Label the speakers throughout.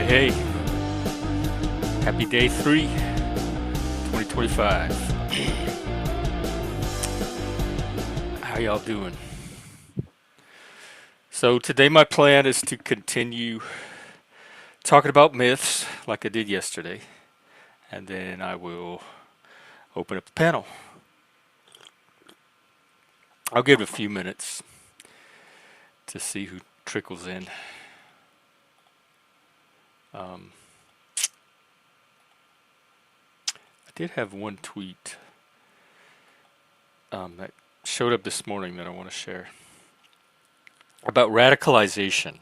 Speaker 1: Hey, happy day 3, 2025. How y'all doing? So today my plan is to continue talking about myths like I did yesterday, and then I will open up the panel. I'll give it a few minutes to see who trickles in. I did have one tweet that showed up this morning that I want to share about radicalization.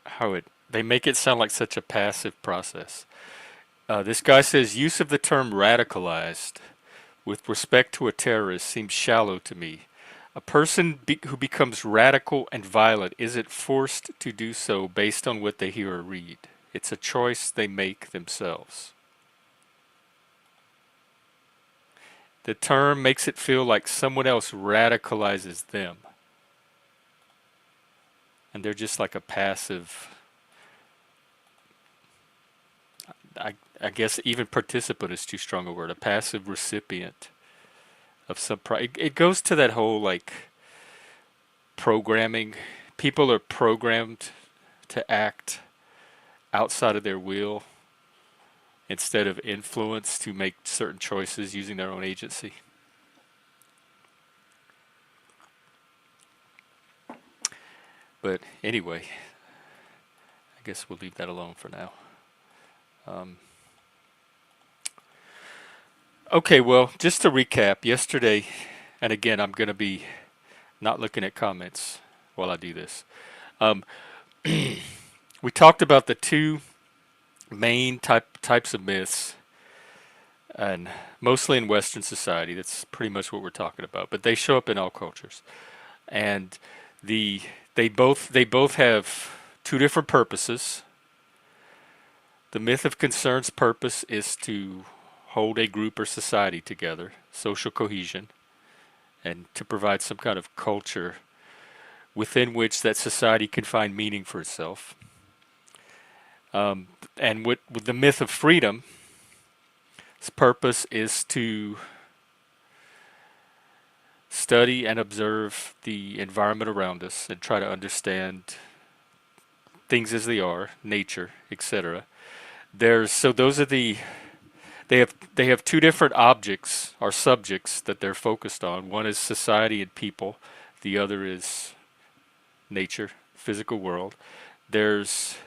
Speaker 1: How they make it sound like such a passive process. This guy says use of the term radicalized with respect to a terrorist seems shallow to me. A person who becomes radical and violent isn't forced to do so based on what they hear or read. It's a choice they make themselves. The term makes it feel like someone else radicalizes them. And they're just like a passive, I guess even participant is too strong a word, a passive recipient of some it goes to that whole like programming. People are programmed to act outside of their will instead of influence to make certain choices using their own agency. But anyway, I guess we'll leave that alone for now. Okay, well, just to recap, yesterday, and again, I'm going to be not looking at comments while I do this. We talked about the two main types of myths, and mostly in Western society. That's pretty much what we're talking about. But they show up in all cultures, and they both have two different purposes. The myth of concern's purpose is to hold a group or society together, social cohesion, and to provide some kind of culture within which that society can find meaning for itself. And with the myth of freedom, its purpose is to study and observe the environment around us and try to understand things as they are, nature, etc. So those are they have two different objects or subjects that they're focused on. One is society and people, the other is nature, physical world. There's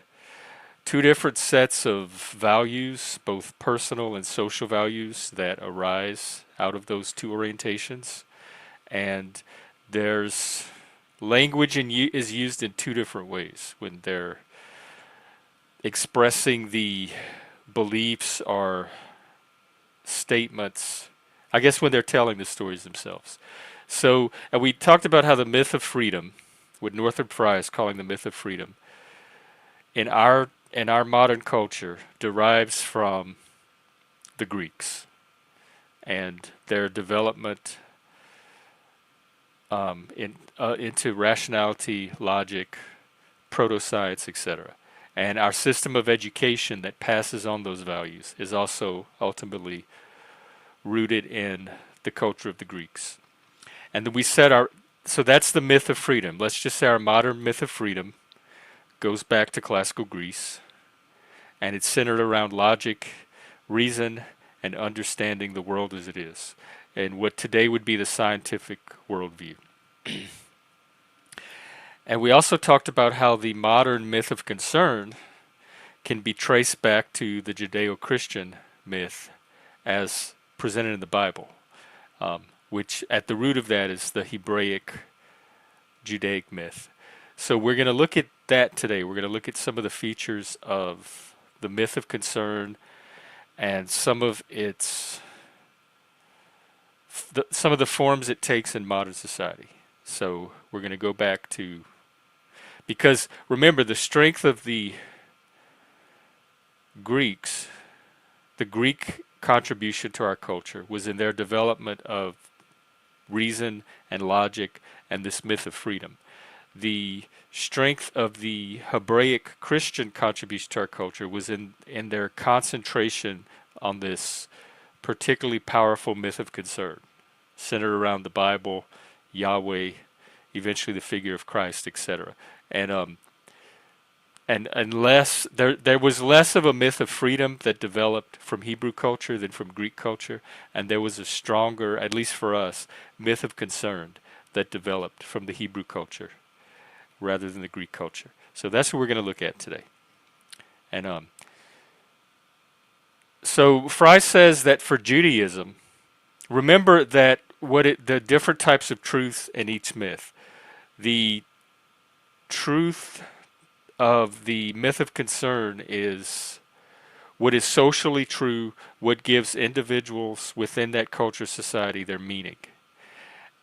Speaker 1: two different sets of values, both personal and social values, that arise out of those two orientations. And there's language is used in two different ways when they're expressing the beliefs or statements, I guess when they're telling the stories themselves. So, and we talked about how the myth of freedom, what Northrop Frye is calling the myth of freedom, in our modern culture derives from the Greeks and their development into rationality, logic, proto-science, etc. And our system of education that passes on those values is also ultimately rooted in the culture of the Greeks. And then so that's the myth of freedom. Let's just say our modern myth of freedom goes back to classical Greece, and it's centered around logic, reason, and understanding the world as it is, and what today would be the scientific worldview. And we also talked about how the modern myth of concern can be traced back to the Judeo-Christian myth as presented in the Bible, which at the root of that is the Hebraic Judaic myth. So we're going to look at that today. We're going to look at some of the features of the myth of concern and some of some of the forms it takes in modern society. So we're going to go back to, because remember, the strength of the Greeks, the Greek contribution to our culture was in their development of reason and logic and this myth of freedom. the strength of the Hebraic Christian contribution to our culture was in their concentration on this particularly powerful myth of concern, centered around the Bible, Yahweh, eventually the figure of Christ, etc. And unless there was less of a myth of freedom that developed from Hebrew culture than from Greek culture, and there was a stronger, at least for us, myth of concern that developed from the Hebrew culture rather than the Greek culture. So that's what we're going to look at today. And so Fry says that for Judaism, remember that the different types of truth in each myth. The truth of the myth of concern is what is socially true, what gives individuals within that culture society their meaning.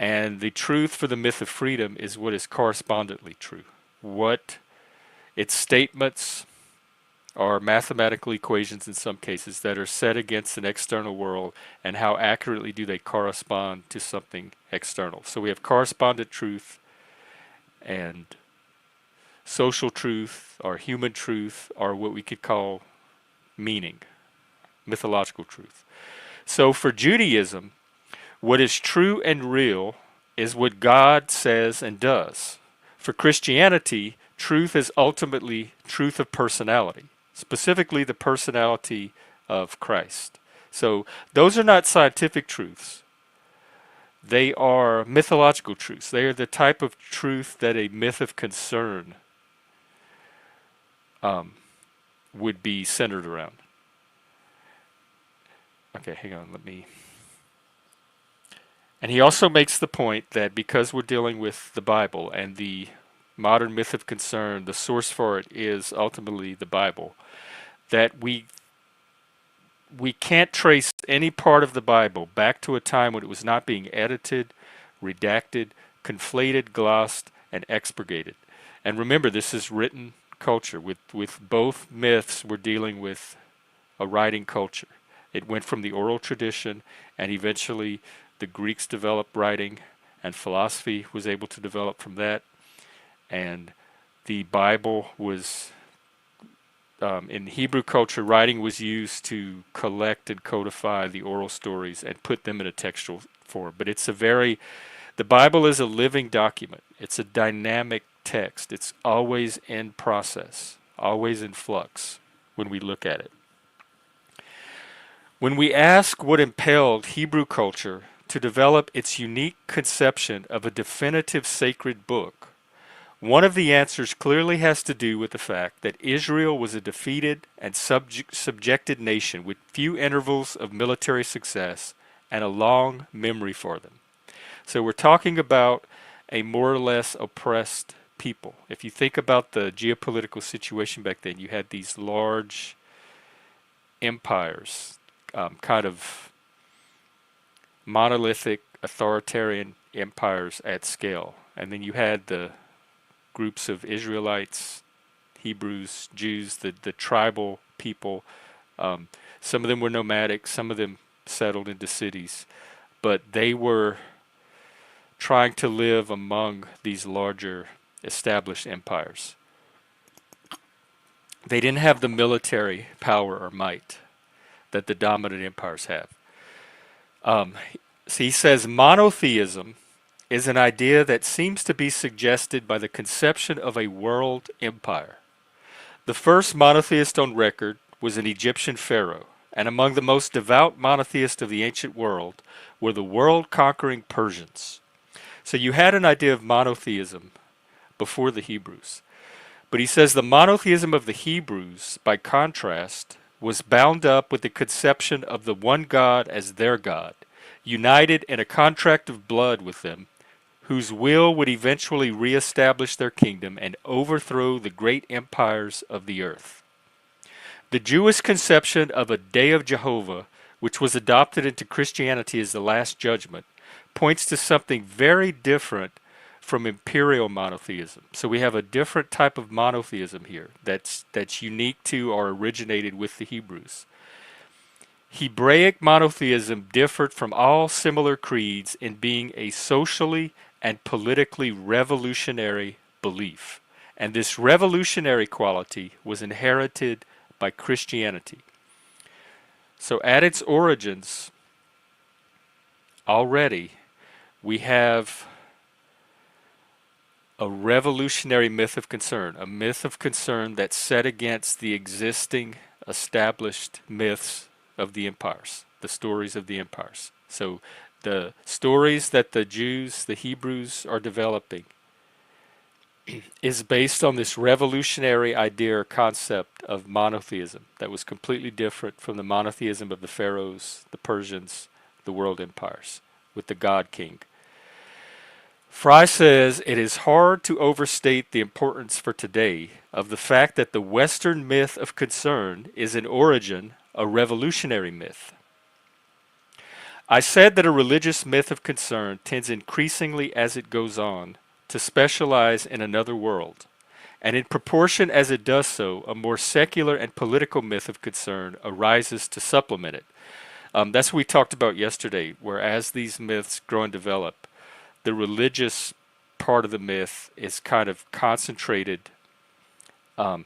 Speaker 1: And the truth for the myth of freedom is what is correspondently true. What its statements are mathematical equations in some cases that are set against an external world, and how accurately do they correspond to something external. So we have correspondent truth and social truth or human truth, or what we could call meaning, mythological truth. So for Judaism, what is true and real is what God says and does. For Christianity, truth is ultimately truth of personality, specifically the personality of Christ. So those are not scientific truths. They are mythological truths. They are the type of truth that a myth of concern would be centered around. Okay, hang on, let me... And he also makes the point that because we're dealing with the Bible and the modern myth of concern, the source for it is ultimately the Bible, that we can't trace any part of the Bible back to a time when it was not being edited, redacted, conflated, glossed, and expurgated. And remember, this is written culture. With both myths, we're dealing with a writing culture. It went from the oral tradition, and eventually the Greeks developed writing, and philosophy was able to develop from that. And the Bible was, in Hebrew culture, writing was used to collect and codify the oral stories and put them in a textual form. But the Bible is a living document. It's a dynamic text. It's always in process, always in flux when we look at it. When we ask what impelled Hebrew culture to develop its unique conception of a definitive sacred book, one of the answers clearly has to do with the fact that Israel was a defeated and subjected nation with few intervals of military success and a long memory for them. So we're talking about a more or less oppressed people. If you think about the geopolitical situation back then, you had these large empires, kind of monolithic authoritarian empires at scale. And then you had the groups of Israelites, Hebrews, Jews, the tribal people. Some of them were nomadic, some of them settled into cities, but they were trying to live among these larger established empires. They didn't have the military power or might that the dominant empires have. So he says monotheism is an idea that seems to be suggested by the conception of a world empire. The first monotheist on record was an Egyptian pharaoh, and among the most devout monotheists of the ancient world were the world-conquering Persians. So you had an idea of monotheism before the Hebrews. But he says the monotheism of the Hebrews, by contrast, was bound up with the conception of the one God as their God, united in a contract of blood with them, whose will would eventually reestablish their kingdom and overthrow the great empires of the earth. The Jewish conception of a day of Jehovah, which was adopted into Christianity as the Last Judgment, points to something very different from imperial monotheism. So we have a different type of monotheism here that's unique to or originated with the Hebrews. Hebraic monotheism differed from all similar creeds in being a socially and politically revolutionary belief. And this revolutionary quality was inherited by Christianity. So at its origins, already, we have a revolutionary myth of concern, a myth of concern that's set against the existing established myths of the empires, the stories of the empires. So the stories that the Jews, the Hebrews are developing is based on this revolutionary idea or concept of monotheism that was completely different from the monotheism of the pharaohs, the Persians, the world empires, with the God King. Fry says it is hard to overstate the importance for today of the fact that the Western myth of concern is in origin a revolutionary myth. I said that a religious myth of concern tends increasingly as it goes on to specialize in another world, and in proportion as it does so, a more secular and political myth of concern arises to supplement it. That's what we talked about yesterday, where as these myths grow and develop, the religious part of the myth is kind of concentrated and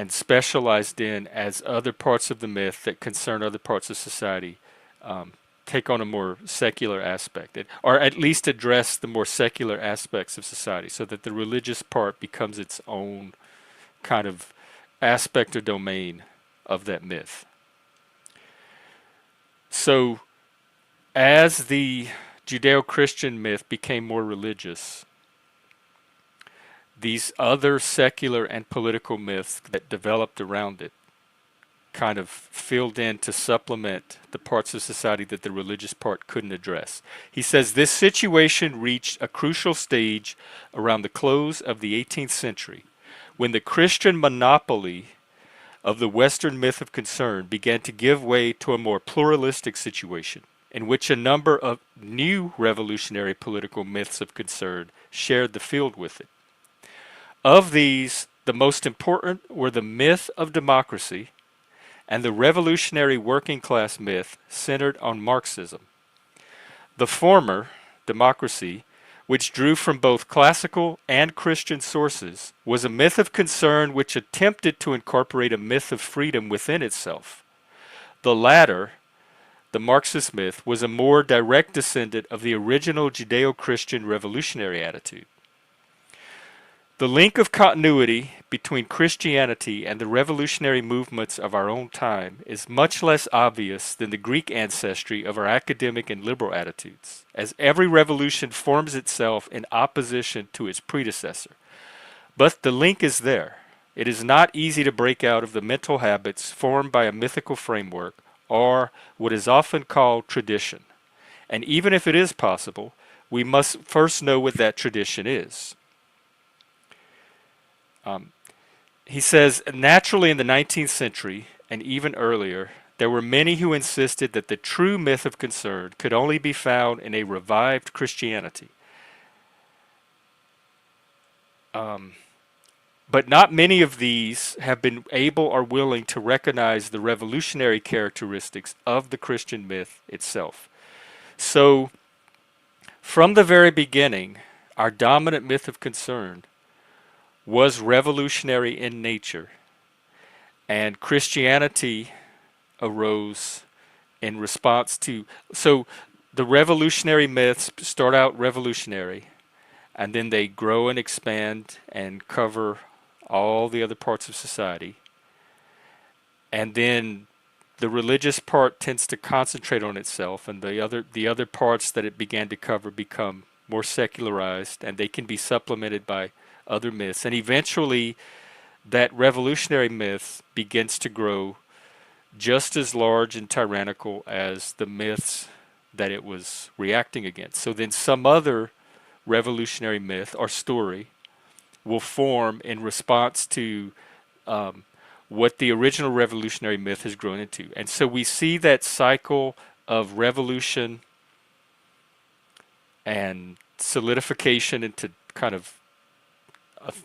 Speaker 1: specialized in as other parts of the myth that concern other parts of society take on a more secular aspect, or at least address the more secular aspects of society, so that the religious part becomes its own kind of aspect or domain of that myth. So as the Judeo-Christian myth became more religious, these other secular and political myths that developed around it kind of filled in to supplement the parts of society that the religious part couldn't address. He says this situation reached a crucial stage around the close of the 18th century, when the Christian monopoly of the Western myth of concern began to give way to a more pluralistic situation, in which a number of new revolutionary political myths of concern shared the field with it. Of these, the most important were the myth of democracy and the revolutionary working class myth centered on Marxism. The former, democracy, which drew from both classical and Christian sources, was a myth of concern which attempted to incorporate a myth of freedom within itself. The latter, the Marxist myth, was a more direct descendant of the original Judeo-Christian revolutionary attitude. The link of continuity between Christianity and the revolutionary movements of our own time is much less obvious than the Greek ancestry of our academic and liberal attitudes, as every revolution forms itself in opposition to its predecessor. But the link is there. It is not easy to break out of the mental habits formed by a mythical framework, or what is often called tradition. And even if it is possible, we must first know what that tradition is. He says, naturally in the 19th century, and even earlier, there were many who insisted that the true myth of concern could only be found in a revived Christianity. But not many of these have been able or willing to recognize the revolutionary characteristics of the Christian myth itself. So, from the very beginning, our dominant myth of concern was revolutionary in nature, and Christianity arose in response to. So the revolutionary myths start out revolutionary, and then they grow and expand and cover all the other parts of society, and then the religious part tends to concentrate on itself, and the other parts that it began to cover become more secularized, and they can be supplemented by other myths, and eventually that revolutionary myth begins to grow just as large and tyrannical as the myths that it was reacting against. So then some other revolutionary myth or story will form in response to what the original revolutionary myth has grown into. And so we see that cycle of revolution and solidification into kind of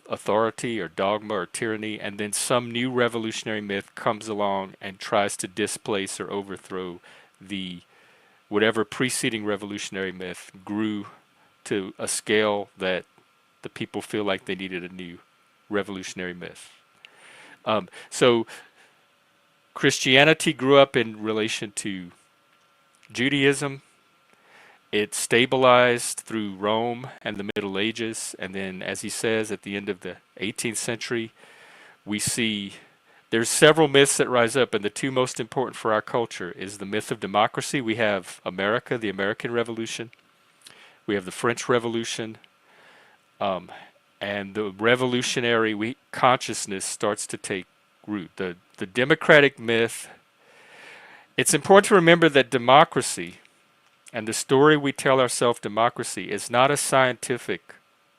Speaker 1: authority or dogma or tyranny, and then some new revolutionary myth comes along and tries to displace or overthrow the whatever preceding revolutionary myth grew to a scale that the people feel like they needed a new revolutionary myth. So Christianity grew up in relation to Judaism. It stabilized through Rome and the Middle Ages, and then, as he says, at the end of the 18th century, we see there's several myths that rise up, and the two most important for our culture is the myth of democracy. We have America, the American Revolution. We have the French Revolution, um, and the revolutionary consciousness starts to take root. The democratic myth. It's important to remember that democracy and the story we tell ourselves, democracy, is not a scientific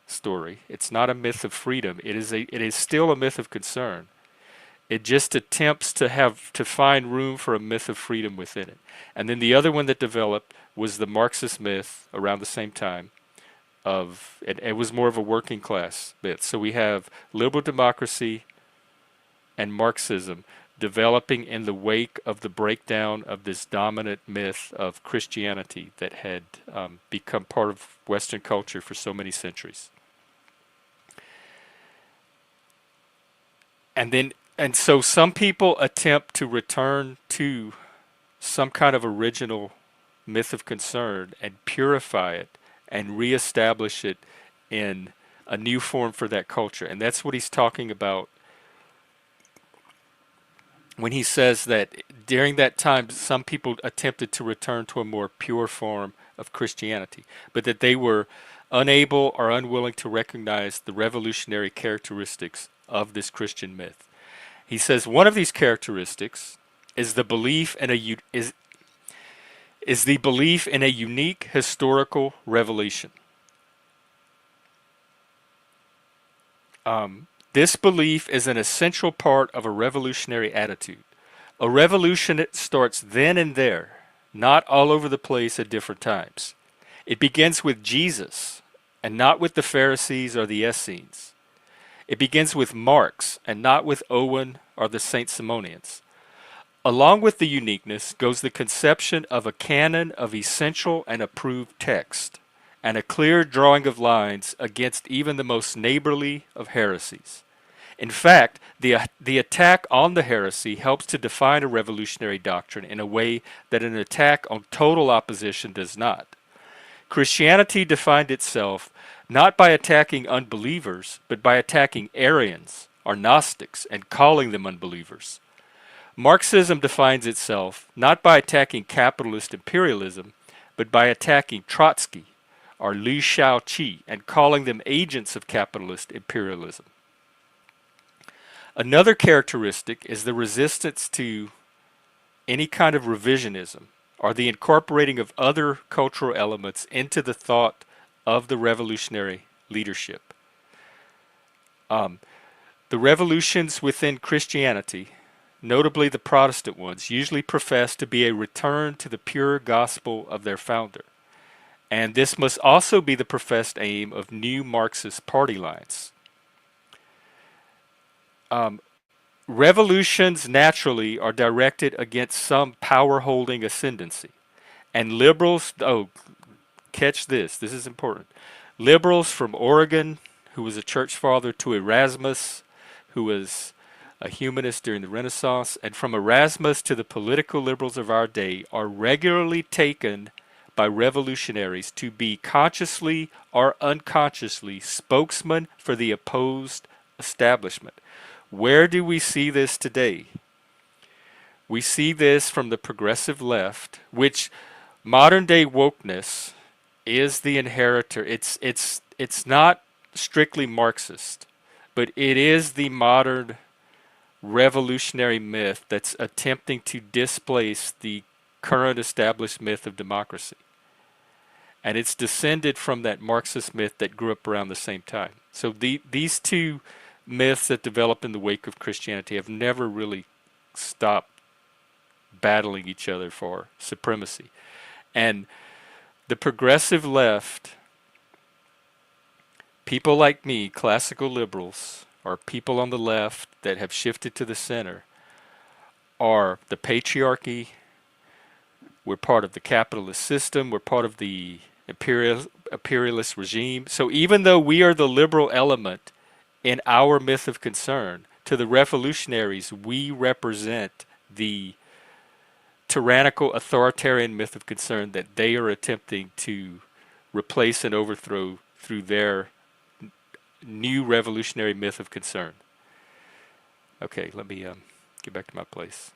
Speaker 1: story. It's not a myth of freedom. It is still a myth of concern. It just attempts to find room for a myth of freedom within it. And then the other one that developed was the Marxist myth around the same time of it was more of a working class myth. So we have liberal democracy and Marxism developing in the wake of the breakdown of this dominant myth of Christianity that had become part of Western culture for so many centuries. And so some people attempt to return to some kind of original myth of concern and purify it and reestablish it in a new form for that culture. And that's what he's talking about when he says that during that time some people attempted to return to a more pure form of Christianity, but that they were unable or unwilling to recognize the revolutionary characteristics of this Christian myth. He says one of these characteristics is the belief in is the belief in a unique historical revelation. This belief is an essential part of a revolutionary attitude. A revolution that starts then and there, not all over the place at different times. It begins with Jesus and not with the Pharisees or the Essenes. It begins with Marx and not with Owen or the Saint Simonians. Along with the uniqueness goes the conception of a canon of essential and approved text, and a clear drawing of lines against even the most neighborly of heresies. In fact, the attack on the heresy helps to define a revolutionary doctrine in a way that an attack on total opposition does not. Christianity defined itself not by attacking unbelievers, but by attacking Arians or Gnostics and calling them unbelievers. Marxism defines itself not by attacking capitalist imperialism, but by attacking Trotsky or Liu Shaoqi and calling them agents of capitalist imperialism. Another characteristic is the resistance to any kind of revisionism or the incorporating of other cultural elements into the thought of the revolutionary leadership. The revolutions within Christianity, notably the Protestant ones, usually profess to be a return to the pure gospel of their founder. And this must also be the professed aim of new Marxist party lines. Revolutions naturally are directed against some power-holding ascendancy. And liberals, catch this, this is important. Liberals from Oregon, who was a church father, to Erasmus, who was a humanist during the Renaissance, and from Erasmus to the political liberals of our day, are regularly taken by revolutionaries to be consciously or unconsciously spokesmen for the opposed establishment. Where do we see this today? We see this from the progressive left, which modern day wokeness is the inheritor. It's not strictly Marxist, but it is the modern revolutionary myth that's attempting to displace the current established myth of democracy. And it's descended from that Marxist myth that grew up around the same time. So these two myths that develop in the wake of Christianity have never really stopped battling each other for supremacy. And the progressive left, people like me, classical liberals, or people on the left that have shifted to the center, are the patriarchy. We're part of the capitalist system. We're part of the imperialist regime. So even though we are the liberal element in our myth of concern, to the revolutionaries, we represent the tyrannical authoritarian myth of concern that they are attempting to replace and overthrow through their new revolutionary myth of concern. Okay, let me get back to my place.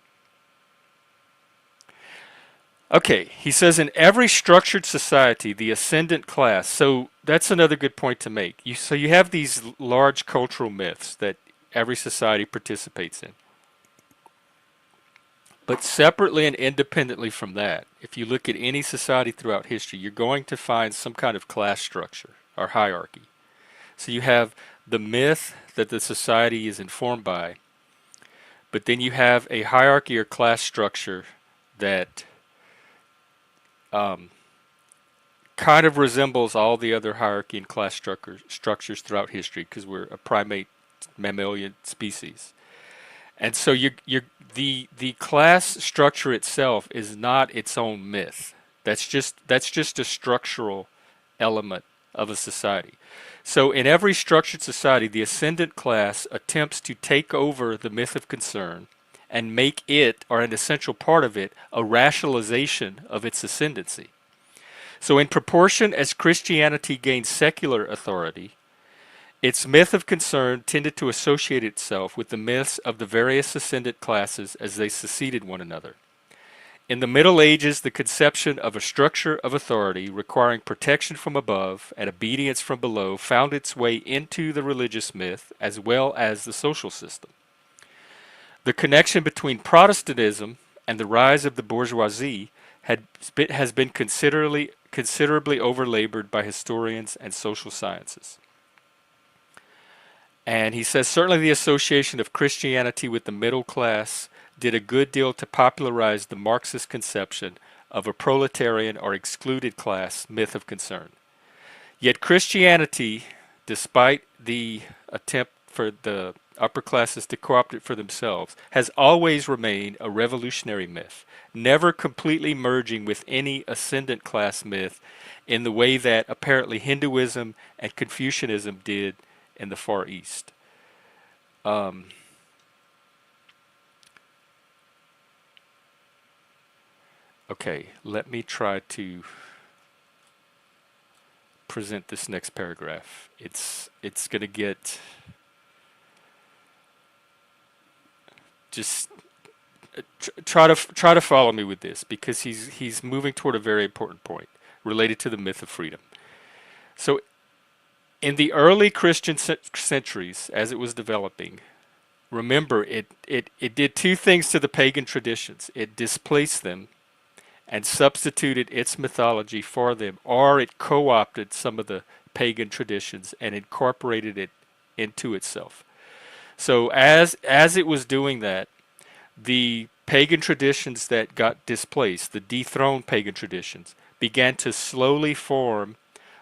Speaker 1: Okay, he says in every structured society, the ascendant class. So that's another good point to make. So you have these large cultural myths that every society participates in. But separately and independently from that, if you look at any society throughout history, you're going to find some kind of class structure or hierarchy. So you have the myth that the society is informed by, but then you have a hierarchy or class structure that um, kind of resembles all the other hierarchy and class structures throughout history because we're a primate mammalian species. And so the class structure itself is not its own myth. That's just a structural element of a society. So in every structured society, the ascendant class attempts to take over the myth of concern and make it, or an essential part of it, a rationalization of its ascendancy. So in proportion as Christianity gained secular authority, its myth of concern tended to associate itself with the myths of the various ascendant classes as they succeeded one another. In the Middle Ages, the conception of a structure of authority requiring protection from above and obedience from below found its way into the religious myth as well as the social system. The connection between Protestantism and the rise of the bourgeoisie has been considerably overlabored by historians and social sciences. And he says certainly the association of Christianity with the middle class did a good deal to popularize the Marxist conception of a proletarian or excluded class myth of concern. Yet Christianity, despite the attempt for the upper classes to co-opt it for themselves, has always remained a revolutionary myth, never completely merging with any ascendant class myth in the way that apparently Hinduism and Confucianism did in the Far East. Okay, let me try to present this next paragraph. It's going to get just try to follow me with this because he's moving toward a very important point related to the myth of freedom. So in the early Christian centuries, as it was developing, remember it did two things to the pagan traditions. It displaced them and substituted its mythology for them, or it co-opted some of the pagan traditions and incorporated it into itself. So as it was doing that, the pagan traditions that got displaced, the dethroned pagan traditions, began to slowly form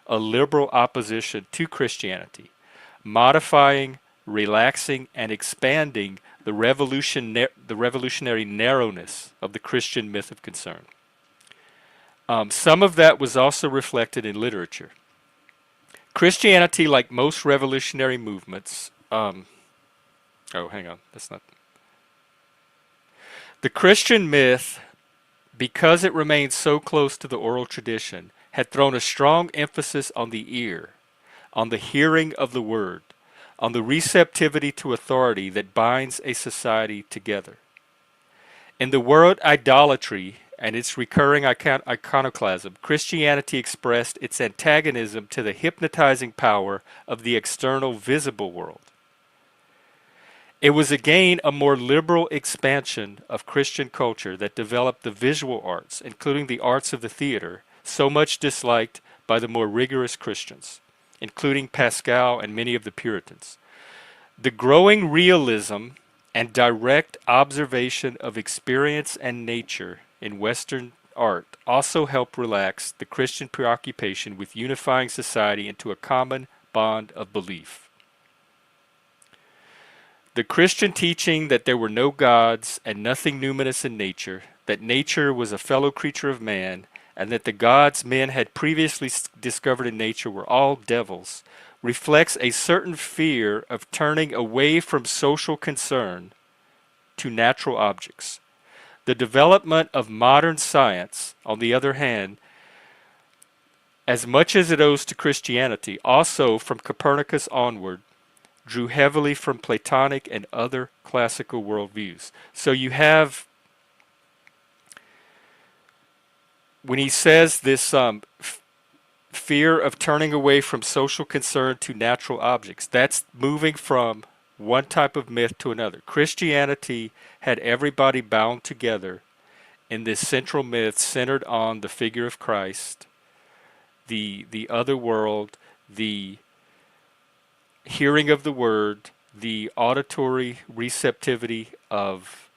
Speaker 1: a liberal opposition to Christianity, modifying, relaxing, and expanding the revolutionary narrowness of the Christian myth of concern. Some of that was also reflected in literature. Christianity, like most revolutionary movements, oh, hang on, that's not. The Christian myth, because it remained so close to the oral tradition, had thrown a strong emphasis on the ear, on the hearing of the word, on the receptivity to authority that binds a society together. In the word idolatry and its recurring iconoclasm, Christianity expressed its antagonism to the hypnotizing power of the external visible world. It was again a more liberal expansion of Christian culture that developed the visual arts, including the arts of the theater, so much disliked by the more rigorous Christians, including Pascal and many of the Puritans. The growing realism and direct observation of experience and nature in Western art also helped relax the Christian preoccupation with unifying society into a common bond of belief. The Christian teaching that there were no gods and nothing numinous in nature, that nature was a fellow creature of man, and that the gods men had previously discovered in nature were all devils, reflects a certain fear of turning away from social concern to natural objects. The development of modern science, on the other hand, as much as it owes to Christianity, also from Copernicus onward, drew heavily from Platonic and other classical worldviews. So you have, when he says this fear of turning away from social concern to natural objects, that's moving from one type of myth to another. Christianity had everybody bound together in this central myth centered on the figure of Christ, the other world, the hearing of the word, the auditory receptivity of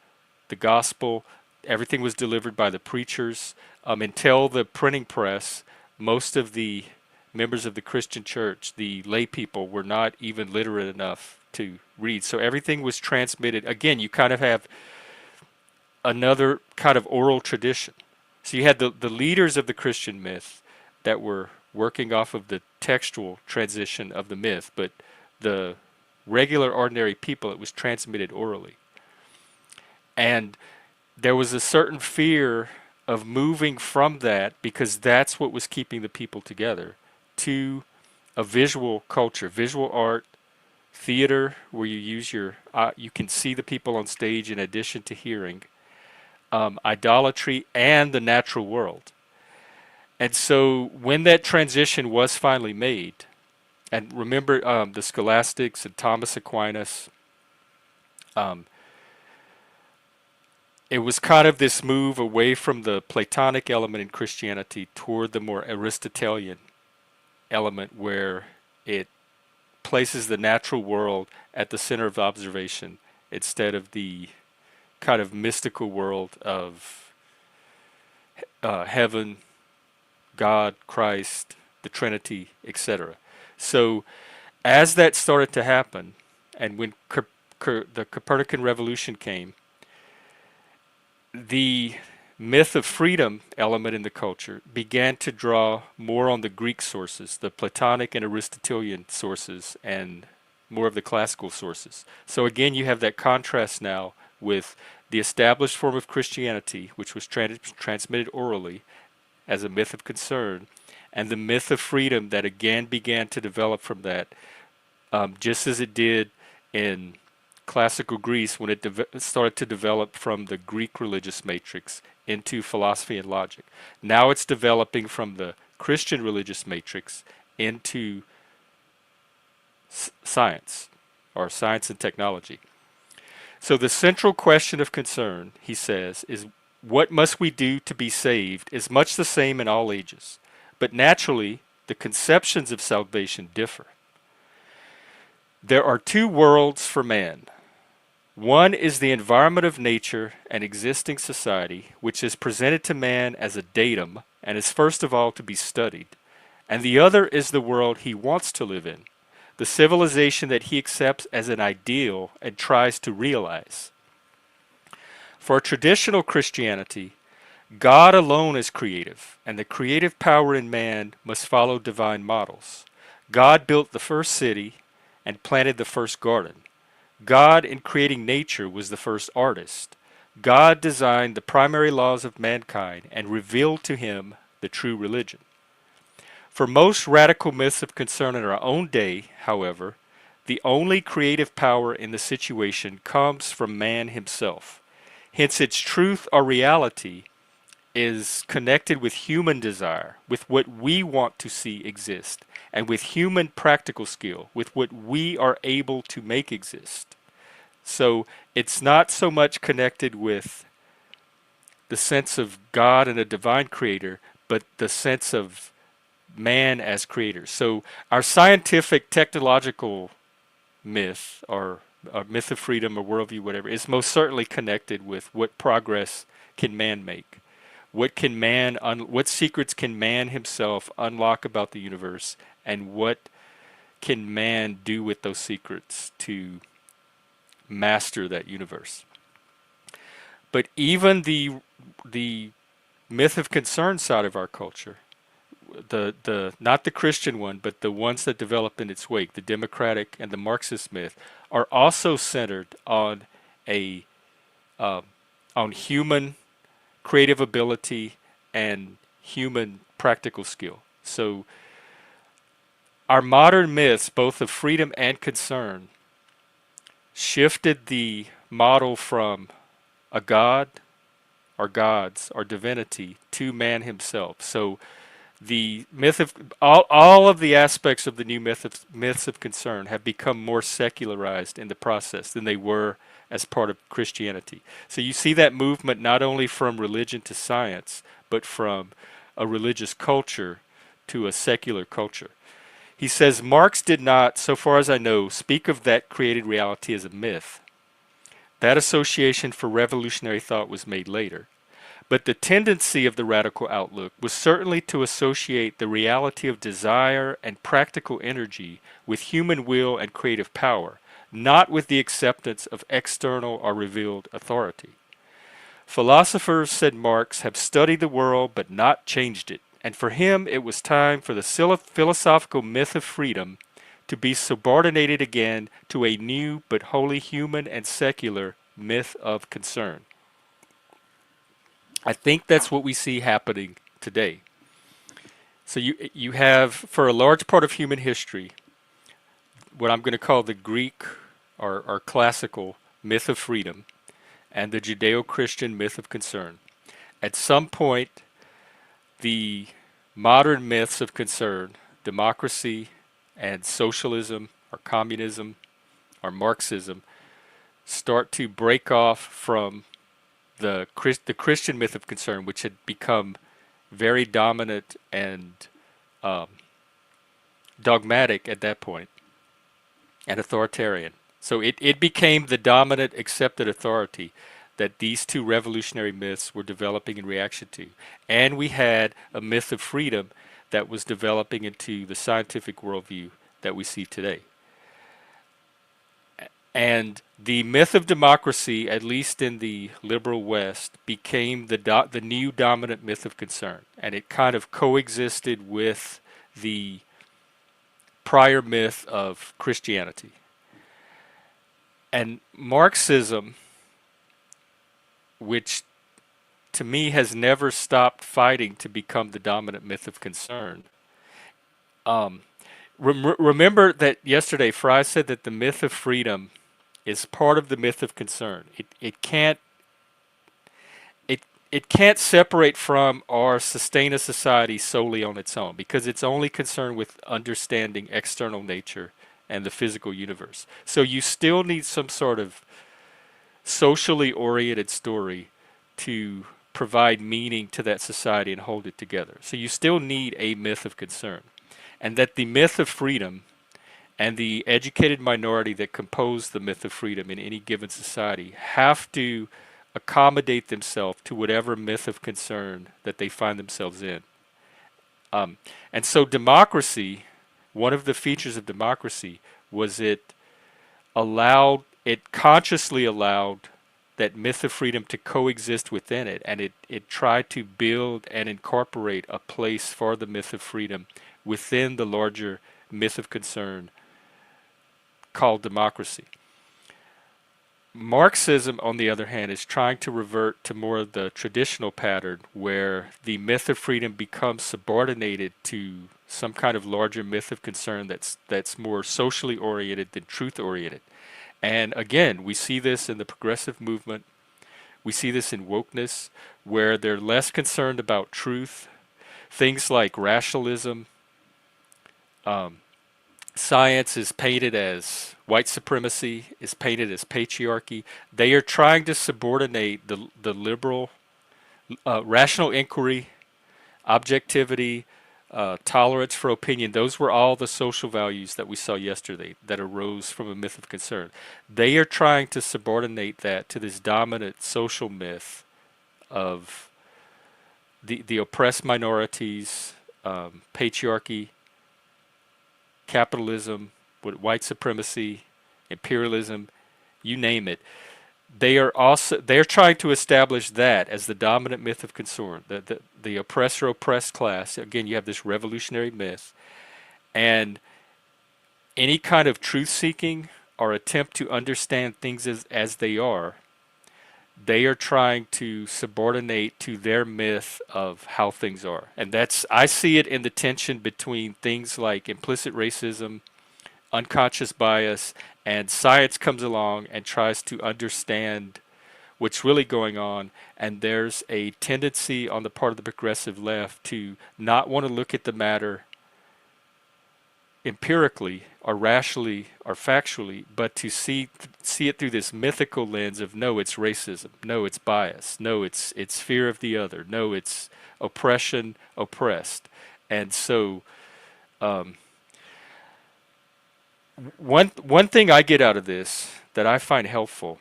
Speaker 1: the gospel. Everything was delivered by the preachers. Until the printing press, most of the members of the Christian church, the lay people, were not even literate enough to read. So everything was transmitted. Again, you kind of have another kind of oral tradition. So you had the leaders of the Christian myth that were working off of the textual transition of the myth, but the regular ordinary people, it was transmitted orally. And there was a certain fear of moving from that, because that's what was keeping the people together, to a visual culture, visual art, theater, where you use your, you can see the people on stage in addition to hearing, idolatry, and the natural world. And so when that transition was finally made, and remember the scholastics and Thomas Aquinas, um, it was kind of this move away from the Platonic element in Christianity toward the more Aristotelian element, where it places the natural world at the center of observation instead of the kind of mystical world of heaven, God, Christ, the Trinity, etc. So as that started to happen, and when the Copernican revolution came, the myth of freedom element in the culture began to draw more on the Greek sources, the Platonic and Aristotelian sources, and more of the classical sources. So again, you have that contrast now with the established form of Christianity, which was transmitted orally as a myth of concern, and the myth of freedom that again began to develop from that, just as it did in classical Greece when it started to develop from the Greek religious matrix into philosophy and logic. Now it's developing from the Christian religious matrix into science, or science and technology. So the central question of concern, he says, is what must we do to be saved is much the same in all ages, but naturally the conceptions of salvation differ. There are two worlds for man. One is the environment of nature and existing society, which is presented to man as a datum and is first of all to be studied. And the other is the world he wants to live in, the civilization that he accepts as an ideal and tries to realize. For traditional Christianity, God alone is creative, and the creative power in man must follow divine models. God built the first city and planted the first garden. God, in creating nature, was the first artist. God designed the primary laws of mankind and revealed to him the true religion. For most radical myths of concern in our own day, however, the only creative power in the situation comes from man himself. Hence, its truth or reality is connected with human desire, with what we want to see exist, and with human practical skill, with what we are able to make exist. So it's not so much connected with the sense of God and a divine creator, but the sense of man as creator. So our scientific, technological myth, or myth of freedom or worldview, whatever, is most certainly connected with what progress can man make. What can man, what secrets can man himself unlock about the universe, and what can man do with those secrets to master that universe? But even the myth of concern side of our culture, the not the Christian one, but the ones that developed in its wake, the democratic and the Marxist myth, are also centered a um, on human creative ability and human practical skill. So our modern myths, both of freedom and concern, shifted the model from a god or gods or divinity to man himself. So the myth of all of the aspects of the new myths of concern have become more secularized in the process than they were as part of Christianity. So you see that movement not only from religion to science, but from a religious culture to a secular culture. He says Marx did not, so far as I know, speak of that created reality as a myth. That association for revolutionary thought was made later. But the tendency of the radical outlook was certainly to associate the reality of desire and practical energy with human will and creative power, not with the acceptance of external or revealed authority. Philosophers, said Marx, have studied the world but not changed it, and for him it was time for the philosophical myth of freedom to be subordinated again to a new but wholly human and secular myth of concern. I think that's what we see happening today. So you have, for a large part of human history, what I'm going to call the Greek or classical myth of freedom and the Judeo-Christian myth of concern. At some point, the modern myths of concern, democracy and socialism or communism or Marxism, start to break off from the Christian myth of concern, which had become very dominant and um, dogmatic at that point and authoritarian. So it became the dominant accepted authority that these two revolutionary myths were developing in reaction to. And we had a myth of freedom that was developing into the scientific worldview that we see today. And the myth of democracy, at least in the liberal West, became the new dominant myth of concern. And it kind of coexisted with the prior myth of Christianity. And Marxism, which to me has never stopped fighting to become the dominant myth of concern. Um, remember that yesterday Fry said that the myth of freedom is part of the myth of concern. It it can't separate from or sustain a society solely on its own because it's only concerned with understanding external nature and the physical universe. So you still need some sort of socially oriented story to provide meaning to that society and hold it together. So you still need a myth of concern. And that the myth of freedom and the educated minority that compose the myth of freedom in any given society have to accommodate themselves to whatever myth of concern that they find themselves in. And so democracy, one of the features of democracy was it consciously allowed that myth of freedom to coexist within it, and it tried to build and incorporate a place for the myth of freedom within the larger myth of concern called democracy. Marxism, on the other hand, is trying to revert to more of the traditional pattern where the myth of freedom becomes subordinated to some kind of larger myth of concern that's more socially oriented than truth oriented. And again, we see this in the progressive movement. We see this in wokeness, where they're less concerned about truth. Things like rationalism, science is painted as white supremacy, is painted as patriarchy. They are trying to subordinate the liberal rational inquiry, objectivity, tolerance for opinion. Those were all the social values that we saw yesterday that arose from a myth of concern. They are trying to subordinate that to this dominant social myth of the oppressed minorities, patriarchy, capitalism, white supremacy, imperialism, you name it. they're trying to establish that as the dominant myth of concern, the oppressor oppressed class. Again, you have this revolutionary myth, and any kind of truth seeking or attempt to understand things as they are, they are trying to subordinate to their myth of how things are. And that's, I see it in the tension between things like implicit racism, unconscious bias, and science comes along and tries to understand what's really going on. And there's a tendency on the part of the progressive left to not want to look at the matter empirically or rationally or factually, but to see it through this mythical lens of no, it's racism, no, it's bias, no, it's fear of the other, no, it's oppression, oppressed. And so um, one thing I get out of this that I find helpful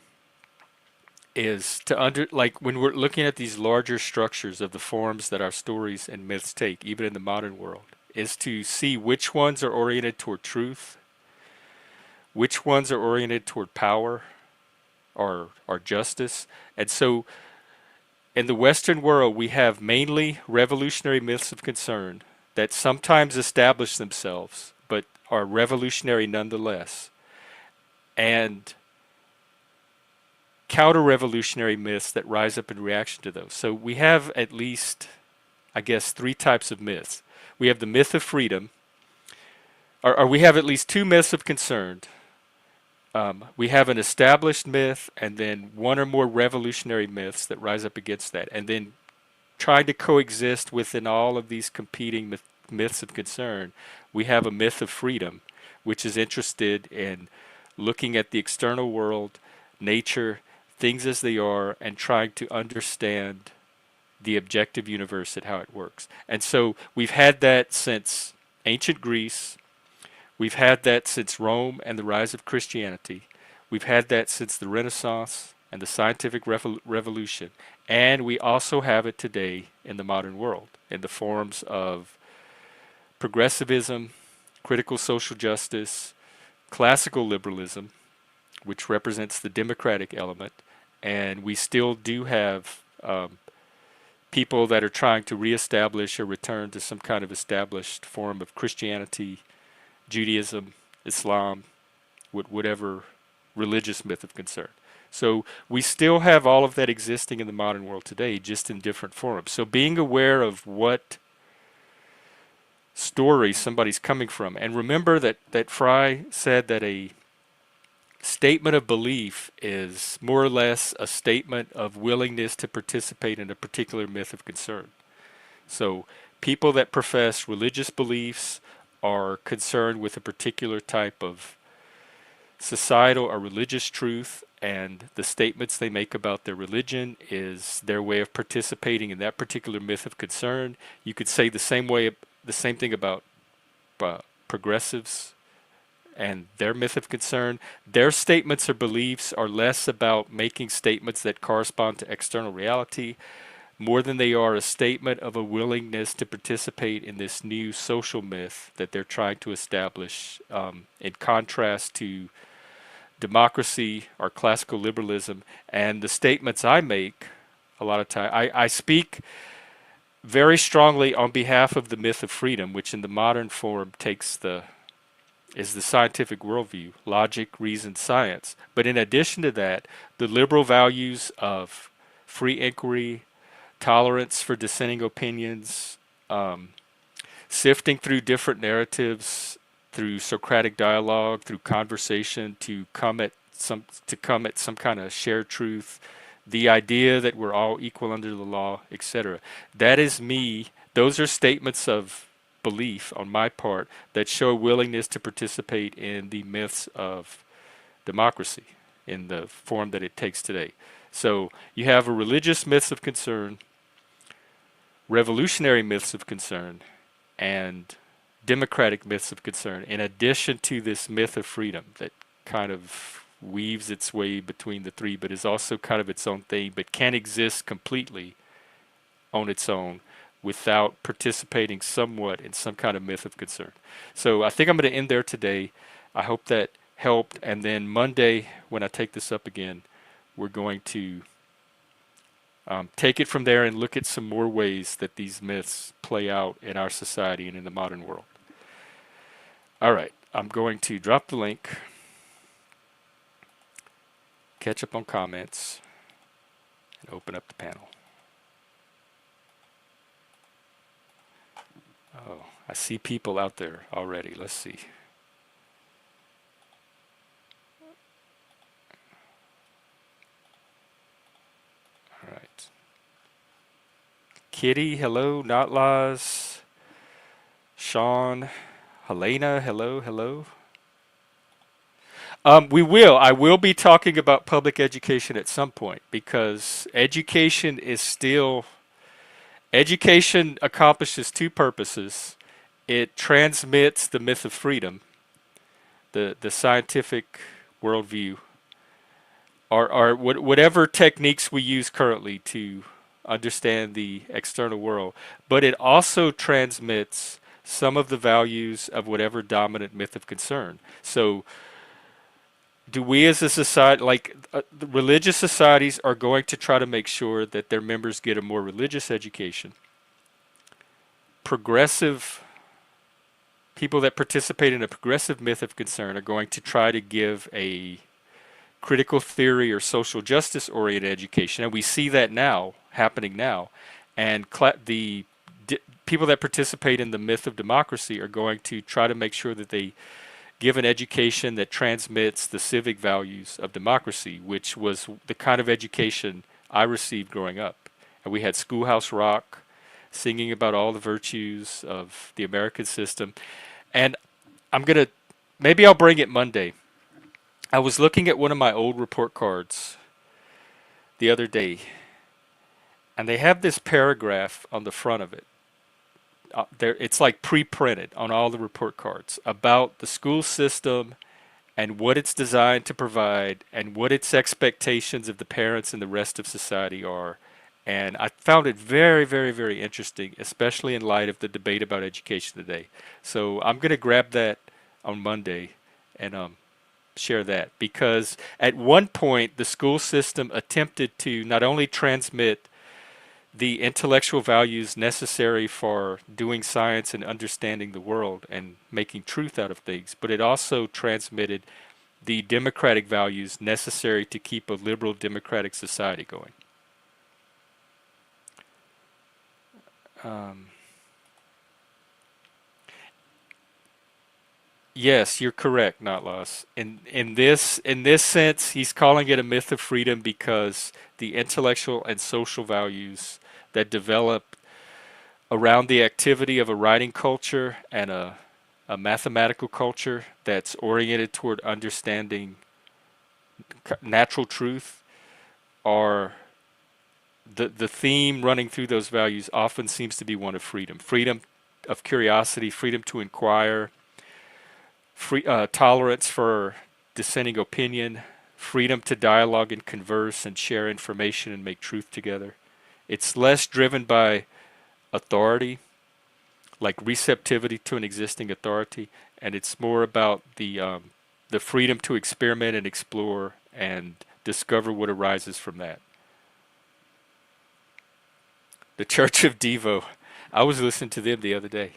Speaker 1: is to like when we're looking at these larger structures of the forms that our stories and myths take, even in the modern world, is to see which ones are oriented toward truth, which ones are oriented toward power or justice. And so in the Western world, we have mainly revolutionary myths of concern that sometimes establish themselves, but are revolutionary nonetheless, and counter-revolutionary myths that rise up in reaction to those. So we have at least, I guess, three types of myths. We have the myth of freedom, or we have at least two myths of concern. We have an established myth, and then one or more revolutionary myths that rise up against that, and then trying to coexist within all of these competing myths of concern. We have a myth of freedom, which is interested in looking at the external world, nature, things as they are, and trying to understand the objective universe and how it works. And so we've had that since ancient Greece. We've had that since Rome and the rise of Christianity. We've had that since the Renaissance and the scientific revolution. And we also have it today in the modern world in the forms of progressivism, critical social justice, classical liberalism, which represents the democratic element. And we still do have people that are trying to reestablish or return to some kind of established form of Christianity, Judaism, Islam, whatever religious myth of concern. So we still have all of that existing in the modern world today, just in different forms. So being aware of what story somebody's coming from, and remember that Fry said that a statement of belief is more or less a statement of willingness to participate in a particular myth of concern. So people that profess religious beliefs are concerned with a particular type of societal or religious truth, and the statements they make about their religion is their way of participating in that particular myth of concern. You could say the same thing about progressives and their myth of concern. Their statements or beliefs are less about making statements that correspond to external reality, more than they are a statement of a willingness to participate in this new social myth that they're trying to establish, in contrast to democracy or classical liberalism. And the statements I make, a lot of time, I speak very strongly on behalf of the myth of freedom, which in the modern form is the scientific worldview, logic, reason, science. But in addition to that, the liberal values of free inquiry, tolerance for dissenting opinions, sifting through different narratives, through Socratic dialogue, through conversation to come at some kind of shared truth, the idea that we're all equal under the law, etc. That is me. Those are statements of belief on my part that show willingness to participate in the myths of democracy in the form that it takes today. So you have a religious myths of concern, revolutionary myths of concern, and democratic myths of concern, in addition to this myth of freedom that kind of weaves its way between the three, but is also kind of its own thing, but can exist completely on its own without participating somewhat in some kind of myth of concern. So I think I'm going to end there today. I hope that helped. And then Monday, when I take this up again, we're going to take it from there and look at some more ways that these myths play out in our society and in the modern world. All right, I'm going to drop the link, catch up on comments, and open up the panel. Oh, I see people out there already. Let's see. All right. Kitty, hello. Not Laws. Sean. Helena, hello, hello. We will. I will be talking about public education at some point because education accomplishes two purposes. It transmits the myth of freedom, the scientific worldview, or whatever techniques we use currently to understand the external world, but it also transmits some of the values of whatever dominant myth of concern. So do we as a society, the religious societies are going to try to make sure that their members get a more religious education. Progressive people that participate in a progressive myth of concern are going to try to give a critical theory or social justice oriented education. And we see that now, happening now. And people that participate in the myth of democracy are going to try to make sure that they give an education that transmits the civic values of democracy, which was the kind of education I received growing up. And we had Schoolhouse Rock, singing about all the virtues of the American system. And maybe I'll bring it Monday. I was looking at one of my old report cards the other day, and they have this paragraph on the front of it. It's like pre-printed on all the report cards about the school system and what it's designed to provide and what its expectations of the parents and the rest of society are. And I found it very, very, very interesting, especially in light of the debate about education today. So I'm going to grab that on Monday and share that, because at one point the school system attempted to not only transmit the intellectual values necessary for doing science and understanding the world and making truth out of things, but it also transmitted the democratic values necessary to keep a liberal democratic society going. Yes, you're correct, not loss. In this sense, he's calling it a myth of freedom because the intellectual and social values that develop around the activity of a writing culture and a mathematical culture that's oriented toward understanding natural truth are the theme running through those values often seems to be one of freedom. Freedom of curiosity, freedom to inquire, tolerance for dissenting opinion, freedom to dialogue and converse and share information and make truth together. It's less driven by authority, like receptivity to an existing authority, and it's more about the freedom to experiment and explore and discover what arises from that. The Church of Devo. I was listening to them the other day.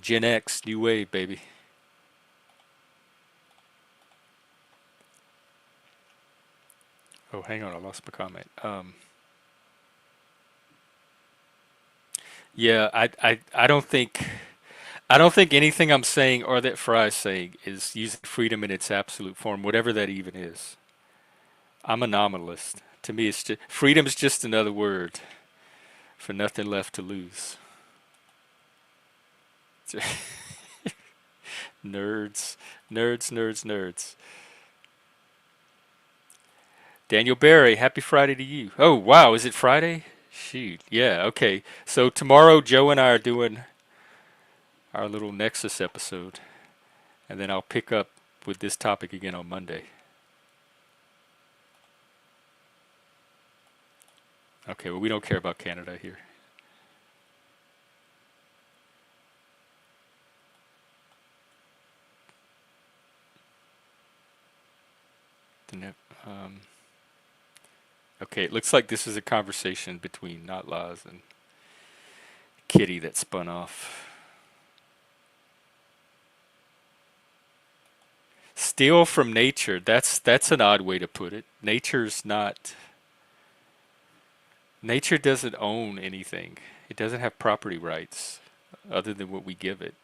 Speaker 1: Gen X, new wave, baby. Oh, hang on, I lost my comment. Yeah, I don't think anything I'm saying or that Fry's saying is using freedom in its absolute form, whatever that even is. I'm a nominalist. To me, it's just freedom is just another word for nothing left to lose. Nerds, nerds, nerds, nerds. Daniel Barry, happy Friday to you. Oh, wow, is it Friday? Shoot, yeah, okay. So tomorrow, Joe and I are doing our little Nexus episode, and then I'll pick up with this topic again on Monday. Okay, well, we don't care about Canada here. The ne- um, okay, it looks like this is a conversation between Not Laws and Kitty that spun off. Steal from nature. That's an odd way to put it. Nature's not. Nature doesn't own anything. It doesn't have property rights other than what we give it.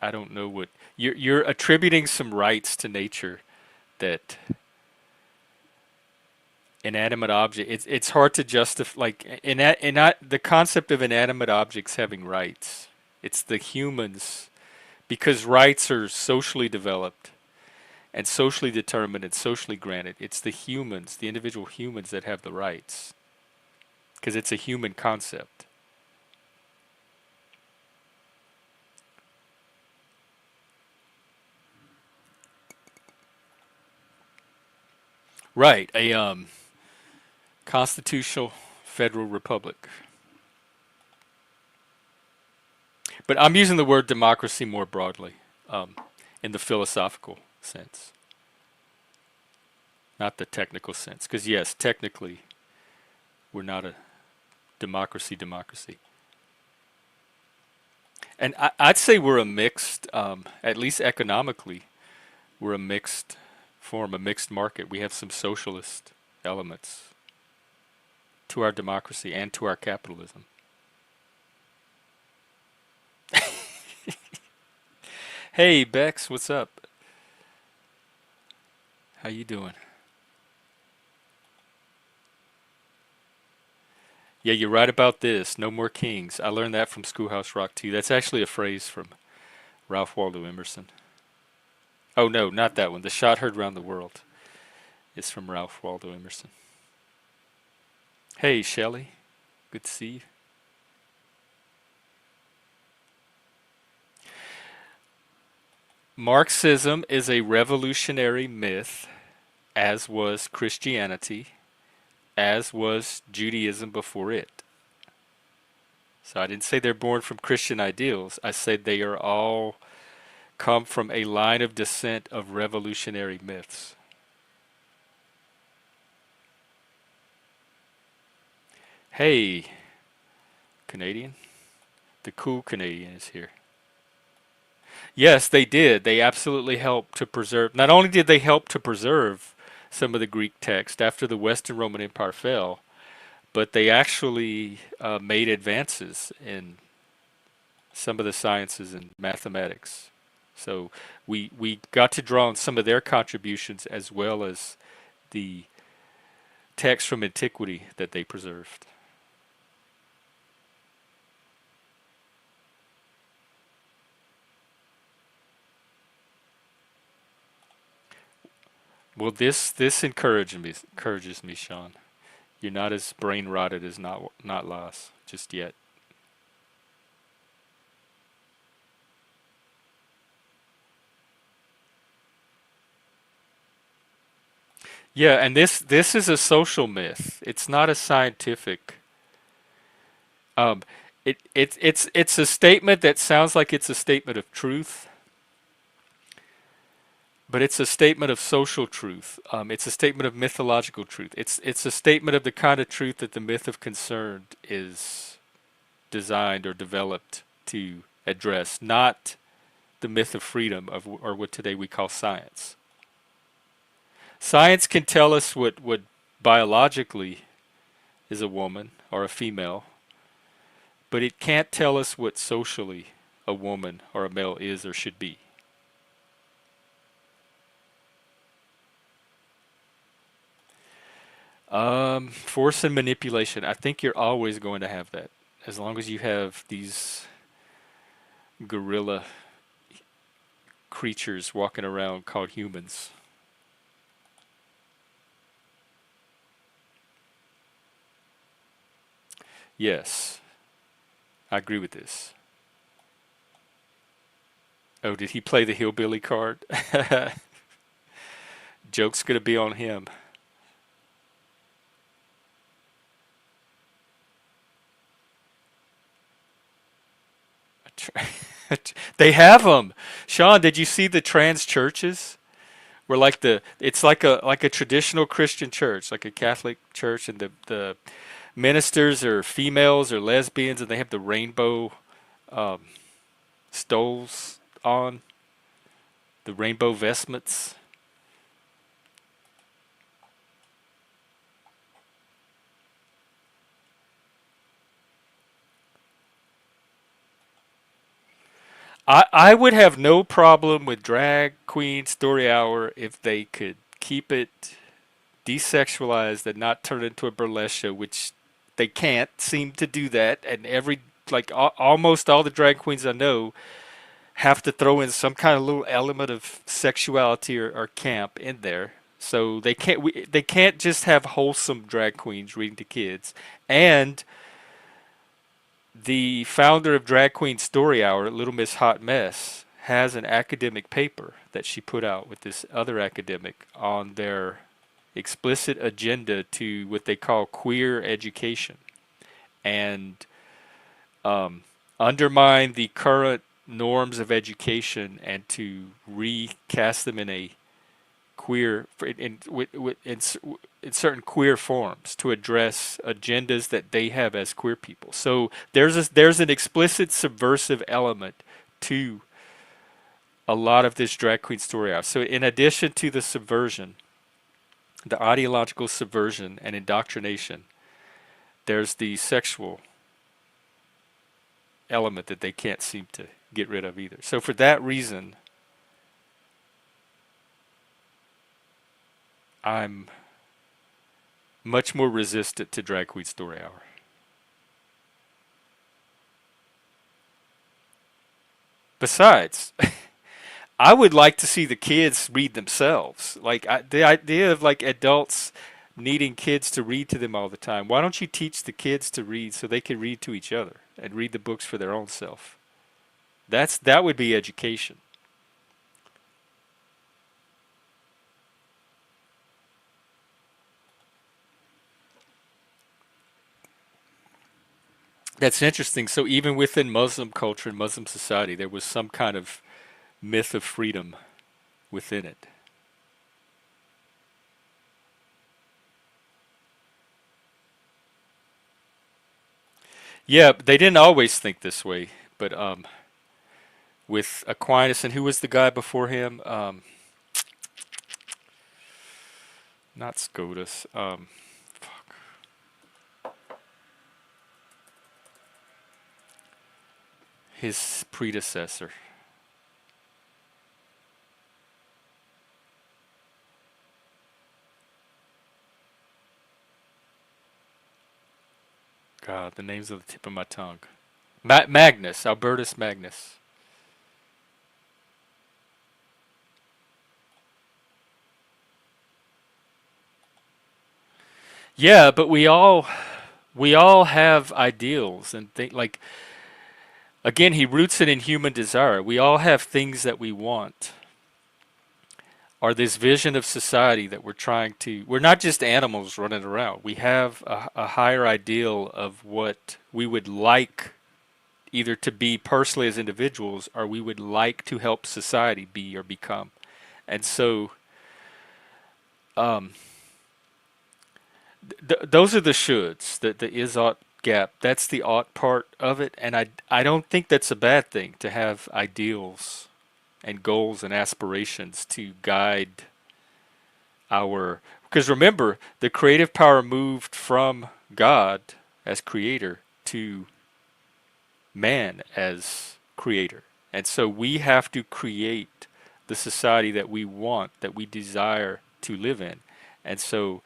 Speaker 1: I don't know what you're attributing some rights to nature that inanimate object. It's hard to justify the concept of inanimate objects having rights. It's the humans because rights are socially developed and socially determined and socially granted. It's the humans, the individual humans that have the rights because it's a human concept. Right, a constitutional federal republic. But I'm using the word democracy more broadly, um, in the philosophical sense, not the technical sense. Because yes, technically, we're not a democracy. And I'd say we're a mixed, at least economically, we're a mixed form, a mixed market. We have some socialist elements to our democracy and to our capitalism. Hey Bex, what's up? How you doing? Yeah, you're right about this. No more kings. I learned that from Schoolhouse Rock too. That's actually a phrase from Ralph Waldo Emerson. Oh no, not that one. The shot heard round the world is from Ralph Waldo Emerson. Hey Shelley, good to see you. Marxism is a revolutionary myth, as was Christianity, as was Judaism before it. So I didn't say they're born from Christian ideals. I said they are all come from a line of descent of revolutionary myths. Hey, Canadian. The cool Canadian is here. Yes, they did. They absolutely helped to preserve. Not only did they help to preserve some of the Greek text after the Western Roman Empire fell, but they actually made advances in some of the sciences and mathematics. So we got to draw on some of their contributions as well as the text from antiquity that they preserved. Well, this encourages me, Sean. You're not as brain rotted as not lost just yet. Yeah, and this is a social myth. It's not a scientific. Um, it's a statement that sounds like it's a statement of truth, but it's a statement of social truth. It's a statement of mythological truth. It's a statement of the kind of truth that the myth of concern is designed or developed to address, not the myth of freedom of or what today we call science. Science can tell us what biologically is a woman or a female, but it can't tell us what socially a woman or a male is or should be. Force and manipulation. I think you're always going to have that. As long as you have these gorilla creatures walking around called humans. Yes, I agree with this. Oh, did he play the hillbilly card? Joke's gonna be on him. They have them. Sean, did you see the trans churches? We're like the it's like a traditional Christian church, like a Catholic church, and the ministers are females or lesbians, and they have the rainbow um, stoles on, the rainbow vestments. I would have no problem with drag queen story hour if they could keep it desexualized and not turn it into a burlesque show, which they can't seem to do that. And almost all the drag queens I know have to throw in some kind of little element of sexuality or camp in there. So they can't just have wholesome drag queens reading to kids. And the founder of Drag Queen Story Hour, Little Miss Hot Mess, has an academic paper that she put out with this other academic on their explicit agenda to what they call queer education and undermine the current norms of education and to recast them in a queer in certain queer forms to address agendas that they have as queer people. So there's an explicit subversive element to a lot of this drag queen story hour. So in addition to the subversion, the ideological subversion and indoctrination, there's the sexual element that they can't seem to get rid of either. So for that reason, I'm much more resistant to Drag Queen Story Hour. Besides, I would like to see the kids read themselves. The idea of like adults needing kids to read to them all the time. Why don't you teach the kids to read so they can read to each other and read the books for their own self? That would be education. That's interesting. So even within Muslim culture and Muslim society, there was some kind of myth of freedom within it. Yeah, they didn't always think this way, but with Aquinas and who was the guy before him? Not Scotus. His predecessor. God, the name's on the tip of my tongue. Magnus, Albertus Magnus. Yeah, but we all have ideals and think like again he roots it in human desire. We all have things that we want. Or this vision of society that we're not just animals running around. We have a higher ideal of what we would like either to be personally as individuals or we would like to help society be or become. And so um, those are the shoulds, the is ought gap. That's the ought part of it. And I don't think that's a bad thing to have ideals and goals and aspirations to guide our. Because remember, the creative power moved from God as creator to man as creator. And so we have to create the society that we want, that we desire to live in. And so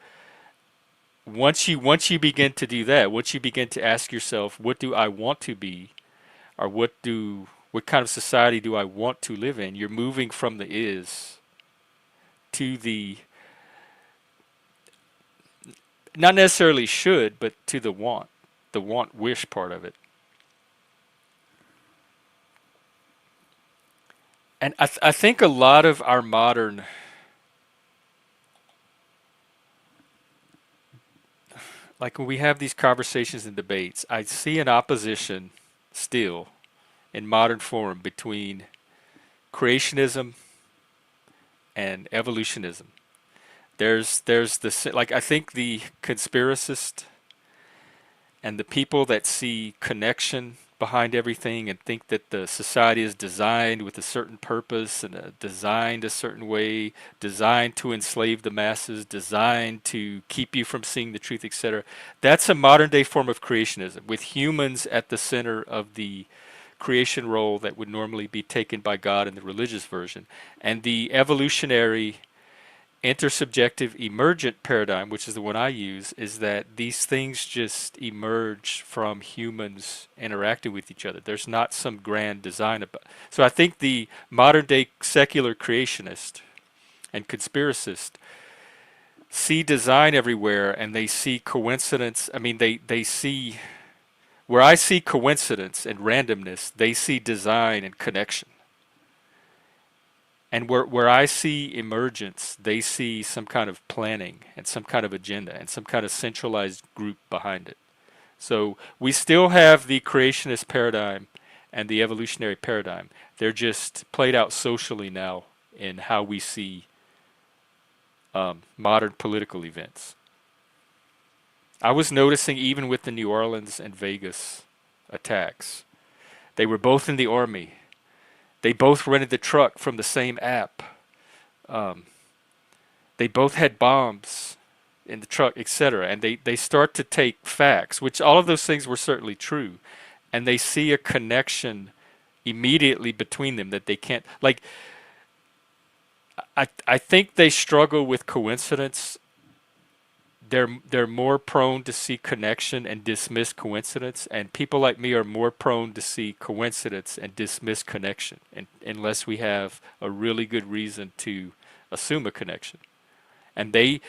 Speaker 1: once you begin to do that, once you begin to ask yourself, what do I want to be, or what kind of society do I want to live in? You're moving from the is to the not necessarily should, but to the want wish part of it. And I think a lot of our modern, like when we have these conversations and debates, I see an opposition still in modern form between creationism and evolutionism. There's the like I think the conspiracist and the people that see connection behind everything and think that the society is designed with a certain purpose and designed a certain way, designed to enslave the masses, designed to keep you from seeing the truth, etc. That's a modern day form of creationism with humans at the center of the creation role that would normally be taken by God in the religious version. And the evolutionary intersubjective emergent paradigm, which is the one I use, is that these things just emerge from humans interacting with each other. There's not some grand design about. So I think the modern day secular creationist and conspiracist see design everywhere and they see coincidence. I mean, they see where I see coincidence and randomness, they see design and connection. And where I see emergence, they see some kind of planning and some kind of agenda and some kind of centralized group behind it. So we still have the creationist paradigm and the evolutionary paradigm. They're just played out socially now in how we see modern political events. I was noticing even with the New Orleans and Vegas attacks, they were both in the army. They both rented the truck from the same app. Um, they both had bombs in the truck, etc. And they start to take facts, which all of those things were certainly true, and they see a connection immediately between them that they can't like. I think they struggle with coincidence. They're more prone to see connection and dismiss coincidence, and people like me are more prone to see coincidence and dismiss connection, and, unless we have a really good reason to assume a connection. And they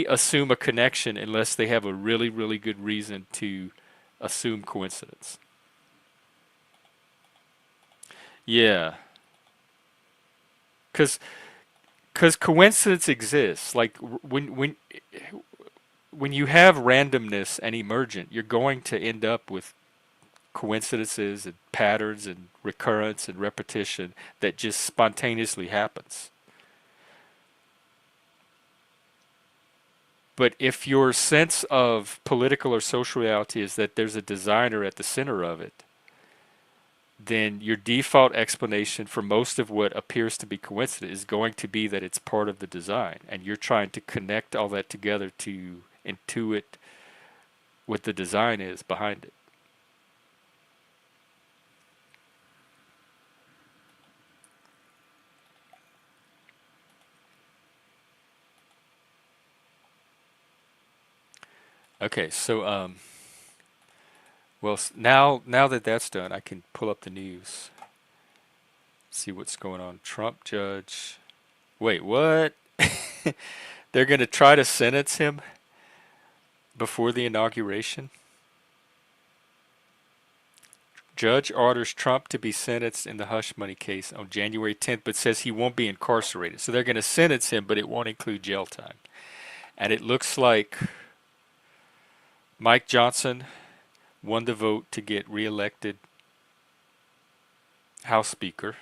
Speaker 1: assume a connection unless they have a really good reason to assume coincidence. Yeah, because coincidence exists. Like when you have randomness and emergent, you're going to end up with coincidences and patterns and recurrence and repetition that just spontaneously happens. But if your sense of political or social reality is that there's a designer at the center of it, then your default explanation for most of what appears to be coincident is going to be that it's part of the design. And you're trying to connect all that together to intuit what the design is behind it. Okay, so well, now that that's done, I can pull up the news, see what's going on. Trump judge. Wait, what? They're going to try to sentence him before the inauguration? Judge orders Trump to be sentenced in the hush money case on January 10th, but says he won't be incarcerated. So they're going to sentence him, but it won't include jail time. And it looks like Mike Johnson won the vote to get reelected House Speaker.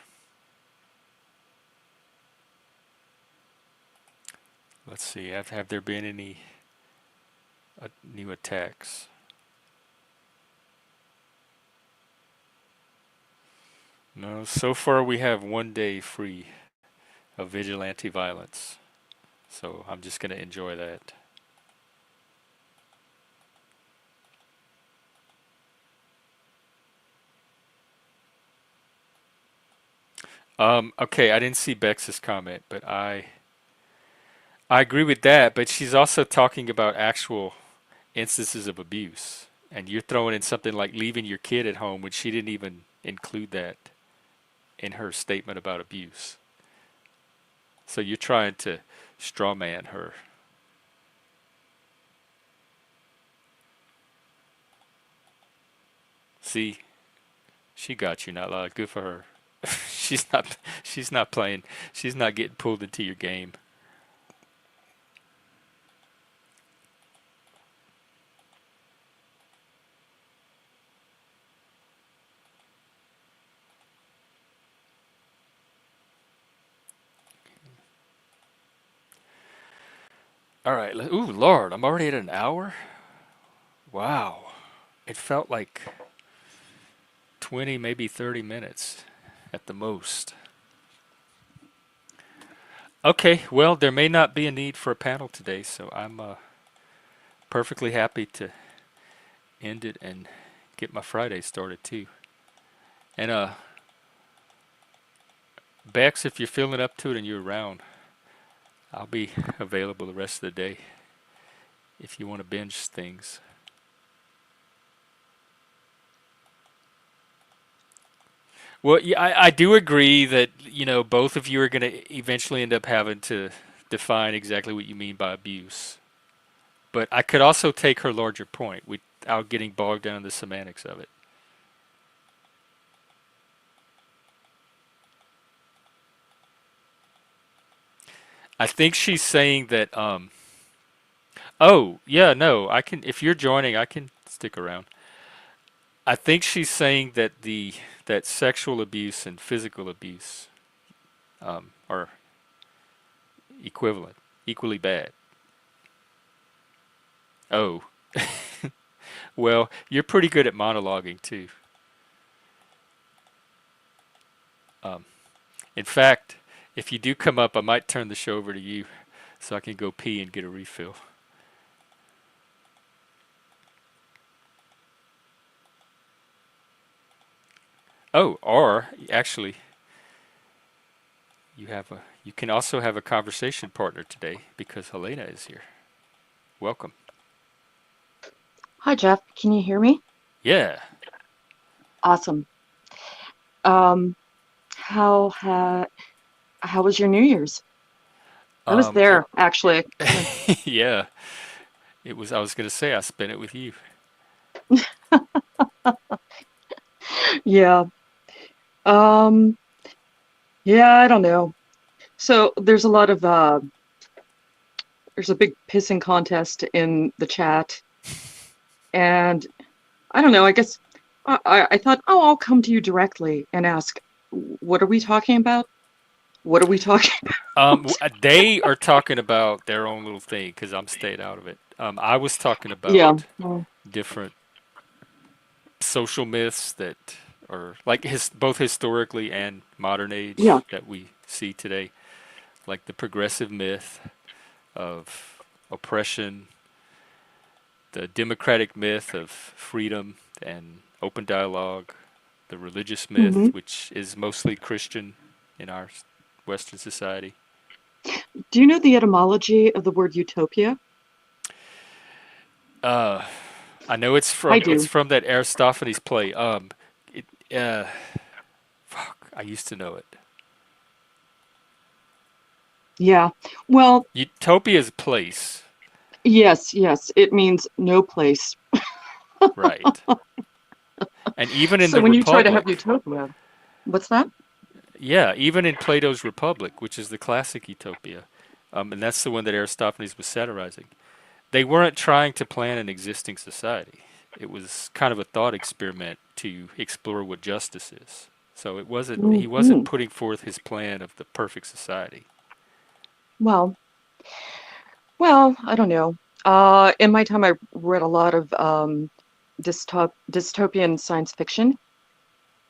Speaker 1: Let's see, have there been any new attacks? No, so far we have 1 day free of vigilante violence. So I'm just going to enjoy that. Okay, I didn't see Bex's comment, but I agree with that, but she's also talking about actual instances of abuse. And you're throwing in something like leaving your kid at home when she didn't even include that in her statement about abuse. So you're trying to strawman her. See, she got you, not loud. Good for her. She's not playing. She's not getting pulled into your game. All right. Ooh, Lord, I'm already at an hour. Wow. It felt like 20, maybe 30 minutes at the most. Okay, well, there may not be a need for a panel today, so I'm perfectly happy to end it and get my Friday started too. And Bex, if you're feeling up to it and you're around, I'll be available the rest of the day if you want to binge things. Well, yeah, I do agree that, both of you are going to eventually end up having to define exactly what you mean by abuse. But I could also take her larger point without getting bogged down in the semantics of it. I think she's saying that, oh, yeah, no, I can, if you're joining, I can stick around. I think she's saying that that sexual abuse and physical abuse are equivalent, equally bad. Oh, well, you're pretty good at monologuing too. Um, in fact, if you do come up, I might turn the show over to you so I can go pee and get a refill. Oh, or actually, you can also have a conversation partner today because Helena is here. Welcome.
Speaker 2: Hi, Jeff. Can you hear me?
Speaker 1: Yeah.
Speaker 2: Awesome. Um, how ha how was your New Year's? I was
Speaker 1: Well,
Speaker 2: there, actually. Kind of.
Speaker 1: yeah. It was. I was gonna say I spent it with you.
Speaker 2: Yeah. Um, yeah, I don't know. So there's a big pissing contest in the chat, and I don't know, I guess I thought, oh, I'll come to you directly and ask, what are we talking about? What are we talking about?
Speaker 1: They are talking about their own little thing because I'm stayed out of it. I was talking
Speaker 2: Yeah.
Speaker 1: about
Speaker 2: Well,
Speaker 1: different social myths that are like both historically and modern
Speaker 2: yeah.
Speaker 1: age that we see today, like the progressive myth of oppression, the democratic myth of freedom and open dialogue, the religious myth,
Speaker 2: Hmm.
Speaker 1: which is mostly Christian in our Western society.
Speaker 2: Do you know the etymology of the word utopia?
Speaker 1: Uh, I know
Speaker 2: I
Speaker 1: it's
Speaker 2: do.
Speaker 1: from that Aristophanes play. It, uh, fuck, I used to know it.
Speaker 2: Yeah. Well,
Speaker 1: Utopia's place,
Speaker 2: yes, yes. It means no place.
Speaker 1: right? And even in
Speaker 2: So
Speaker 1: the
Speaker 2: when you try to have
Speaker 1: Republic,
Speaker 2: utopia, what's that?
Speaker 1: yeah, even in Plato's Republic, which is the classic utopia, and that's the one that Aristophanes was satirizing. They weren't trying to plan an existing society. It was kind of a thought experiment to explore what justice is. So he wasn't
Speaker 2: Hmm.
Speaker 1: putting forth his plan of the perfect society.
Speaker 2: Well, I don't know. In my time, I read a lot of dystopian science fiction,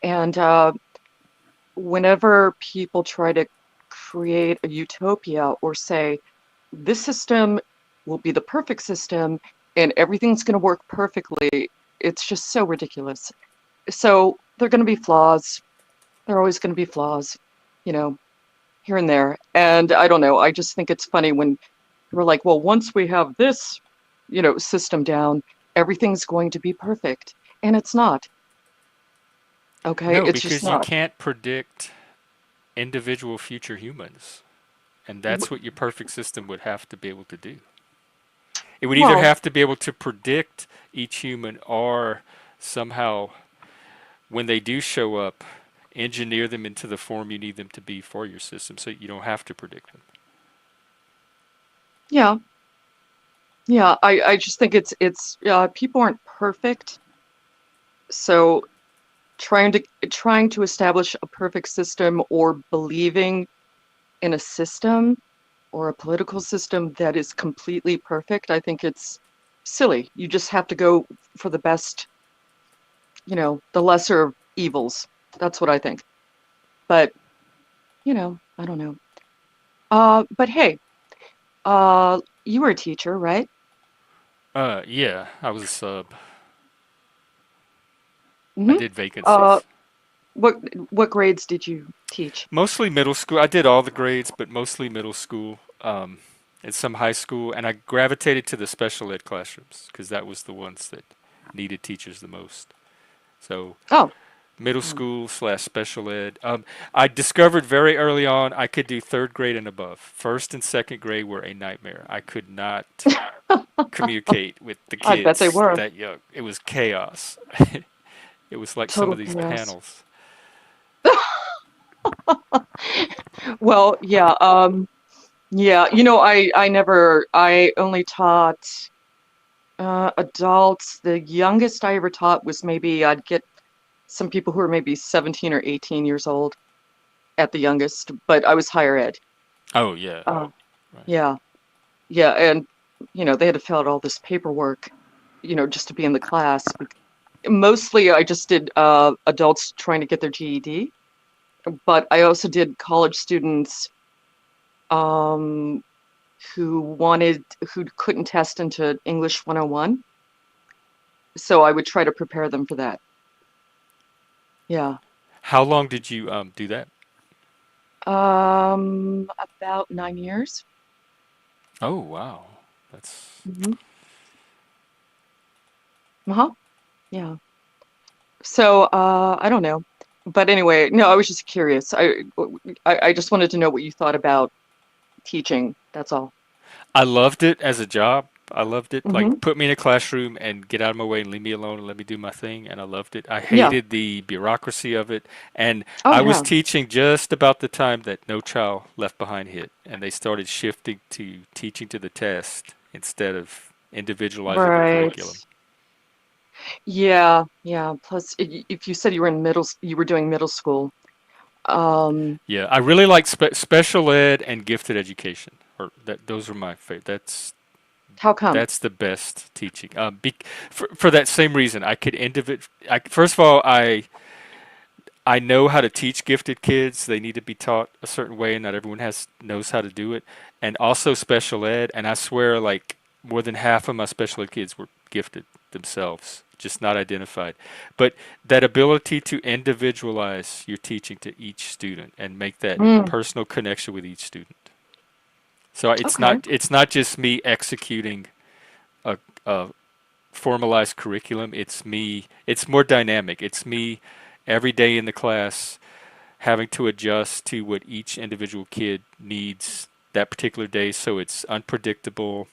Speaker 2: and whenever people try to create a utopia or say this system will be the perfect system and everything's going to work perfectly, it's just so ridiculous. So there are going to be flaws. There are always going to be flaws, you know, here and there. And I don't know. I just think it's funny when we're like, well, once we have this, system down, everything's going to be perfect. And it's not. Okay.
Speaker 1: No,
Speaker 2: It's just
Speaker 1: because you
Speaker 2: not.
Speaker 1: can't predict individual future humans. And that's what your perfect system would have to be able to do. It would either
Speaker 2: Well,
Speaker 1: have to be able to predict each human or somehow, when they do show up, engineer them into the form you need them to be for your system so you don't have to predict them.
Speaker 2: yeah. Yeah. I just think people aren't perfect. So trying to establish a perfect system or believing in a system or a political system that is completely perfect. I think it's silly. You just have to go for the best, the lesser of evils. That's what I think. But, I don't know. But hey, you were a teacher, right?
Speaker 1: Yeah, I was a sub. I
Speaker 2: Mm-hmm.
Speaker 1: did
Speaker 2: Uh,
Speaker 1: vacancies.
Speaker 2: what what grades did you teach?
Speaker 1: Mostly middle school. I did all the grades, but mostly middle school, and some high school. And I gravitated to the special ed classrooms because that was the ones that needed teachers the most. So
Speaker 2: Oh,
Speaker 1: middle
Speaker 2: oh.
Speaker 1: school slash special ed. I discovered very early on I could do third grade and above. First and second grade were a nightmare. I could not communicate with the
Speaker 2: I bet they
Speaker 1: kids
Speaker 2: were
Speaker 1: that young. It was chaos. It was like some
Speaker 2: total
Speaker 1: of these
Speaker 2: chaos.
Speaker 1: panels.
Speaker 2: Well, yeah, yeah. I only taught adults. The youngest I ever taught was maybe I'd get some people who were maybe 17 or 18 years old at the youngest, but I was higher ed.
Speaker 1: Oh yeah,
Speaker 2: Uh,
Speaker 1: right.
Speaker 2: yeah, yeah, and they had to fill out all this paperwork, just to be in the class. Mostly, I just did adults trying to get their GED, but I also did college students um, who couldn't test into English 101, so I would try to prepare them for that. Yeah.
Speaker 1: How long did you do that?
Speaker 2: About 9 years.
Speaker 1: Oh wow, that's
Speaker 2: Hmm. Uh-huh. Yeah. So, I don't know. But anyway, no, I was just curious. I just wanted to know what you thought about teaching. That's all.
Speaker 1: I loved it as a job. I loved it.
Speaker 2: Hmm.
Speaker 1: Like, put me in a classroom and get out of my way and leave me alone and let me do my thing. And I loved it. I
Speaker 2: Yeah.
Speaker 1: hated the bureaucracy of it. And
Speaker 2: Oh,
Speaker 1: I was
Speaker 2: yeah.
Speaker 1: teaching just about the time that No Child Left Behind hit. And they started shifting to teaching to the test instead of individualizing the
Speaker 2: Right.
Speaker 1: curriculum.
Speaker 2: Yeah. Yeah. Plus, if you said you were you were doing middle school. Um,
Speaker 1: Yeah, I really like special ed and gifted education. Or that those are my favorite.
Speaker 2: how come?
Speaker 1: That's the best teaching. For that same reason, I could first of all, I know how to teach gifted kids. They need to be taught a certain way, and not everyone has knows how to do it. And also special ed. And I swear, like more than half of my special ed kids were gifted themselves, just not identified. But that ability to individualize your teaching to each student and make that
Speaker 2: Mm,
Speaker 1: personal connection with each student. So
Speaker 2: okay.
Speaker 1: it's not just me executing a formalized curriculum. It's more dynamic. It's me every day in the class having to adjust to what each individual kid needs that particular day. So it's unpredictable.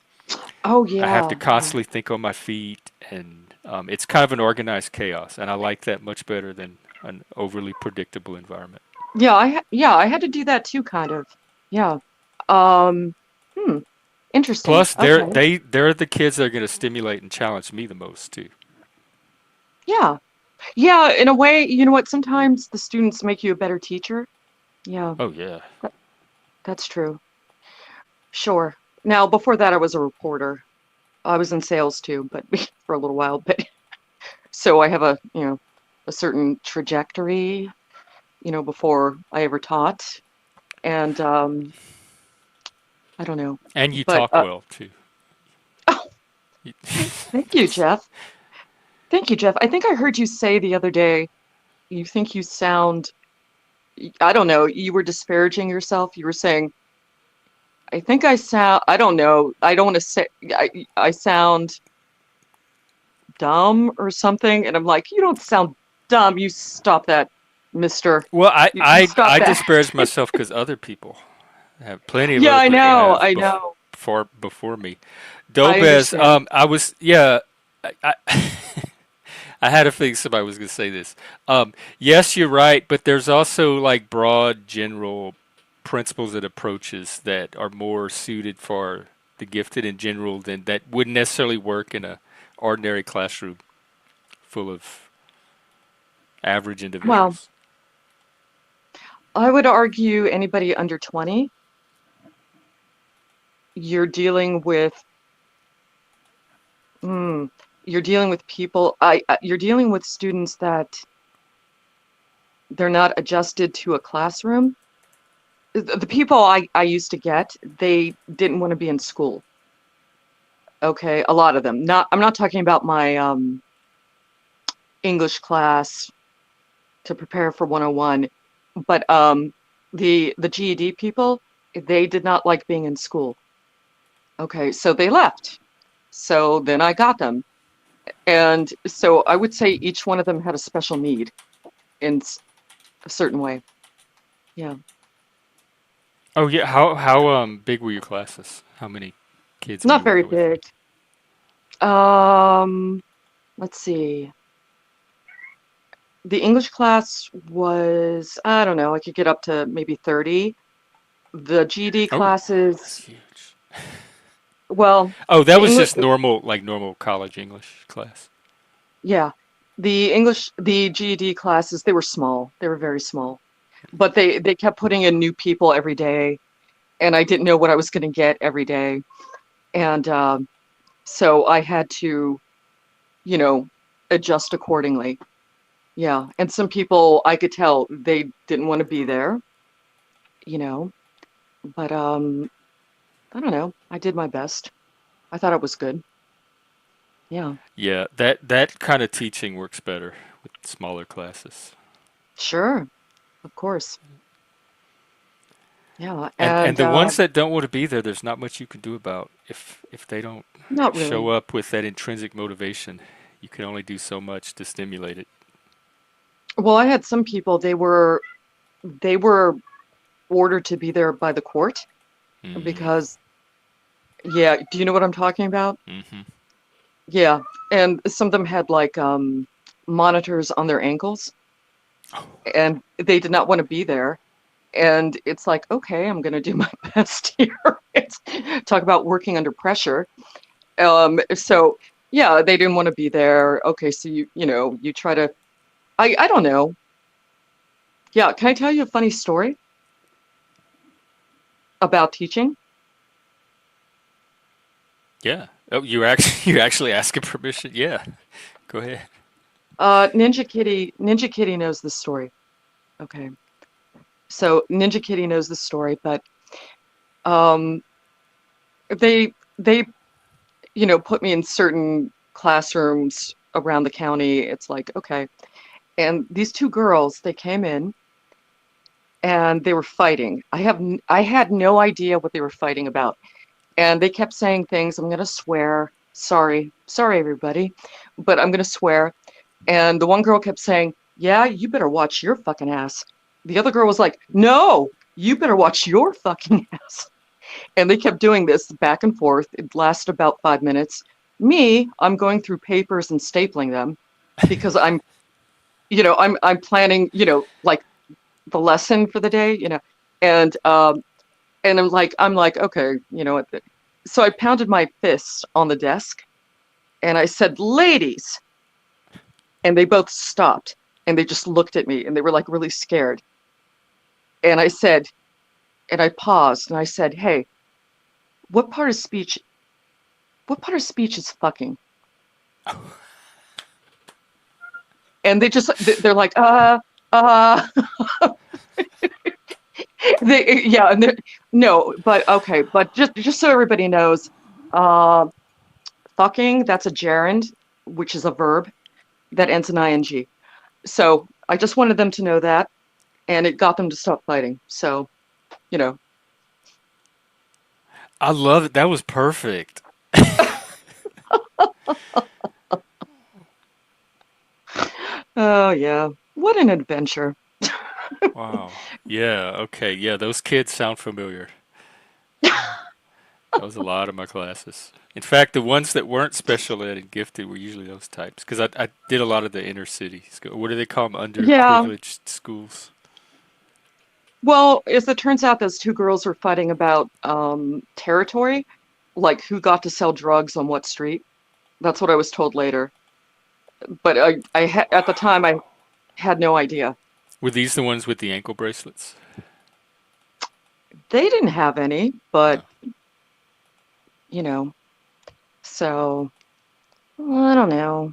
Speaker 2: Oh,
Speaker 1: I have
Speaker 2: yeah.
Speaker 1: to
Speaker 2: Yeah.
Speaker 1: constantly think on my feet, and it's kind of an organized chaos. And I like that much better than an overly predictable environment.
Speaker 2: Yeah, I had to do that too, kind of. Yeah. Um, hmm. Interesting.
Speaker 1: Plus,
Speaker 2: Okay.
Speaker 1: they're the kids that are going to stimulate and challenge me the most too.
Speaker 2: Yeah. Yeah, in a way, you know what? Sometimes the students make you a better teacher. Yeah,
Speaker 1: Oh yeah.
Speaker 2: that, that's true. Sure. Now, before that, I was a reporter. I was in sales too, but for a little while. But so I have a certain trajectory, before I ever taught. And I don't know.
Speaker 1: And you
Speaker 2: But
Speaker 1: talk well too.
Speaker 2: oh, thank you, Jeff. Thank you, Jeff. I think I heard you say the other day, you think you sound, I don't know, you were disparaging yourself. You were saying, I think I sound, I don't know, I don't want to say, I sound dumb or something. And I'm like, you don't sound dumb. You stop that, mister.
Speaker 1: Well,
Speaker 2: You stop
Speaker 1: I
Speaker 2: that.
Speaker 1: disparage myself because other people have plenty of
Speaker 2: Yeah,
Speaker 1: other
Speaker 2: I
Speaker 1: people
Speaker 2: know.
Speaker 1: have
Speaker 2: I know.
Speaker 1: before me.
Speaker 2: I
Speaker 1: Dobez,
Speaker 2: understand.
Speaker 1: I was yeah. I I had a feeling somebody was going to say this. Yes, you're right, but there's also like broad general principles and approaches that are more suited for the gifted in general than that wouldn't necessarily work in a ordinary classroom full of average
Speaker 2: Well,
Speaker 1: individuals.
Speaker 2: I would argue anybody under 20. you're dealing with mm, you're dealing with people. You're dealing with students that they're not adjusted to a classroom. The people I used to get, they didn't want to be in school. Okay, a lot of them. Not I'm not talking about my English class to prepare for 101, but the GED people, they did not like being in school. Okay, so they left. So then I got them. And so I would say each one of them had a special need in a certain way. Yeah.
Speaker 1: Oh yeah, how big were your classes? How many kids were
Speaker 2: Not
Speaker 1: you
Speaker 2: very
Speaker 1: working with?
Speaker 2: big. Um, let's see. The English class was, I don't know, I could get up to maybe 30. The GD
Speaker 1: Oh,
Speaker 2: classes,
Speaker 1: that's huge.
Speaker 2: well,
Speaker 1: Oh, that
Speaker 2: the
Speaker 1: was
Speaker 2: English,
Speaker 1: just normal, like normal college English class.
Speaker 2: yeah, the GED classes, they were small. They were very small. But they kept putting in new people every day, and I didn't know what I was going to get every day. And so I had to, you know, adjust accordingly. Yeah. And some people I could tell they didn't want to be there, you know, but I don't know. I did my best. I thought it was good. Yeah.
Speaker 1: Yeah, that kind of teaching works better with smaller classes.
Speaker 2: Sure. Of course. Yeah.
Speaker 1: And
Speaker 2: And
Speaker 1: the ones that don't want to be there, there's not much you can do about if they don't
Speaker 2: not
Speaker 1: show
Speaker 2: really.
Speaker 1: up with that intrinsic motivation. You can only do so much to stimulate it.
Speaker 2: Well, I had some people, they were ordered to be there by the court
Speaker 1: Mm,
Speaker 2: because, yeah, do you know what I'm talking about?
Speaker 1: hmm.
Speaker 2: Yeah. And some of them had like monitors on their ankles and they did not want to be there. And it's like, okay, I'm going to do my best here. It's, talk about working under pressure. So yeah, they didn't want to be there. Okay, so you try to, I don't know. Yeah, can I tell you a funny story about teaching?
Speaker 1: Yeah. Oh, you're actually asking permission? Yeah. Go ahead.
Speaker 2: Ninja Kitty knows this story. Okay, so Ninja Kitty knows this story, but um, they put me in certain classrooms around the county. It's like, okay. And these two girls, they came in and they were fighting. I had no idea what they were fighting about. And they kept saying things, I'm gonna swear. Sorry, everybody, but I'm gonna swear. And the one girl kept saying, yeah, you better watch your fucking ass. The other girl was like, no, you better watch your fucking ass. And they kept doing this back and forth. It lasted about 5 minutes. Me, I'm going through papers and stapling them because I'm planning, like the lesson for the day, and I'm like, okay, you know what? So I pounded my fist on the desk and I said, ladies, and they both stopped and they just looked at me and they were like really scared. And I said, and I paused and I said, hey, what part of speech, what part of speech is fucking? And they're like, uh, yeah, and no, but okay, but just so everybody knows, uh, fucking, that's a gerund, which is a verb that ends in ing. So I just wanted them to know that, and it got them to stop fighting. So, you know,
Speaker 1: I love it. That was perfect.
Speaker 2: oh yeah, what an adventure.
Speaker 1: Wow. Yeah, okay. Yeah, those kids sound familiar. That was a lot of my classes. In fact, the ones that weren't special ed and gifted were usually those types. Because I did a lot of the inner city school. What do they call them?
Speaker 2: Yeah,
Speaker 1: Underprivileged schools.
Speaker 2: well, as it turns out, those two girls were fighting about territory, like who got to sell drugs on what street. That's what I was told later. But at the time, I had no idea.
Speaker 1: Were these the ones with the ankle bracelets?
Speaker 2: They didn't have any, but
Speaker 1: No.
Speaker 2: you know. So, I don't know.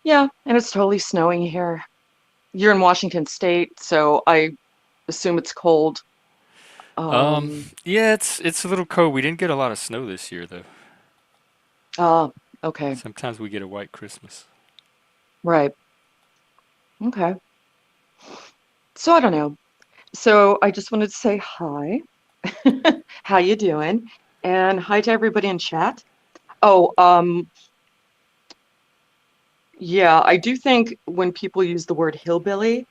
Speaker 2: Yeah, and it's totally snowing here. You're in Washington State, so I assume it's cold.
Speaker 1: Um,
Speaker 2: Um,
Speaker 1: yeah, it's a little cold. We didn't get a lot of snow this year though.
Speaker 2: ah, okay,
Speaker 1: Sometimes we get a white Christmas.
Speaker 2: right. Okay. So I don't know. So I just wanted to say hi. How you doing? And hi to everybody in chat. Oh, yeah, I do think when people use the word hillbilly,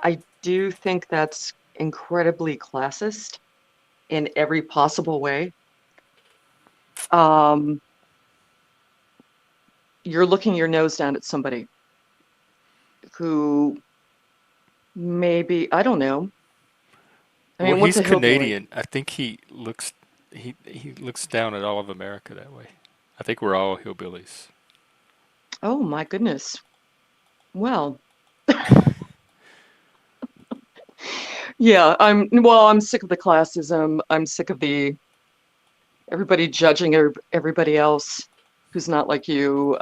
Speaker 2: I do think that's incredibly classist in every possible way. Um, you're looking your nose down at somebody who maybe, I don't know. I
Speaker 1: Well,
Speaker 2: mean, what's
Speaker 1: he's
Speaker 2: a hillbilly?
Speaker 1: Canadian. I think he looks down at all of America that way. I think we're all hillbillies.
Speaker 2: Oh my goodness. Well, yeah, I'm sick of the classism. I'm sick of the everybody judging everybody else who's not like you.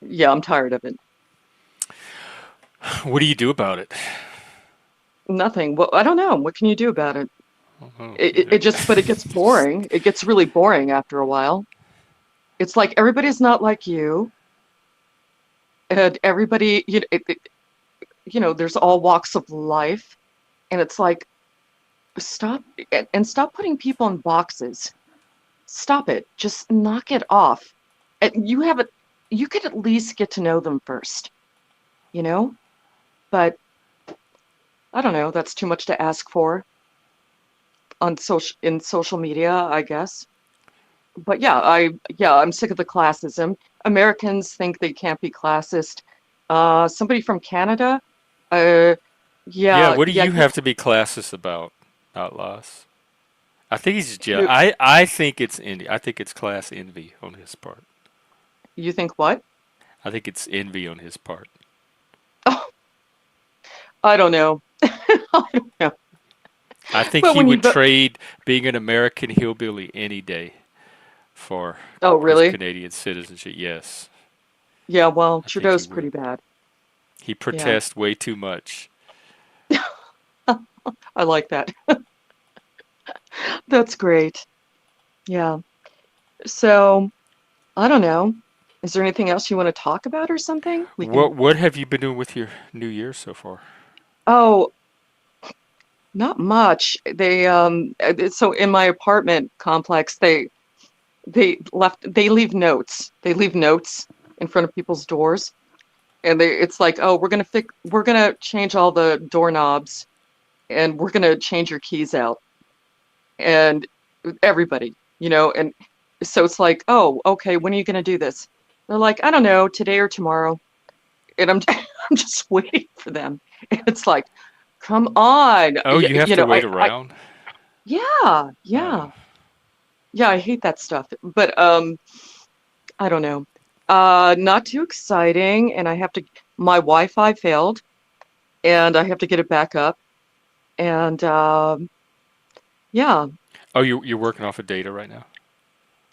Speaker 2: Yeah, I'm tired of it.
Speaker 1: What do you do about it?
Speaker 2: Nothing. Well, I don't know. What can you do about it?
Speaker 1: Oh,
Speaker 2: It just, but it gets boring. It gets really boring after a while. It's like everybody's not like you, and everybody, there's all walks of life, and it's like stop and stop putting people in boxes. Stop it. Just knock it off. And you have it. You could at least get to know them first, you know? But I don't know. That's too much to ask for on social media, I guess. But yeah, I'm sick of the classism. Americans think they can't be classist. Somebody from Canada, uh,
Speaker 1: yeah.
Speaker 2: yeah,
Speaker 1: What do
Speaker 2: yeah,
Speaker 1: you have to be classist about, Outlaws? I think he's just
Speaker 2: who,
Speaker 1: I think it's envy. I think it's class envy on his part.
Speaker 2: you think what?
Speaker 1: I think it's envy on his part.
Speaker 2: Oh, I don't know. I don't know.
Speaker 1: I think
Speaker 2: But
Speaker 1: he
Speaker 2: when you
Speaker 1: would
Speaker 2: go,
Speaker 1: trade being an American hillbilly any day for
Speaker 2: oh,
Speaker 1: his
Speaker 2: really?
Speaker 1: Canadian citizenship. Yes,
Speaker 2: Yeah, well,
Speaker 1: I think he
Speaker 2: Trudeau's
Speaker 1: would.
Speaker 2: pretty bad.
Speaker 1: He
Speaker 2: Yeah,
Speaker 1: protests way too much.
Speaker 2: I like that. That's great. Yeah. So, I don't know. Is there anything else you want to talk about or something? We can.
Speaker 1: What have you been doing with your New Year so far?
Speaker 2: Oh, not much. So in my apartment complex, they leave notes. They leave notes in front of people's doors, and it's like, oh, we're gonna change all the doorknobs, and we're gonna change your keys out, and everybody, and so it's like, oh, okay, when are you gonna do this? They're like, I don't know, today or tomorrow, and I'm I'm just waiting for them. And it's like, come on,
Speaker 1: Oh, you have to wait
Speaker 2: I
Speaker 1: around.
Speaker 2: yeah,
Speaker 1: Oh,
Speaker 2: yeah, yeah, I hate that stuff, but I don't know. Not too exciting, and my Wi-Fi failed, and I have to get it back up, and yeah,
Speaker 1: oh, you're working off of data right now.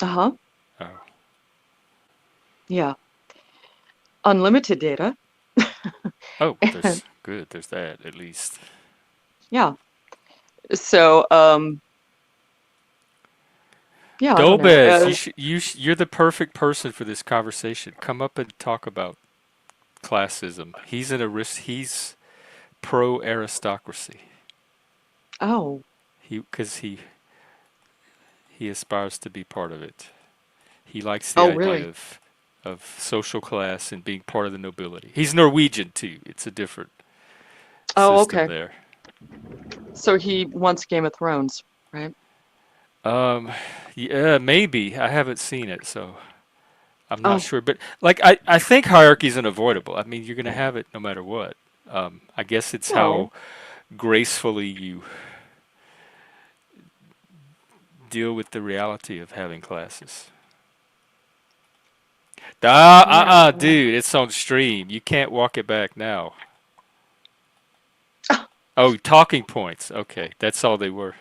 Speaker 2: uh-huh,
Speaker 1: Oh,
Speaker 2: yeah, unlimited data,
Speaker 1: oh,
Speaker 2: and
Speaker 1: there's good. There's that at least.
Speaker 2: yeah, so yeah, I don't know.
Speaker 1: Dolbez, you're the perfect person for this conversation. Come up and talk about classism. He's pro aristocracy.
Speaker 2: Oh,
Speaker 1: He aspires to be part of it. He likes the
Speaker 2: oh,
Speaker 1: idea
Speaker 2: really?
Speaker 1: of social class and being part of the nobility. He's Norwegian too. It's a different
Speaker 2: Oh,
Speaker 1: system
Speaker 2: okay.
Speaker 1: there.
Speaker 2: So he wants Game of Thrones, right?
Speaker 1: Um, yeah, maybe I haven't seen it, so I'm not
Speaker 2: Oh,
Speaker 1: sure. But like, I think hierarchy is unavoidable. I mean, you're going to have it no matter what. I guess it's
Speaker 2: well,
Speaker 1: how gracefully you deal with the reality of having classes.
Speaker 2: yeah.
Speaker 1: Dude, it's on stream. You can't walk it back now. Oh, talking points. Okay, that's all they were.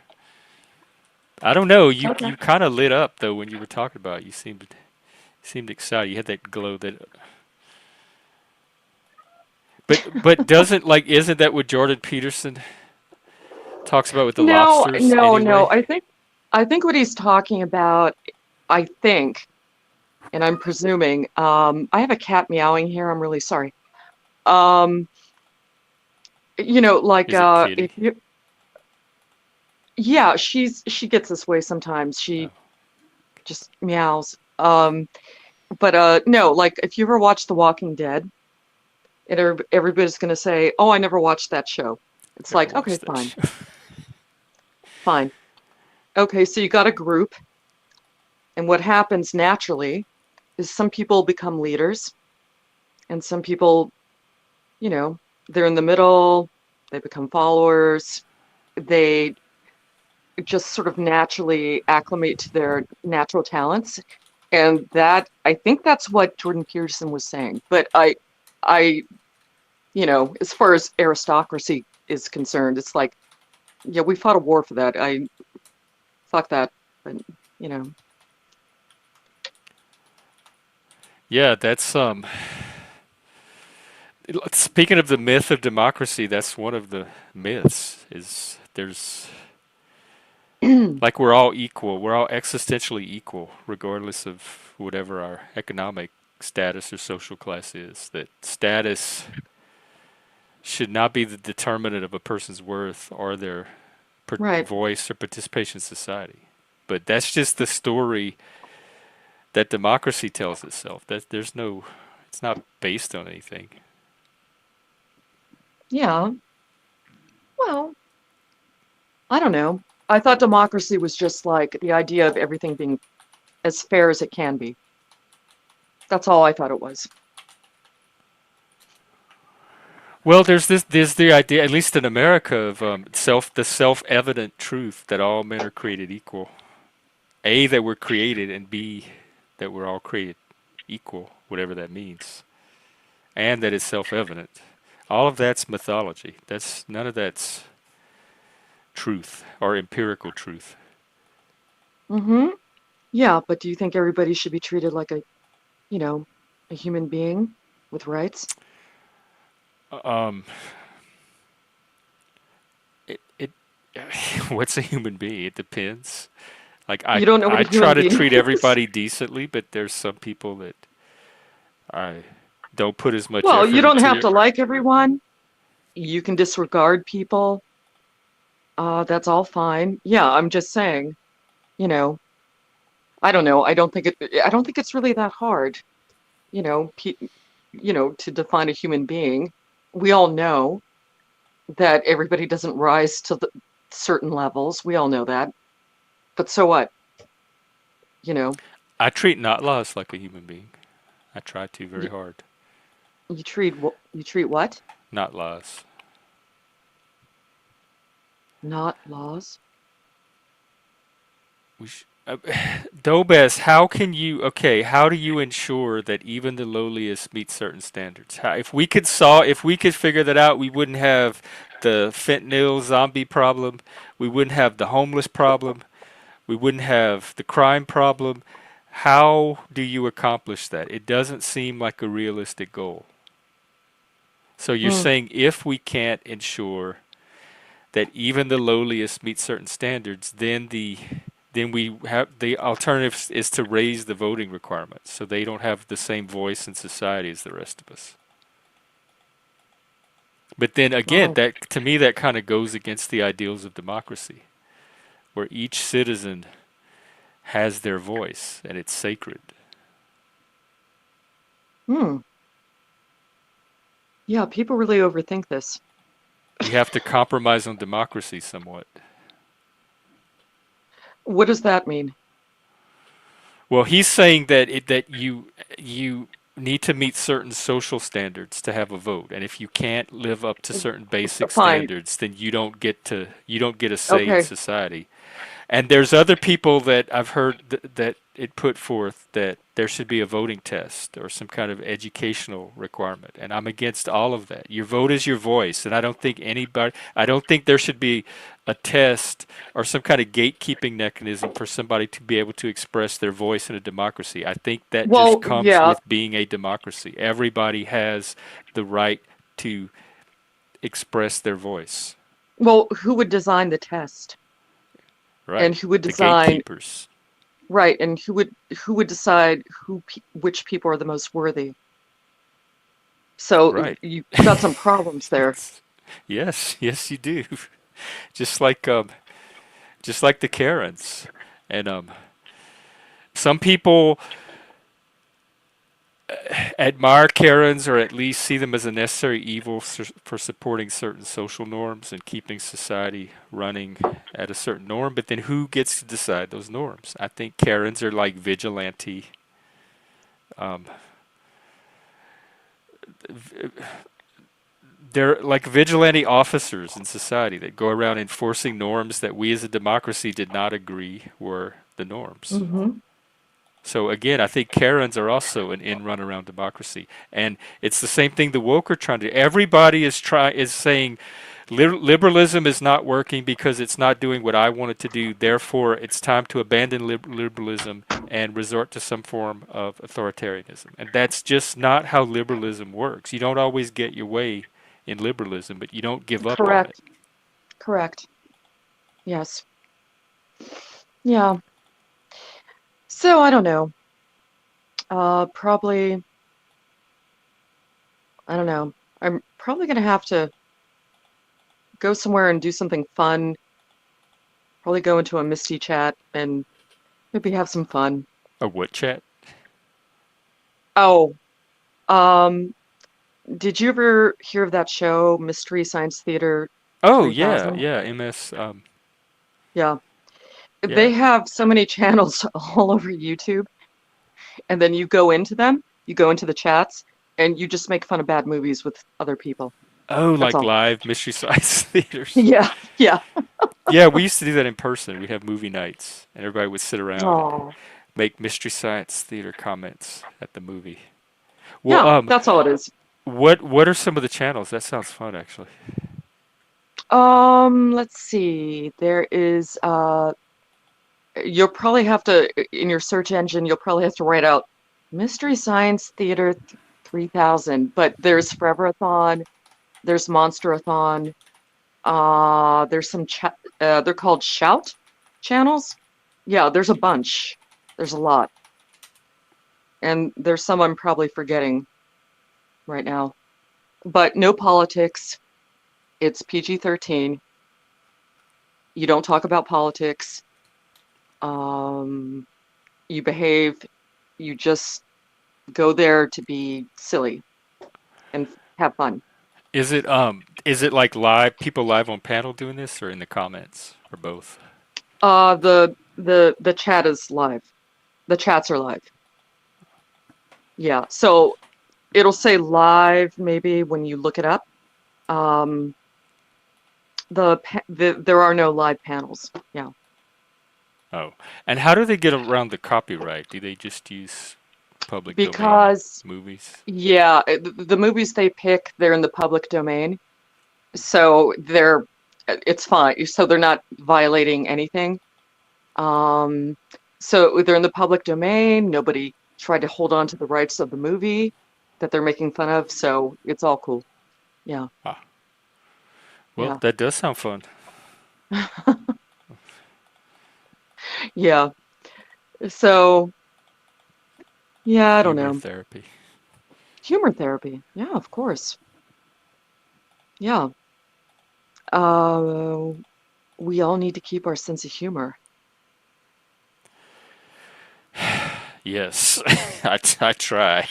Speaker 1: I don't know. You
Speaker 2: Okay.
Speaker 1: you kind of lit up though when you were talking about it. You seemed excited. You had that glow that. But doesn't like isn't that what Jordan Peterson talks about with the
Speaker 2: No,
Speaker 1: lobsters
Speaker 2: no, no.
Speaker 1: anyway?
Speaker 2: I think what he's talking about, I think, and I'm presuming, I have a cat meowing here. I'm really sorry. Um, like
Speaker 1: Is it kitty?
Speaker 2: if you yeah, she gets this way sometimes.
Speaker 1: Oh,
Speaker 2: She just meows. But no, like if you ever watch The Walking Dead, and everybody's gonna say, "Oh, I never watched that show." It's
Speaker 1: never
Speaker 2: like, okay,
Speaker 1: watched that
Speaker 2: fine,
Speaker 1: show.
Speaker 2: fine. Okay, so you got a group, and what happens naturally is some people become leaders, and some people, you know, they're in the middle, they become followers, they just sort of naturally acclimate to their natural talents. And that, I think that's what Jordan Peterson was saying. But I, as far as aristocracy is concerned, it's like, yeah, we fought a war for that. Fuck that. But, you know,
Speaker 1: Yeah, that's speaking of the myth of democracy, that's one of the myths is there's like we're all equal. We're all existentially equal regardless of whatever our economic status or social class is. That status should not be the determinant of a person's worth or their
Speaker 2: right.
Speaker 1: voice or participation in society. But that's just the story that democracy tells itself. That there's no, it's not based on anything.
Speaker 2: Yeah. Well, I don't know. I thought democracy was just like the idea of everything being as fair as it can be. That's all I thought it was.
Speaker 1: Well, there's the idea, at least in America, of the self-evident truth that all men are created equal. A, that we're created, and B, that we're all created equal, whatever that means, and that it's self-evident. All of that's mythology. That's none of that's truth or empirical truth.
Speaker 2: Mm-hmm. Yeah, but do you think everybody should be treated like you know, a human being with rights?
Speaker 1: Um, it what's a human being? It depends. Like
Speaker 2: You don't know what
Speaker 1: I
Speaker 2: a
Speaker 1: try
Speaker 2: human
Speaker 1: to
Speaker 2: being
Speaker 1: treat
Speaker 2: is.
Speaker 1: everybody decently, but there's some people that I don't put as much
Speaker 2: Well, you
Speaker 1: effort
Speaker 2: don't have
Speaker 1: into.
Speaker 2: to like everyone. You can disregard people. That's all fine. Yeah, I'm just saying, you know, I don't know. I don't think it's really that hard, you know, pe to define a human being. We all know that everybody doesn't rise to certain levels. We all know that. But so what? You know,
Speaker 1: I treat not laws like a human being. I try to very
Speaker 2: you,
Speaker 1: hard.
Speaker 2: you treat what?
Speaker 1: Not laws.
Speaker 2: Not laws.
Speaker 1: We sh- uh, Dobes, how can you? Okay, how do you ensure that even the lowliest meet certain standards? If we could figure that out, we wouldn't have the fentanyl zombie problem. We wouldn't have the homeless problem. We wouldn't have the crime problem. How do you accomplish that? It doesn't seem like a realistic goal. So you're
Speaker 2: Hmm.
Speaker 1: saying if we can't ensure that even the lowliest meet certain standards, then we have the alternative is to raise the voting requirements so they don't have the same voice in society as the rest of us. But then again,
Speaker 2: Oh.
Speaker 1: that to me that kind of goes against the ideals of democracy, where each citizen has their voice and it's sacred.
Speaker 2: Hmm. Yeah, people really overthink this.
Speaker 1: We have to compromise on democracy somewhat.
Speaker 2: What does that mean?
Speaker 1: Well, he's saying that you need to meet certain social standards to have a vote, and if you can't live up to certain basic
Speaker 2: Fine.
Speaker 1: standards, then you don't get a say in
Speaker 2: Okay.
Speaker 1: society. And there's other people that I've heard that it put forth that there should be a voting test or some kind of educational requirement. And I'm against all of that. Your vote is your voice. And I don't think there should be a test or some kind of gatekeeping mechanism for somebody to be able to express their voice in a democracy. I think that just
Speaker 2: Well,
Speaker 1: comes
Speaker 2: yeah.
Speaker 1: with being a democracy. Everybody has the right to express their voice,
Speaker 2: Well, who would design the test?
Speaker 1: right?
Speaker 2: And who would
Speaker 1: The
Speaker 2: design,
Speaker 1: gatekeepers.
Speaker 2: right, and who would decide which people are the most worthy? So
Speaker 1: Right.
Speaker 2: you've got some problems there.
Speaker 1: Yes, yes, you do. Just just like the Karens, and some people admire Karens or at least see them as a necessary evil for supporting certain social norms and keeping society running at a certain norm. But then who gets to decide those norms? I think Karens are like vigilante. Um, they're like vigilante officers in society that go around enforcing norms that we as a democracy did not agree were the norms.
Speaker 2: Hmm.
Speaker 1: So again, I think Karens are also an in run around democracy, and it's the same thing the woke are trying to do. Everybody is saying liberalism is not working because it's not doing what I want it to do. Therefore, it's time to abandon liberalism and resort to some form of authoritarianism. And that's just not how liberalism works. You don't always get your way in liberalism, but you don't give up on it.
Speaker 2: Correct. Correct. Yes. Yeah. So I don't know. Probably, I don't know. I'm probably gonna have to go somewhere and do something fun. Probably go into a Misty chat and maybe have some fun.
Speaker 1: A what chat?
Speaker 2: Oh, um, did you ever hear of that show, Mystery Science Theater
Speaker 1: Oh yeah,
Speaker 2: 3000?
Speaker 1: yeah. MS.
Speaker 2: Yeah. They
Speaker 1: Yeah.
Speaker 2: have so many channels all over YouTube, and then you go into them, you go into the chats, and you just make fun of bad movies with other people.
Speaker 1: Oh,
Speaker 2: That's
Speaker 1: like
Speaker 2: all.
Speaker 1: live Mystery Science Theaters.
Speaker 2: Yeah, yeah.
Speaker 1: Yeah, we used to do that in person. We'd have movie nights, and everybody would sit around and
Speaker 2: Oh,
Speaker 1: make Mystery Science Theater comments at the movie. Well,
Speaker 2: yeah, that's all it is.
Speaker 1: what are some of the channels? That sounds fun, actually.
Speaker 2: Let's see. There is you'll probably have to in your search engine, you'll probably have to write out Mystery Science Theater 3000, but there's Foreverathon, there's Monsterathon, there's some they're called Shout channels. Yeah, there's a bunch. There's a lot. And there's some I'm probably forgetting right now. But no politics. It's PG-13. You don't talk about politics. Um, you behave. You just go there to be silly and have fun.
Speaker 1: Is it like live people live on panel doing this or in the comments or both?
Speaker 2: The chat is live. The chats are live. Yeah. So it'll say live maybe when you look it up. Um, there are no live panels. Yeah.
Speaker 1: Oh. And how do they get around the copyright? Do they just use public domain
Speaker 2: Because
Speaker 1: movies?
Speaker 2: yeah, the movies they pick, they're in the public domain. So it's fine. So they're not violating anything. Um, so they're in the public domain. Nobody tried to hold on to the rights of the movie that they're making fun of. So it's all cool. Yeah.
Speaker 1: Ah. Well,
Speaker 2: Yeah.
Speaker 1: that does sound fun.
Speaker 2: Yeah. So yeah, I don't
Speaker 1: Humor
Speaker 2: know.
Speaker 1: therapy.
Speaker 2: Humor therapy. Yeah, of course. Yeah. Uh, we all need to keep our sense of humor.
Speaker 1: Yes. I try.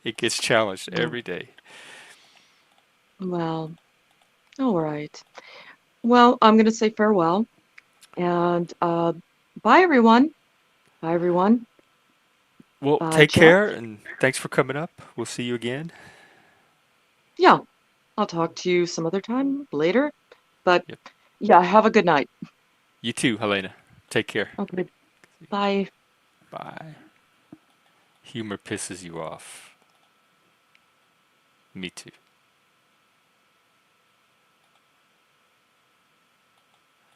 Speaker 1: It gets challenged
Speaker 2: Yeah.
Speaker 1: every day.
Speaker 2: Well, all right. Well, I'm going to say farewell and bye, everyone. Bye, everyone.
Speaker 1: Well,
Speaker 2: Bye,
Speaker 1: take
Speaker 2: Jeff.
Speaker 1: care and thanks for coming up. We'll see you again.
Speaker 2: Yeah, I'll talk to you some other time later. But
Speaker 1: Yep.
Speaker 2: yeah, have a good night.
Speaker 1: You too, Helena. Take care.
Speaker 2: Okay, bye.
Speaker 1: Bye. Humor pisses you off. Me too.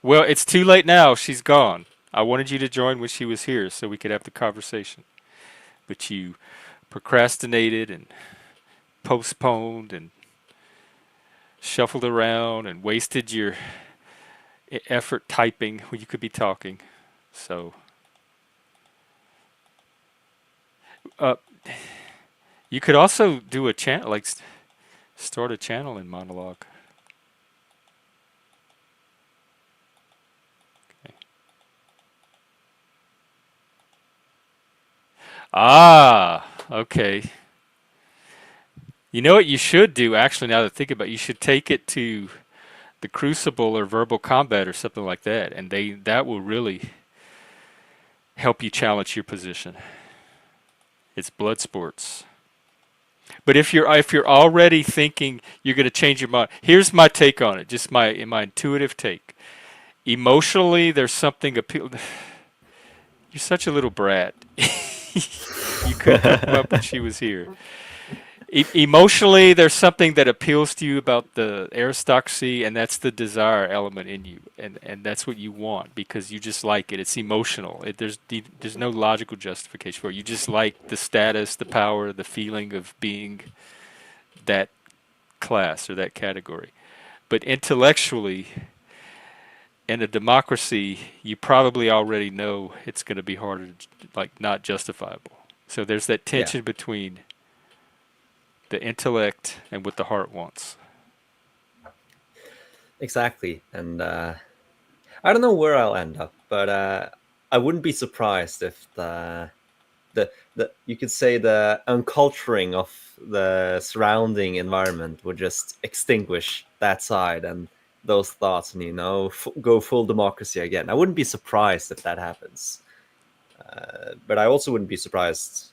Speaker 1: Well, it's too late now. She's gone. I wanted you to join when she was here so we could have the conversation. But you procrastinated and postponed and shuffled around and wasted your effort typing when you could be talking. So, uh, you could also do a channel, like start a channel in monologue. Okay. Ah, okay. You know what you should do, actually, now that I think about it, you should take it to the Crucible or Verbal Combat or something like that, and that will really help you challenge your position. It's blood sports. But if you're already thinking you're going to change your mind, here's my take on it, just my intuitive take. Emotionally, there's something appeal. You're such a little brat. You could have come up when she was here. Emotionally, there's something that appeals to you about the aristocracy, and that's the desire element in you, and that's what you want because you just like it. It's emotional. There's no logical justification for it. You just like the status, the power, the feeling of being that class or that category. But intellectually, in a democracy, you probably already know it's going to be harder, like not justifiable. So there's that
Speaker 3: Yeah,
Speaker 1: tension between the intellect and what the heart wants.
Speaker 3: exactly. And I don't know where I'll end up, but I wouldn't be surprised if the you could say the unculturing of the surrounding environment would just extinguish that side and those thoughts, and go full democracy again. I wouldn't be surprised if that happens, but I also wouldn't be surprised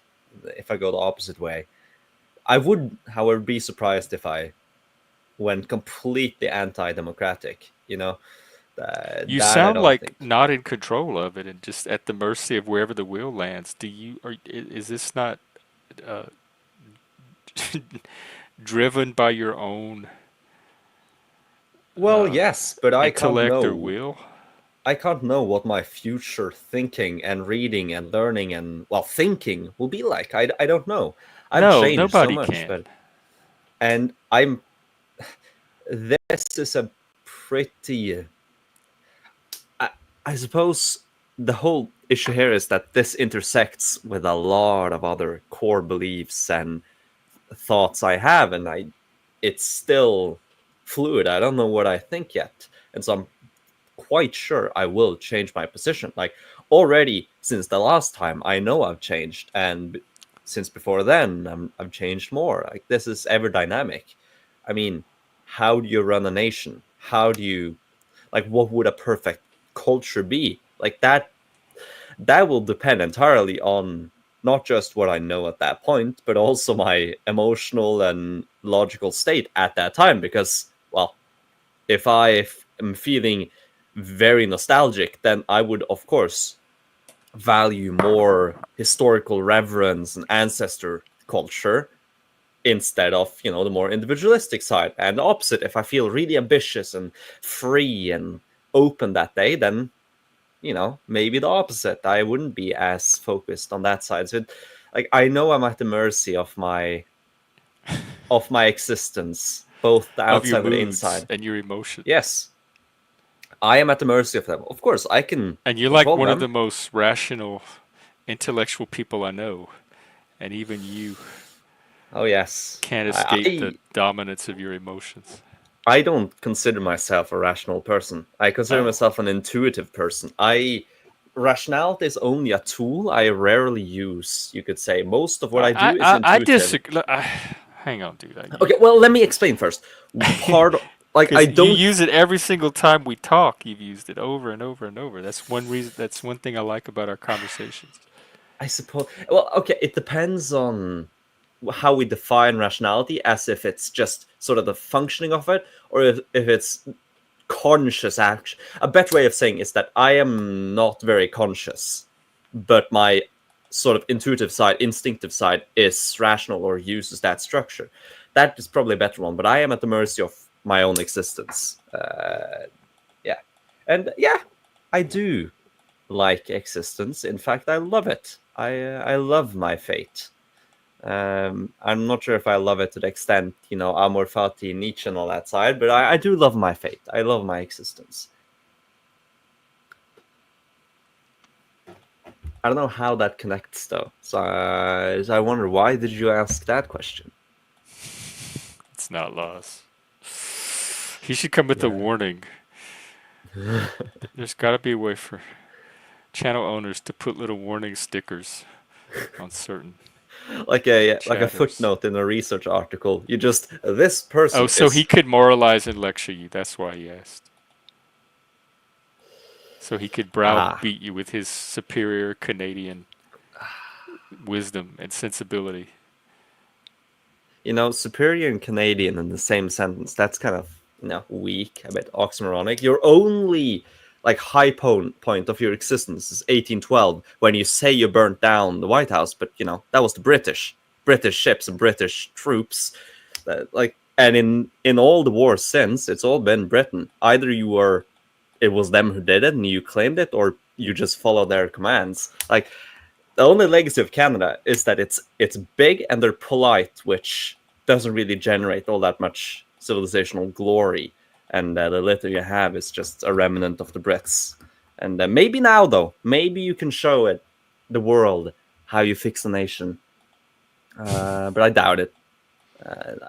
Speaker 3: if I go the opposite way. I would, however, be surprised if I went completely anti-democratic.
Speaker 1: You
Speaker 3: That I
Speaker 1: sound
Speaker 3: don't
Speaker 1: like
Speaker 3: think.
Speaker 1: not in control of it and just at the mercy of wherever the wheel lands. Is this not uh, driven by your own
Speaker 3: Well, yes, but I can't
Speaker 1: intellect or
Speaker 3: know.
Speaker 1: will?
Speaker 3: I can't know what my future thinking and reading and learning and, well, thinking will be like. I don't know. I've
Speaker 1: No,
Speaker 3: changed so
Speaker 1: nobody
Speaker 3: much,
Speaker 1: can.
Speaker 3: but and I'm this is a pretty I, I suppose the whole issue here is that this intersects with a lot of other core beliefs and thoughts I have, and it's still fluid. I don't know what I think yet. And so I'm quite sure I will change my position. Like, already since the last time, I know I've changed, and since before then, I've changed more. Like, this is ever dynamic. I mean, how do you run a nation? How do you, like, what would a perfect culture be? Like, that will depend entirely on not just what I know at that point, but also my emotional and logical state at that time. Because, well, if I am feeling very nostalgic, then I would, of course, value more historical reverence and ancestor culture instead of, the more individualistic side. And the opposite, if I feel really ambitious and free and open that day, then, maybe the opposite. I wouldn't be as focused on that side. So, like, I know I'm at the mercy of my existence, both the
Speaker 1: Of your
Speaker 3: outside and the
Speaker 1: moods
Speaker 3: inside.
Speaker 1: and your emotions.
Speaker 3: Yes, I am at the mercy of them. Of course, I can
Speaker 1: And you're like
Speaker 3: control
Speaker 1: one of the
Speaker 3: them.
Speaker 1: most rational, intellectual people I know. And even you
Speaker 3: Oh yes,
Speaker 1: can't
Speaker 3: I
Speaker 1: escape the
Speaker 3: I,
Speaker 1: dominance of your emotions.
Speaker 3: I don't consider myself a rational person. I consider
Speaker 1: Oh.
Speaker 3: myself an intuitive person. I Rationality is only a tool I rarely use. You could say most of what I do is
Speaker 1: I
Speaker 3: intuitive.
Speaker 1: disagree. Hang on, dude.
Speaker 3: Okay, well, let me explain first. Part like I
Speaker 1: Because you
Speaker 3: don't.
Speaker 1: use it every single time we talk. You've used it over and over and over. That's one reason. That's one thing I like about our conversations.
Speaker 3: I suppose. Well, okay, it depends on how we define rationality, as if it's just sort of the functioning of it, or if it's conscious action. A better way of saying is that I am not very conscious, but my sort of intuitive side, instinctive side is rational or uses that structure. That is probably a better one, but I am at the mercy of my own existence. Yeah. And yeah, I do like existence. In fact, I love it. I love my fate. I'm not sure if I love it to the extent, amor fati, Nietzsche, and all that side, but I do love my fate. I love my existence. I don't know how that connects, though. So I wonder, why did you ask that question?
Speaker 1: It's not lost. He should come with a
Speaker 3: Yeah.
Speaker 1: warning. There's got to be a way for channel owners to put little warning stickers on certain
Speaker 3: Like a
Speaker 1: chatters.
Speaker 3: footnote in a research article. This
Speaker 1: Oh,
Speaker 3: person
Speaker 1: so he
Speaker 3: is
Speaker 1: could moralize and lecture you. That's why he asked. So he could
Speaker 3: ah
Speaker 1: browbeat you with his superior Canadian wisdom and sensibility.
Speaker 3: superior and Canadian in the same sentence. That's kind of weak, a bit oxymoronic. Your only like high point of your existence is 1812 when you say you burnt down the White House, but that was the British ships and British troops. And in all the wars since, it's all been Britain. Either it was them who did it and you claimed it, or you just follow their commands. Like, the only legacy of Canada is that it's big and they're polite, which doesn't really generate all that much civilizational glory. And the little you have is just a remnant of the Brits. And maybe now, though, maybe you can show the world how you fix a nation. But I doubt it. Uh,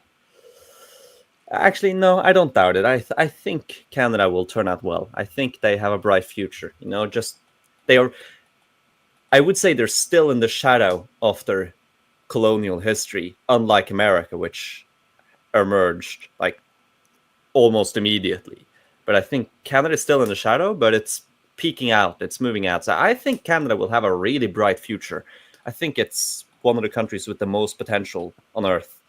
Speaker 3: Actually, no, I don't doubt it. I think Canada will turn out well. I think they have a bright future. Just they are. I would say they're still in the shadow of their colonial history, unlike America, which emerged like almost immediately. But I think Canada is still in the shadow, but it's peeking out, it's moving out. So I think Canada will have a really bright future. I think it's one of the countries with the most potential on Earth,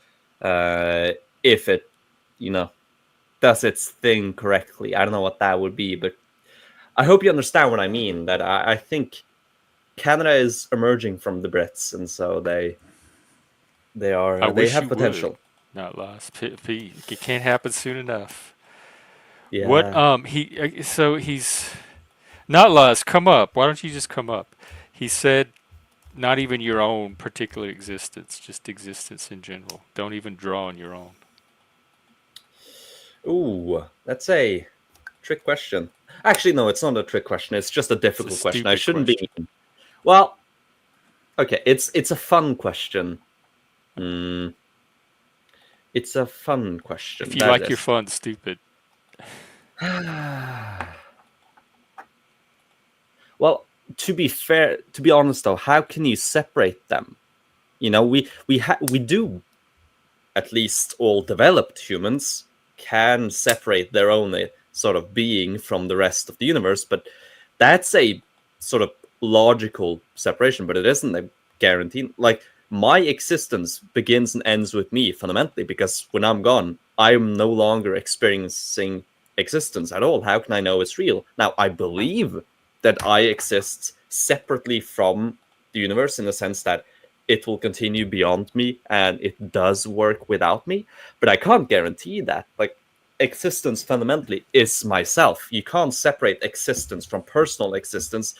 Speaker 3: if it, you know, does its thing correctly. I don't know what that would be, but I hope you understand what I mean. That I think Canada is emerging from the Brits, and so
Speaker 1: I
Speaker 3: they
Speaker 1: wish
Speaker 3: have
Speaker 1: you would.
Speaker 3: potential.
Speaker 1: Not lost. It can't happen soon enough. What
Speaker 3: Yeah.
Speaker 1: so he's not lost. Come up. Why don't you just come up? He said not even your own particular existence, just existence in general. Don't even draw on your own.
Speaker 3: Ooh, that's a trick question. Actually, no, it's not a trick question. It's just a
Speaker 1: It's a
Speaker 3: difficult question. I
Speaker 1: stupid
Speaker 3: shouldn't be.
Speaker 1: question.
Speaker 3: Well, okay, it's a fun question. Hmm. It's a fun
Speaker 1: If
Speaker 3: question.
Speaker 1: you
Speaker 3: That
Speaker 1: like your
Speaker 3: is.
Speaker 1: fun stupid,
Speaker 3: Well, to be honest though, how can you separate them? We do, at least all developed humans can separate their own sort of being from the rest of the universe, but that's a sort of logical separation, but it isn't a guarantee. Like, my existence begins and ends with me fundamentally, because when I'm gone, I'm no longer experiencing existence at all. How can I know it's real? Now, I believe that I exist separately from the universe, in the sense that it will continue beyond me and it does work without me, but I can't guarantee that. Like, existence fundamentally is myself. You can't separate existence from personal existence.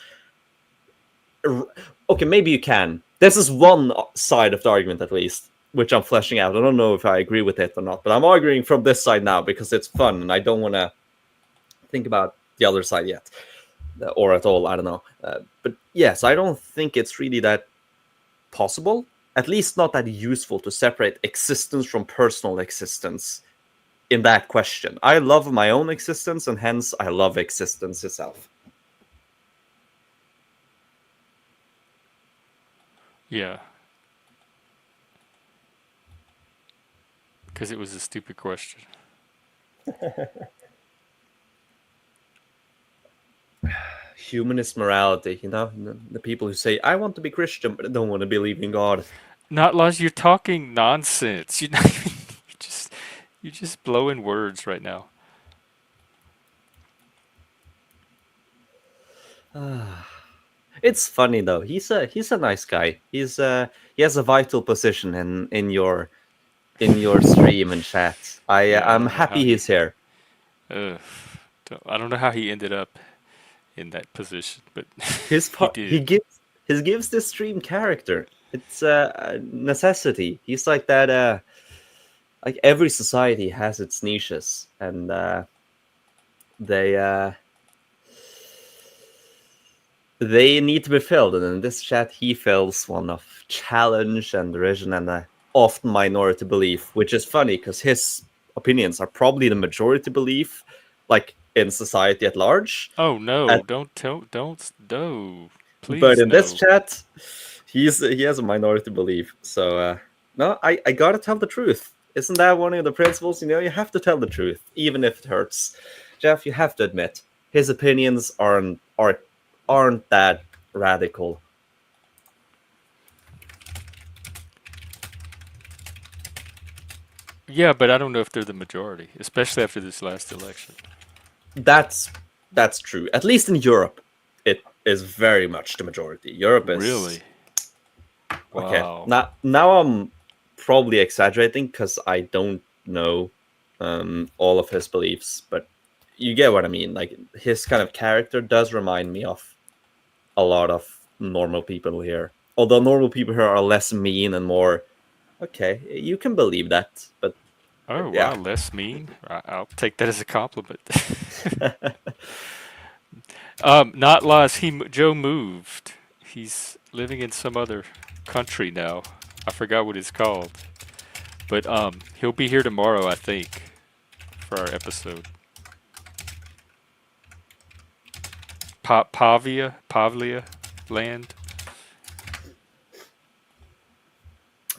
Speaker 3: Okay, maybe you can. This is one side of the argument, at least, which I'm fleshing out. I don't know if I agree with it or not, but I'm arguing from this side now because it's fun and I don't want to think about the other side yet, or at all. I don't know. But yes, I don't think it's really that possible, at least not that useful, to separate existence from personal existence in that question. I love my own existence, and hence I love existence itself.
Speaker 1: yeah, because it was a stupid question.
Speaker 3: Humanist morality, the people who say, I want to be Christian, but I don't want to believe in God.
Speaker 1: Not Laz, you're talking nonsense. You're not even, you just blowing words right now.
Speaker 3: It's funny though. He's a nice guy. He has a vital position in your stream and chat.
Speaker 1: Yeah, I
Speaker 3: I'm
Speaker 1: don't know how
Speaker 3: happy
Speaker 1: he.
Speaker 3: he's here.
Speaker 1: Uh, I don't know how he ended up in that position, but
Speaker 3: His
Speaker 1: he
Speaker 3: part
Speaker 1: did.
Speaker 3: he gives this stream character. It's a necessity. He's like that. Like every society has its niches, and they they need to be filled. And in this chat, he fills one of challenge and derision and often minority belief, which is funny because his opinions are probably the majority belief, like in society at large.
Speaker 1: Oh
Speaker 3: At,
Speaker 1: no! Don't tell. Don't. No.
Speaker 3: but
Speaker 1: Please
Speaker 3: in this
Speaker 1: no.
Speaker 3: chat, he has a minority belief. So no, I gotta tell the truth. Isn't that one of the principles? You know, you have to tell the truth, even if it hurts. Jeff, you have to admit his opinions aren't that radical.
Speaker 1: Yeah, but I don't know if they're the majority, especially after this last election.
Speaker 3: That's that's true. At least in Europe, it is very much the majority. Europe is
Speaker 1: Really?
Speaker 3: okay.
Speaker 1: Wow.
Speaker 3: Now I'm probably exaggerating because I don't know all of his beliefs, but you get what I mean. Like his kind of character does remind me of a lot of normal people here. Although normal people here are less mean and more okay. You can believe that, but
Speaker 1: Oh
Speaker 3: yeah.
Speaker 1: wow, less mean. I'll take that as a compliment. Not lost. Joe moved. He's living in some other country now. I forgot what it's called, but he'll be here tomorrow, I think, for our episode. Pavlia land.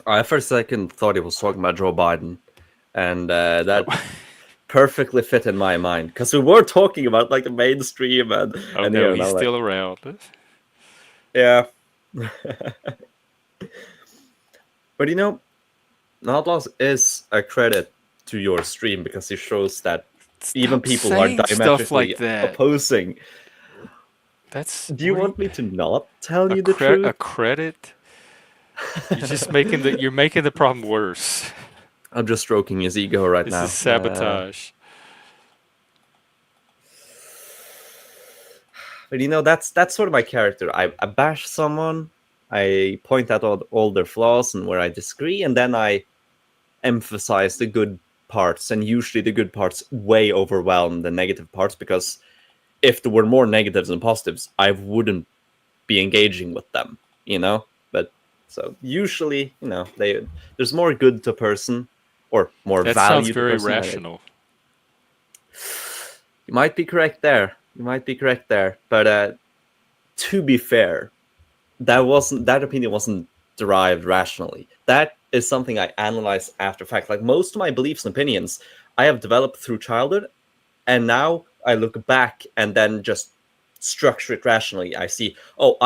Speaker 3: I for a second thought he was talking about Joe Biden, and
Speaker 1: Oh,
Speaker 3: that perfectly fit in my mind because we were talking about like the mainstream
Speaker 1: oh
Speaker 3: and
Speaker 1: no,
Speaker 3: here, and
Speaker 1: he's
Speaker 3: I'm like,
Speaker 1: still around.
Speaker 3: yeah. But you know, Outlaws is a credit to your stream because it shows that even
Speaker 1: Stop
Speaker 3: people who are
Speaker 1: saying stuff
Speaker 3: diametrically
Speaker 1: like that.
Speaker 3: opposing.
Speaker 1: That's
Speaker 3: Do you
Speaker 1: what are you,
Speaker 3: want me to not tell you the
Speaker 1: a
Speaker 3: truth?
Speaker 1: credit? You're making the problem worse.
Speaker 3: I'm just stroking his ego right
Speaker 1: This is
Speaker 3: now.
Speaker 1: sabotage.
Speaker 3: But you know, that's sort of my character. I bash someone, I point out all their flaws and where I disagree, and then I emphasize the good parts, and usually the good parts way overwhelm the negative parts because if there were more negatives than positives, I wouldn't be engaging with them, you know. But so usually, you know, there's more good to a person or more
Speaker 1: That sounds
Speaker 3: value to a
Speaker 1: very
Speaker 3: person than it.
Speaker 1: rational.
Speaker 3: You might be correct there. You might be correct there. But to be fair, that opinion wasn't derived rationally. That is something I analyze after fact. Like most of my beliefs and opinions, I have developed through childhood, and now I look back and then just structure it rationally. I see, oh,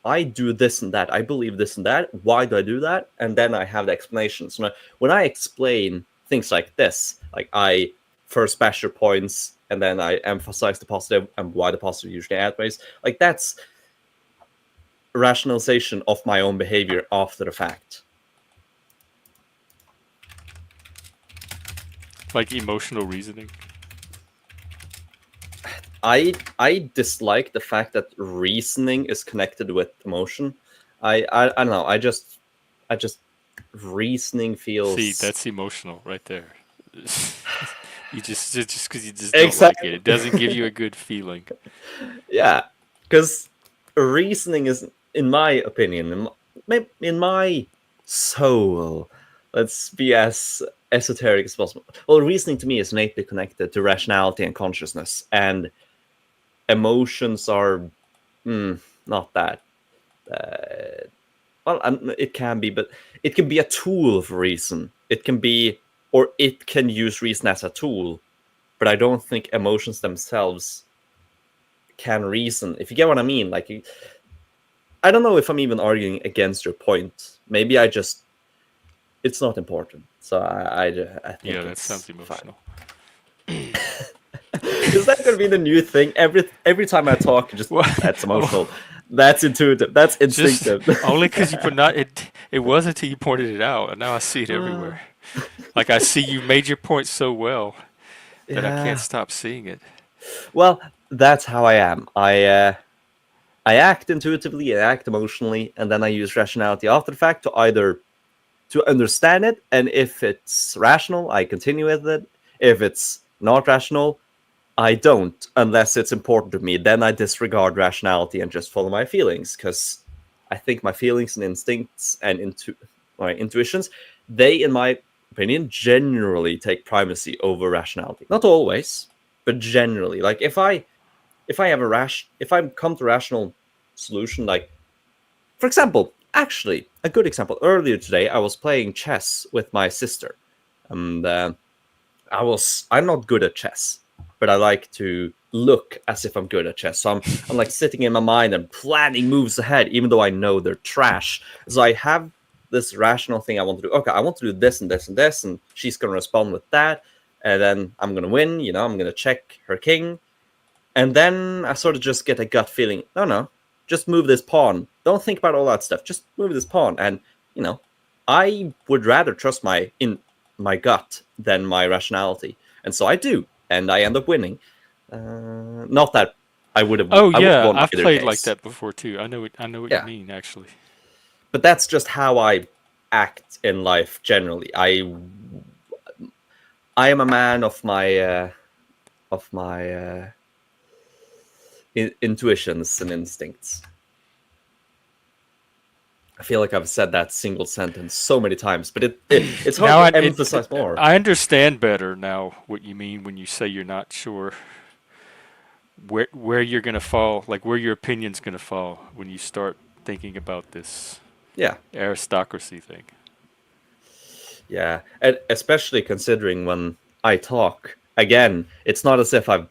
Speaker 3: I do this and that. I believe this and that. Why do I do that? And then I have the explanations. When I explain things like this, like I first bash your points and then I emphasize the positive and why the positive usually outweighs, like that's rationalization of my own behavior after the fact.
Speaker 1: Like emotional reasoning.
Speaker 3: I dislike the fact that reasoning is connected with emotion. I don't know. I just reasoning
Speaker 1: See,
Speaker 3: feels
Speaker 1: that's emotional right there. You just because you just don't like it.
Speaker 3: exactly
Speaker 1: It doesn't give you a good feeling.
Speaker 3: yeah. Because reasoning is, in my opinion, in my soul. Let's be as esoteric as possible. Well, reasoning to me is innately connected to rationality and consciousness, and emotions are not that. Well, it can be, but it can be a tool for reason. It can be, or it can use reason as a tool. But I don't think emotions themselves can reason. If you get what I mean, like, I don't know if I'm even arguing against your point. Maybe it's not important. So I
Speaker 1: Yeah,
Speaker 3: think
Speaker 1: that
Speaker 3: it's
Speaker 1: sounds
Speaker 3: fine.
Speaker 1: emotional.
Speaker 3: Is that going to be the new thing? Every time I talk, just
Speaker 1: Well,
Speaker 3: that's emotional,
Speaker 1: oh,
Speaker 3: that's intuitive, that's
Speaker 1: just
Speaker 3: instinctive.
Speaker 1: only because you put not it. It was until you pointed it out, and now I see it
Speaker 3: Uh,
Speaker 1: everywhere. Like I see you made your point so well that I can't
Speaker 3: yeah.
Speaker 1: stop seeing it.
Speaker 3: Well, that's how I am. I act intuitively, I act emotionally, and then I use rationality after the fact to either to understand it, and if it's rational, I continue with it. If it's not rational, I don't, unless it's important to me. Then I disregard rationality and just follow my feelings, because I think my feelings and instincts and my intuitions, they, in my opinion, generally take primacy over rationality. Not always, but generally. Like if I have if I come to a rational solution, like for example, actually a good example. Earlier today, I was playing chess with my sister, and I'm not good at chess, but I like to look as if I'm good at chess. So I'm like sitting in my mind and planning moves ahead, even though I know they're trash. So I have this rational thing I want to do. Okay, I want to do this and this and this, and she's gonna respond with that, and then I'm gonna win. I'm gonna check her king, and then I sort of just get a gut feeling. No, no, just move this pawn. Don't think about all that stuff. Just move this pawn. And you know, I would rather trust my gut than my rationality, and so I do, and I end up winning. Not that
Speaker 1: Oh
Speaker 3: I would have
Speaker 1: yeah,
Speaker 3: won
Speaker 1: I've
Speaker 3: either
Speaker 1: played like
Speaker 3: case.
Speaker 1: that before too. I know what you
Speaker 3: Yeah,
Speaker 1: mean actually.
Speaker 3: but that's just how I act in life generally. I am a man of my intuitions and instincts. I feel like I've said that single sentence so many times, but it's hard
Speaker 1: Now
Speaker 3: to emphasize more.
Speaker 1: I understand better now what you mean when you say you're not sure where you're gonna fall, like where your opinion's gonna fall when you start thinking about this
Speaker 3: Yeah,
Speaker 1: aristocracy thing.
Speaker 3: yeah, and especially considering when I talk again, it's not as if I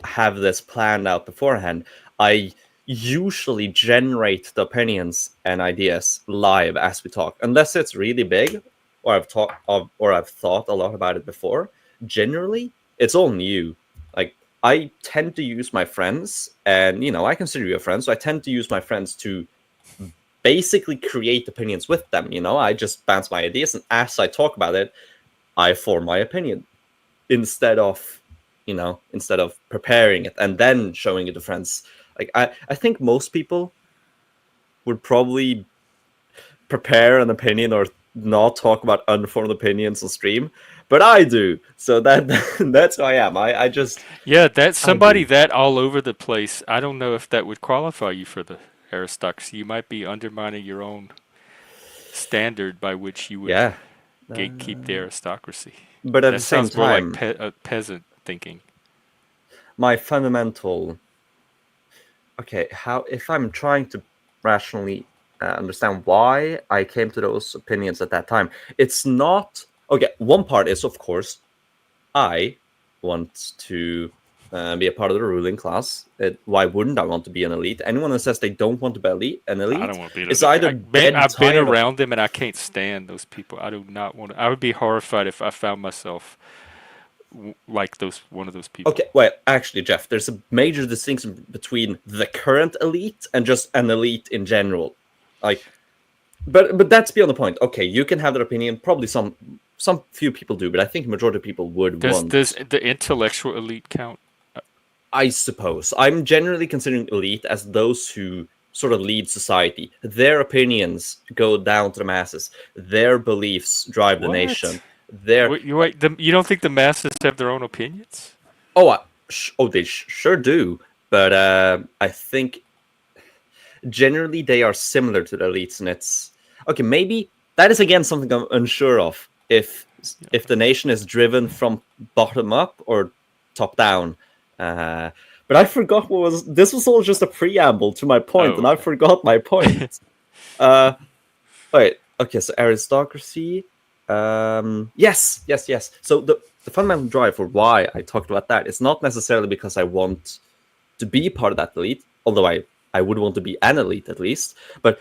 Speaker 3: have this planned out beforehand. I usually generate the opinions and ideas live as we talk, unless it's really big, or I've thought a lot about it before. Generally, it's all new. Like I tend to use my friends, and I consider you a friend, so I tend to use my friends to basically create opinions with them. I just bounce my ideas, and as I talk about it, I form my opinion instead of preparing it and then showing it to friends. Like I think most people would probably prepare an opinion or not talk about unformed opinions on stream, but I do. So that's who I am.
Speaker 1: Yeah, that's
Speaker 3: I
Speaker 1: somebody
Speaker 3: do.
Speaker 1: that all over the place. I don't know if that would qualify you for the aristocracy. You might be undermining your own standard by which you would
Speaker 3: Yeah.
Speaker 1: gatekeep the aristocracy.
Speaker 3: But at
Speaker 1: That
Speaker 3: the same
Speaker 1: sounds more like
Speaker 3: time,
Speaker 1: peasant thinking.
Speaker 3: my fundamental okay, how if I'm trying to rationally understand why I came to those opinions at that time, it's not okay. One part is, of course, I want to be a part of the ruling class. Why wouldn't I want to be an elite? Anyone who says they don't want to be an
Speaker 1: I don't
Speaker 3: elite
Speaker 1: want to be
Speaker 3: is
Speaker 1: the.
Speaker 3: either dead
Speaker 1: I've been
Speaker 3: tired of.
Speaker 1: around them and I can't stand those people. I do not want to. I would be horrified if I found myself like those one of those people.
Speaker 3: Okay, well, actually, Jeff, there's a major distinction between the current elite and just an elite in general. Like, but that's beyond the point. Okay, you can have that opinion. Probably some few people do, but I think majority of people would
Speaker 1: Does
Speaker 3: want.
Speaker 1: the intellectual elite count?
Speaker 3: I suppose I'm generally considering elite as those who sort of lead society. Their opinions go down to the masses. Their beliefs drive the
Speaker 1: What?
Speaker 3: nation. Their
Speaker 1: Wait, you don't think the masses have their own opinions?
Speaker 3: oh, they sure do. But I think generally they are similar to the elites, and it's okay. Maybe that is again something I'm unsure of. If the nation is driven from bottom up or top down. Uh, but I forgot what was. This was all just a preamble to my point,
Speaker 1: Oh,
Speaker 3: and I
Speaker 1: okay.
Speaker 3: forgot my point. Uh, wait. Okay, so aristocracy. Yes, yes, yes. So the fundamental drive for why I talked about that is not necessarily because I want to be part of that elite, although I would want to be an elite at least, but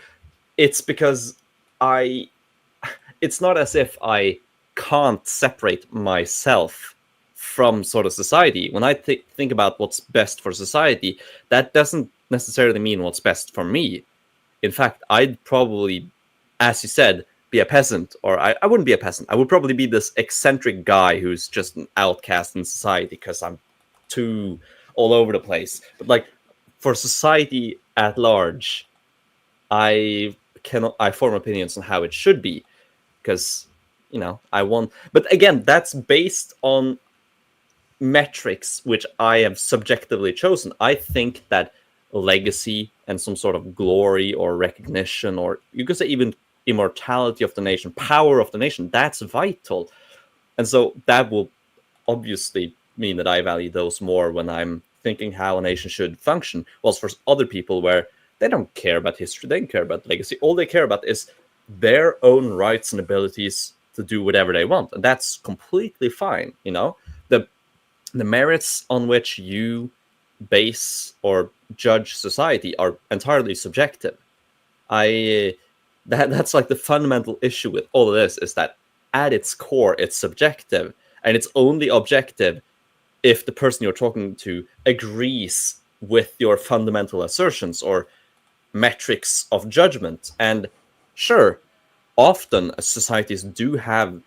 Speaker 3: it's because I it's not as if I can't separate myself from sort of society. When I think about what's best for society, that doesn't necessarily mean what's best for me. In fact, I'd probably, as you said, be a peasant, or I wouldn't be a peasant. I would probably be this eccentric guy who's just an outcast in society because I'm too all over the place. But like for society at large, I form opinions on how it should be because I want. But again, that's based on metrics which I have subjectively chosen. I think that legacy and some sort of glory or recognition, or you could say even immortality of the nation, power of the nation, that's vital. And so that will obviously mean that I value those more when I'm thinking how a nation should function. Whilst for other people, where they don't care about history, they don't care about legacy, all they care about is their own rights and abilities to do whatever they want. And that's completely fine. The merits on which you base or judge society are entirely subjective. That's like the fundamental issue with all of this, is that at its core it's subjective, and it's only objective if the person you're talking to agrees with your fundamental assertions or metrics of judgment. And sure, often societies do have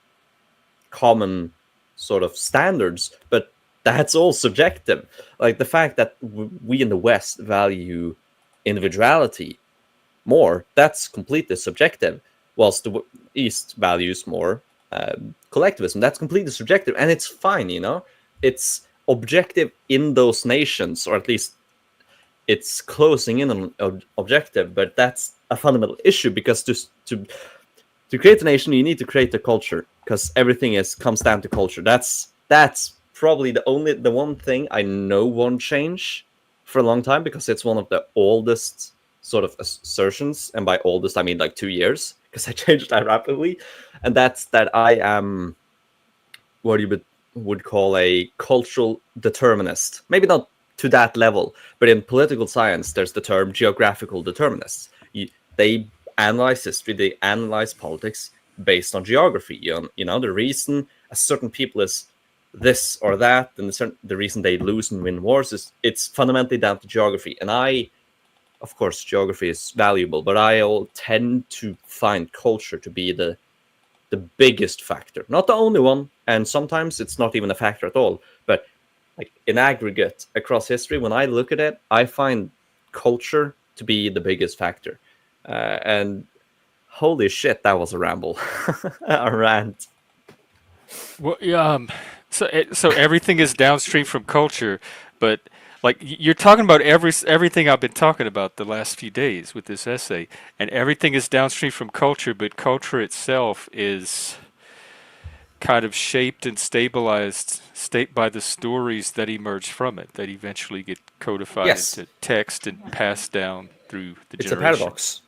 Speaker 3: common sort of standards, but that's all subjective. Like the fact that we in the West value individuality more, that's completely subjective, whilst the East values more collectivism. That's completely subjective, and it's fine. It's objective in those nations, or at least it's closing in on objective. But that's a fundamental issue, because to create a nation, you need to create a culture, because everything comes down to culture. That's probably the one thing I know won't change for a long time, because it's one of the oldest sort of assertions, and by oldest I mean like 2 years, because I changed that rapidly. And that's that I am what you would call a cultural determinist. Maybe not to that level, but in political science there's the term geographical determinists. They analyze history, they analyze politics based on geography. The reason a certain people is this or that, and the reason they lose and win wars, it's fundamentally down to geography. And of course, geography is valuable, but I tend to find culture to be the biggest factor, not the only one, and sometimes it's not even a factor at all. But like in aggregate across history, when I look at it, I find culture to be the biggest factor. And holy shit, that was a ramble, a rant.
Speaker 1: Well, yeah. So everything is downstream from culture, but like you're talking about everything I've been talking about the last few days with this essay, and everything is downstream from culture, but culture itself is kind of shaped and stabilized state by the stories that emerge from it, that eventually get codified
Speaker 3: Yes,
Speaker 1: into text and passed down through the
Speaker 3: it's a
Speaker 1: generations.
Speaker 3: paradox.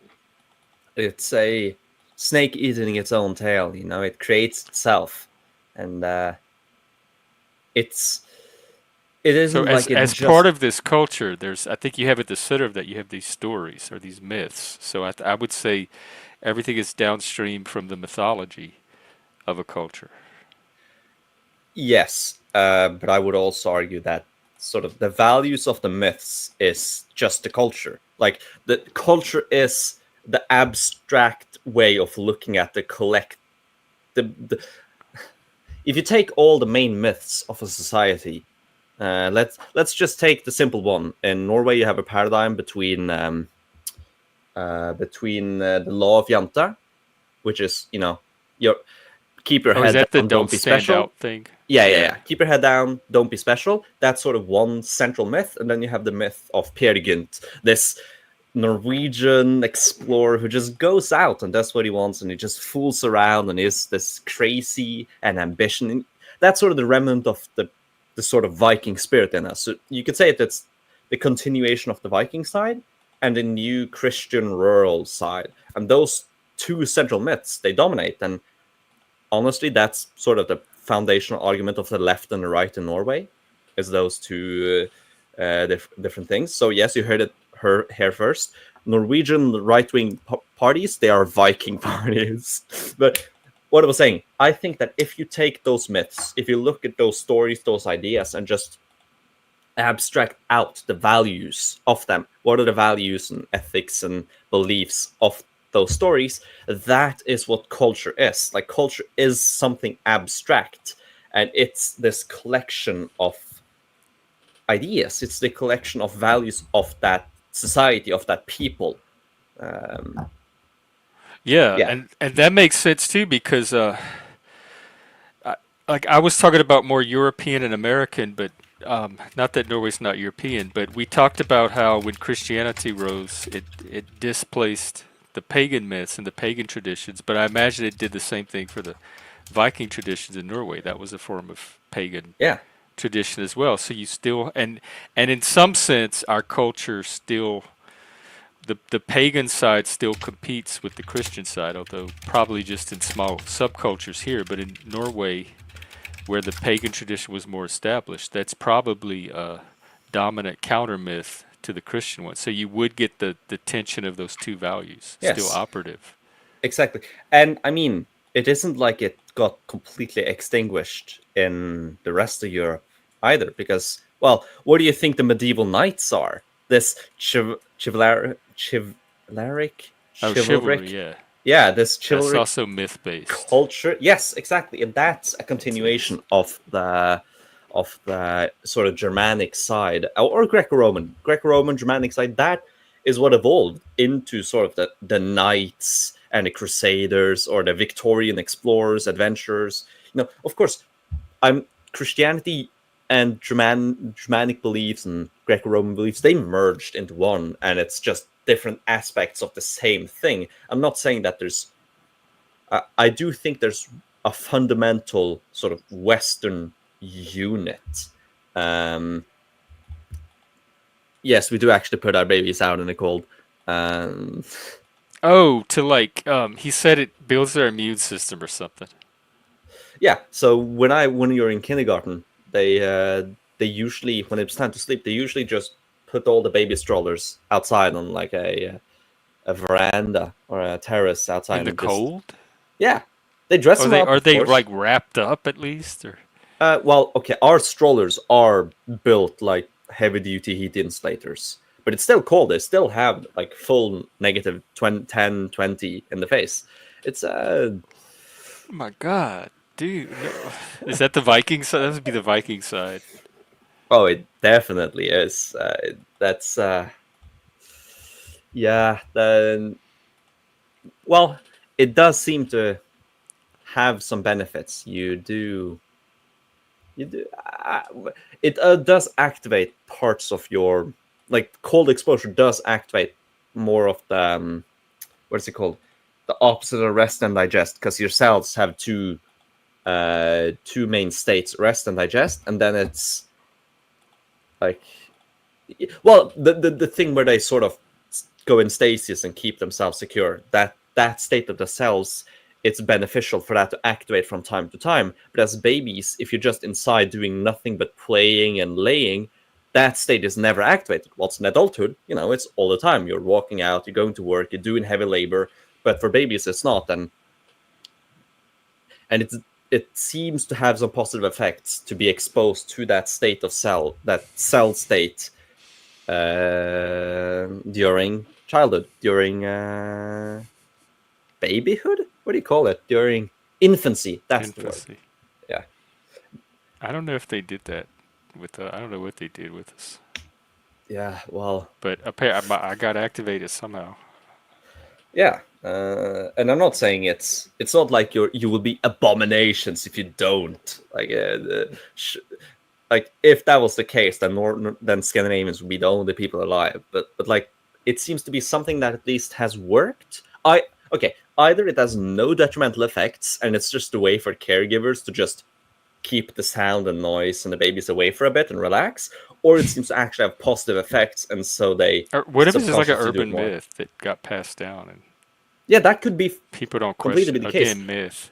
Speaker 3: It's a snake eating its own tail. It creates itself, and it
Speaker 1: So
Speaker 3: isn't
Speaker 1: as
Speaker 3: like it
Speaker 1: as part
Speaker 3: just.
Speaker 1: of this culture, I think you have at the center of that, you have these stories or these myths. So I would say everything is downstream from the mythology of a culture.
Speaker 3: Yes, but I would also argue that sort of the values of the myths is just the culture. Like the culture is the abstract way of looking at the collect. The If you take all the main myths of a society, let's just take the simple one. In Norway, you have a paradigm between the law of Janta, which is your keep your
Speaker 1: Oh, is
Speaker 3: head
Speaker 1: that the
Speaker 3: down,
Speaker 1: don't
Speaker 3: don't be
Speaker 1: stand
Speaker 3: special.
Speaker 1: out thing?
Speaker 3: Yeah.
Speaker 1: Yeah.
Speaker 3: Keep your head down, don't be special. That's sort of one central myth. And then you have the myth of Per Gynt, this Norwegian explorer who just goes out and does what he wants, and he just fools around and is this crazy and ambition. And that's sort of the remnant of the sort of Viking spirit in us. So you could say that's the continuation of the Viking side and the new Christian rural side. And those two central myths, they dominate. And honestly, that's sort of the foundational argument of the left and the right in Norway, is those two different things. So yes, you heard it here first. Norwegian right-wing parties, they are Viking parties. But what I was saying, I think that if you take those myths, if you look at those stories, those ideas, and just abstract out the values of them, what are the values and ethics and beliefs of those stories, that is what culture is. Like, culture is something abstract, and it's this collection of ideas, it's the collection of values of that society, of that people. um,
Speaker 1: Yeah,
Speaker 3: yeah,
Speaker 1: and that makes sense too because I, like I was talking about more European and American, but not that Norway's not European, but we talked about how when Christianity rose, it displaced the pagan myths and the pagan traditions. But I imagine it did the same thing for the Viking traditions in Norway. That was a form of pagan
Speaker 3: yeah,
Speaker 1: tradition as well. So you still and in some sense, our culture still the pagan side still competes with the Christian side, although probably just in small subcultures here. But in Norway, where the pagan tradition was more established, that's probably a dominant counter myth to the Christian one. So you would get the tension of those two values still
Speaker 3: yes,
Speaker 1: operative.
Speaker 3: exactly. And I mean, it isn't like it got completely extinguished in the rest of Europe either, because, well, what do you think the medieval knights are? This
Speaker 1: Oh, chivalry,
Speaker 3: chivalric,
Speaker 1: yeah.
Speaker 3: yeah, this
Speaker 1: That's
Speaker 3: chivalric
Speaker 1: also myth based.
Speaker 3: culture. Yes, exactly, and that's a
Speaker 1: That's myth.
Speaker 3: continuation of the sort of Germanic side, or Greco-Roman Germanic side. That is what evolved into sort of the knights and the crusaders, or the Victorian explorers, adventurers. Of course, I'm Christianity and Germanic beliefs and Greco-Roman beliefs, they merged into one, and it's just different aspects of the same thing. I'm not saying that there's I do think there's a fundamental sort of Western unit. Um, yes, we do actually put our babies out in the cold. Um,
Speaker 1: Oh, to like he said it builds their immune system or something.
Speaker 3: yeah, so when you're in kindergarten, they usually, when it's time to sleep, they usually just put all the baby strollers outside on like a veranda or a terrace
Speaker 1: In
Speaker 3: outside,
Speaker 1: the
Speaker 3: and just,
Speaker 1: cold?
Speaker 3: yeah, they dress them up,
Speaker 1: Are
Speaker 3: of
Speaker 1: they
Speaker 3: course.
Speaker 1: like wrapped up at least or
Speaker 3: Well, okay, our strollers are built like heavy duty heat insulators, but it's still cold. They still have like full negative 20, 10, 20 in the face. It's
Speaker 1: oh my god, dude, no. Is that the Viking side? That would be the Viking side.
Speaker 3: oh, it definitely is. That's yeah. Then, well, it does seem to have some benefits. You do it does activate parts of your, like, cold exposure does activate more of the what is it called, the opposite of rest and digest, because your cells have two main states, rest and digest, and then it's like, well, the thing where they sort of go in stasis and keep themselves secure, that state of the cells, it's beneficial for that to activate from time to time. But as babies, if you're just inside doing nothing but playing and laying, that state is never activated. What's in adulthood, it's all the time. You're walking out, you're going to work, you're doing heavy labor. But for babies, it's not. And it seems to have some positive effects to be exposed to that state of that cell state during childhood, during babyhood. What do you call it? During infancy. That's the word.
Speaker 1: Infancy.
Speaker 3: Yeah.
Speaker 1: I don't know if they did that with. I don't know what they did with us,
Speaker 3: Yeah. Well.
Speaker 1: but I got activated somehow.
Speaker 3: Yeah. And I'm not saying it's not like you will be abominations if you don't, like, if that was the case, then Scandinavians would be the only people alive. But like, it seems to be something that at least has worked. Okay, either it has no detrimental effects and it's just a way for caregivers to just keep the sound and noise and the babies away for a bit and relax, or it seems to actually have positive effects, and so they
Speaker 1: Or what if it's just like an
Speaker 3: subconsciously do it
Speaker 1: urban
Speaker 3: more.
Speaker 1: myth that got passed down and
Speaker 3: Yeah, that could be
Speaker 1: people don't
Speaker 3: completely
Speaker 1: question?
Speaker 3: be the case.
Speaker 1: Again, myth.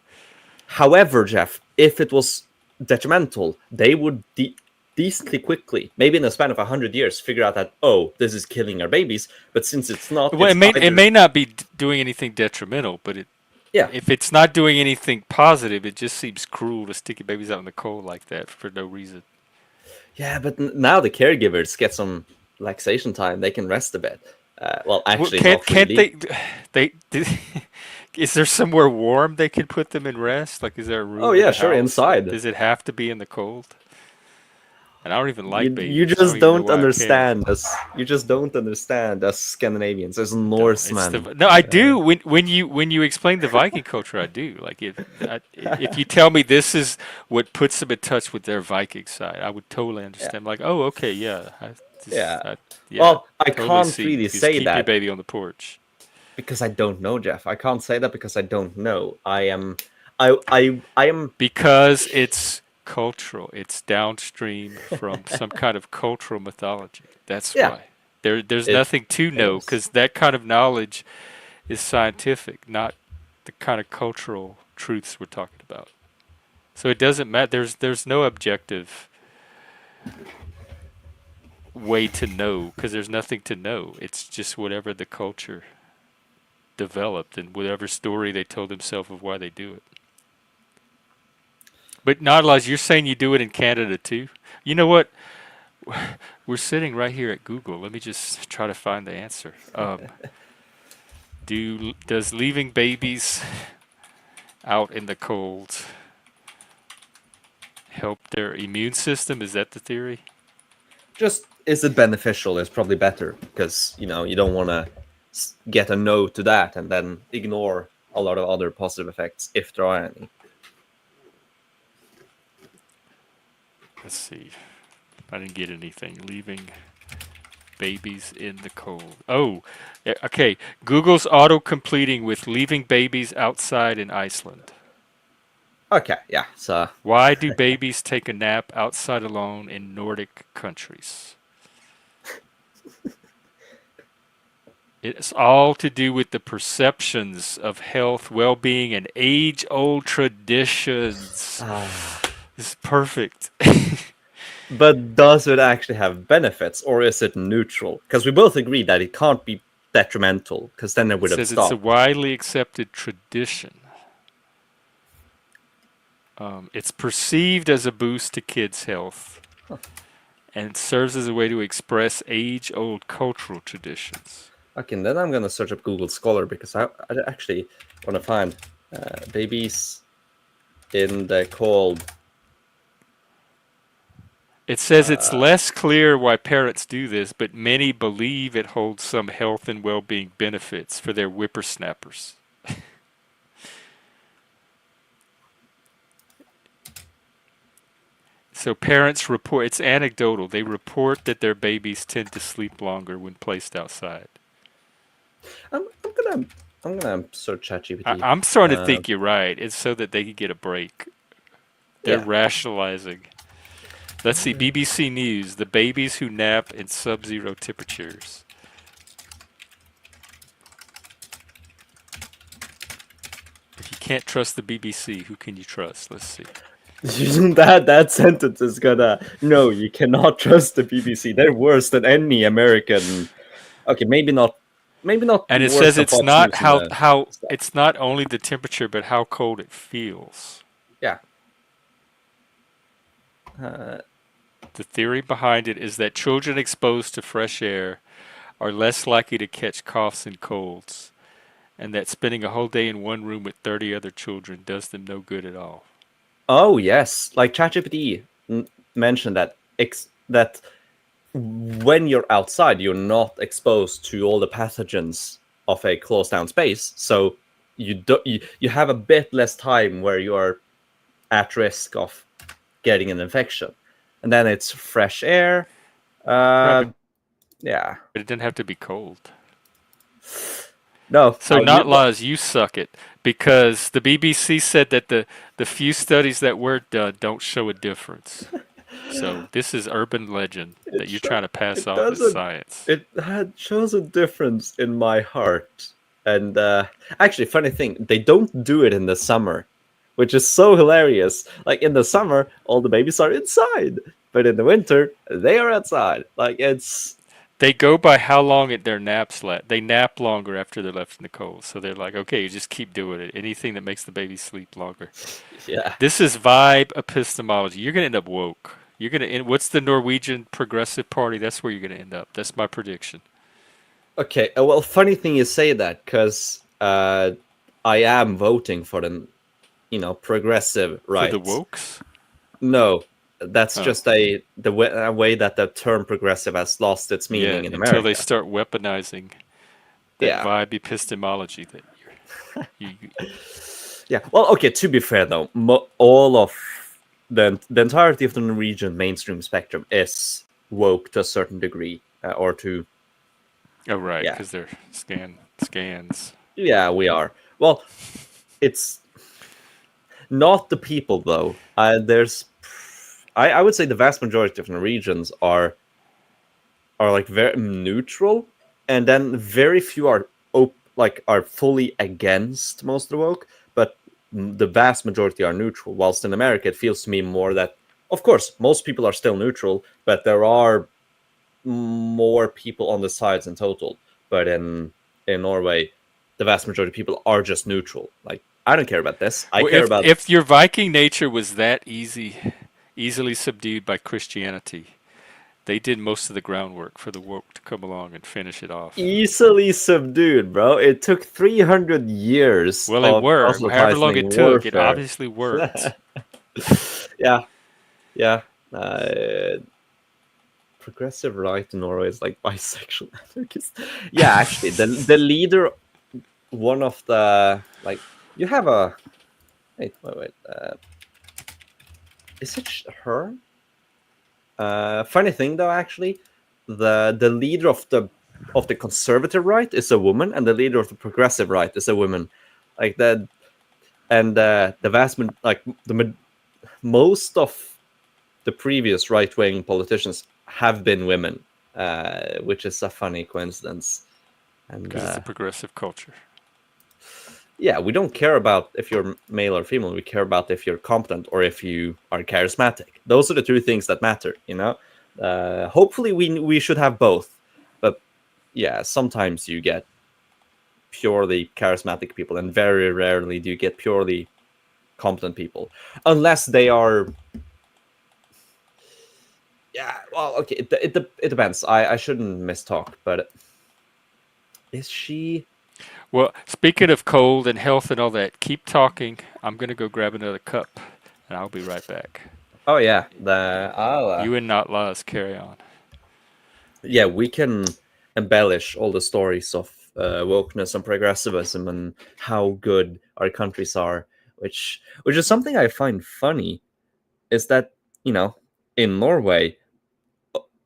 Speaker 3: However, Jeff, if it was detrimental, they would decently quickly, maybe in the span of 100 years, figure out that, oh, this is killing our babies. But since it's not,
Speaker 1: Well,
Speaker 3: it's
Speaker 1: it
Speaker 3: either,
Speaker 1: may not be doing anything detrimental, but
Speaker 3: Yeah,
Speaker 1: If it's not doing anything positive, it just seems cruel to stick your babies out in the cold like that for no reason.
Speaker 3: yeah, but now the caregivers get some relaxation time. They can rest a bit. Well,
Speaker 1: Well,
Speaker 3: actually,
Speaker 1: can't
Speaker 3: not
Speaker 1: can't
Speaker 3: really.
Speaker 1: they is there somewhere warm they can put them in rest? Like, is there a
Speaker 3: Oh
Speaker 1: room in
Speaker 3: yeah,
Speaker 1: the
Speaker 3: sure,
Speaker 1: house?
Speaker 3: inside.
Speaker 1: Does it have to be in the cold? And I don't even like
Speaker 3: You
Speaker 1: babies. I don't
Speaker 3: just
Speaker 1: even know
Speaker 3: don't
Speaker 1: why I care.
Speaker 3: understand us. You just don't understand us Scandinavians, as
Speaker 1: No, it's
Speaker 3: Norsemen.
Speaker 1: the no. I do when you explain the Viking culture. I do like if you tell me this is what puts them in touch with their Viking side, I would totally
Speaker 3: Yeah,
Speaker 1: understand. Like, oh, okay, yeah,
Speaker 3: yeah.
Speaker 1: yeah, I
Speaker 3: Well, I
Speaker 1: totally
Speaker 3: can't
Speaker 1: see.
Speaker 3: really
Speaker 1: Just
Speaker 3: say
Speaker 1: keep your
Speaker 3: that
Speaker 1: baby on the porch
Speaker 3: because I don't know, Jeff. I can't say that because I don't know. I am.
Speaker 1: because it's cultural. It's downstream from some kind of cultural mythology. That's
Speaker 3: Yeah,
Speaker 1: why there's
Speaker 3: it
Speaker 1: nothing to
Speaker 3: it
Speaker 1: know
Speaker 3: is.
Speaker 1: because that kind of knowledge is scientific, not the kind of cultural truths we're talking about. So it doesn't matter. There's no objective way to know because there's nothing to know. It's just whatever the culture developed and whatever story they told themselves of why they do it. But not Laz, you're saying you do it in Canada too. You know what? We're sitting right here at Google. Let me just try to find the answer. Does leaving babies out in the cold help their immune system? Is that the theory?
Speaker 3: Just is it beneficial is probably better because you don't want to get a no to that and then ignore a lot of other positive effects if there are any.
Speaker 1: Let's see. I didn't get anything. Leaving babies in the cold. Oh, okay. Google's auto completing with leaving babies outside in Iceland.
Speaker 3: Okay, yeah. So
Speaker 1: Why do babies take a nap outside alone in Nordic countries? It's all to do with the perceptions of health, well being, and age old traditions. This is perfect.
Speaker 3: but does it actually have benefits or is it neutral? Because we both agree that it can't be detrimental because then it
Speaker 1: It
Speaker 3: would have
Speaker 1: says it's a
Speaker 3: stopped.
Speaker 1: widely accepted tradition. It's perceived as a boost to kids' health and serves as a way to express age old cultural traditions.
Speaker 3: Okay, and then I'm gonna search up Google Scholar because I actually want to find babies in the cold.
Speaker 1: It says it's less clear why parents do this, but many believe it holds some health and well being benefits for their whippersnappers. So parents report, it's anecdotal, they report that their babies tend to sleep longer when placed outside.
Speaker 3: I'm, I'm gonna I'm gonna search ChatGPT.
Speaker 1: I'm starting to
Speaker 3: Uh,
Speaker 1: think you're right. It's so that they can get a break. They're
Speaker 3: yeah,
Speaker 1: rationalizing. Let's see, BBC News, the babies who nap in sub-zero temperatures. If you can't trust the BBC, who can you trust? Let's see.
Speaker 3: that sentence is gonna no. You cannot trust the BBC. They're worse than any American. Okay, maybe not
Speaker 1: And it
Speaker 3: worse
Speaker 1: says
Speaker 3: than
Speaker 1: it's
Speaker 3: Fox
Speaker 1: not
Speaker 3: News and
Speaker 1: how
Speaker 3: the
Speaker 1: how
Speaker 3: stuff.
Speaker 1: it's not only the temperature, but how cold it feels.
Speaker 3: Yeah. Uh,
Speaker 1: The theory behind it is that children exposed to fresh air are less likely to catch coughs and colds, and that spending a whole day in one room with 30 other children does them no good at all.
Speaker 3: oh yes, like ChatGPT mentioned that when you're outside, you're not exposed to all the pathogens of a closed down space, so you have a bit less time where you are at risk of getting an infection, and then it's fresh air.
Speaker 1: Right,
Speaker 3: Uh,
Speaker 1: but
Speaker 3: yeah,
Speaker 1: it doesn't have to be cold.
Speaker 3: no,
Speaker 1: So not laws, you suck it. Because the BBC said that the few studies that were done don't show a difference. So this is urban legend
Speaker 3: it
Speaker 1: that you're trying to pass
Speaker 3: it
Speaker 1: off as
Speaker 3: doesn't.
Speaker 1: science.
Speaker 3: It shows a difference in my heart. And actually, funny thing, they don't do it in the summer, which is so hilarious. Like in the summer, all the babies are inside, but in the winter, they are outside. Like it's
Speaker 1: They go by how long their naps last. They nap longer after they're left in the cold. So they're like, okay, you just keep doing it. Anything that makes the baby sleep longer.
Speaker 3: Yeah.
Speaker 1: This is vibe epistemology. You're gonna end up woke. You're gonna end. What's the Norwegian Progressive Party? That's where you're gonna end up. That's my prediction.
Speaker 3: Okay. Well, funny thing you say that, because I am voting for the, progressive
Speaker 1: For the
Speaker 3: right.
Speaker 1: wokes?
Speaker 3: No, that's
Speaker 1: Oh,
Speaker 3: just a way that the term progressive has lost its
Speaker 1: yeah.
Speaker 3: meaning in
Speaker 1: Until they
Speaker 3: America.
Speaker 1: start weaponizing that
Speaker 3: Yeah.
Speaker 1: vibe epistemology that you
Speaker 3: Yeah. Well, okay. To be fair, though, all of the entirety of the Norwegian mainstream spectrum is woke to a certain degree, or to
Speaker 1: oh right,
Speaker 3: yeah,
Speaker 1: because they're scans.
Speaker 3: yeah, we are. Well, it's not the people though. I would say the vast majority of Norwegians are like very neutral, and then very few are are fully against most of the woke, but the vast majority are neutral. Whilst in America, it feels to me more that, of course, most people are still neutral, but there are more people on the sides in total. But in Norway, the vast majority of people are just neutral. Like, I don't care about this. I
Speaker 1: Well,
Speaker 3: care
Speaker 1: if
Speaker 3: about
Speaker 1: if your Viking nature was that easily subdued by Christianity, they did most of the groundwork for the woke to come along and finish it off.
Speaker 3: easily subdued, bro. It took 300 years
Speaker 1: Well, it
Speaker 3: of
Speaker 1: worked. However long
Speaker 3: proselytizing
Speaker 1: it took, it
Speaker 3: warfare.
Speaker 1: obviously worked.
Speaker 3: Yeah, yeah. Uh, Progressive right in Norway is like bisexual anarchist. Yeah, actually, the leader, one of the like, you have a wait. Is it her? Funny thing though, actually, the leader of the conservative right is a woman, and the leader of the progressive right is a woman. Like that, and the most of the previous right wing politicians have been women, which is a funny coincidence. And
Speaker 1: Because it's a progressive culture.
Speaker 3: yeah, we don't care about if you're male or female. We care about if you're competent or if you are charismatic. Those are the two things that matter. Hopefully, we should have both. But yeah, sometimes you get purely charismatic people, and very rarely do you get purely competent people, unless they are. Yeah, well, okay, it depends. I shouldn't mistalk, but is she?
Speaker 1: Well, speaking of cold and health and all that, keep talking. I'm gonna go grab another cup, and I'll be right back.
Speaker 3: Oh yeah, the I'll
Speaker 1: You and not laws carry on.
Speaker 3: yeah, we can embellish all the stories of wokeness and progressivism and how good our countries are, which is something I find funny. Is that, in Norway,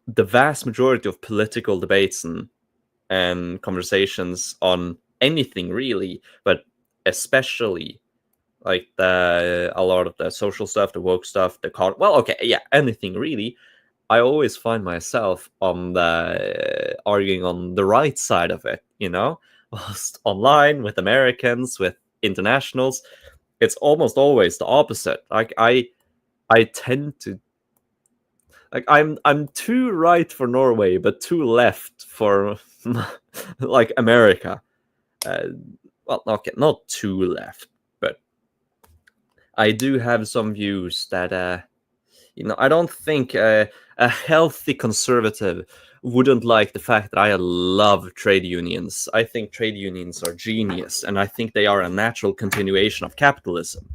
Speaker 3: the vast majority of political debates and conversations on anything really, but especially like a lot of the social stuff, the woke stuff, well, okay, yeah, anything really. I always find myself on the arguing on the right side of it, whilst online with Americans, with internationals, it's almost always the opposite. Like I tend to I'm too right for Norway, but too left for like America. Uh, well, okay, not too left, but I do have some views that I don't think a healthy conservative wouldn't like the fact that I love trade unions. I think trade unions are genius, and I think they are a natural continuation of capitalism.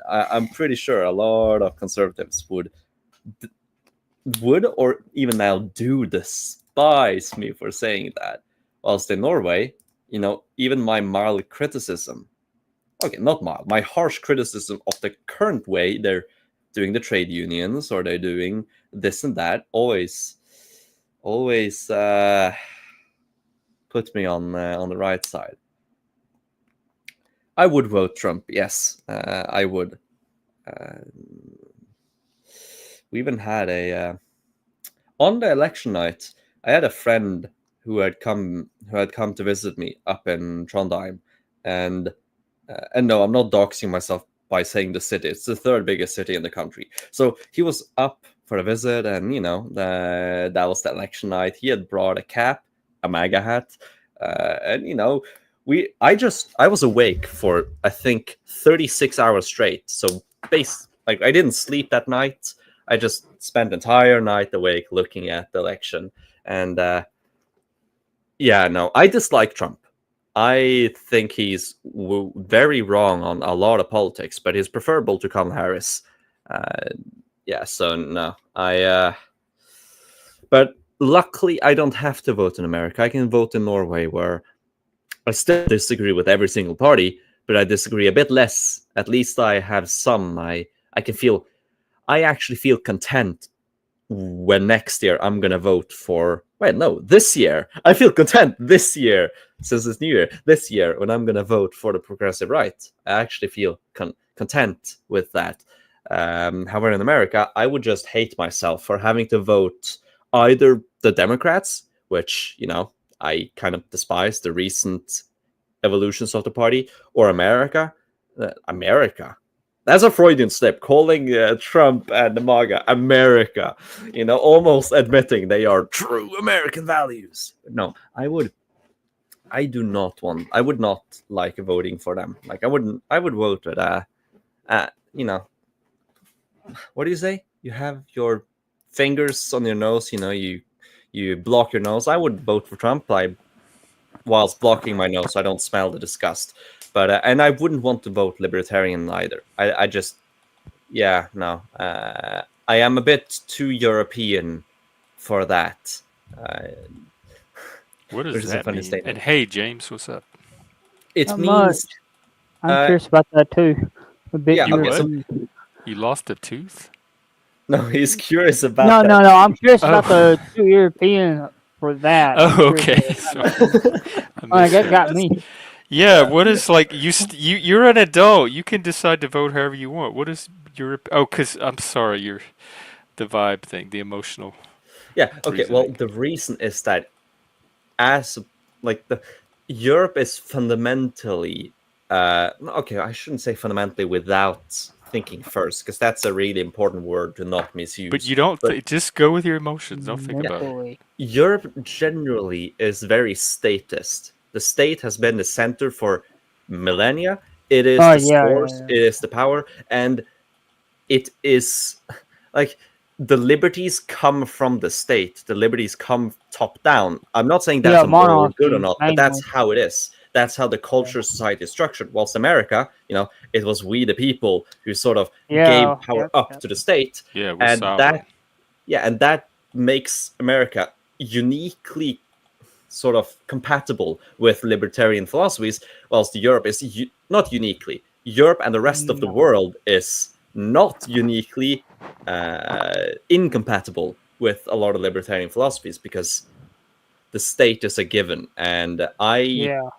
Speaker 3: I'm pretty sure a lot of conservatives would or even now do despise me for saying that. Whilst in Norway, even my mild criticism, okay, not mild, my harsh criticism of the current way they're doing the trade unions or they're doing this and that, always put me on the right side. I would vote Trump. Yes, I would. Uh, we even had on the election night. I had a friend who had come to visit me up in Trondheim, and no, I'm not doxing myself by saying the city. It's the third biggest city in the country. So he was up for a visit, and that was the election night. He had brought a cap, a MAGA hat, and I was awake for I think 36 hours straight. So like I didn't sleep that night. I just spent the entire night awake looking at the election, and yeah, no, I dislike Trump. I think he's very wrong on a lot of politics, but he's preferable to Kamala Harris. Uh, yeah, so no, but luckily I don't have to vote in America. I can vote in Norway, where I still disagree with every single party, but I disagree a bit less. At least I have some. I can feel. I actually feel content when next year I'm gonna vote for. Wait, no, this year I feel content. This year, since it's New Year, this year when I'm gonna vote for the progressive right, I actually feel content with that. However, in America, I would just hate myself for having to vote either the Democrats, which I kind of despise the recent evolutions of the party, or America. America. That's a Freudian slip, calling Trump and the MAGA America, almost admitting they are true American values. No, I do not want, I would not like voting for them. Like, I would vote with, what do you say? You have your fingers on your nose, you block your nose. I would vote for Trump whilst blocking my nose so I don't smell the disgust. But and I wouldn't want to vote libertarian either. I just no. I am a bit too European for that.
Speaker 1: What
Speaker 3: Which
Speaker 1: does
Speaker 3: is a
Speaker 1: that
Speaker 3: funny
Speaker 1: mean? And
Speaker 3: statement.
Speaker 1: hey, James, what's up?
Speaker 3: It
Speaker 4: Not much.
Speaker 3: means
Speaker 4: I'm curious about that too. A bit
Speaker 3: yeah.
Speaker 1: You
Speaker 3: Okay,
Speaker 1: what?
Speaker 3: so
Speaker 1: You lost a tooth?
Speaker 3: no, he's curious about
Speaker 4: No,
Speaker 3: that.
Speaker 4: no, no. I'm curious about
Speaker 1: Oh.
Speaker 4: the two European for that. I'm
Speaker 1: Oh,
Speaker 4: curious
Speaker 1: okay.
Speaker 4: about
Speaker 1: Sorry.
Speaker 4: that.
Speaker 1: I
Speaker 4: Oh,
Speaker 1: missed
Speaker 4: that
Speaker 1: that.
Speaker 4: got me.
Speaker 1: Yeah, what is like you're an adult. You can decide to vote however you want. What is your cuz I'm sorry, you're the vibe thing, the emotional
Speaker 3: Yeah. Okay. Well,
Speaker 1: reasoning.
Speaker 3: the reason is that as like the Europe is fundamentally okay, I shouldn't say fundamentally without thinking first, because that's a really important word to not
Speaker 1: But
Speaker 3: misuse.
Speaker 1: you don't
Speaker 3: But
Speaker 1: just go with your emotions. Don't think
Speaker 3: yeah,
Speaker 1: about it.
Speaker 4: Mentally.
Speaker 3: Europe generally is very statist. The state has been the center for millennia. It is
Speaker 4: Oh
Speaker 3: the
Speaker 4: yeah,
Speaker 3: source,
Speaker 4: yeah,
Speaker 3: it is the power, and it is like the liberties come from the state. The liberties come top down. I'm not saying
Speaker 4: yeah.
Speaker 3: that's
Speaker 4: Yeah,
Speaker 3: a moral good or
Speaker 4: monarchy
Speaker 3: not, but that's
Speaker 4: mainly.
Speaker 3: how it is. That's how the
Speaker 4: Yeah,
Speaker 3: culture society is structured. Whilst America, it was we the people who sort of gave
Speaker 4: yeah,
Speaker 3: power
Speaker 4: yep,
Speaker 3: up
Speaker 4: yep.
Speaker 3: to the state,
Speaker 1: Yeah, we're
Speaker 3: and
Speaker 1: sovereign.
Speaker 3: that makes America uniquely sort of compatible with libertarian philosophies, whilst Europe is not uniquely. Europe and the rest of the
Speaker 4: No,
Speaker 3: world is not uniquely incompatible with a lot of libertarian philosophies, because the state is a given, and
Speaker 4: yeah,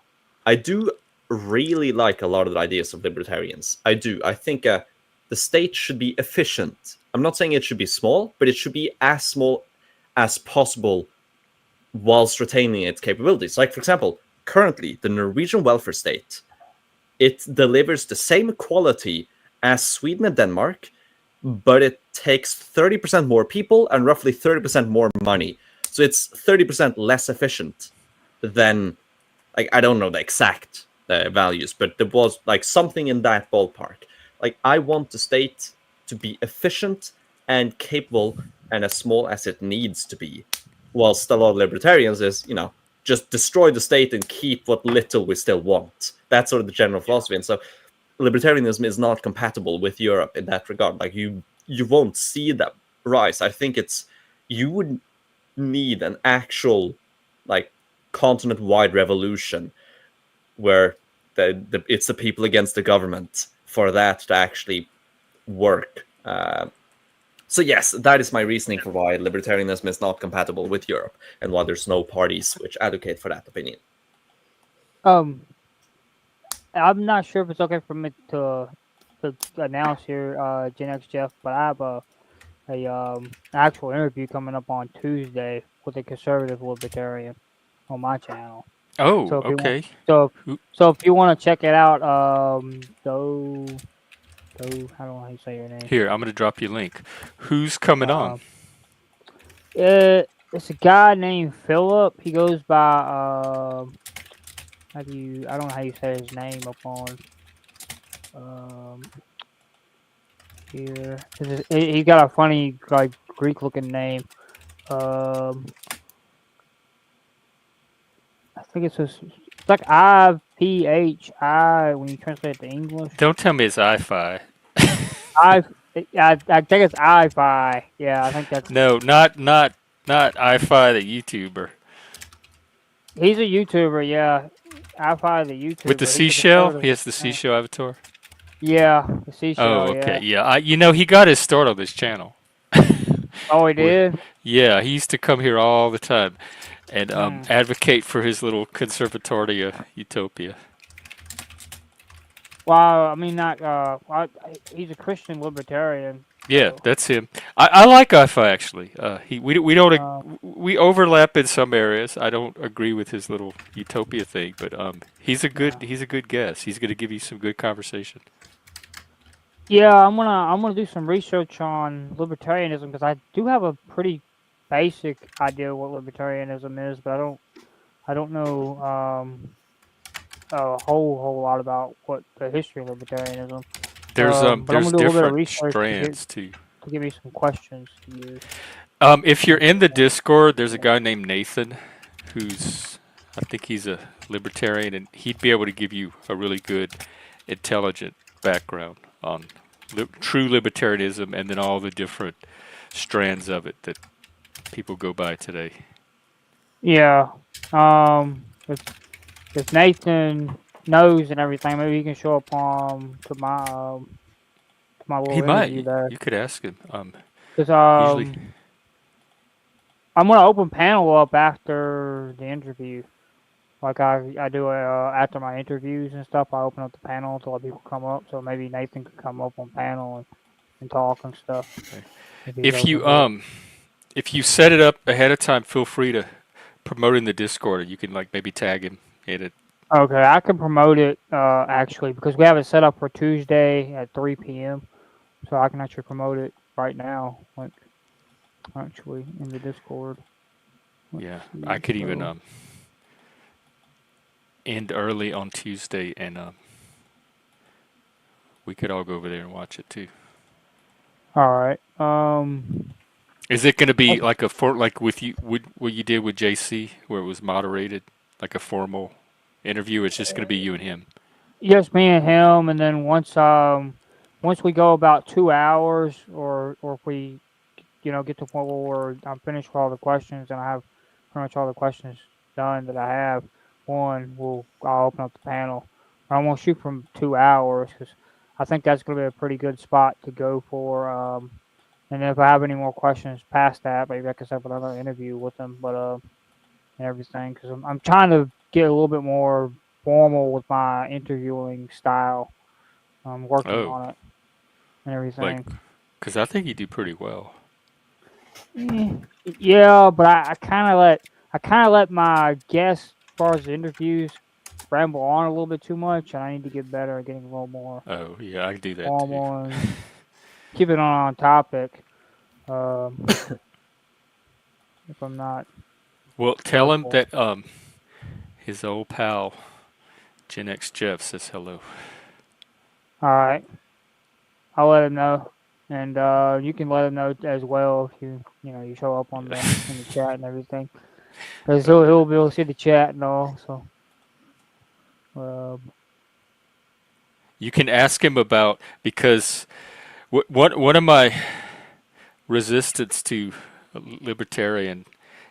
Speaker 3: I do really like a lot of the ideas of libertarians. I do. I think the state should be efficient. I'm not saying it should be small, but it should be as small as possible whilst retaining its capabilities. Like, for example, currently, the Norwegian welfare state, it delivers the same quality as Sweden and Denmark, but it takes 30% more people and roughly 30% more money. So it's 30% less efficient than, like, I don't know the exact values, but there was like something in that ballpark. Like, I want the state to be efficient and capable and as small as it needs to be, whilst a lot of libertarians is, just destroy the state and keep what little we still want. That's sort of the general philosophy. And so libertarianism is not compatible with Europe in that regard. Like, you won't see that rise. I think you would need an actual, like, continent-wide revolution where it's the people against the government for that to actually work. So yes, that is my reasoning for why libertarianism is not compatible with Europe, and why there's no parties which advocate for that opinion.
Speaker 4: um, I'm not sure if it's okay for me to announce here, Gen X Jeff, but I have a actual interview coming up on Tuesday with a conservative libertarian on my channel.
Speaker 1: Oh,
Speaker 4: So if you want,
Speaker 1: okay.
Speaker 4: so
Speaker 1: Who?
Speaker 4: so if you want to check it out, Do. I don't know how you say your name.
Speaker 1: Here, I'm gonna drop you a link. Who's coming on?
Speaker 4: Um, it's a guy named Philip. He goes by how do you? I don't know how you say his name up on um here. He got a funny like Greek looking name. Um, I think it's like IPHI when you translate it to English.
Speaker 1: Don't tell me it's iFi.
Speaker 4: I I think it's iFi. Yeah, I think that's.
Speaker 1: No, not iFi the YouTuber
Speaker 4: He's a YouTuber. Yeah, iFi the
Speaker 1: with the
Speaker 4: YouTuber. He's a
Speaker 1: seashell. He
Speaker 4: conservative.
Speaker 1: has the seashell avatar.
Speaker 4: Yeah, the
Speaker 1: Oh,
Speaker 4: seashell.
Speaker 1: okay,
Speaker 4: Yeah.
Speaker 1: yeah. He got his start on this channel.
Speaker 4: Oh, he
Speaker 1: Where-
Speaker 4: did.
Speaker 1: yeah, he used to come here all the time and
Speaker 4: Hmm.
Speaker 1: advocate for his little conservatory utopia.
Speaker 4: Well, I mean, not. He's a Christian libertarian.
Speaker 1: Yeah,
Speaker 4: So,
Speaker 1: that's him. I like iFi actually. We don't
Speaker 4: uh,
Speaker 1: we overlap in some areas. I don't agree with his little utopia thing, but
Speaker 4: yeah.
Speaker 1: he's a good guest. He's gonna give you some good conversation.
Speaker 4: Yeah, I'm gonna do some research on libertarianism because I do have a pretty basic idea of what libertarianism is, but I don't know a whole lot about what the history of libertarianism. But I'm
Speaker 1: There's
Speaker 4: gonna do a little bit of
Speaker 1: different
Speaker 4: research
Speaker 1: strands too.
Speaker 4: to give me some questions to use.
Speaker 1: If you're in the Discord, there's a guy named Nathan, who's I think he's a libertarian, and he'd be able to give you a really good, intelligent background on true libertarianism, and then all the different strands of it that people go by today.
Speaker 4: Yeah. If Nathan knows and everything, maybe he can show up to my
Speaker 1: He
Speaker 4: little interview
Speaker 1: might.
Speaker 4: there.
Speaker 1: You could ask him.
Speaker 4: Because
Speaker 1: Usually,
Speaker 4: I'm gonna open panel up after the interview. Like I do after my interviews and stuff, I open up the panel to let people come up. So maybe Nathan could come up on panel and talk and stuff.
Speaker 1: okay.
Speaker 4: If he's
Speaker 1: if
Speaker 4: open
Speaker 1: you
Speaker 4: to it.
Speaker 1: if you set it up ahead of time, feel free to promote in the Discord. You can like maybe tag him in it.
Speaker 4: Okay, I can promote it actually because we have it set up for Tuesday at 3 p.m. So I can actually promote it right now, like actually in the Discord. Let's
Speaker 1: Yeah,
Speaker 4: see,
Speaker 1: I could even
Speaker 4: so-
Speaker 1: end early on Tuesday, and we could all go over there and watch it too.
Speaker 4: All right.
Speaker 1: Is it going to be like like with you what you did with JC, where it was moderated, like a formal interview? It's just going to be you and him.
Speaker 4: Yes, me and him, and then once we go about 2 hours, or if we get to the point where I'm finished with all the questions and I have pretty much all the questions done that I have, I'll open up the panel. I won't shoot from 2 hours because I think that's going to be a pretty good spot to go for. And if I have any more questions past that, maybe I can set up another interview with them. But and everything because I'm trying to get a little bit more formal with my interviewing style. I'm working
Speaker 1: Oh,
Speaker 4: on it and
Speaker 1: like,
Speaker 4: everything.
Speaker 1: because I think you do pretty well.
Speaker 4: Eh, Yeah, but I kind of let my guests, as far as the interviews, ramble on a little bit too much, and I need to get better at getting a little more
Speaker 1: Oh, yeah, I can do that too.
Speaker 4: formal and keep it on topic. Um, if I'm not
Speaker 1: Well, tell him
Speaker 4: careful.
Speaker 1: that his old pal Gen X Jeff says hello.
Speaker 4: All right, I'll let him know, and you can let him know as well if you show up on in the chat and everything, because he'll be able to see the chat and all. So.
Speaker 1: You can ask him about because one of my resistance to libertarian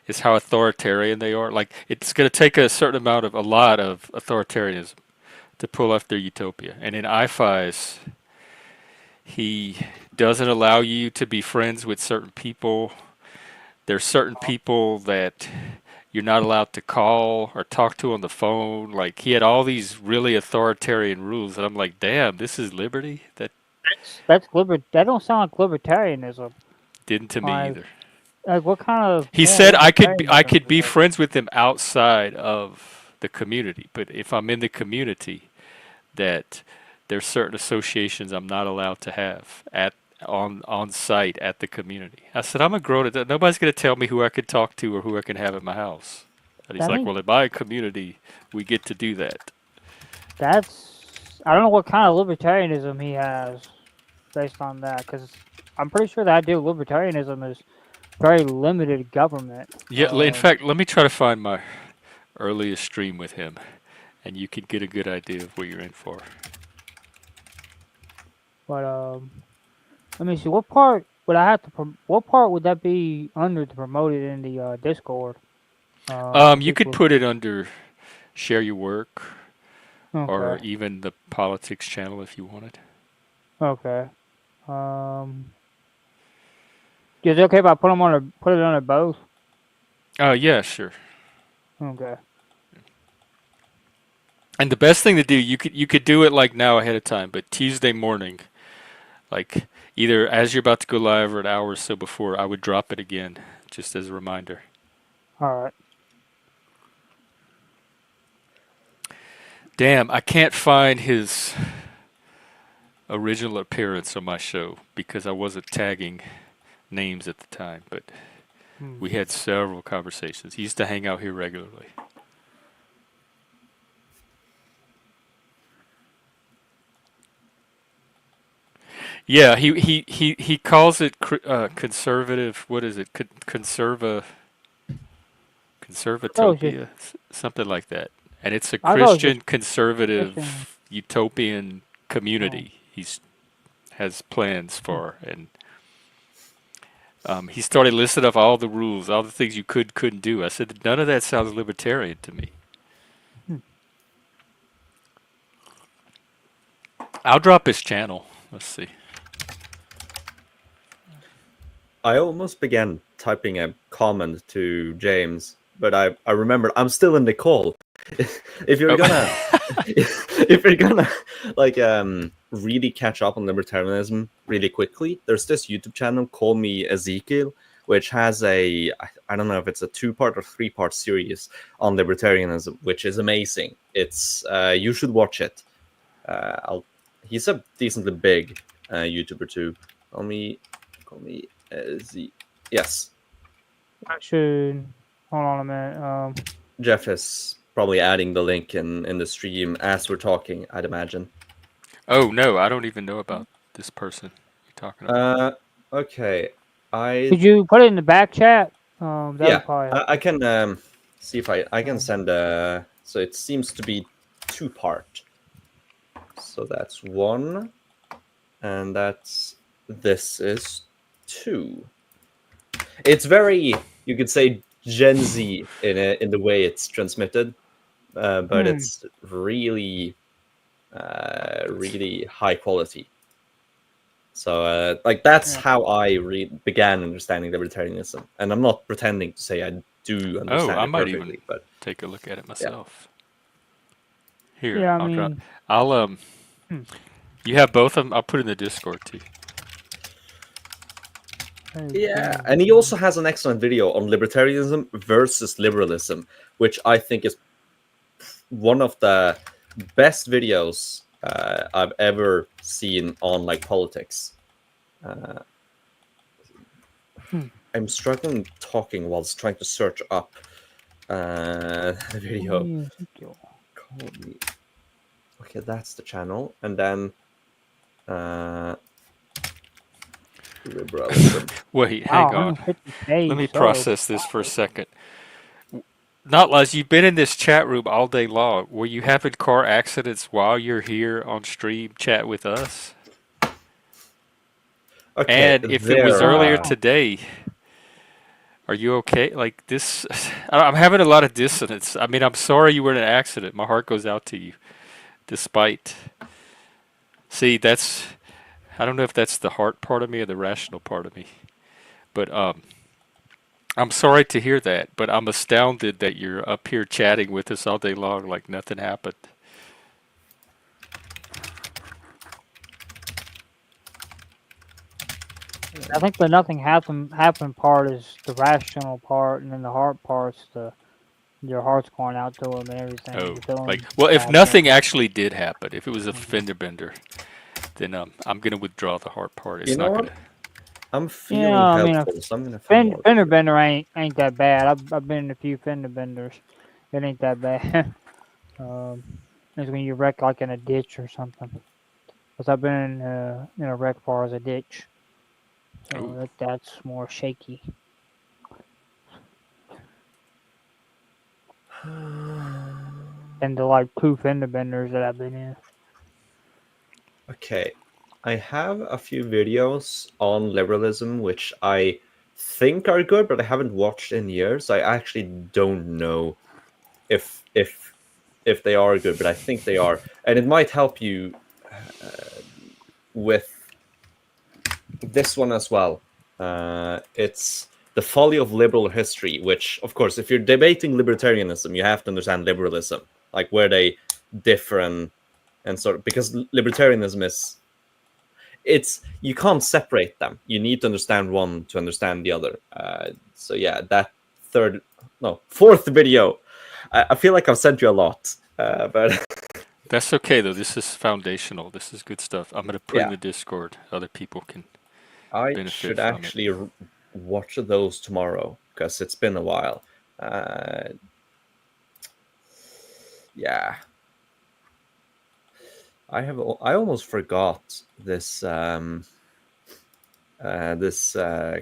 Speaker 1: is how authoritarian they are. Like it's going to take a lot of authoritarianism to pull off their utopia. And in iFi's, he doesn't allow you to be friends with certain people. There's certain people that you're not allowed to call or talk to on the phone. Like he had all these really authoritarian rules, and I'm like, damn, this is liberty. That
Speaker 4: That don't sound like libertarianism.
Speaker 1: didn't to me
Speaker 4: Like,
Speaker 1: either.
Speaker 4: what kind of
Speaker 1: He
Speaker 4: form
Speaker 1: said
Speaker 4: of
Speaker 1: I
Speaker 4: libertarianism
Speaker 1: could
Speaker 4: is
Speaker 1: be
Speaker 4: that?
Speaker 1: friends with them outside of the community, but if I'm in the community, that there's certain associations I'm not allowed to have at on site at the community. I said, I'm a grown adult. Nobody's going to tell me who I could talk to or who I can have at my house. And he's
Speaker 4: I
Speaker 1: like,
Speaker 4: think
Speaker 1: well, in my community, we get to do that.
Speaker 4: that's. I don't know what kind of libertarianism he has based on that, because I'm pretty sure the idea of libertarianism is very limited government.
Speaker 1: Yeah, in fact, let me try to find my earliest stream with him, and you can get a good idea of what you're in for.
Speaker 4: But let me see. What part would I have to? What part would that be under to promote it in the Discord?
Speaker 1: You could put it under share your work, or
Speaker 4: Okay.
Speaker 1: even the politics channel if you wanted.
Speaker 4: Okay. Is it okay if I put it under both?
Speaker 1: Oh, yeah, sure.
Speaker 4: Okay.
Speaker 1: And the best thing to do, you could do it like now ahead of time, but Tuesday morning, like either as you're about to go live or an hour or so before, I would drop it again, just as a reminder.
Speaker 4: All right.
Speaker 1: Damn, I can't find his original appearance on my show because I wasn't tagging names at the time, but we had several conversations. He used to hang out here regularly. Yeah, he calls it conservative. What is it? Conservatopia, something like that. And it's a Christian conservative utopian community. He's has plans for, and he started listing off all the rules, all the things you couldn't do. I said none of that sounds libertarian to me. I'll drop his channel. Let's see.
Speaker 3: I almost began typing a comment to James, but I remembered I'm still in the call. If you're gonna if you're gonna like really catch up on libertarianism really quickly, there's this YouTube channel called Me Ezekiel, which has I don't know if it's a 2-part or 3-part series on libertarianism, which is amazing. It's you should watch it. He's a decently big YouTuber too. Call me yes.
Speaker 4: I should hold on a minute.
Speaker 3: Jeff is probably adding the link in the stream as we're talking, I'd imagine.
Speaker 1: Oh no, I don't even know about this person you're talking about.
Speaker 3: Okay.
Speaker 4: Could you put it in the back chat?
Speaker 3: Yeah, I can see if I can send so it seems to be 2-part. So that's 1, and this is 2. It's very, you could say, Gen Z in the way it's transmitted, but it's really really high quality. So like that's how I began understanding libertarianism, and I'm not pretending to say I do understand
Speaker 1: I
Speaker 3: it
Speaker 1: might
Speaker 3: perfectly,
Speaker 1: even
Speaker 3: but
Speaker 1: take a look at it myself. Yeah. Here,
Speaker 4: Yeah,
Speaker 1: I'll you have both of them. I'll put it in the Discord too.
Speaker 3: yeah, and he also has an excellent video on libertarianism versus liberalism, which I think is one of the best videos I've ever seen on like politics. I'm struggling talking whilst trying to search up the video. Okay, that's the channel, and then liberalism.
Speaker 1: Wait, hang on.
Speaker 4: 150 days,
Speaker 1: Let me process this for a second. Not like you've been in this chat room all day long. Were you having car accidents while you're here on stream chat with us?
Speaker 3: Okay,
Speaker 1: and if it was earlier today, are you okay? Like this, I'm having a lot of dissonance. I mean, I'm sorry you were in an accident. My heart goes out to you. Despite, see, I don't know if that's the heart part of me or the rational part of me, but I'm sorry to hear that. But I'm astounded that you're up here chatting with us all day long like nothing happened.
Speaker 4: I think the nothing happened part is the rational part, and then the heart part's the your heart's going out to them and everything.
Speaker 1: Oh,
Speaker 4: You're feeling
Speaker 1: like, well, if
Speaker 4: bad for 'em.
Speaker 1: nothing actually did happen, if it was a
Speaker 4: Mhm.
Speaker 1: fender bender, then I'm gonna withdraw the heart part.
Speaker 3: You
Speaker 1: It's
Speaker 3: know
Speaker 1: not
Speaker 3: what?
Speaker 1: gonna.
Speaker 3: I'm
Speaker 4: Yeah,
Speaker 3: feeling
Speaker 4: I mean, a
Speaker 3: helpful, so I'm gonna find more
Speaker 4: fender
Speaker 3: videos.
Speaker 4: bender ain't that bad. I've been in a few fender benders. It ain't that bad. It's when you wreck like in a ditch or something. Cause I've been in a wreck far as a ditch, so
Speaker 1: Oh,
Speaker 4: that's more shaky. Than the like two fender benders that I've been in.
Speaker 3: Okay, I have a few videos on liberalism which I think are good, but I haven't watched in years. I actually don't know if if if they are good, but I think they are, and it might help you with this one as well. It's the folly of liberal history, which, of course, if you're debating libertarianism, you have to understand liberalism, like where they differ and sort of because libertarianism is it's you can't separate them. You need to understand one to understand the other. So yeah, that fourth video. I feel like I've sent you a lot, but
Speaker 1: that's okay though. This is foundational. This is good stuff. I'm gonna put in
Speaker 3: yeah,
Speaker 1: the Discord. Other people can
Speaker 3: I
Speaker 1: benefit
Speaker 3: should
Speaker 1: from it.
Speaker 3: actually watch those tomorrow because it's been a while. Uh, yeah, I almost forgot this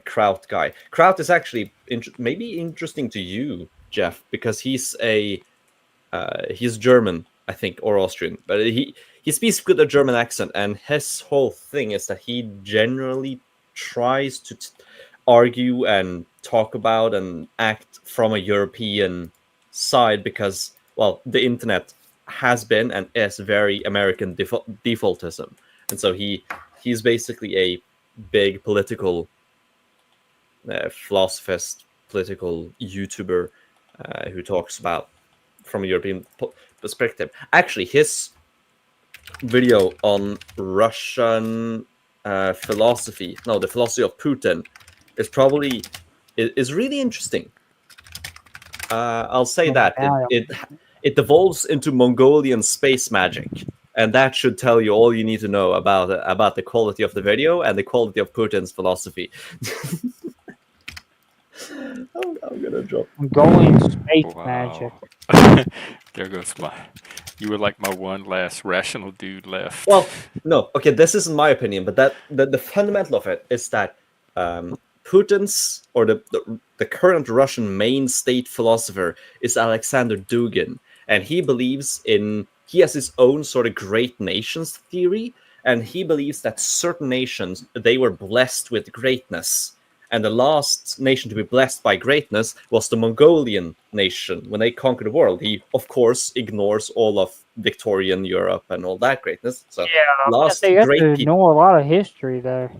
Speaker 3: Kraut guy. Kraut is actually maybe interesting to you, Jeff, because he's German, I think, or Austrian, but he speaks with a German accent, and his whole thing is that he generally tries to argue and talk about and act from a European side because, well, the internet has been and is very American defaultism, and so he's basically a big political philosophist, political YouTuber who talks about from a European perspective. Actually, his video on Russian philosophy, no, the philosophy of Putin, is really interesting. I'll say
Speaker 4: Yeah,
Speaker 3: that
Speaker 4: now
Speaker 3: it devolves into Mongolian space magic, and that should tell you all you need to know about the quality of the video and the quality of Putin's philosophy. I'm gonna drop.
Speaker 4: I'm going space magic.
Speaker 1: Wow. There goes my. You were like my one last rational dude left.
Speaker 3: Well, no, okay, this isn't my opinion, but that the fundamental of it is that Putin's or the current Russian main state philosopher is Alexander Dugin, and he has his own sort of great nations theory, and he believes that certain nations they were blessed with greatness. And the last nation to be blessed by greatness was the Mongolian nation when they conquered the world. He, of course, ignores all of Victorian Europe and all that greatness. So,
Speaker 4: Yeah, I was gonna
Speaker 3: last
Speaker 4: say you have
Speaker 3: great
Speaker 4: to
Speaker 3: people.
Speaker 4: know a lot of history there.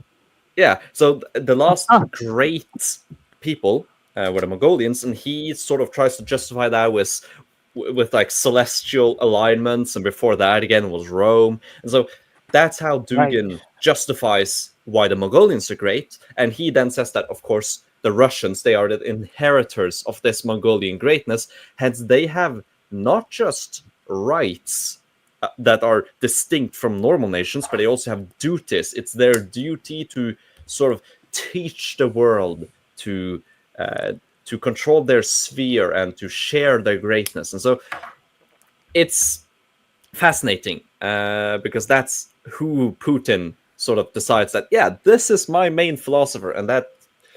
Speaker 3: Yeah, so the last
Speaker 4: Huh.
Speaker 3: great people were the Mongolians, and he sort of tries to justify that with like celestial alignments, and before that again was Rome, and so that's how Dugin
Speaker 4: Yikes.
Speaker 3: justifies why the Mongolians are great, and he then says that of course the Russians they are the inheritors of this Mongolian greatness, hence they have not just rights that are distinct from normal nations, but they also have duties. It's their duty to sort of teach the world to uh, to control their sphere and to share their greatness. And so it's fascinating because that's who Putin sort of decides that, yeah, this is my main philosopher, and that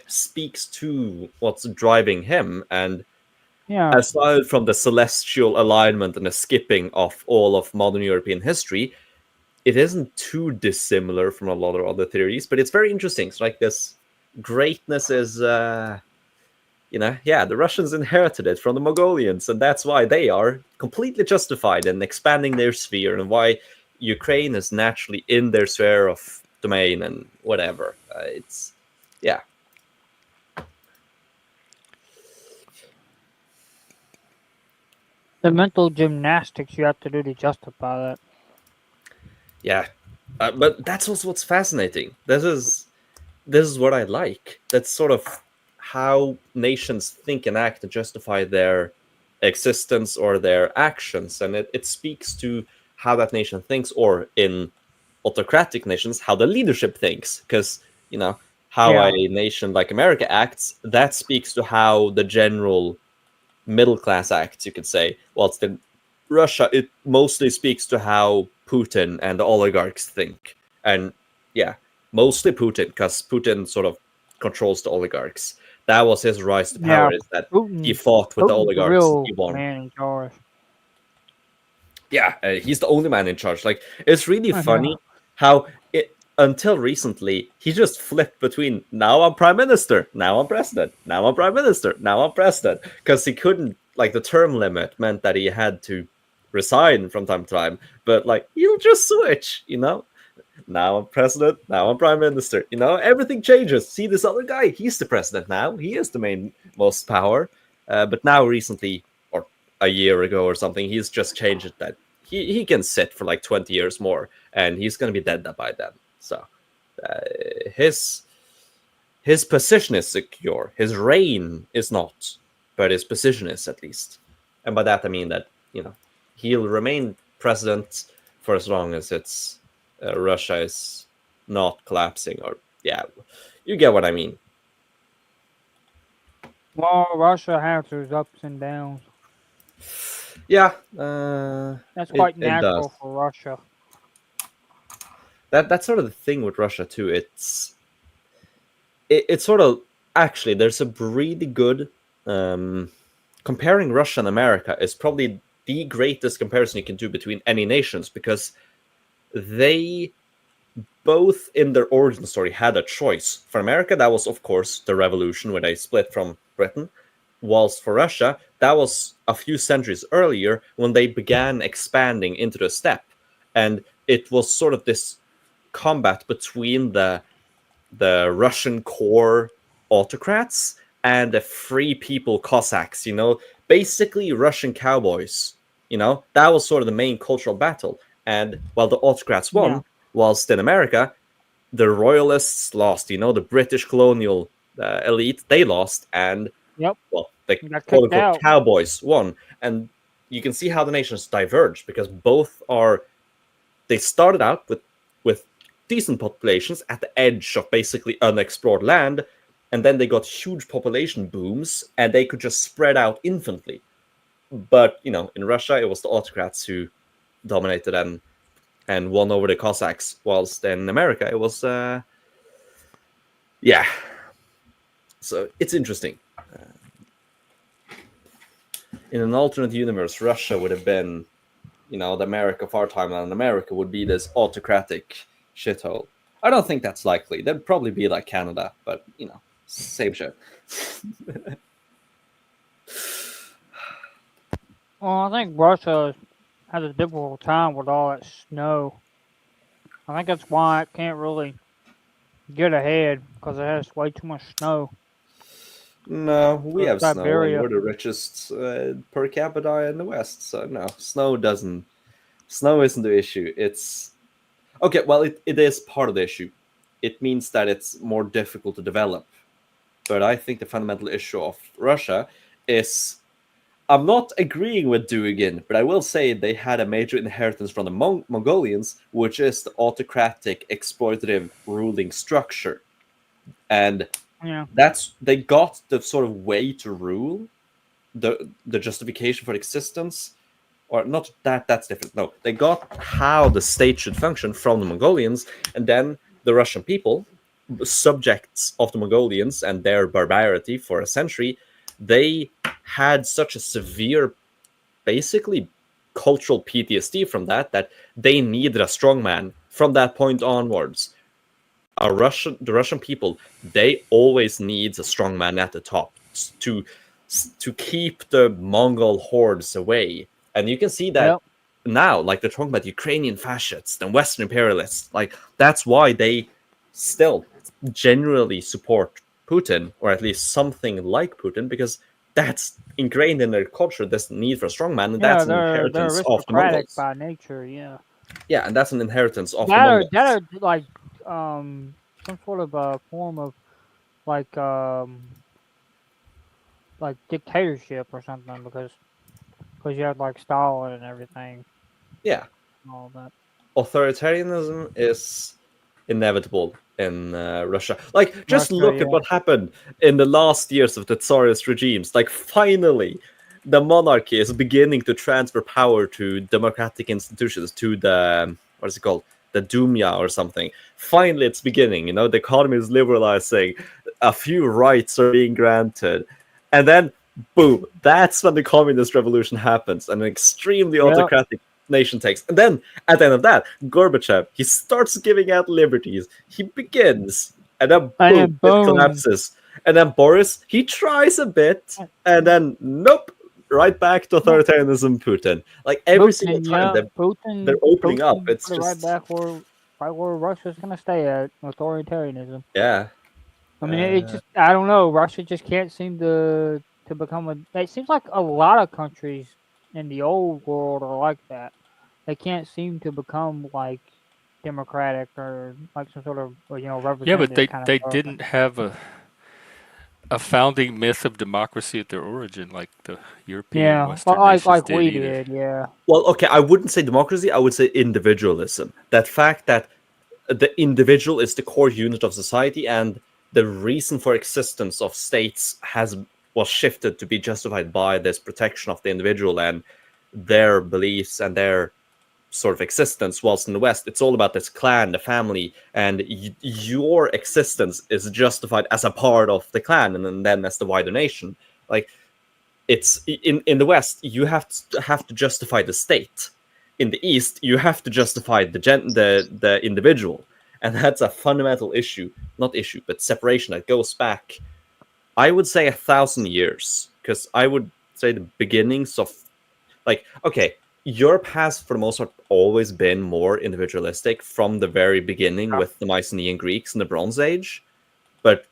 Speaker 3: speaks to what's driving him. And
Speaker 4: Yeah,
Speaker 3: aside from the celestial alignment and the skipping of all of modern European history, it isn't too dissimilar from a lot of other theories, but it's very interesting. It's like this greatness is, yeah, the Russians inherited it from the Mongolians, and that's why they are completely justified in expanding their sphere, and why Ukraine is naturally in their sphere of domain and whatever. It's, yeah.
Speaker 4: the mental gymnastics you have to do to justify that.
Speaker 3: Yeah, but that's also what's fascinating. This is what I like. That's sort of how nations think and act to justify their existence or their actions, and it speaks to how that nation thinks, or in autocratic nations, how the leadership thinks. Because, how a
Speaker 4: Yeah.
Speaker 3: nation like America acts, that speaks to how the general middle class acts, you could say. Whilst in Russia, it mostly speaks to how Putin and the oligarchs think. And yeah, mostly Putin, because Putin sort of controls the oligarchs. That was his rise to power,
Speaker 4: Yeah.
Speaker 3: is that he
Speaker 4: Putin.
Speaker 3: fought with the
Speaker 4: Putin's the
Speaker 3: oligarchs and he
Speaker 4: real
Speaker 3: won.
Speaker 4: man in charge.
Speaker 3: Yeah, he's the only man in charge. Like, it's really
Speaker 4: Yeah.
Speaker 3: funny how until recently he just flipped between, now I'm prime minister, now I'm president, now I'm prime minister, now I'm president, because he couldn't, like, the term limit meant that he had to resign from time to time. But like, he'll just switch, now I'm president, now I'm prime minister. Everything changes. See this other guy, he's the president now, he is the main most power. But now recently, or a year ago or something, he's just changed it that he can sit for like 20 years more, and he's going to be dead by then. So uh, his his position is secure, his reign is not, but his position is, at least. And by that I mean that, he'll remain president for as long as it's Russia is not collapsing, or yeah, you get what I mean.
Speaker 4: Well, Russia has its ups and downs.
Speaker 3: Yeah,
Speaker 4: That's
Speaker 3: it
Speaker 4: quite
Speaker 3: it does.
Speaker 4: natural for Russia.
Speaker 3: That's sort of the thing with Russia too. It's sort of, actually, there's a really good, comparing Russia and America is probably the greatest comparison you can do between any nations, because they both in their origin story had a choice. For America, that was of course the revolution when they split from Britain, whilst for Russia, that was a few centuries earlier when they began expanding into the steppe. And it was sort of this combat between the Russian core autocrats and the free people Cossacks, basically Russian cowboys. That was sort of the main cultural battle. And while the autocrats
Speaker 4: Yeah.
Speaker 3: won, whilst in America, the royalists lost. The British colonial elite, they lost, and
Speaker 4: Yep.
Speaker 3: well, the
Speaker 4: You got
Speaker 3: quote
Speaker 4: kicked
Speaker 3: unquote
Speaker 4: out.
Speaker 3: cowboys won. And you can see how the nations diverge, because both are, they started out with decent populations at the edge of basically unexplored land, and then they got huge population booms, and they could just spread out infinitely. But in Russia, it was the autocrats who dominated and won over the Cossacks, whilst in America, it was yeah. So it's interesting. In an alternate universe, Russia would have been, the America of our timeline, and America would be this autocratic shithole. I don't think that's likely. They'd probably be like Canada, but same shit.
Speaker 4: Well, I think Russia has a difficult time with all that snow. I think that's why it can't really get ahead because it has way too much snow.
Speaker 3: No, we
Speaker 4: So
Speaker 3: have snow, and
Speaker 4: Siberia.
Speaker 3: we're the richest per capita in the West. So no, snow doesn't. Snow isn't the issue. It's okay. Well, it is part of the issue. It means that it's more difficult to develop. But I think the fundamental issue of Russia is, I'm not agreeing with Dugin, but I will say they had a major inheritance from the Mongolians, which is the autocratic, exploitative ruling structure. And
Speaker 4: Yeah.
Speaker 3: they got the sort of way to rule, the justification for existence, or not that's different. No, they got how the state should function from the Mongolians, and then the Russian people, subjects of the Mongolians and their barbarity for a century, they had such a severe, basically cultural PTSD from that they needed a strongman from that point onwards. The Russian people, they always needs a strongman at the top to to keep the Mongol hordes away. And you can see that
Speaker 4: Yep.
Speaker 3: now, like they're talking about Ukrainian fascists and Western imperialists. Like, that's why they still genuinely support Putin, or at least something like Putin, because that's ingrained in their culture, this need for a strongman, and
Speaker 4: Yeah,
Speaker 3: that's an
Speaker 4: they're
Speaker 3: inheritance of the
Speaker 4: aristocratic
Speaker 3: Mongols.
Speaker 4: by nature. Yeah.
Speaker 3: Yeah, and that's an inheritance of the
Speaker 4: That
Speaker 3: Mongols.
Speaker 4: are like some sort of a form of like um like dictatorship or something because because you had like Stalin and everything,
Speaker 3: Yeah,
Speaker 4: and all that.
Speaker 3: authoritarianism is inevitable in Russia. Like, just
Speaker 4: Russia,
Speaker 3: look at
Speaker 4: yeah,
Speaker 3: what happened in the last years of the Tsarist regimes. Like, finally, the monarchy is beginning to transfer power to democratic institutions, to the, what is it called? The Dumya or something. Finally, it's beginning. You know, the economy is liberalizing, a few rights are being granted. And then, boom, that's when the communist revolution happens, and an extremely
Speaker 4: yep.
Speaker 3: autocratic nation takes. And then, at the end of that, Gorbachev, he starts giving out liberties. He begins, and then
Speaker 4: And
Speaker 3: boom,
Speaker 4: then
Speaker 3: it
Speaker 4: boom,
Speaker 3: collapses. And then Boris, he tries a bit, and then nope, right back to authoritarianism, Putin. Like every single
Speaker 4: Putin,
Speaker 3: time
Speaker 4: yeah,
Speaker 3: they're opening up,
Speaker 4: Putin
Speaker 3: it's
Speaker 4: put it right
Speaker 3: just
Speaker 4: back right where Russia's gonna stay at authoritarianism.
Speaker 3: yeah.
Speaker 4: I mean, it just, I don't know. Russia just can't seem to become a. It seems like a lot of countries in the old world are like that. They can't seem to become like democratic or like some sort of
Speaker 1: Yeah, but
Speaker 4: representative
Speaker 1: they
Speaker 4: kind of
Speaker 1: they
Speaker 4: government.
Speaker 1: didn't have a founding myth of democracy at their origin like the European
Speaker 4: Yeah,
Speaker 1: Western nations
Speaker 4: like
Speaker 1: did
Speaker 4: we
Speaker 1: either.
Speaker 4: did. Yeah,
Speaker 3: Well, okay, I wouldn't say democracy. I would say individualism. That fact that the individual is the core unit of society, and the reason for existence of states has was shifted to be justified by this protection of the individual and their beliefs and their sort of existence. Whilst in the West, it's all about this clan, the family, and your existence is justified as a part of the clan, and then as the wider nation. Like, it's in the West, you have to justify the state. In the East, you have to justify the individual, and that's a fundamental issue, not issue, but separation that goes back, I would say, 1,000 years, because I would say the beginnings of, like, okay, Europe has for the most part always been more individualistic from the very beginning with the Mycenaean Greeks in the Bronze Age, but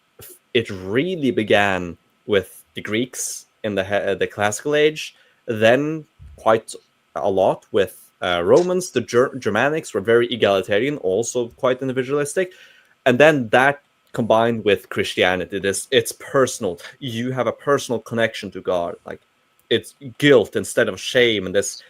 Speaker 3: it really began with the Greeks in the classical age, then quite a lot with Romans. The Germanics were very egalitarian, also quite individualistic, and then that combined with Christianity, it's personal. You have a personal connection to God, like it's guilt instead of shame, and this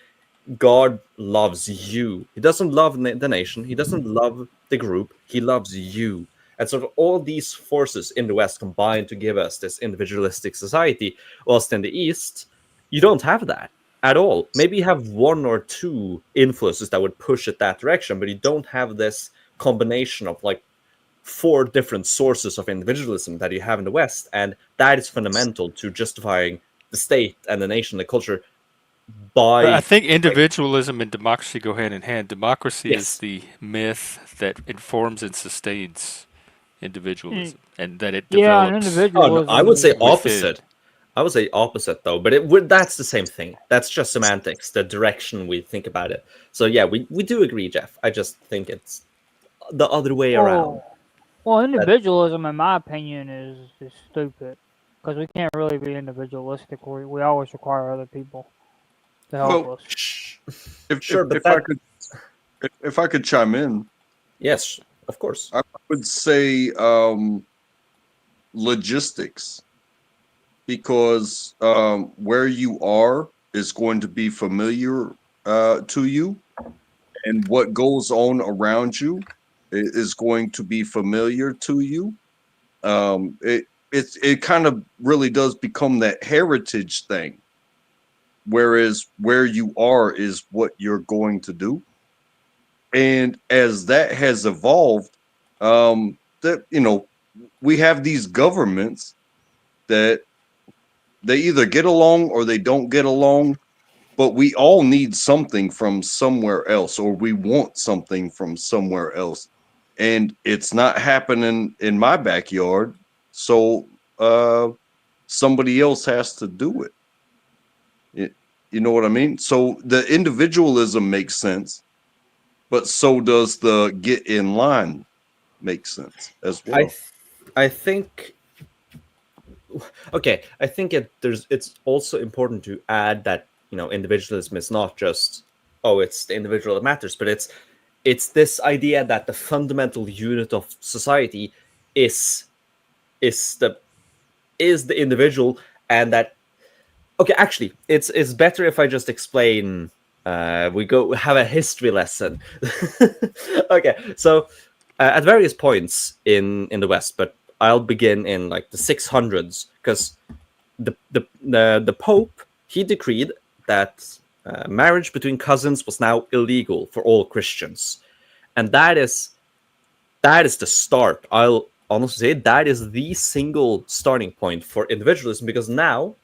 Speaker 3: God loves you. He doesn't love the nation. He doesn't love the group. He loves you. And sort of all these forces in the West combine to give us this individualistic society, whilst in the East, you don't have that at all. Maybe you have one or two influences that would push it that direction, but you don't have this combination of like four different sources of individualism that you have in the West. And that is fundamental to justifying the state and the nation, the culture
Speaker 1: But I
Speaker 3: by
Speaker 1: think
Speaker 3: like
Speaker 1: individualism and democracy go hand in hand. Democracy is
Speaker 3: yes.
Speaker 1: the myth that informs and sustains
Speaker 4: Mm,
Speaker 1: individualism, and that it
Speaker 4: yeah, and
Speaker 1: develops
Speaker 3: Oh no, I
Speaker 4: individualism
Speaker 3: would say
Speaker 4: is
Speaker 1: within.
Speaker 3: opposite. I would say opposite though, but it would that's the same thing. That's just semantics, the direction we think about it. So yeah, we do agree, Jeff. I just think it's the other way around.
Speaker 4: well, well,
Speaker 3: That
Speaker 4: individualism, in my opinion, is stupid because we can't really be individualistic. We always require other people to help
Speaker 5: Well,
Speaker 4: us.
Speaker 5: if if,
Speaker 3: sure, but
Speaker 5: if I
Speaker 3: that
Speaker 5: could if I could chime in,
Speaker 3: yes, of course.
Speaker 5: I would say logistics, because where you are is going to be familiar to you, and what goes on around you is going to be familiar to you. It kind of really does become that heritage thing, whereas where you are is what you're going to do. And as that has evolved, that we have these governments that they either get along or they don't get along, but we all need something from somewhere else, or we want something from somewhere else, and it's not happening in my backyard, so somebody else has to do it. it. You know what I mean? So the individualism makes sense, but so does the get in line make sense as
Speaker 3: I
Speaker 5: well.
Speaker 3: th- I think okay, I think it's also important to add that individualism is not just, oh, it's the individual that matters, but it's this idea that the fundamental unit of society is is the is the individual, and that Okay, actually, it's better if I just explain. We go have a history lesson. Okay, so at various points in the West, but I'll begin in like the 600s because the Pope, he decreed that marriage between cousins was now illegal for all Christians, and that is the start. I'll honestly say that is the single starting point for individualism, because now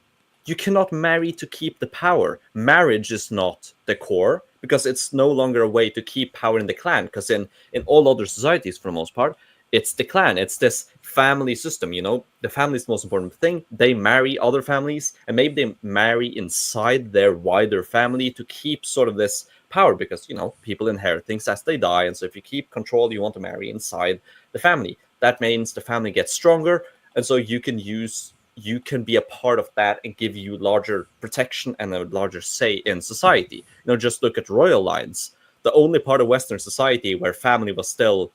Speaker 3: you cannot marry to keep the power. Marriage is not the core because it's no longer a way to keep power in the clan. Because in all other societies, for the most part, it's the clan. It's this family system. The family is the most important thing. They marry other families, and maybe they marry inside their wider family to keep sort of this power, because people inherit things as they die, and so if you keep control, you want to marry inside the family. That means the family gets stronger, and so you can be a part of that and give you larger protection and a larger say in society. Just look at royal lines. The only part of Western society where family was still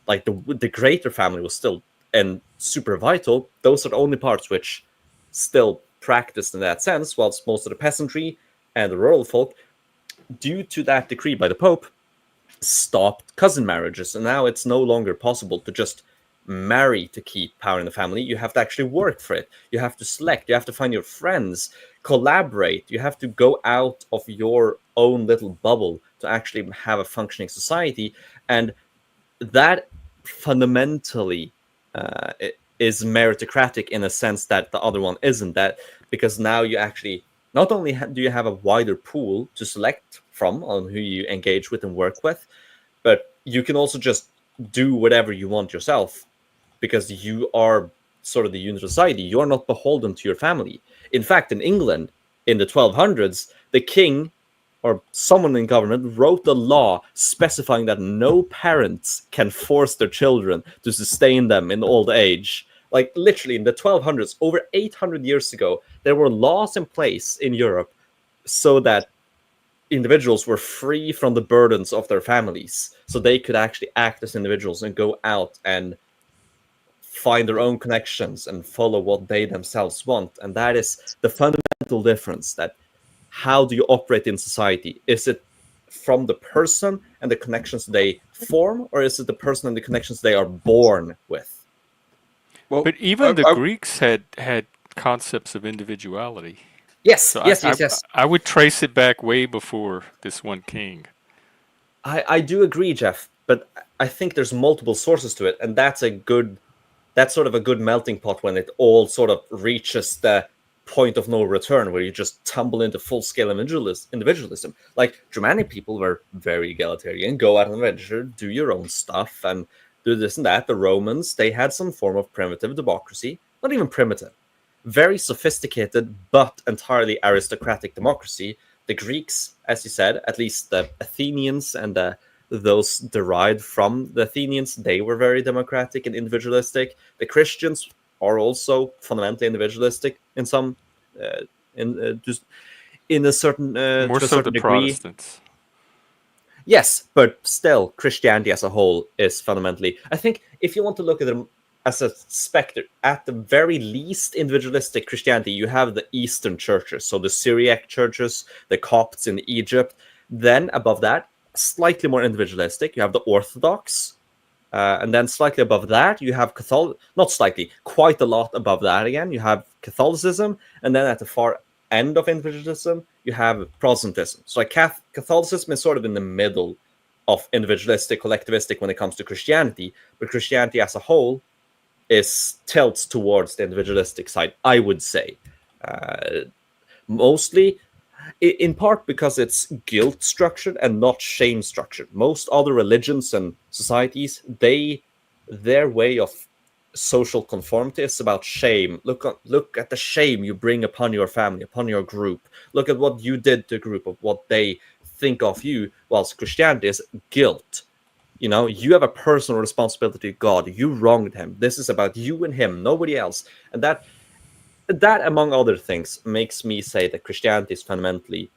Speaker 3: like the greater family was still and super vital. Those are the only parts which still practiced in that sense, whilst most of the peasantry and the rural folk, due to that decree by the Pope, stopped cousin marriages, and now it's no longer possible to just marry to keep power in the family. You have to actually work for it. You have to select. You have to find your friends, collaborate. You have to go out of your own little bubble to actually have a functioning society, and that fundamentally is meritocratic in a sense that the other one isn't. That because now you actually not only do you have a wider pool to select from on who you engage with and work with, but you can also just do whatever you want yourself, because you are sort of the unit of society. You are not beholden to your family. In fact, in England in the 1200s, the king or someone in government wrote a law specifying that no parents can force their children to sustain them in old age. Like literally in the 1200s, over 800 years ago, there were laws in place in Europe so that individuals were free from the burdens of their families, so they could actually act as individuals and go out and find their own connections and follow what they themselves want. And that is the fundamental difference. That how do you operate in society? Is it from the person and the connections they form, or is it the person and the connections they are born with?
Speaker 5: Well,
Speaker 1: But even the Greeks had concepts of individuality.
Speaker 3: Yes,
Speaker 1: So
Speaker 3: yes, yes, yes.
Speaker 1: I would trace it back way before this one king.
Speaker 3: I do agree, Jeff, but I think there's multiple sources to it, and that's sort of a good melting pot when it all sort of reaches the point of no return, where you just tumble into full-scale individualism. Like Germanic people were very egalitarian, go out and venture, do your own stuff, and do this and that. The Romans, they had some form of primitive democracy, not even primitive, very sophisticated but entirely aristocratic democracy. The Greeks, as you said, at least the Athenians and those derived from the Athenians, they were very democratic and individualistic. The Christians are also fundamentally individualistic in some, just in a certain
Speaker 1: More
Speaker 3: to a
Speaker 1: so the
Speaker 3: certain degree.
Speaker 1: Protestants.
Speaker 3: Yes, but still, Christianity as a whole is fundamentally. I think if you want to look at them as a specter, at the very least individualistic Christianity, you have the Eastern churches, so the Syriac churches, the Copts in Egypt. Then above that, slightly more individualistic, you have the Orthodox. And then slightly above that, you have Catholic, not slightly, quite a lot above that again, you have Catholicism. And then at the far end of individualism, you have Protestantism. So like Catholicism is sort of in the middle of individualistic, collectivistic when it comes to Christianity, but Christianity as a whole is tilts towards the individualistic side, I would say. Mostly, in part because it's guilt structured and not shame structured. Most other religions and societies, their way of social conformity is about shame. Look at the shame you bring upon your family, upon your group. Look at what you did to a group, of what they think of you. Whilst Christianity is guilt. You have a personal responsibility to God. You wronged him. This is about you and him, nobody else. And that, among other things, makes me say that Christianity is fundamentally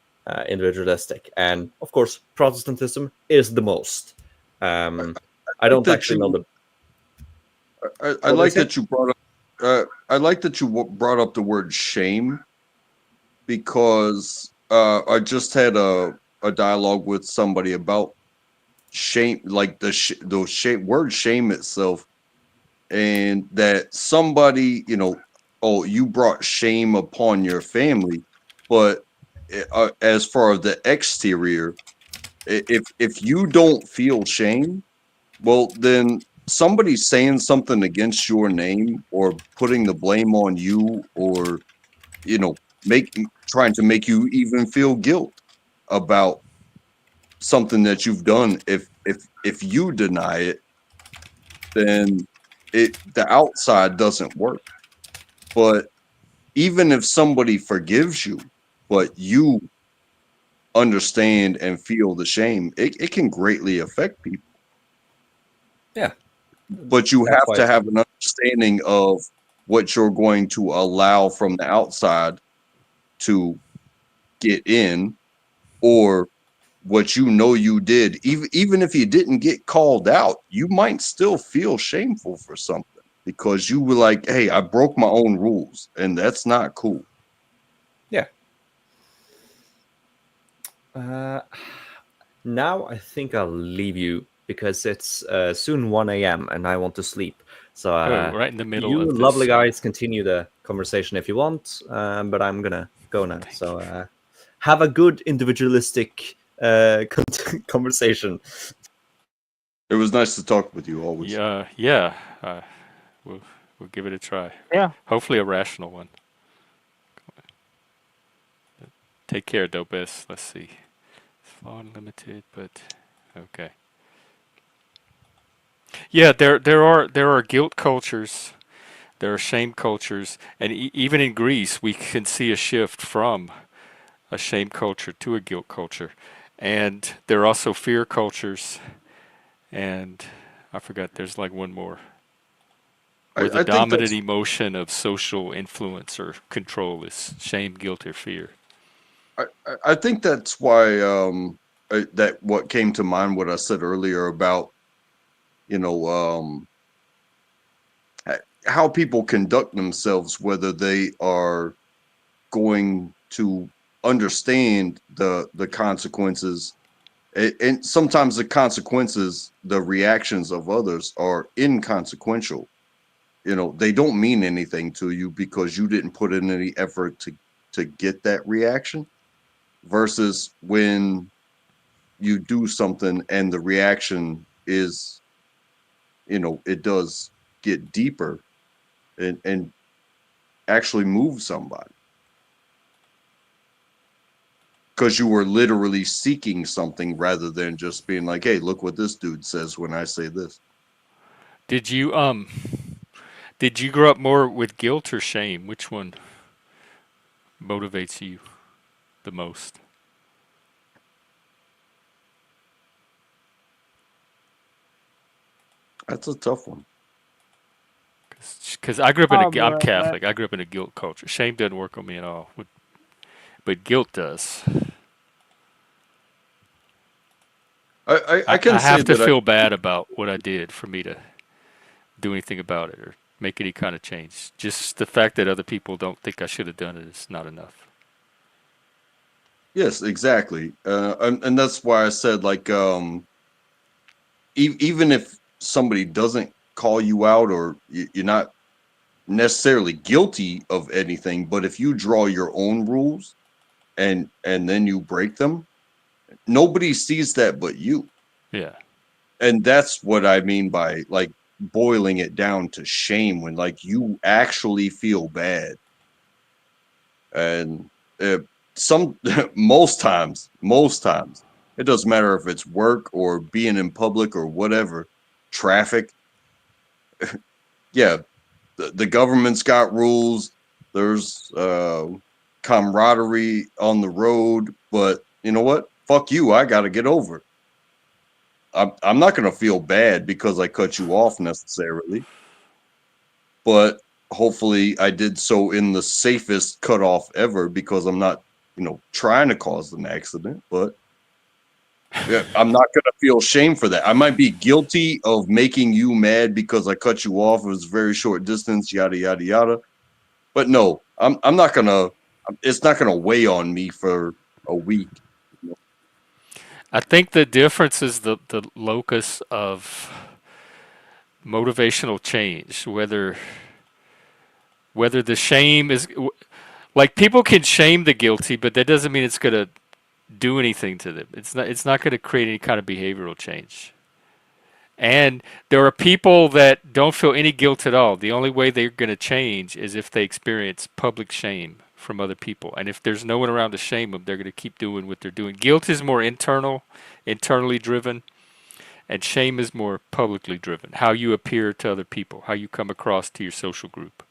Speaker 3: individualistic. And of course, Protestantism is the most. I
Speaker 5: like
Speaker 3: don't
Speaker 5: that
Speaker 3: actually know
Speaker 5: you,
Speaker 3: the.
Speaker 5: I
Speaker 3: What did I
Speaker 5: like
Speaker 3: say?
Speaker 5: that you brought up. I like that you brought up the word shame, because I just had a dialogue with somebody about shame, like the word shame itself, and that somebody, oh, you brought shame upon your family, but as far as the exterior, if you don't feel shame, well, then somebody's saying something against your name or putting the blame on you, or make trying to make you even feel guilt about something that you've done. If you deny it, then the outside doesn't work. But even if somebody forgives you, but you understand and feel the shame, it can greatly affect people.
Speaker 3: Yeah,
Speaker 5: But you
Speaker 3: that's
Speaker 5: have
Speaker 3: why
Speaker 5: to
Speaker 3: it's
Speaker 5: have an understanding of what you're going to allow from the outside to get in, or what you did. Even if you didn't get called out, you might still feel shameful for something because you were like, hey, I broke my own rules, and that's not cool.
Speaker 3: yeah. Now I think I'll leave you because it's soon 1 a.m. and I want to sleep. So
Speaker 1: Oh, right in the middle
Speaker 3: you
Speaker 1: of
Speaker 3: lovely
Speaker 1: this.
Speaker 3: guys continue the conversation if you want, but I'm gonna go now.
Speaker 1: Thank
Speaker 3: So
Speaker 1: you.
Speaker 3: have a good individualistic conversation.
Speaker 5: It was nice to talk with you always.
Speaker 1: Yeah. We'll we'll give it a try.
Speaker 4: Yeah.
Speaker 1: Hopefully, a rational one. Take care, Dopest. Let's see. It's far unlimited, but okay. Yeah, there are guilt cultures. There are shame cultures, and even in Greece, we can see a shift from a shame culture to a guilt culture, and there are also fear cultures, and I forgot. There's like one more, where the
Speaker 5: I think
Speaker 1: dominant
Speaker 5: that's
Speaker 1: emotion of social influence or control is shame, guilt, or fear.
Speaker 5: I think that's why that what came to mind what I said earlier about you know um how people conduct themselves, whether they are going to understand the consequences, and sometimes the consequences, the reactions of others are inconsequential. They don't mean anything to you because you didn't put in any effort to get that reaction, versus when you do something and the reaction is, it does get deeper and actually move somebody because you were literally seeking something rather than just being like, hey, look what this dude says when I say this.
Speaker 1: Did you did you grow up more with guilt or shame? Which one motivates you the most?
Speaker 5: That's a tough one.
Speaker 1: Because I grew up in I'm
Speaker 4: But
Speaker 1: Catholic. I grew up in a guilt culture. Shame doesn't work on me at all, but guilt does.
Speaker 5: I
Speaker 1: I
Speaker 5: can say
Speaker 1: have to
Speaker 5: that
Speaker 1: feel bad about what I did for me to do anything about it or make any kind of change. Just the fact that other people don't think I should have done it is not enough.
Speaker 5: yes, exactly. And that's why I said, like, even if somebody doesn't call you out, or you're not necessarily guilty of anything, but if you draw your own rules and then you break them, nobody sees that but you.
Speaker 1: Yeah.
Speaker 5: And that's what I mean by, like, boiling it down to shame, when, like, you actually feel bad. And some most times it doesn't matter if it's work or being in public or whatever, traffic. Yeah, the government's got rules. There's camaraderie on the road, but you know what? Fuck you. I got to get over it. I'm not going to feel bad because I cut you off necessarily, but hopefully I did so in the safest cutoff ever, because I'm not, trying to cause an accident, but yeah, I'm not going to feel shame for that. I might be guilty of making you mad because I cut you off. It was a very short distance, yada, yada, yada. But no, I'm not going to it's not going to weigh on me for a week.
Speaker 1: I think the difference is the locus of motivational change, whether the shame is like people can shame the guilty, but that doesn't mean it's going to do anything to them. It's not going to create any kind of behavioral change. And there are people that don't feel any guilt at all. The only way they're going to change is if they experience public shame from other people. And if there's no one around to shame them, they're going to keep doing what they're doing. Guilt is more internally driven, and shame is more publicly driven. How you appear to other people, how you come across to your social group.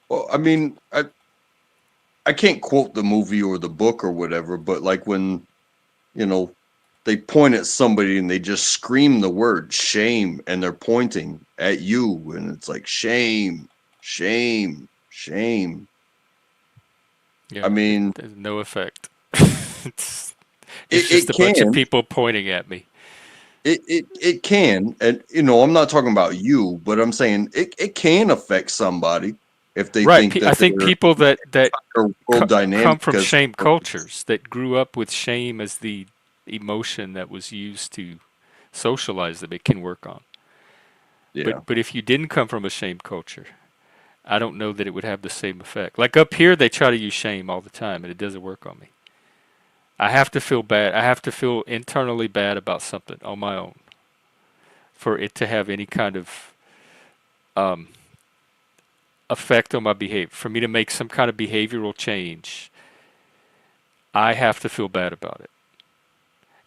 Speaker 5: Well, I mean, I can't quote the movie or the book or whatever, but like when, you know, they point at somebody and they just scream the word shame and they're pointing at you and it's like shame, shame, shame.
Speaker 1: Yeah,
Speaker 5: I mean,
Speaker 1: there's no effect. it's
Speaker 5: it
Speaker 1: just a bunch of
Speaker 5: can,
Speaker 1: people pointing at me.
Speaker 5: it can, and you know, I'm not talking about you, but I'm saying it can affect somebody if they
Speaker 1: Right.
Speaker 5: think
Speaker 1: I
Speaker 5: that
Speaker 1: think people that
Speaker 5: their world
Speaker 1: come
Speaker 5: dynamic
Speaker 1: from
Speaker 5: as
Speaker 1: shame cultures, that grew up with shame as the emotion that was used to socialize them, it can work on.
Speaker 5: yeah.
Speaker 1: But if you didn't come from a shame culture, I don't know that it would have the same effect. Like up here, they try to use shame all the time, and it doesn't work on me. I have to feel bad. I have to feel internally bad about something on my own for it to have any kind of um, effect on my behavior. For me to make some kind of behavioral change, I have to feel bad about it.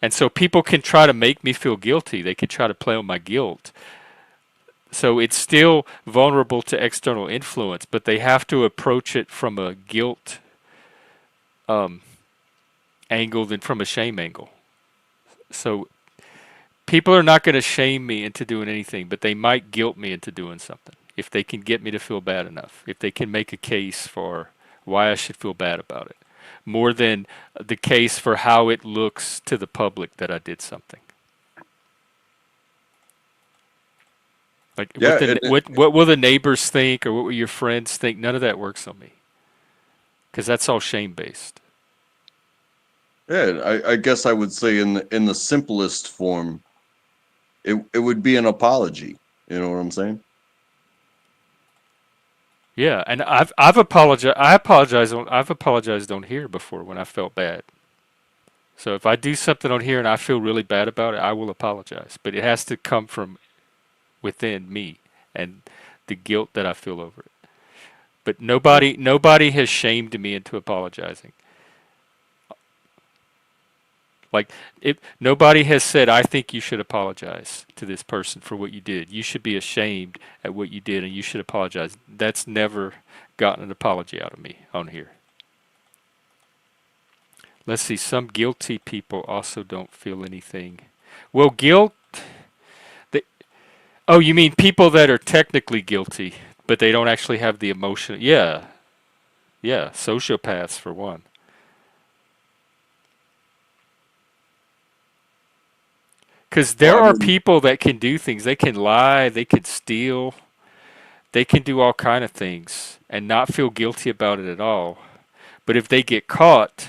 Speaker 1: And so people can try to make me feel guilty. They can try to play on my guilt. So it's still vulnerable to external influence, but they have to approach it from a guilt um, angle than from a shame angle. So people are not going to shame me into doing anything, but they might guilt me into doing something if they can get me to feel bad enough, if they can make a case for why I should feel bad about it, more than the case for how it looks to the public that I did something. Like
Speaker 5: Yeah,
Speaker 1: what will the neighbors think, or what will your friends think? None of that works on me, because that's all shame based.
Speaker 5: yeah. I guess I would say in the simplest form, it would be an apology. You know what I'm saying?
Speaker 1: Yeah, and I've apologized. I've apologized on here before when I felt bad. So if I do something on here and I feel really bad about it, I will apologize. But it has to come from within me and the guilt that I feel over it. But nobody has shamed me into apologizing. Like nobody has said, I think you should apologize to this person for what you did. You should be ashamed at what you did and you should apologize. That's never gotten an apology out of me on here. Let's see, some guilty people also don't feel anything. Well, guilt, they, oh, you mean people that are technically guilty, but they don't actually have the emotion. Yeah, yeah, sociopaths for one. Because
Speaker 5: Well,
Speaker 1: there
Speaker 5: I
Speaker 1: are
Speaker 5: mean,
Speaker 1: people that can do things. They can lie, they can steal, they can do all kind of things and not feel guilty about it at all. But if they get caught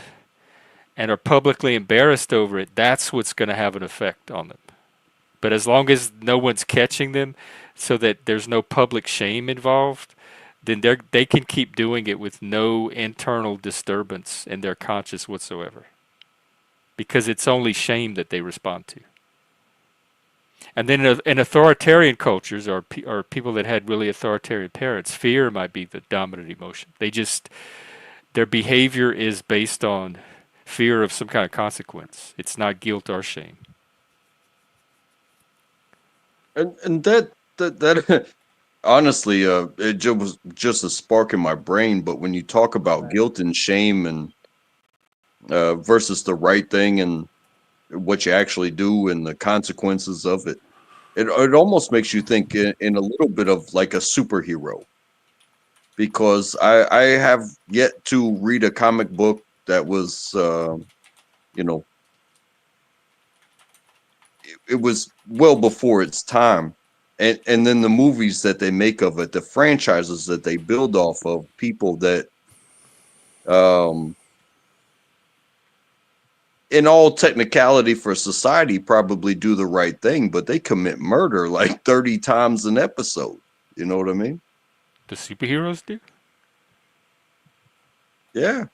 Speaker 1: and are publicly embarrassed over it, that's what's going to have an effect on them. But as long as no one's catching them, so that there's no public shame involved, then they can keep doing it with no internal disturbance in their conscience whatsoever. Because it's only shame that they respond to. And then in authoritarian cultures, or people that had really authoritarian parents, fear might be the dominant emotion. Their behavior is based on fear of some kind of consequence. It's not guilt or shame.
Speaker 5: and that honestly, it was just a spark in my brain. But when you talk about guilt and shame and versus the right thing and what you actually do and the consequences of it, it almost makes you think in a little bit of like a superhero. Because I have yet to read a comic book that was, you know, it was well before its time, and then the movies that they make of it, the franchises that they build off of, people that um in all technicality for society probably do the right thing, but they commit murder like 30 times an episode. You know what I mean?
Speaker 1: The superheroes do?
Speaker 5: Yeah.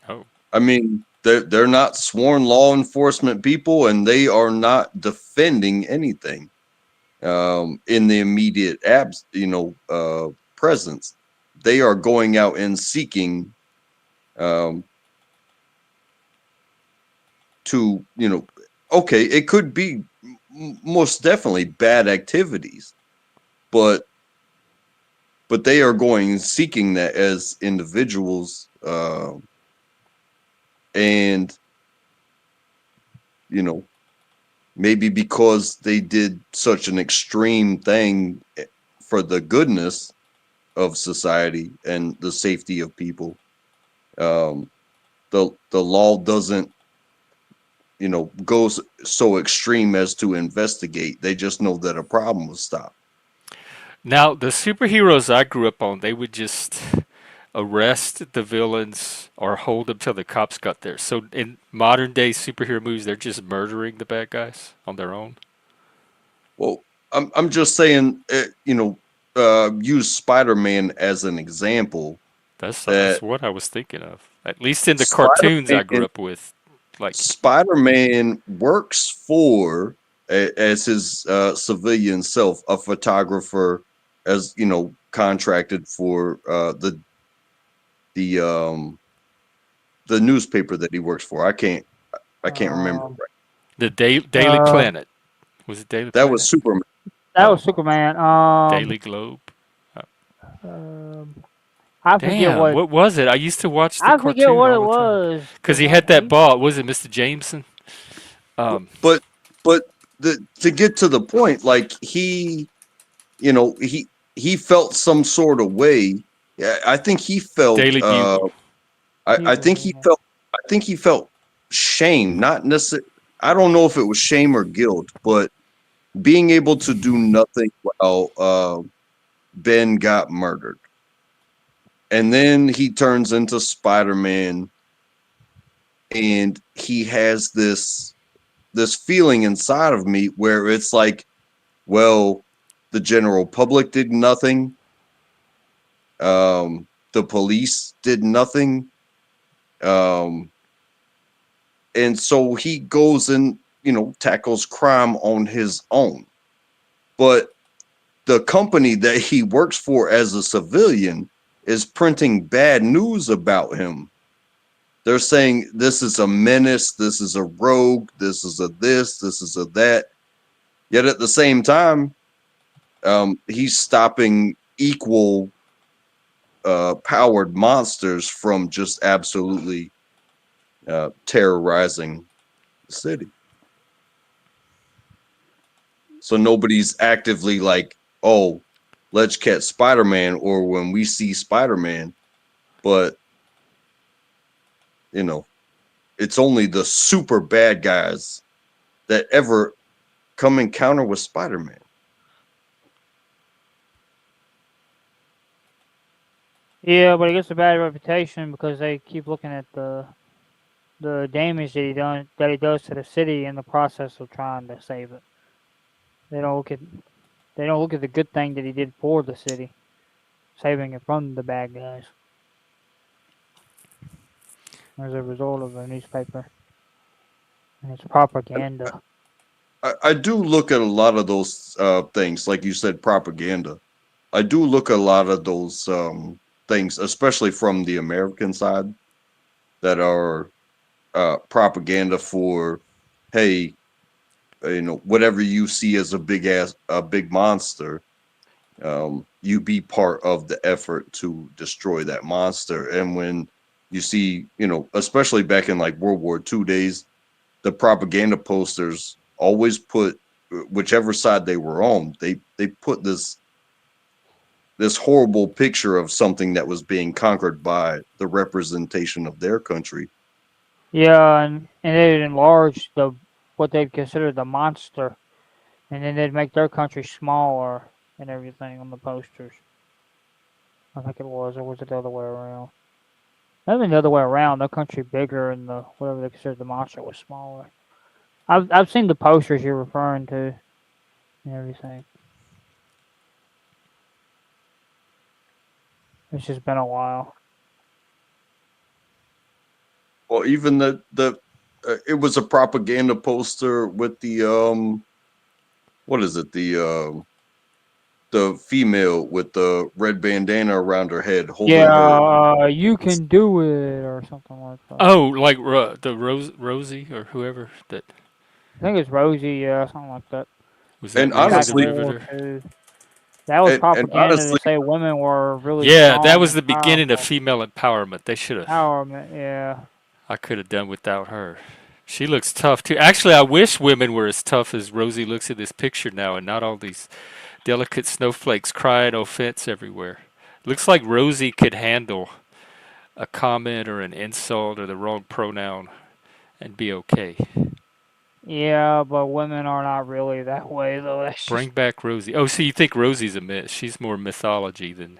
Speaker 1: Oh.
Speaker 5: I mean, they're not sworn law enforcement people, and they are not defending anything in the immediate presence. They are going out and seeking um, to, okay, it could be most definitely bad activities, but they are going seeking that as individuals, and you know maybe because they did such an extreme thing for the goodness of society and the safety of people, um, the law doesn't goes so extreme as to investigate. They just know that a problem was stopped.
Speaker 1: Now, the superheroes I grew up on, they would just arrest the villains or hold them till the cops got there. So in modern day superhero movies, they're just murdering the bad guys on their own.
Speaker 5: Well, I'm just saying, use Spider-Man as an example.
Speaker 1: That's
Speaker 5: That
Speaker 1: what I was thinking of. At least in the cartoons I grew
Speaker 5: Spider-Man
Speaker 1: up with, like
Speaker 5: Spider-Man works for, as his civilian self, a photographer, as contracted for the the newspaper that he works for. I can't remember.
Speaker 4: Um,
Speaker 5: Right.
Speaker 1: the Daily
Speaker 4: uh,
Speaker 1: Planet. Was it Daily
Speaker 5: That was
Speaker 1: Planet?
Speaker 5: Superman.
Speaker 4: that
Speaker 1: Oh,
Speaker 4: was Superman.
Speaker 1: Daily Globe.
Speaker 4: Um, I forget
Speaker 1: Damn,
Speaker 4: what
Speaker 1: what was it? I used to watch the
Speaker 4: I forget
Speaker 1: cartoon
Speaker 4: what
Speaker 1: all
Speaker 4: it
Speaker 1: the time
Speaker 4: was
Speaker 1: because
Speaker 4: because
Speaker 1: he had that ball. Was it Mr. Jameson?
Speaker 5: But but to get to the point, like you know, he felt some sort of way. Yeah, I think he felt.
Speaker 1: Daily Bugle.
Speaker 5: I think he
Speaker 4: yeah.
Speaker 5: felt. I think he felt shame, not necessarily. I don't know if it was shame or guilt, but being able to do nothing while Ben got murdered, and then he turns into Spider-Man, and he has this feeling inside of me where it's like, well, the general public did nothing. The police did nothing. Um, and so he goes and, tackles crime on his own. But the company that he works for as a civilian is printing bad news about him. They're saying this is a menace, this is a rogue, this is a this is a that. Yet at the same time, he's stopping equal powered monsters from just absolutely terrorizing the city. So nobody's actively like, oh, let's catch Spider-Man, or when we see Spider-Man, but it's only the super bad guys that ever come encounter with Spider-Man.
Speaker 4: Yeah, but he gets a bad reputation because they keep looking at the damage that he does to the city in the process of trying to save it. They don't look at they don't look at the good thing that he did for the city, saving it from the bad guys as a result of the newspaper and its propaganda.
Speaker 5: I do look at a lot of those things, like you said, propaganda. I do look at a lot of those things, especially from the American side, that are propaganda for, hey, whatever you see as a big monster, you be part of the effort to destroy that monster. And when you see, especially back in like World War II days, the propaganda posters always put whichever side they were on, they put this horrible picture of something that was being conquered by the representation of their country.
Speaker 4: Yeah, and they enlarged what they'd consider the monster and then they'd make their country smaller and everything on the posters. I think it was, or was it the other way around? Maybe the other way around. Their country bigger and the whatever they considered the monster was smaller. I've seen the posters you're referring to and everything. It's just been a while.
Speaker 5: Well, even the it was a propaganda poster with the what is it, the female with the red bandana around her head holding her.
Speaker 4: Yeah, you can do it or something like that.
Speaker 1: Oh, like Rosie or whoever that
Speaker 4: I think it's Rosie, yeah, something like that.
Speaker 1: was that
Speaker 5: And
Speaker 1: Rosie
Speaker 4: Back
Speaker 1: the
Speaker 4: in
Speaker 5: honestly,
Speaker 4: World War
Speaker 1: Riveter.
Speaker 4: II. That was
Speaker 5: and
Speaker 4: propaganda to
Speaker 5: honestly,
Speaker 4: say women were really
Speaker 1: Yeah, that
Speaker 4: strong
Speaker 1: was
Speaker 4: and
Speaker 1: the beginning of
Speaker 4: powerful.
Speaker 1: female empowerment. They should have.
Speaker 4: Empowerment, yeah.
Speaker 1: I could have done without her. She looks tough too. Actually, I wish women were as tough as Rosie looks in this picture now, and not all these delicate snowflakes crying offense everywhere. Looks like Rosie could handle a comment or an insult or the wrong pronoun and be okay.
Speaker 4: Yeah, but women are not really that way, though. That's
Speaker 1: Bring
Speaker 4: just,
Speaker 1: back Rosie. Oh, so you think Rosie's a myth? She's more mythology than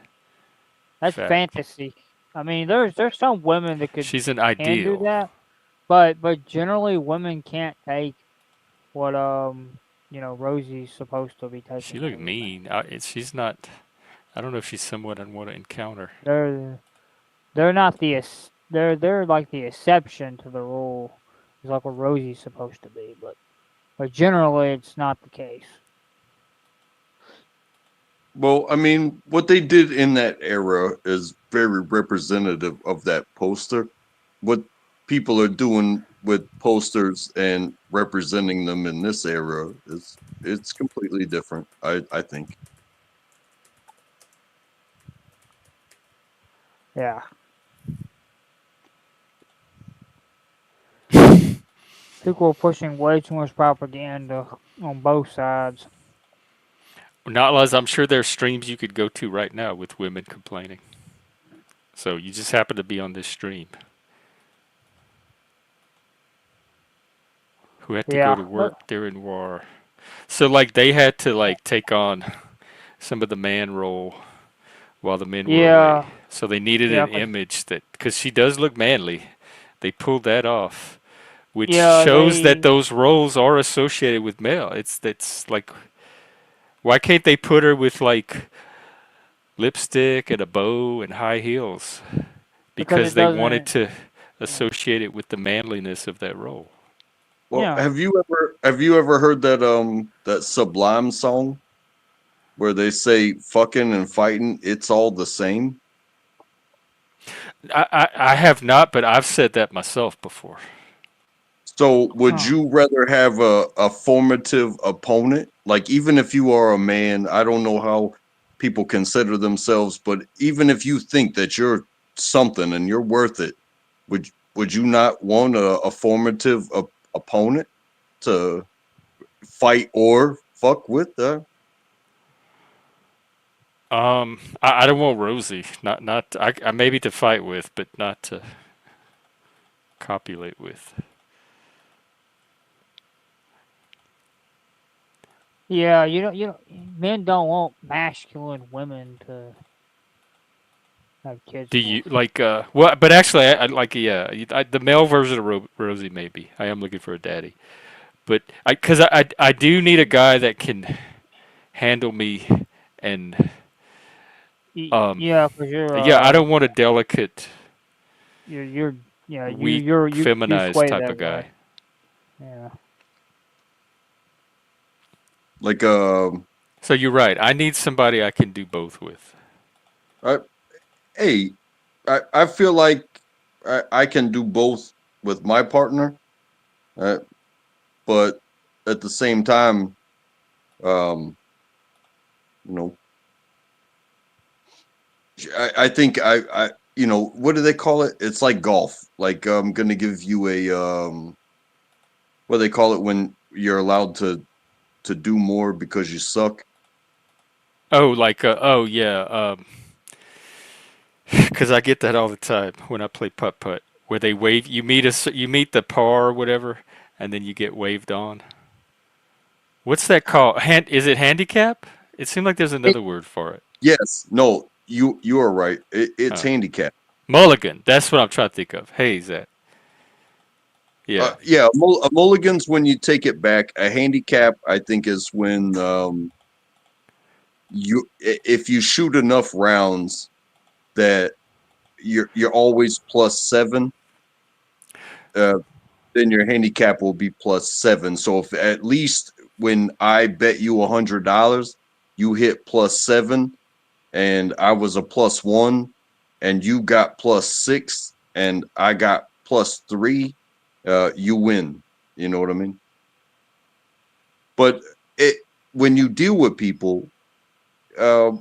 Speaker 4: that's
Speaker 1: fact.
Speaker 4: fantasy. I mean, there's some women that
Speaker 1: She's an
Speaker 4: can do
Speaker 1: ideal.
Speaker 4: that, but generally women can't take what Rosie's supposed to be
Speaker 1: She
Speaker 4: taking and
Speaker 1: looked
Speaker 4: everything.
Speaker 1: mean. She's not. I don't know if she's someone I'd want to encounter.
Speaker 4: They're they're not the they're like the exception to the rule. It's like what Rosie's supposed to be, but generally it's not the case.
Speaker 5: well, I mean, what they did in that era is very representative of that poster. What people are doing with posters and representing them in this era is it's completely different. I think.
Speaker 4: Yeah, people are pushing way too much propaganda on both sides.
Speaker 1: Not as I'm sure there's streams you could go to right now with women complaining. So you just happen to be on this stream. Who had to go
Speaker 4: Yeah,
Speaker 1: to work during war. So like they had to like take on some of the man role while the men were away.
Speaker 4: yeah,
Speaker 1: So they needed
Speaker 4: yeah,
Speaker 1: an
Speaker 4: 'cause-
Speaker 1: image that because she does look manly. They pulled that off, which
Speaker 4: yeah,
Speaker 1: shows that
Speaker 4: they
Speaker 1: those roles are associated with male. It's like why can't they put her with like lipstick and a bow and high heels?
Speaker 4: because
Speaker 1: Because
Speaker 4: it
Speaker 1: they wanted
Speaker 4: doesn't.
Speaker 1: to
Speaker 4: Yeah,
Speaker 1: associate it with the manliness of that role.
Speaker 5: Well,
Speaker 4: yeah,
Speaker 5: have you ever heard that Sublime song where they say fucking and fighting, it's all the same?
Speaker 1: I have not, but I've said that myself before.
Speaker 5: So would
Speaker 4: huh.
Speaker 5: you rather have a formative opponent? Like even if you are a man, I don't know how people consider themselves, but even if you think that you're something and you're worth it, would you not want a formative opponent to fight or fuck with?
Speaker 1: I don't want Rosie. Not I maybe to fight with, but not to copulate with.
Speaker 4: Yeah, men don't want masculine women to have kids
Speaker 1: Do
Speaker 4: for.
Speaker 1: you like well? But actually, I like yeah. The male version of Rosie maybe. I am looking for a daddy, but I do need a guy that can handle me and um
Speaker 4: Yeah, because
Speaker 1: yeah. I don't want a delicate,
Speaker 4: you're yeah
Speaker 1: weak,
Speaker 4: you
Speaker 1: feminized
Speaker 4: sway
Speaker 1: type
Speaker 4: that
Speaker 1: of
Speaker 4: way.
Speaker 1: guy.
Speaker 4: Yeah.
Speaker 5: Like
Speaker 1: So you're right. I need somebody I can do both with.
Speaker 5: I, hey, I feel like I can do both with my partner, uh, but at the same time, um, you know, I think what do they call it? It's like golf. Like I'm gonna give you a what do they call it when you're allowed to do more because you suck.
Speaker 1: Oh, like oh yeah. Because I get that all the time when I play putt putt, where they wave. You meet the par or whatever, and then you get waved on. What's that called? Is it handicap? It seemed like there's
Speaker 4: It,
Speaker 1: another word for it.
Speaker 5: Yes, no, you are right. It's
Speaker 1: Oh.
Speaker 5: handicap.
Speaker 1: Mulligan. That's what I'm trying to think of. Hey, Zach. Yeah.
Speaker 5: Yeah, a mulligan's when you take it back. A handicap, I think, is when if you shoot enough rounds that you're always +7, uh, then your handicap will be +7. So if at least when I bet you $100, you hit +7, and I was a +1, and you got +6, and I got +3, you win. You know what I mean? But when you deal with people, uh,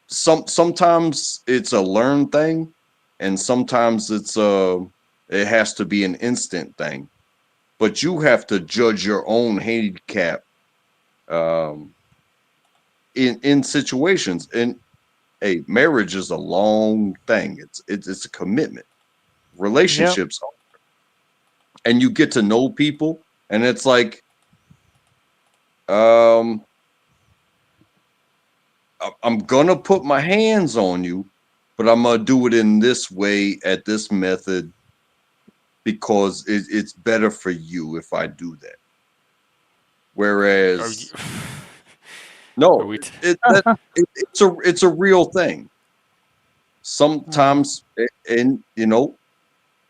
Speaker 5: sometimes it's a learned thing, and sometimes it has to be an instant thing. But you have to judge your own handicap um, in situations. And hey, marriage is a long thing. It's a commitment.
Speaker 4: yep.
Speaker 5: Relationships, and you get to know people, and it's like um, I'm gonna put my hands on you, but I'm gonna do it in this way at this method because it's better for you if I do that.
Speaker 1: Are you?
Speaker 5: Whereas,
Speaker 1: Are
Speaker 5: no,
Speaker 1: we?
Speaker 5: it's a real thing. Sometimes, and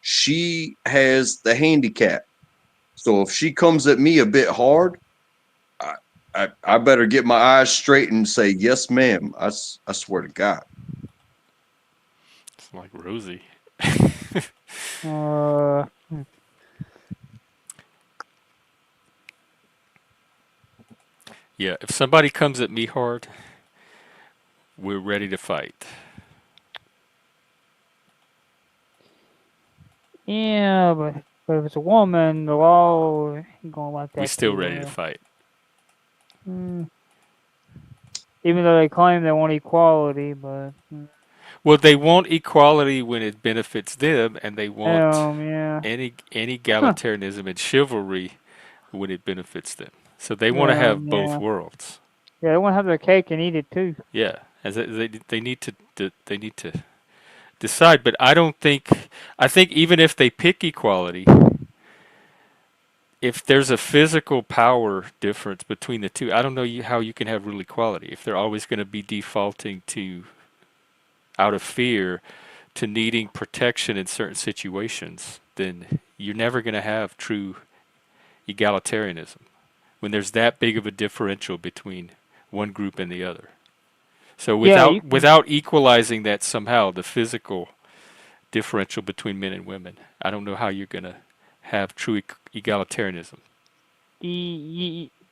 Speaker 5: she has the handicap. So if she comes at me a bit hard, I I better get my eyes straight and say yes, ma'am. I swear to God.
Speaker 1: It's like Rosie.
Speaker 4: Uh,
Speaker 1: Yeah. If somebody comes at me hard, we're ready to fight.
Speaker 4: yeah, but if it's a woman, the law ain't gonna like
Speaker 1: We
Speaker 4: that
Speaker 1: still
Speaker 4: too
Speaker 1: ready to
Speaker 4: well.
Speaker 1: fight.
Speaker 4: Mm, even though they claim they want equality, but
Speaker 1: Well, they want equality when it benefits them, and they want
Speaker 4: yeah,
Speaker 1: any egalitarianism and chivalry when it benefits them. So they want to have both
Speaker 4: yeah,
Speaker 1: worlds.
Speaker 4: yeah, they want to have their cake and eat it too.
Speaker 1: Yeah, as they need they need to decide. But I don't think I think even if they pick equality, if there's a physical power difference between the two, I don't know how you can have real equality if they're always going to be defaulting to out of fear to needing protection in certain situations. Then you're never going to have true egalitarianism when there's that big of a differential between one group and the other. So
Speaker 4: Yeah, you can.
Speaker 1: without equalizing that somehow, the physical differential between men and women, I don't know how you're going to have true egalitarianism.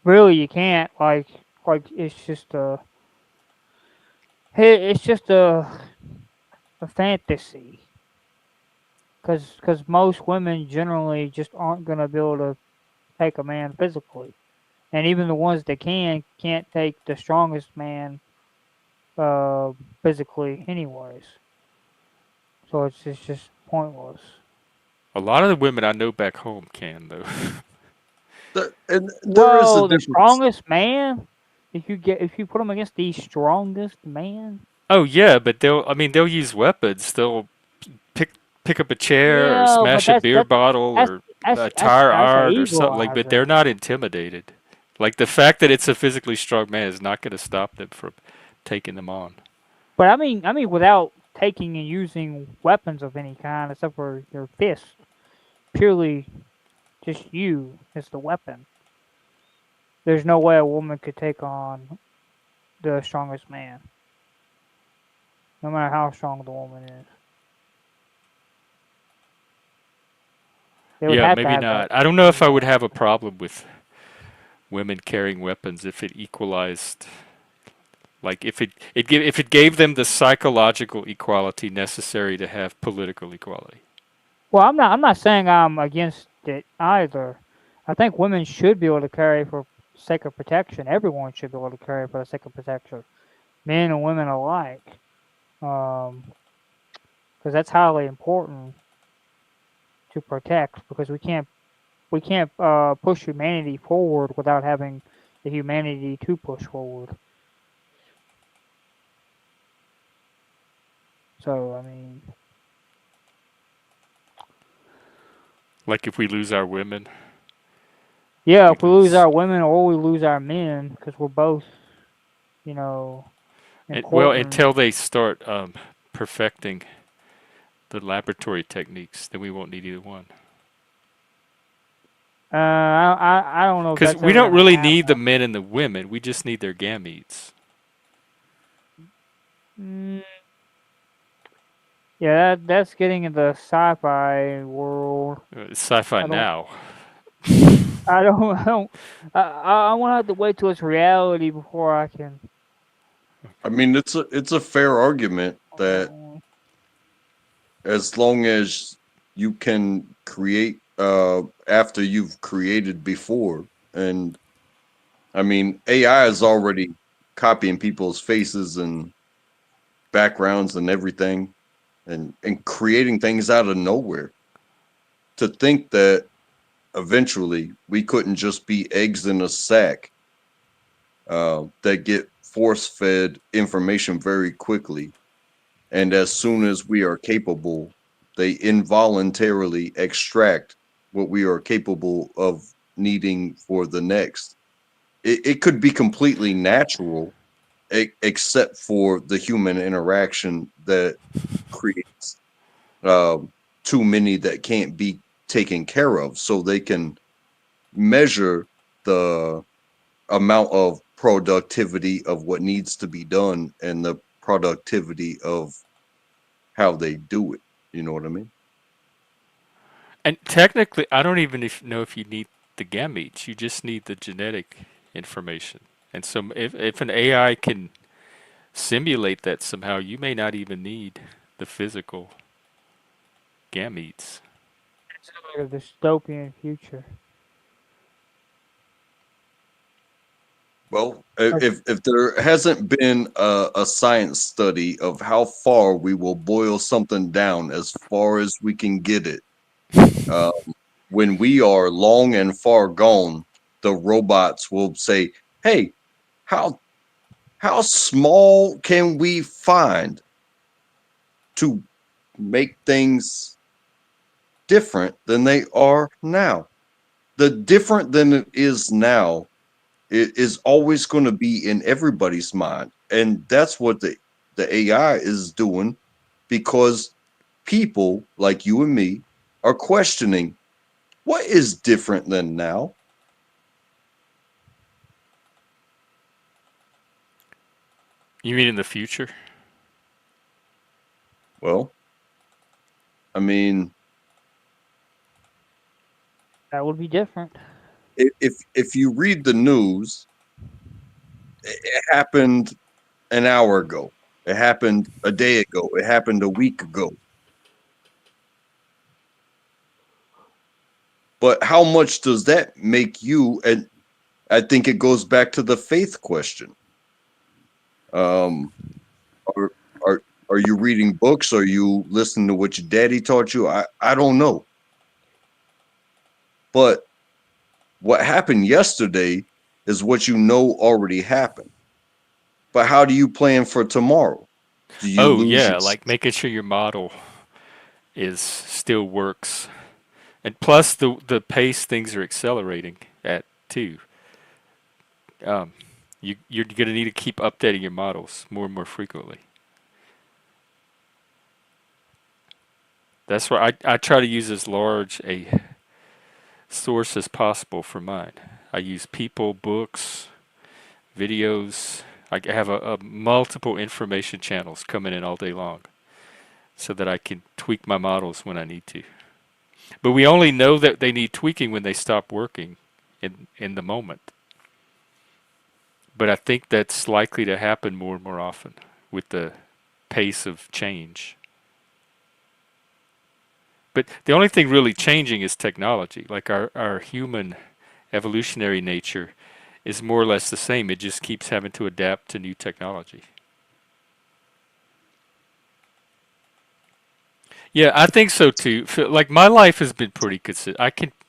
Speaker 4: Really, you can't. Like it's just a fantasy. Cause most women generally just aren't gonna be able to take a man physically, and even the ones that can't take the strongest man uh physically anyways. So it's just pointless.
Speaker 1: A lot of the women I know back home can though.
Speaker 5: And there is a
Speaker 4: Whoa, the
Speaker 5: difference.
Speaker 4: strongest man. If you put him against the strongest man.
Speaker 1: Oh yeah, but they'll use weapons. They'll pick pick up a chair or
Speaker 4: Yeah, but
Speaker 1: smash a beer bottle
Speaker 4: that's
Speaker 1: or a tire
Speaker 4: that's an
Speaker 1: iron or something like. But they're
Speaker 4: equalizer.
Speaker 1: not intimidated. Like the fact that it's a physically strong man is not going to stop them from taking them on.
Speaker 4: But I mean, without taking and using weapons of any kind except for your fist, purely just you as the weapon. There's no way a woman could take on the strongest man, no matter how strong the woman is. They would
Speaker 1: Yeah,
Speaker 4: have to
Speaker 1: maybe
Speaker 4: have that
Speaker 1: not. I don't know if I would have a
Speaker 4: equalizer.
Speaker 1: problem with women carrying weapons if it equalized. Like if it gave them the psychological equality necessary to have political equality.
Speaker 4: Well, I'm not saying I'm against it either. I think women should be able to carry for sake of protection. Everyone should be able to carry for the sake of protection, men and women alike. Um, because that's highly important to protect. Because we can't push humanity forward without having the humanity to push forward. So I mean,
Speaker 1: Like if we lose our women,
Speaker 4: yeah,
Speaker 1: we
Speaker 4: if we lose
Speaker 1: lose.
Speaker 4: our women or we lose our men, because we're both, you know,
Speaker 1: Well,
Speaker 4: important.
Speaker 1: until they start perfecting the laboratory techniques, then we won't need either one.
Speaker 4: I don't know if
Speaker 1: Because
Speaker 4: that's
Speaker 1: we
Speaker 4: ever
Speaker 1: don't
Speaker 4: gonna
Speaker 1: really need the
Speaker 4: happen.
Speaker 1: men and the women. We just need their gametes.
Speaker 4: Mm, yeah, that's getting into the sci-fi world.
Speaker 1: It's sci-fi
Speaker 4: I don't,
Speaker 1: now.
Speaker 4: I don't, I don't, I want to have to wait till it's reality before I can.
Speaker 5: I mean, it's a fair argument that
Speaker 4: Um,
Speaker 5: as long as you can create after you've created before, and I mean, AI is already copying people's faces and backgrounds and everything, and creating things out of nowhere. To think that eventually we couldn't just be eggs in a sack that get force fed information very quickly, and as soon as we are capable, they involuntarily extract what we are capable of needing for the next. It could be completely natural, except for the human interaction that creates too many that can't be taken care of. So they can measure the amount of productivity of what needs to be done and the productivity of how they do it. You know what I mean?
Speaker 1: And technically, I don't even know if you need the gametes. You just need the genetic information. And so if an AI can simulate that somehow, you may not even need the physical gametes.
Speaker 4: it's like a dystopian future.
Speaker 5: Well,
Speaker 4: Like,
Speaker 5: if there hasn't been a science study of how far we will boil something down as far as we can get it, uh, when we are long and far gone, the robots will say, "Hey, how how small can we find to make things different than they are now?" The different than it is now it is always going to be in everybody's mind, and that's what the AI is doing, because people like you and me are questioning what is different than now.
Speaker 1: You mean in the future?
Speaker 5: Well, I mean,
Speaker 4: that would be different.
Speaker 5: if you read the news, it happened an hour ago, it happened a day ago, it happened a week ago. But how much does that make you? And I think it goes back to the faith question. Um, are are are you reading books? Are you listening to what your daddy taught you? I don't know. But what happened yesterday is what you know already happened. But how do you plan for tomorrow? Do you
Speaker 1: Oh
Speaker 5: lose your
Speaker 1: yeah, like making sure your model is still works, and plus the pace things are accelerating at too. Um, you're gonna need to keep updating your models more and more frequently. That's why I try to use as large a source as possible for mine. I use people, books, videos. I have a multiple information channels coming in all day long, so that I can tweak my models when I need to. But we only know that they need tweaking when they stop working in the moment. But I think that's likely to happen more and more often with the pace of change. But the only thing really changing is technology. Like our human evolutionary nature is more or less the same. It just keeps having to adapt to new technology. Yeah, I think so too. Like my life has been pretty consistent.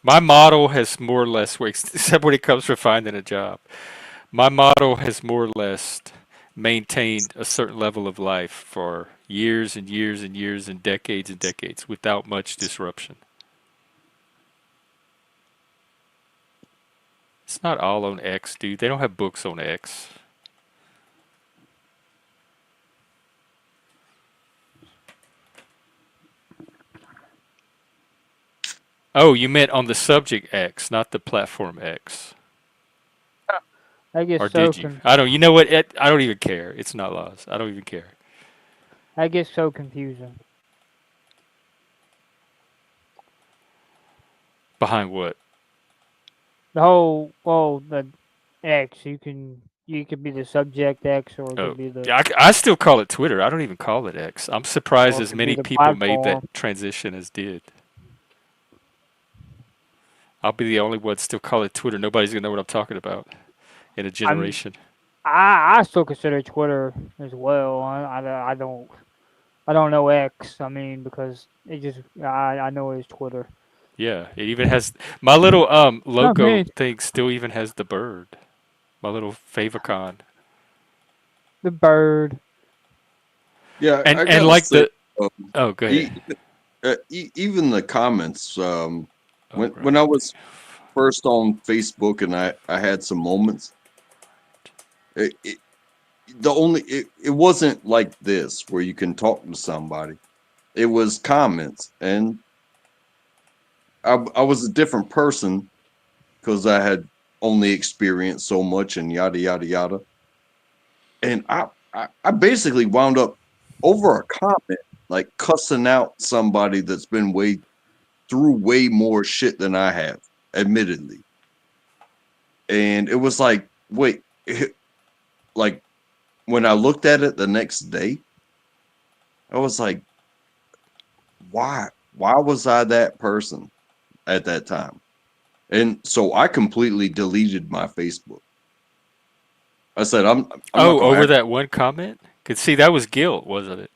Speaker 1: My model has more or less worked, except when it comes for finding a job. My model has more or less maintained a certain level of life for years and years and years and decades without much disruption. It's not all on X, dude. They don't have books on X. Oh, you meant on the subject X, not the platform X.
Speaker 4: I get
Speaker 1: Or
Speaker 4: so
Speaker 1: did you? I don't. You know what? I don't even care. It's not laws. I don't even care.
Speaker 4: I get so confusing.
Speaker 1: Behind what?
Speaker 4: The whole the X, you could be the subject X, or it
Speaker 1: Oh,
Speaker 4: could be the
Speaker 1: yeah, I still call it Twitter. I don't even call it X. I'm surprised
Speaker 4: or it
Speaker 1: as
Speaker 4: could be
Speaker 1: many
Speaker 4: the
Speaker 1: people made that
Speaker 4: platform.
Speaker 1: transition as did. I'll be the only one still call it Twitter. Nobody's gonna know what I'm talking about in a
Speaker 4: I'm
Speaker 1: generation.
Speaker 4: I still consider Twitter as well. I don't know X. I mean, because it just I know it's Twitter.
Speaker 1: Yeah, it even has my little
Speaker 4: I
Speaker 1: logo
Speaker 4: mean,
Speaker 1: thing. Still even has the bird. My little favicon.
Speaker 4: the bird.
Speaker 5: Yeah, I
Speaker 1: And
Speaker 5: gotta
Speaker 1: like
Speaker 5: say,
Speaker 1: the oh, go ahead.
Speaker 5: e- even the comments.
Speaker 1: Oh,
Speaker 5: When I
Speaker 1: right.
Speaker 5: was first on Facebook and I had some moments, it, it, it wasn't like this where you can talk to somebody. It was comments, and I was a different person because I had only experienced so much and yada yada yada. And I basically wound up over a comment, like cussing out somebody that's been way through way more shit than I have, admittedly. And it was like, wait, like when I looked at it the next day, I was like, why? Why was I that person at that time? And so I completely deleted my Facebook. I said, I'm not
Speaker 1: Oh,
Speaker 5: gonna
Speaker 1: over
Speaker 5: act.
Speaker 1: that one comment? Could see that was guilt, wasn't it?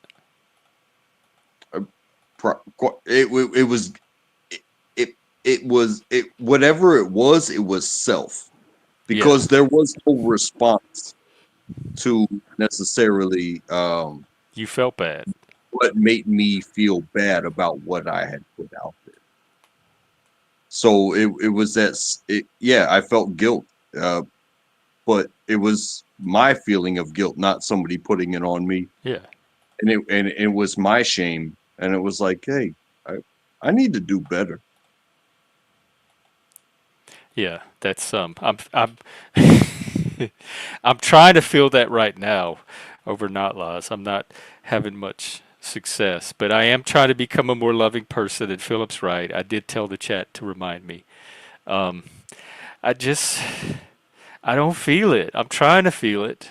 Speaker 5: It was it, it it was it whatever it was self
Speaker 1: Yeah.
Speaker 5: because there was no response to necessarily
Speaker 1: You felt bad.
Speaker 5: what made me feel bad about what I had put out there. So it was yeah, I felt guilt, uh, but it was my feeling of guilt, not somebody putting it on me,
Speaker 1: Yeah.
Speaker 5: and it was my shame, and it was like, hey, I I need to do better.
Speaker 1: Yeah. That's I'm I'm trying to feel that right now over not laws. I'm not having much success, but I am trying to become a more loving person. And Philip's right. I did tell the chat to remind me. Um, I just I don't feel it. I'm trying to feel it.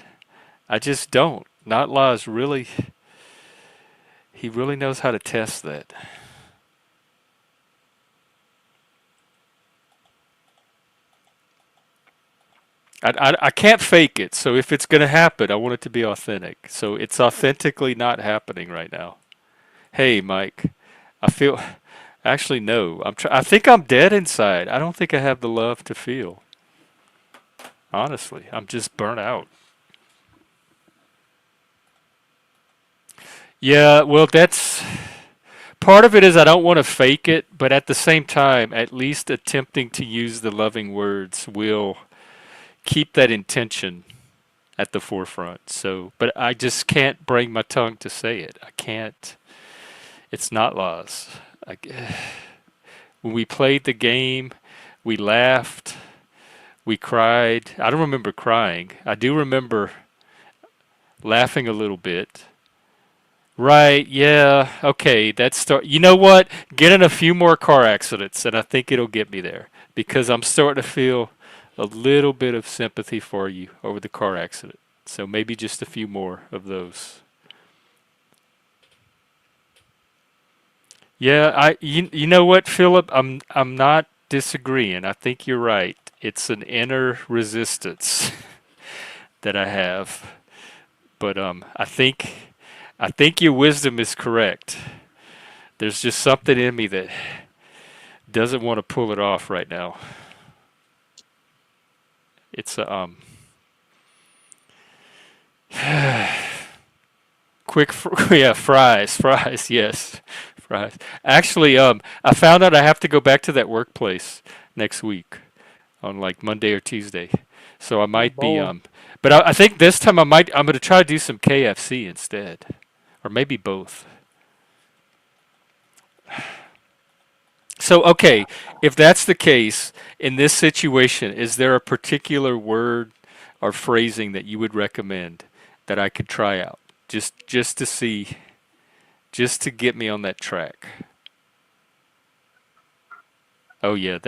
Speaker 1: I just don't. Not laws really. He really knows how to test that. I can't fake it. So if it's going to happen, I want it to be authentic. So it's authentically not happening right now. Hey, Mike, I feel. Actually, no. I think I'm dead inside. I don't think I have the love to feel. Honestly, I'm just burnt out. Yeah, well, that's part of it is I don't want to fake it, but at the same time, at least attempting to use the loving words will keep that intention at the forefront. So, but I just can't bring my tongue to say it. I can't. It's not laws. I, when we played the game, we laughed, we cried. I don't remember crying. I do remember laughing a little bit. Right, yeah, okay, that's start. You know what? Get in a few more car accidents, and I think it'll get me there because I'm starting to feel a little bit of sympathy for you over the car accident. So maybe just a few more of those. Yeah, you know what, Philip? I'm not disagreeing. I think you're right. It's an inner resistance that I have, but I think your wisdom is correct. There's just something in me that doesn't want to pull it off right now. It's a Yeah, fries, yes, fries. Actually, I found out I have to go back to that workplace next week on like Monday or Tuesday, so I
Speaker 4: Oh
Speaker 1: might be
Speaker 4: boy.
Speaker 1: but I think this time I'm gonna try to do some KFC instead, or maybe both. So okay, if that's the case in this situation, is there a particular word or phrasing that you would recommend that I could try out just to see, just to get me on that track? Oh yeah,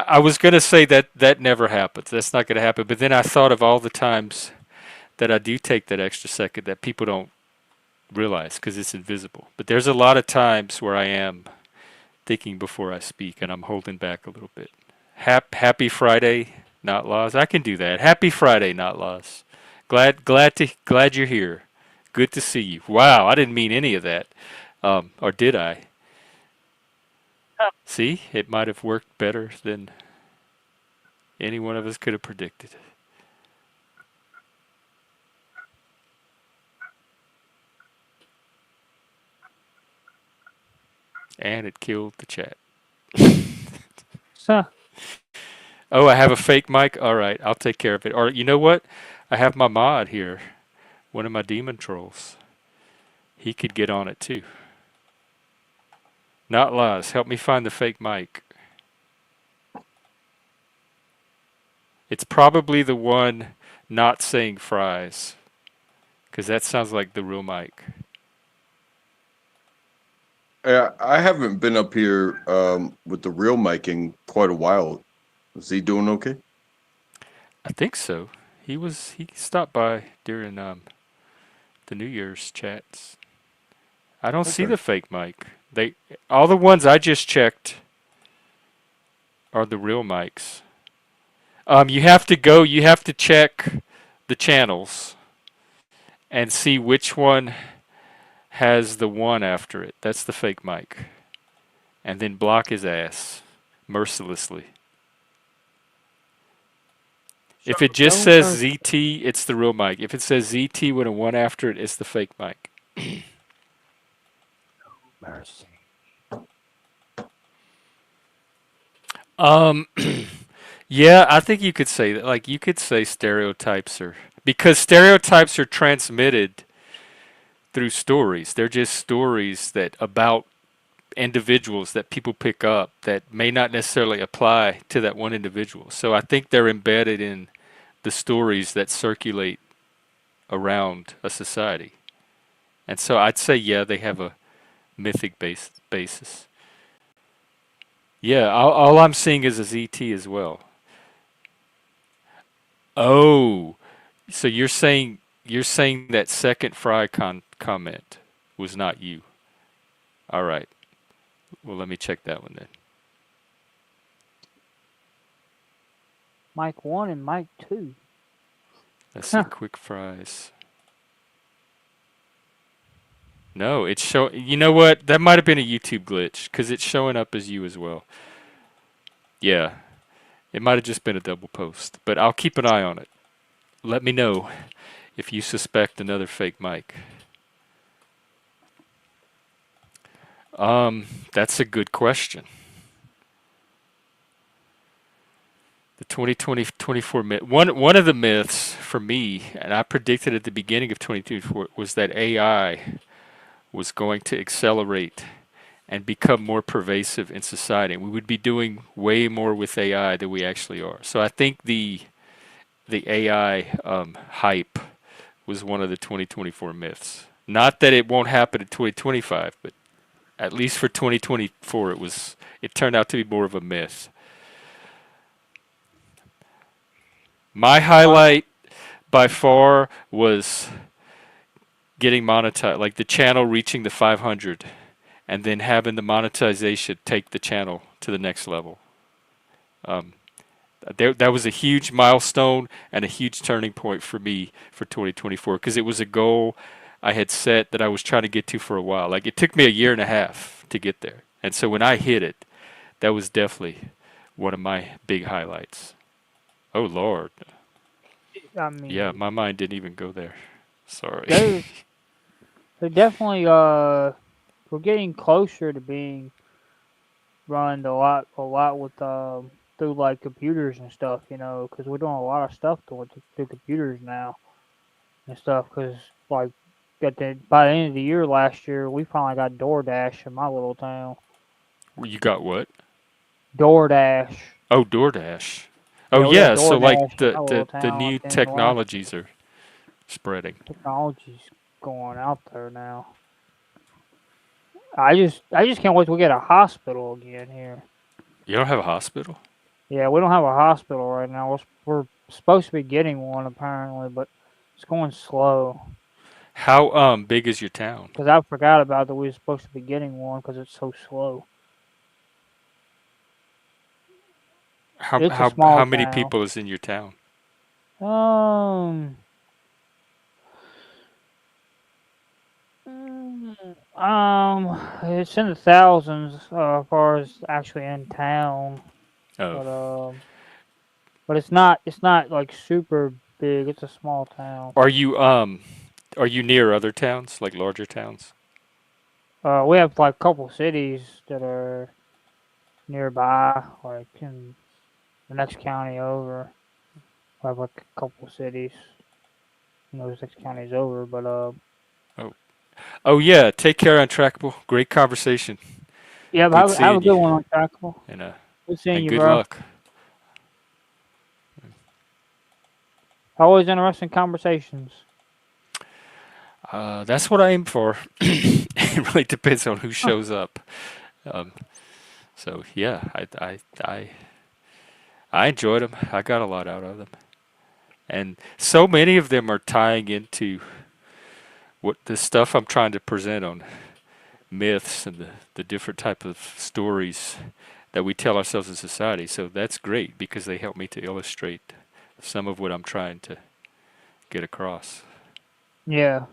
Speaker 1: I was gonna say that that never happens. That's not gonna happen. But then I thought of all the times that I do take that extra second that people don't realize because it's invisible. But there's a lot of times where I am thinking before I speak and I'm holding back a little bit. Happy Friday, not laws. I can do that. Happy Friday, not laws. Glad you're here. Good to see you. Wow, I didn't mean any of that. Or did I? See, it might have worked better than any one of us could have predicted. And it killed the chat.
Speaker 4: So,
Speaker 1: Oh, I have a fake mic? Alright, I'll take care of it. Or you know what? I have my mod here. One of my demon trolls. He could get on it too. Not Laz, help me find the fake mic. It's probably the one not saying fries. Because that sounds like the real mic.
Speaker 5: I haven't been up here with the real mic in quite a while. Is he doing okay?
Speaker 1: I think so. He stopped by during the New Year's chats. I don't see
Speaker 5: Okay.
Speaker 1: the fake mic. They all the ones I just checked are the real mics. You have to check the channels and see which one has the one after it. That's the fake mic. And then block his ass mercilessly. If it just
Speaker 4: don't
Speaker 1: says ZT, it's the real mic. If it says ZT with a one after it, it's the fake mic.
Speaker 4: mercy.
Speaker 1: Um, yeah, I think you could say that. Like you could say stereotypes are because stereotypes are transmitted through stories. They're just stories that about individuals that people pick up that may not necessarily apply to that one individual. So I think they're embedded in the stories that circulate around a society. And so I'd say yeah, they have a mythic basis. Yeah, all I'm seeing is a ZT as well. Oh, so you're saying that second fry comment was not you. All right. Well, let me check that one then.
Speaker 4: Mike 1 and Mike 2.
Speaker 1: Let's see, quick fries. No, it's show. You know what? That might have been a YouTube glitch because it's showing up as you as well. Yeah, it might have just been a double post, but I'll keep an eye on it. Let me know if you suspect another fake mic. That's a good question. The 2024 myth. One of the myths for me, and I predicted at the beginning of 2024, was that AI was going to accelerate and become more pervasive in society. And we would be doing way more with AI than we actually are. So I think the AI hype was one of the 2024 myths. Not that it won't happen in 2025, but at least for 2024, it turned out to be more of a myth. My highlight by far was getting monetized, like the channel reaching the 500 and then having the monetization take the channel to the next level. Um, that was a huge milestone and a huge turning point for me for 2024 because it was a goal I had set that I was trying to get to for a while. Like it took me a year and a half to get there. And so when I hit it, that was definitely one of my big highlights. Oh Lord.
Speaker 4: I
Speaker 1: Yeah,
Speaker 4: mean,
Speaker 1: my mind didn't even go there. Sorry.
Speaker 4: they're they're definitely we're getting closer to being run a lot with through like computers and stuff, because we're doing a lot of stuff through computers now and stuff. Because like by the end of the year last year, we finally got DoorDash in my little town.
Speaker 1: You got what?
Speaker 4: DoorDash.
Speaker 1: Oh, DoorDash. Oh
Speaker 4: Yeah, we got
Speaker 1: yeah, so like
Speaker 4: DoorDash in
Speaker 1: the
Speaker 4: my
Speaker 1: the
Speaker 4: little
Speaker 1: the
Speaker 4: town.
Speaker 1: new
Speaker 4: And the last
Speaker 1: technologies are spreading.
Speaker 4: technology's going out there now. I just can't wait till we get a hospital again here.
Speaker 1: You don't have a hospital?
Speaker 4: Yeah, we don't have a hospital right now. We're supposed to be getting one apparently, but it's going slow.
Speaker 1: How big is your town?
Speaker 4: Because I forgot about that we were supposed to be getting one because it's so slow.
Speaker 1: How
Speaker 4: It's a
Speaker 1: how
Speaker 4: small
Speaker 1: how many
Speaker 4: town.
Speaker 1: people is in your town?
Speaker 4: Um, it's in the thousands as far as actually in town,
Speaker 1: Oh,
Speaker 4: but it's not like super big. It's a small town.
Speaker 1: are you near other towns, like larger towns?
Speaker 4: We have like a couple cities that are nearby, like in the next county over. We have like a couple cities in those next counties over, but
Speaker 1: Oh, oh yeah. Take care, Untrackable. Great conversation.
Speaker 4: yeah,
Speaker 1: Good
Speaker 4: have a
Speaker 1: seeing
Speaker 4: good
Speaker 1: you,
Speaker 4: one on Trackable.
Speaker 1: and
Speaker 4: Good seeing
Speaker 1: and
Speaker 4: you,
Speaker 1: good
Speaker 4: bro.
Speaker 1: luck.
Speaker 4: Always interesting conversations.
Speaker 1: That's what I aim for. It really depends on who shows up. Um, so yeah, I enjoyed them. I got a lot out of them, and so many of them are tying into what the stuff I'm trying to present on myths and the different type of stories that we tell ourselves in society. So that's great because they help me to illustrate some of what I'm trying to get across.
Speaker 4: Yeah,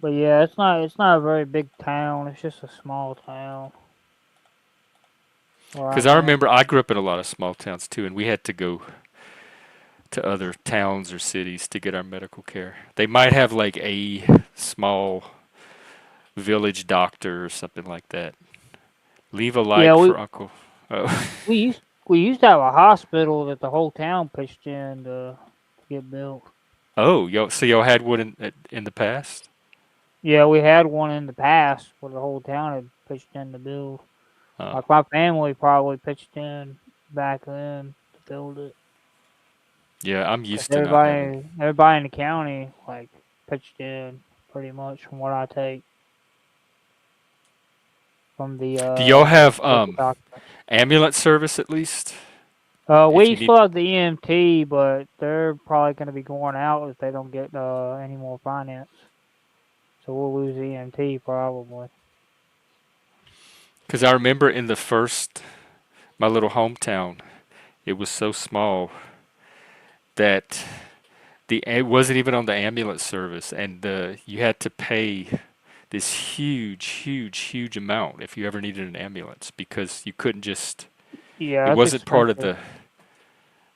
Speaker 4: but yeah, it's not a very big town. It's just a small town where
Speaker 1: Because
Speaker 4: I'm
Speaker 1: I
Speaker 4: at.
Speaker 1: remember I grew up in a lot of small towns too, and we had to go to other towns or cities to get our medical care. They might have like a small village doctor or something like that. Leave a
Speaker 4: Yeah,
Speaker 1: like
Speaker 4: we
Speaker 1: for Uncle. Oh,
Speaker 4: we used we used to have a hospital that the whole town pitched in to get built.
Speaker 1: oh, so y'all had one in the past?
Speaker 4: Yeah, we had one in the past where the whole town had pitched in to build.
Speaker 1: Oh,
Speaker 4: Like my family probably pitched in back then to build it.
Speaker 1: yeah. I'm
Speaker 4: 'Cause
Speaker 1: used to not having.
Speaker 4: everybody in the county like pitched in pretty much from what I take from the
Speaker 1: Do y'all have
Speaker 4: local documents.
Speaker 1: ambulance service at least? If
Speaker 4: We
Speaker 1: you need.
Speaker 4: still have the EMT, but they're probably going to be going out if they don't get any more finance. So we'll lose EMT probably.
Speaker 1: Because I remember in my little hometown, it was so small that it wasn't even on the ambulance service, and you had to pay this huge, huge, huge amount if you ever needed an ambulance because you couldn't just. It
Speaker 4: Yeah, it's
Speaker 1: wasn't part of
Speaker 4: expensive.
Speaker 1: the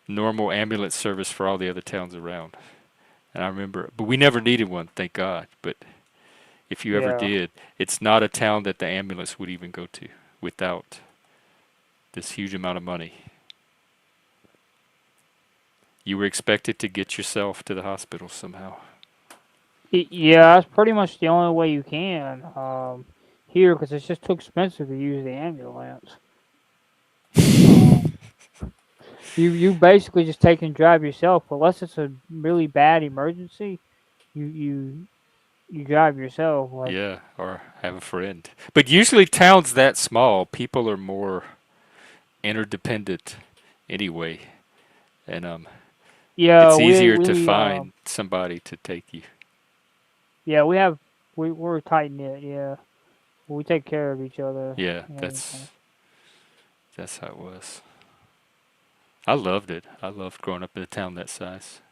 Speaker 1: normal ambulance service for all the other towns around. And I remember, but we never needed one, thank God. But if you ever
Speaker 4: Yeah,
Speaker 1: did, it's not a town that the ambulance would even go to without this huge amount of money. You were expected to get yourself to the hospital somehow.
Speaker 4: yeah, that's pretty much the only way you can here because it's just too expensive to use the ambulance. Um, you basically just take and drive yourself unless it's a really bad emergency. You drive yourself like.
Speaker 1: Yeah, or have a friend. But usually towns that small, people are more interdependent anyway. And
Speaker 4: Yeah,
Speaker 1: it's
Speaker 4: we
Speaker 1: easier to
Speaker 4: we
Speaker 1: find somebody to take you.
Speaker 4: yeah we have we're tight knit. Yeah, we take care of each other
Speaker 1: Yeah,
Speaker 4: and everything.
Speaker 1: that's how it was. I loved it. I loved growing up in a town that size.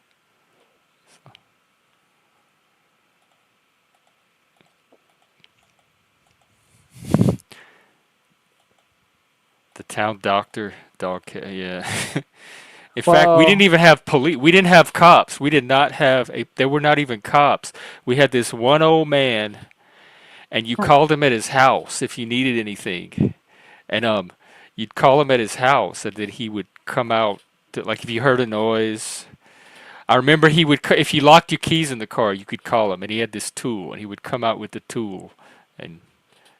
Speaker 1: Town doctor, yeah. In fact, we didn't
Speaker 4: Well,
Speaker 1: even have police. We didn't have cops. We did not have a. There were not even cops. We had this one old man, and you called him at his house if you needed anything, and you'd call him at his house, and then he would come out. Like if you heard a noise, I remember he would. If you locked your keys in the car, you could call him, and he had this tool, and he would come out with the tool, and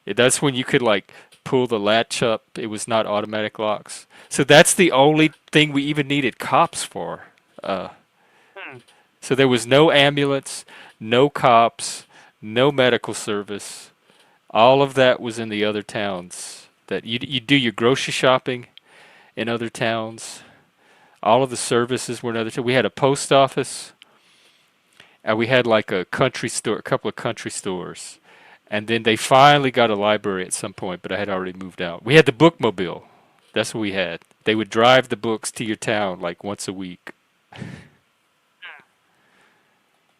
Speaker 1: that's when you could like pull the latch up. It was not automatic locks. So that's the only thing we even needed cops for. Uh,
Speaker 4: hmm,
Speaker 1: so there was no ambulance, no cops, no medical service. All of that was in the other towns. That you do your grocery shopping in other towns. All of the services were in other towns. We had a post office, and we had like a country store, a couple of country stores. And then they finally got a library at some point, but I had already moved out. We had the bookmobile. That's what we had. They would drive the books to your town like once a week.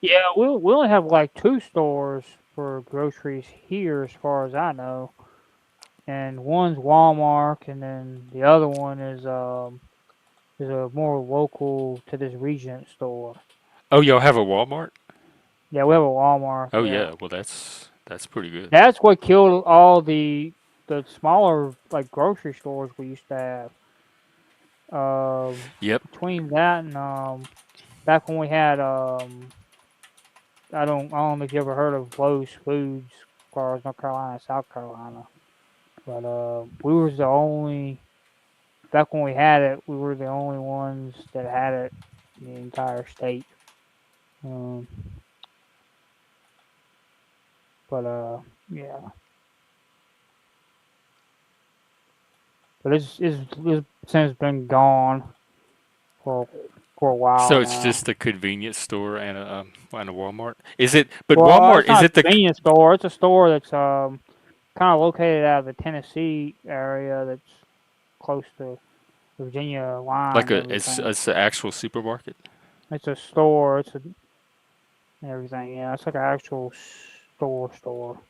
Speaker 4: yeah, we only have like two stores for groceries here, as far as I know, and one's Walmart, and then the other one is a more local to this region store.
Speaker 1: Oh, y'all have a Walmart?
Speaker 4: Yeah, we have a Walmart.
Speaker 1: Oh
Speaker 4: Yeah,
Speaker 1: yeah, well that's pretty good.
Speaker 4: that's what killed all the smaller like grocery stores we used to have.
Speaker 1: Yep.
Speaker 4: Between that and back when we had I don't know if you ever heard of Lowe's Foods, as far as North Carolina, South Carolina, but we was the only back when we had it, we were the only ones that had it in the entire state. Um, but yeah, but it's since been gone for for a while
Speaker 1: So it's
Speaker 4: now.
Speaker 1: just a convenience store and a Walmart. Is it? But
Speaker 4: Well,
Speaker 1: Walmart
Speaker 4: it's
Speaker 1: is
Speaker 4: not a
Speaker 1: it the
Speaker 4: convenience store. It's a store that's kind of located out of the Tennessee area that's close to the Virginia line
Speaker 1: like
Speaker 4: and
Speaker 1: it's
Speaker 4: everything.
Speaker 1: an actual supermarket?
Speaker 4: It's a store. It's a and everything. Yeah, it's like an actual store.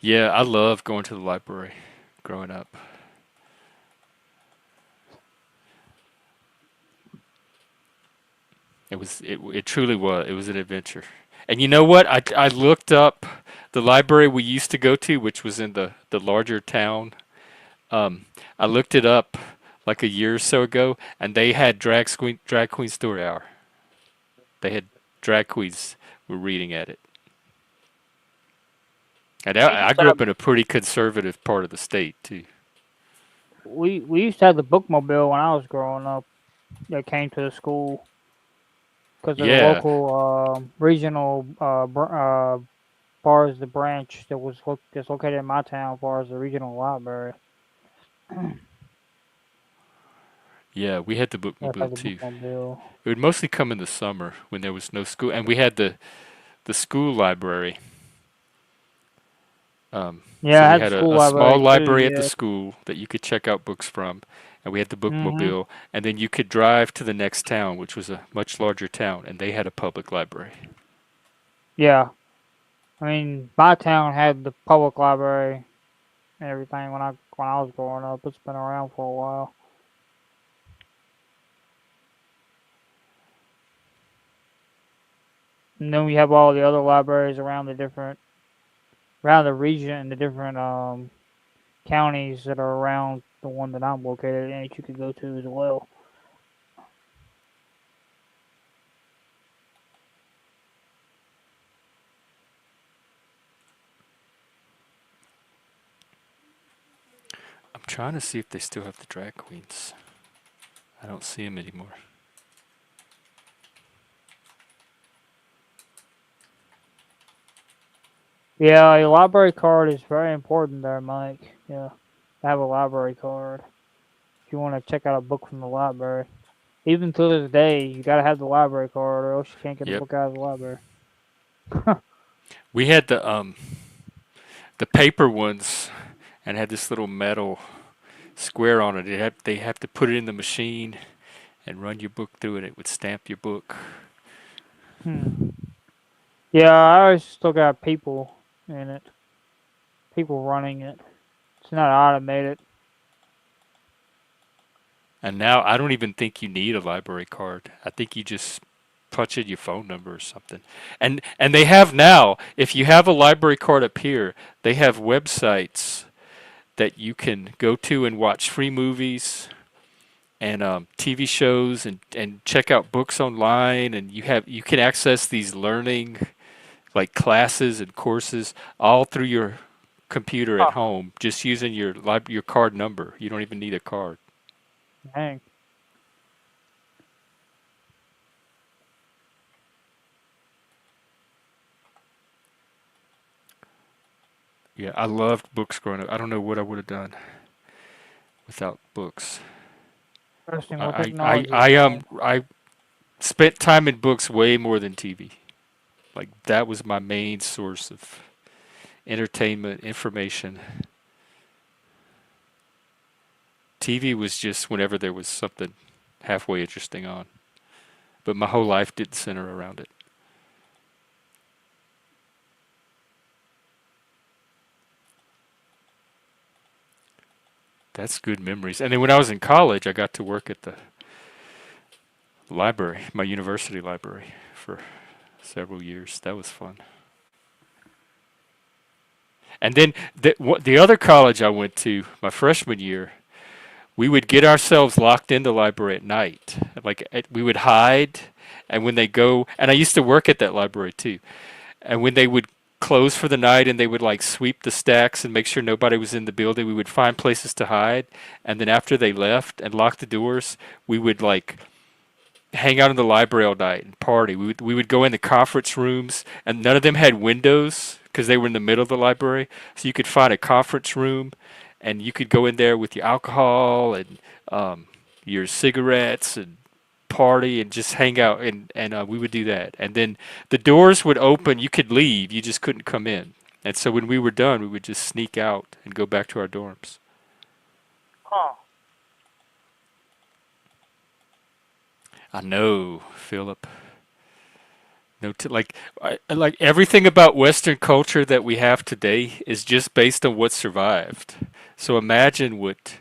Speaker 1: Yeah, I love going to the library growing up. It truly was. It was an adventure. And you know what? I looked up the library we used to go to, which was in the larger town. Um, I looked it up like a year or so ago, and they had drag queen story hour. They had drag queens were reading at it. And
Speaker 4: We
Speaker 1: I
Speaker 4: used to
Speaker 1: grew
Speaker 4: have
Speaker 1: up in a pretty conservative part of the state too.
Speaker 4: we used to have the bookmobile when I was growing up that came to the school because of the
Speaker 1: Yeah,
Speaker 4: local regional far as the branch that's located in my town, far as the regional library.
Speaker 1: yeah, we had the
Speaker 4: That's had
Speaker 1: bookmobile
Speaker 4: the
Speaker 1: too.
Speaker 4: bookmobile.
Speaker 1: It would mostly come in the summer when there was no school, and we had the school library.
Speaker 4: Yeah,
Speaker 1: So
Speaker 4: I
Speaker 1: we
Speaker 4: had the
Speaker 1: had
Speaker 4: school
Speaker 1: a small
Speaker 4: library too.
Speaker 1: library at the
Speaker 4: Yeah.
Speaker 1: school that you could check out books from, and we had the
Speaker 4: Mhm.
Speaker 1: bookmobile, and then you could drive to the next town, which was a much larger town, and they had a public library.
Speaker 4: Yeah. I mean, my town had the public library and everything when I was growing up. It's been around for a while. And then we have all the other libraries around the region and the different counties that are around the one that I'm located in that you could go to as well.
Speaker 1: I'm trying to see if they still have the drag queens. I don't see them anymore.
Speaker 4: Yeah, a library card is very important there, Mike. Yeah, have a library card if you want to check out a book from the library. Even to this day, you gotta have the library card, or else you can't get a
Speaker 1: Yep.
Speaker 4: book out of the library.
Speaker 1: We had the paper ones, and had this little metal square on it. They have to put it in the machine and run your book through it. It would stamp your book.
Speaker 4: Hmm. Yeah, I always still got people in it. People running it. It's not automated.
Speaker 1: And now I don't even think you need a library card. I think you just punch in your phone number or something. And they have now, if you have a library card up here, they have websites that you can go to and watch free movies and TV shows and check out books online, and you can access these learning like classes and courses all through your computer at
Speaker 4: Oh,
Speaker 1: home just using your card number. You don't even need a card.
Speaker 4: dang.
Speaker 1: Yeah, I loved books growing up. I don't know what I would have done without books.
Speaker 4: Interesting what
Speaker 1: I
Speaker 4: technology has done.
Speaker 1: I spent time in books way more than TV. Like that was my main source of entertainment, information. TV was just whenever there was something halfway interesting on. But my whole life didn't center around it. That's good memories. And then when I was in college, I got to work at the library, my university library, for several years. That was fun. And then the other college I went to, my freshman year, we would get ourselves locked in the library at night. We would hide, and when they go, and I used to work at that library too. And when they would close for the night and they would like sweep the stacks and make sure nobody was in the building, we would find places to hide. And then after they left and locked the doors, we would like hang out in the library all night and party. We would go in the conference rooms, and none of them had windows because they were in the middle of the library. So you could find a conference room, and you could go in there with your alcohol and your cigarettes and party and just hang out. And we would do that. And then the doors would open. You could leave. You just couldn't come in. And so when we were done, we would just sneak out and go back to our dorms.
Speaker 4: Huh.
Speaker 1: I know, Philip. No, like everything about Western culture that we have today is just based on what survived. So imagine what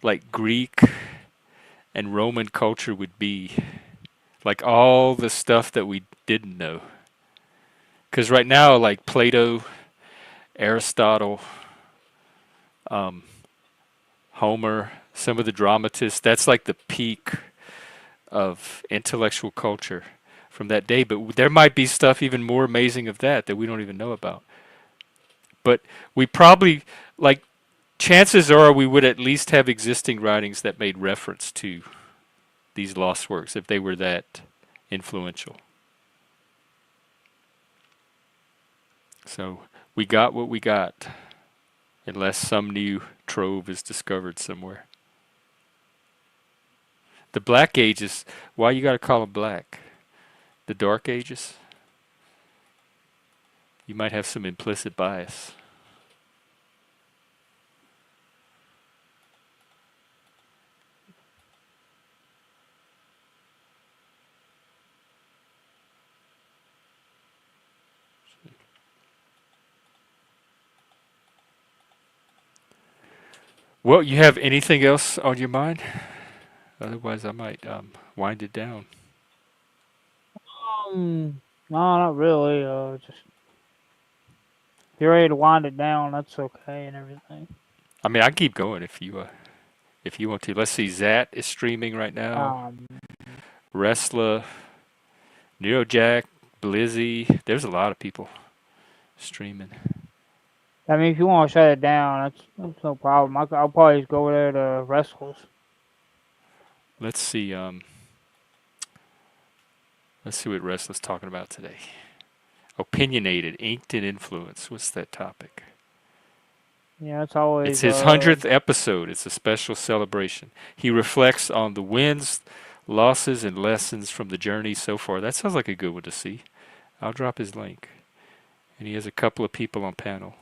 Speaker 1: like Greek and Roman culture would be, like all the stuff that we didn't know. Because right now, like Plato, Aristotle, um, Homer, some of the dramatists, that's like the peak of intellectual culture from that day. But there might be stuff even more amazing of that we don't even know about. But we probably, like, chances are we would at least have existing writings that made reference to these lost works if they were that influential. So we got what we got, unless some new trove is discovered somewhere. The Black Ages, why you gotta call them black? The Dark Ages? You might have some implicit bias. Well, you have anything else on your mind? Otherwise, I might wind it down.
Speaker 4: No, not really. Just if you're ready to wind it down, that's okay and everything.
Speaker 1: I mean, I can keep going if you want to. Let's see. Zat is streaming right now.
Speaker 4: Um,
Speaker 1: Wrestler, Neurojack, Blizzy. There's a lot of people streaming.
Speaker 4: I mean, if you want to shut it down, that's no problem. I'll probably just go over there to Wrestlers.
Speaker 1: Let's see. Let's see what Wrestler's talking about today. Opinionated, inked in influence. What's that topic?
Speaker 4: Yeah, it's always
Speaker 1: It's his 100th episode. It's a special celebration. He reflects on the wins, losses, and lessons from the journey so far. That sounds like a good one to see. I'll drop his link. And he has a couple of people on panel.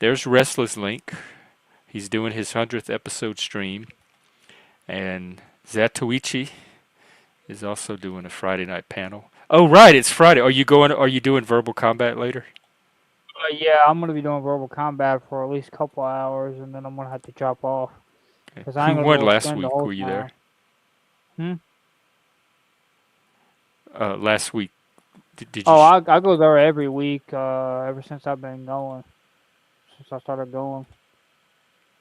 Speaker 1: There's Wrestler's link. He's doing his 100th episode stream. And Zatoichi is also doing a Friday night panel. Oh, right, it's Friday. Are you going? Are you doing verbal combat later?
Speaker 4: Yeah, I'm gonna be doing verbal combat for at least a couple hours, and then I'm gonna have to drop off
Speaker 1: Okay.
Speaker 4: because I ain't
Speaker 1: Who
Speaker 4: gonna be
Speaker 1: won
Speaker 4: able to
Speaker 1: last
Speaker 4: spend the
Speaker 1: week?
Speaker 4: whole
Speaker 1: Were you there?
Speaker 4: time. Hmm?
Speaker 1: Last week, did you?
Speaker 4: Oh, I go there every week. Ever since I've been going, since I started going.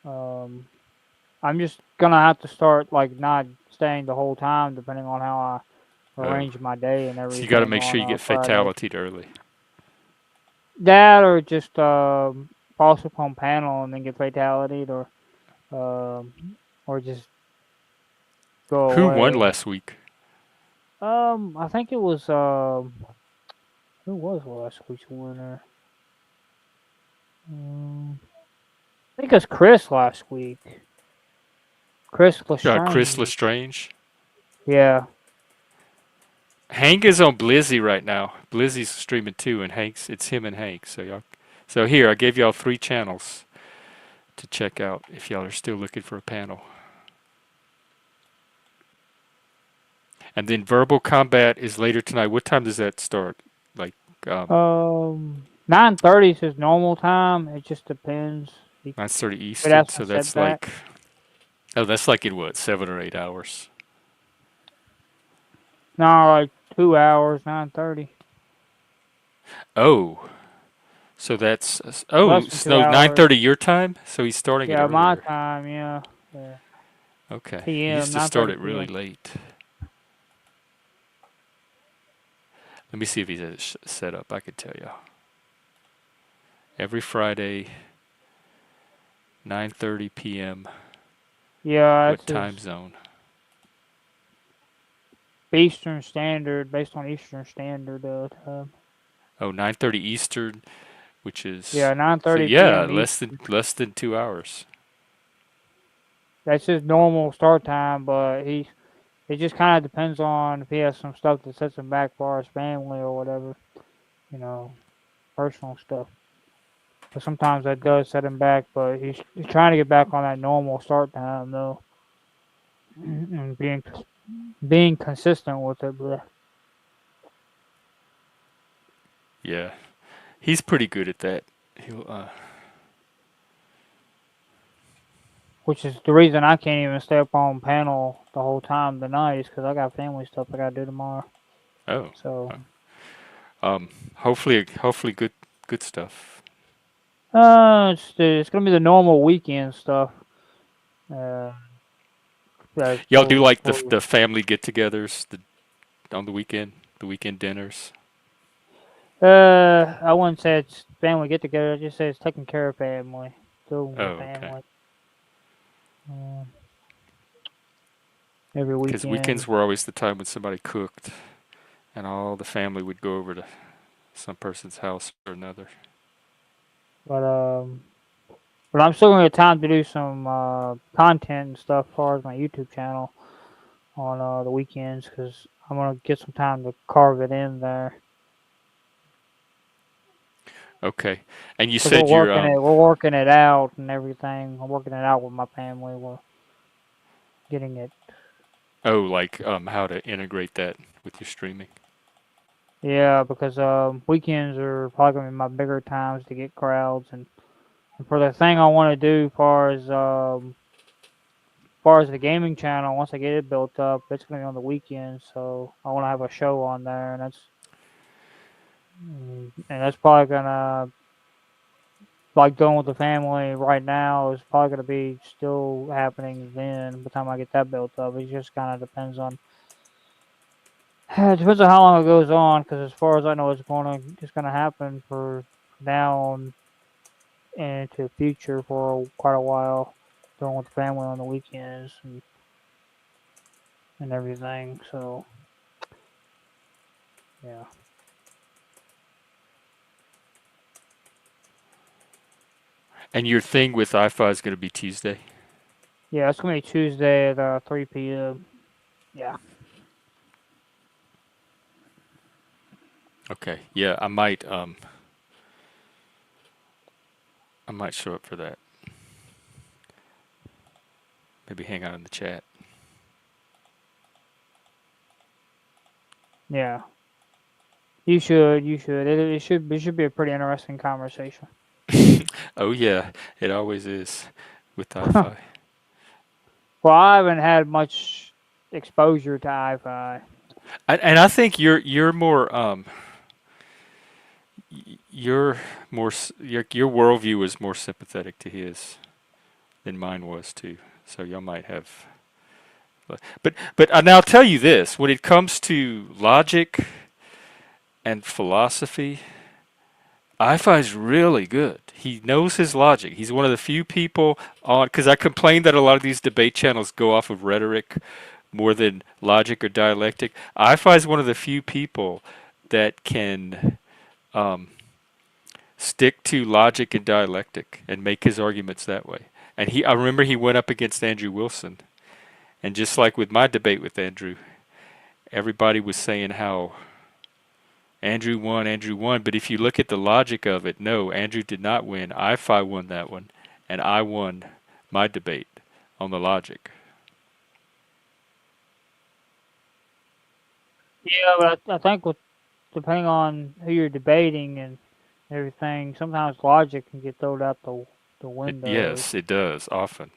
Speaker 4: Um, I'm just gonna have to start like not staying the whole time, depending on how I
Speaker 1: Oh,
Speaker 4: arrange my day and
Speaker 1: so you got to
Speaker 4: everything
Speaker 1: make sure
Speaker 4: on
Speaker 1: you get
Speaker 4: Friday.
Speaker 1: fatalitied early.
Speaker 4: That or just false upon panel and then get fatality, um, or just go
Speaker 1: Who won
Speaker 4: away.
Speaker 1: last week?
Speaker 4: I think it was who was last week's winner? I think it was Chris last week. Chris
Speaker 1: Chris
Speaker 4: Lestrange.
Speaker 1: Lestrange.
Speaker 4: Yeah.
Speaker 1: Hank is on Blizzy right now. Blizzy's streaming too, and it's him and Hank. So y'all, so here I gave y'all 3 channels to check out if y'all are still looking for a panel. And then verbal combat is later tonight. What time does that start? Like,
Speaker 4: 9:30 is his normal time. It just depends. He
Speaker 1: 9:30
Speaker 4: could
Speaker 1: Eastern.
Speaker 4: have some
Speaker 1: So that's
Speaker 4: setback.
Speaker 1: like, oh, that's like in what, 7 or 8 hours?
Speaker 4: No, like 2 hours, 9:30.
Speaker 1: Oh, so that's
Speaker 4: Less
Speaker 1: oh,
Speaker 4: than two
Speaker 1: so
Speaker 4: hours.
Speaker 1: 9:30 your time. So he's starting it
Speaker 4: Yeah, my
Speaker 1: earlier.
Speaker 4: time. Yeah. Yeah.
Speaker 1: Okay, he
Speaker 4: PM,
Speaker 1: used to start
Speaker 4: 9:30
Speaker 1: it really
Speaker 4: PM.
Speaker 1: late. Let me see if he's set up. I could tell you. Every Friday, 9:30 p.m.
Speaker 4: Yeah,
Speaker 1: What
Speaker 4: that's his
Speaker 1: time zone?
Speaker 4: Eastern Standard, based on Eastern Standard time.
Speaker 1: Oh, 9:30 Eastern, which is
Speaker 4: Yeah,
Speaker 1: so
Speaker 4: 9:30
Speaker 1: yeah,
Speaker 4: p.m.
Speaker 1: less than 2 hours.
Speaker 4: That's his normal start time, but it just kind of depends on if he has some stuff that sets him back for his family or whatever, you know, personal stuff. But sometimes that does set him back, but he's trying to get back on that normal start time though, and being consistent with it,
Speaker 1: Yeah, he's pretty good at that. He'll
Speaker 4: which is the reason I can't even stay up on panel the whole time tonight is because I got family stuff I gotta do tomorrow.
Speaker 1: oh,
Speaker 4: So,
Speaker 1: hopefully good stuff.
Speaker 4: it's gonna be the normal weekend stuff. Uh, that
Speaker 1: Y'all do like the
Speaker 4: for
Speaker 1: the family get-togethers on the weekend dinners.
Speaker 4: I wouldn't say it's family get together. I just say it's taking care of family, doing
Speaker 1: Oh,
Speaker 4: with
Speaker 1: okay.
Speaker 4: family. Uh, every
Speaker 1: Because
Speaker 4: weekend.
Speaker 1: weekends were always the time when somebody cooked, and all the family would go over to some person's house or another.
Speaker 4: But um, but I'm still gonna get time to do some content and stuff as far as my YouTube channel on the weekends because I'm gonna get some time to carve it in there.
Speaker 1: Okay. And you
Speaker 4: Cause
Speaker 1: said you're
Speaker 4: we're working it out and everything. I'm working it out with my family. We're getting it.
Speaker 1: oh, like how to integrate that with your streaming.
Speaker 4: Yeah, because weekends are probably gonna be my bigger times to get crowds and for the thing I want to do, far as the gaming channel, once I get it built up, it's gonna be on the weekends. So I want to have a show on there, and that's probably gonna like going with the family right now is probably gonna be still happening then. By the time I get that built up, it just kind of depends on. It depends on how long it goes on, because as far as I know, it's gonna happen for now and into the future for quite a while, going with the family on the weekends and everything. So yeah,
Speaker 1: And your thing with iFi is going to be Tuesday.
Speaker 4: yeah, it's gonna be Tuesday at 3 p.m. Yeah,
Speaker 1: Okay. Yeah, I might show up for that. Maybe hang out in the chat.
Speaker 4: Yeah. You should. You should. It should. It should be a pretty interesting conversation.
Speaker 1: Oh yeah, it always is with iFi.
Speaker 4: Well, I haven't had much exposure to iFi.
Speaker 1: And I think you're more you're more your worldview is more sympathetic to his than mine was too. So y'all might have, but now I'll tell you this: when it comes to logic and philosophy, iFi's really good. He knows his logic. He's one of the few people on, because I complain that a lot of these debate channels go off of rhetoric more than logic or dialectic. iFi is one of the few people that can um, stick to logic and dialectic and make his arguments that way. And I remember he went up against Andrew Wilson, and just like with my debate with Andrew, everybody was saying how Andrew won. But if you look at the logic of it, no, Andrew did not win. iFi won that one, and I won my debate on the logic.
Speaker 4: Yeah, but I think with depending on who you're debating and everything, sometimes logic can get thrown out the window.
Speaker 1: Yes, it does often.